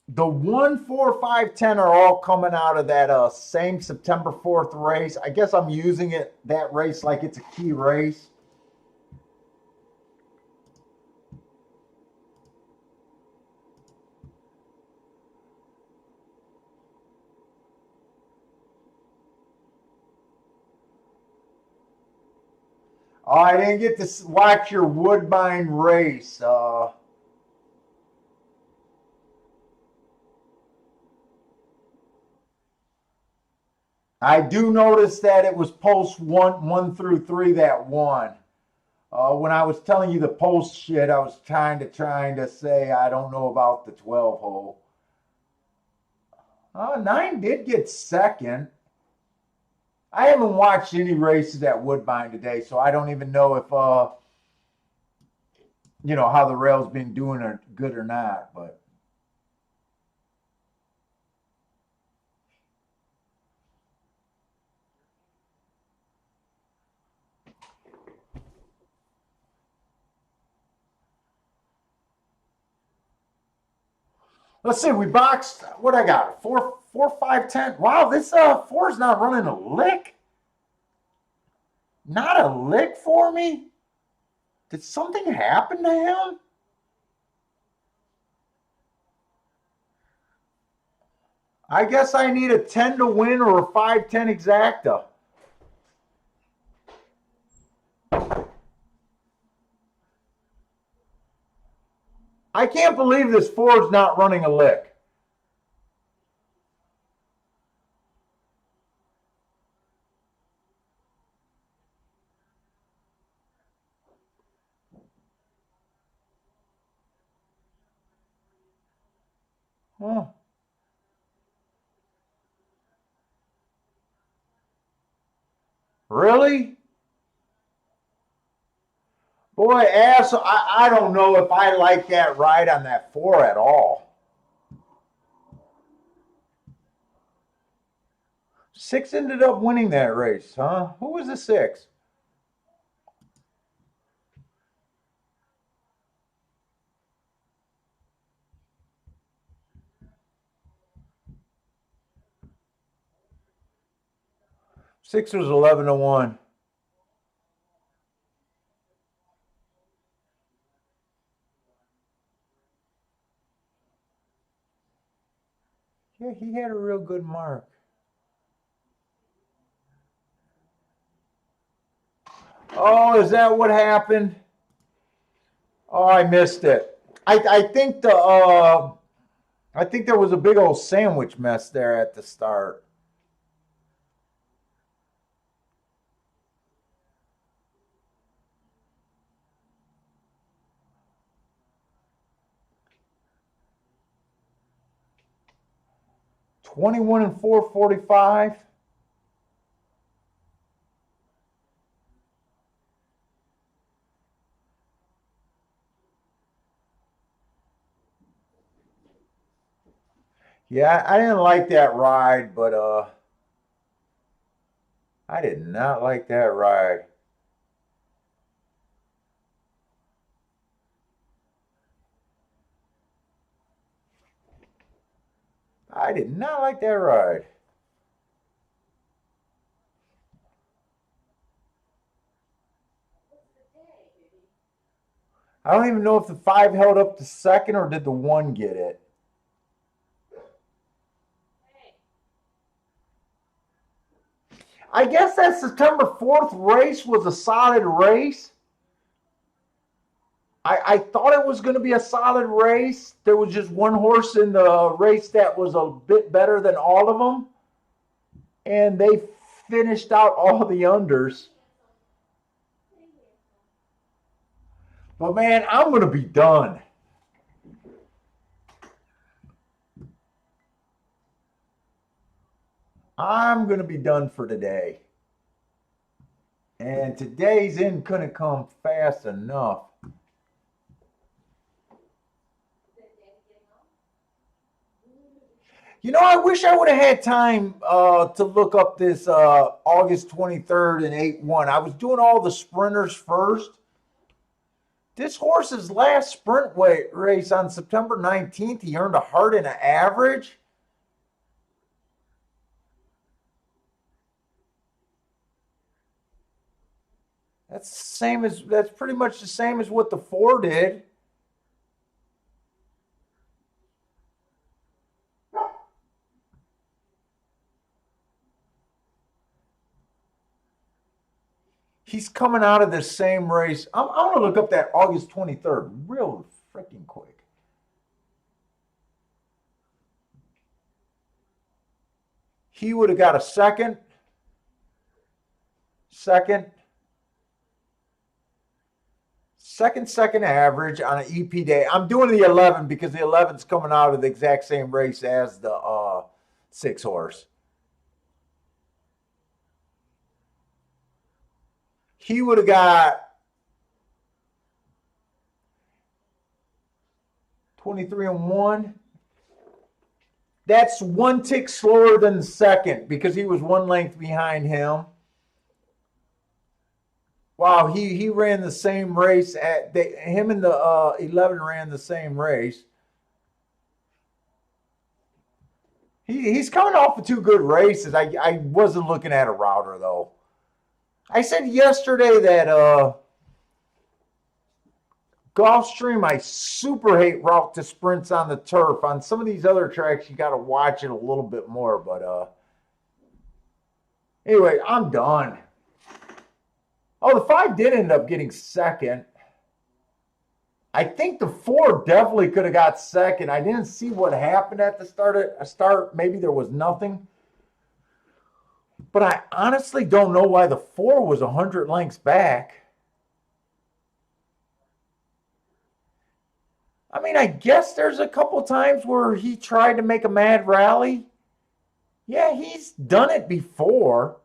The 1, 4, 5, 10 are all coming out of that same September 4th race. I guess I'm using that race like it's a key race. Oh, I didn't get to watch your Woodbine race. I do notice that it was post 1 through 3 that won. When I was telling you the post shit, I was trying to say I don't know about the 12 hole. 9 did get second. I haven't watched any races at Woodbine today, so I don't even know if how the rail's been doing or good or not. But let's see. We boxed. What I got? 4, 5, 10. Wow, this 4's not running a lick. Not a lick for me. Did something happen to him? I guess I need a 10 to win or a 5-10 exacta. I can't believe this 4's not running a lick. Huh. Really? Boy, ass, I don't know if I like that ride on that 4 at all. 6 ended up winning that race, huh? Who was the 6? Six was 11 to 1. Yeah, he had a real good mark. Oh, is that what happened? Oh, I missed it. I think I think there was a big old sandwich mess there at the start. 21 and 445. Yeah, I didn't like that ride, but I did not like that ride. I did not like that ride. What's the day, baby? I don't even know if the 5 held up to second or did the 1 get it. Hey, I guess that September 4th race was a solid race. I thought it was going to be a solid race. There was just one horse in the race that was a bit better than all of them, and they finished out all the unders. handsome. Hey, handsome. But man, I'm going to be done. I'm going to be done for today. And today's end couldn't come fast enough. Is that daddy getting home? You know, I wish I would have had time to look up this August 23rd and 8-1. I was doing all the sprinters first. This horse's last sprint weight race on September 19th, he earned a heart and an average. That's pretty much the same as what the 4 did. He's coming out of the same race. I'm going to look up that August 23rd real freaking quick. He would have got a second, second average on an EP day. I'm doing the 11 because the 11's coming out of the exact same race as the 6 horse. He would have got 23 and 1. That's 1 tick slower than the second because he was 1 length behind him. Wow, he ran the same race him and the 11 ran the same race. He's coming off of 2 good races. I wasn't looking at a router though. I said yesterday that Gulfstream, I super hate route to sprints on the turf. On some of these other tracks, you got to watch it a little bit more. But anyway, I'm done. Oh, the 5 did end up getting second. I think the 4 definitely could have got second. I didn't see what happened at the start. Maybe there was nothing. But I honestly don't know why the 4 was 100 lengths back. I mean, I guess there's a couple times where he tried to make a mad rally. Yeah, he's done it before.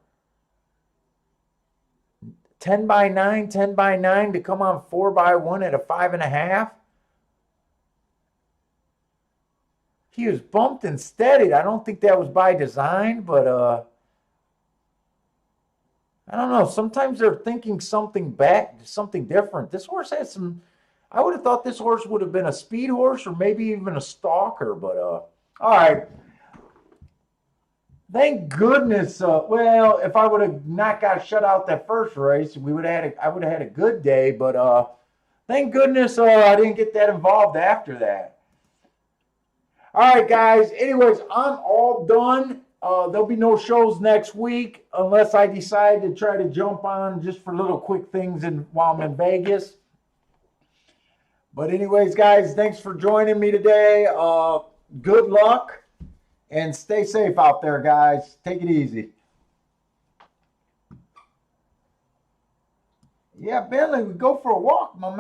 10 by 9, 10 by 9 to come on 4 by 1 at a 5.5. He was bumped and steadied. I don't think that was by design, but I don't know. Sometimes they're thinking something different. This horse has some. I would have thought this horse would have been a speed horse or maybe even a stalker, but all right. Thank goodness. Well, if I would have not got shut out that first race, I would have had a good day. But thank goodness I didn't get that involved after that. All right, guys. Anyways, I'm all done. There'll be no shows next week unless I decide to try to jump on just for little quick things while I'm in Vegas. But anyways, guys, thanks for joining me today. Good luck and stay safe out there, guys. Take it easy. Yeah, Bentley, we go for a walk, my man.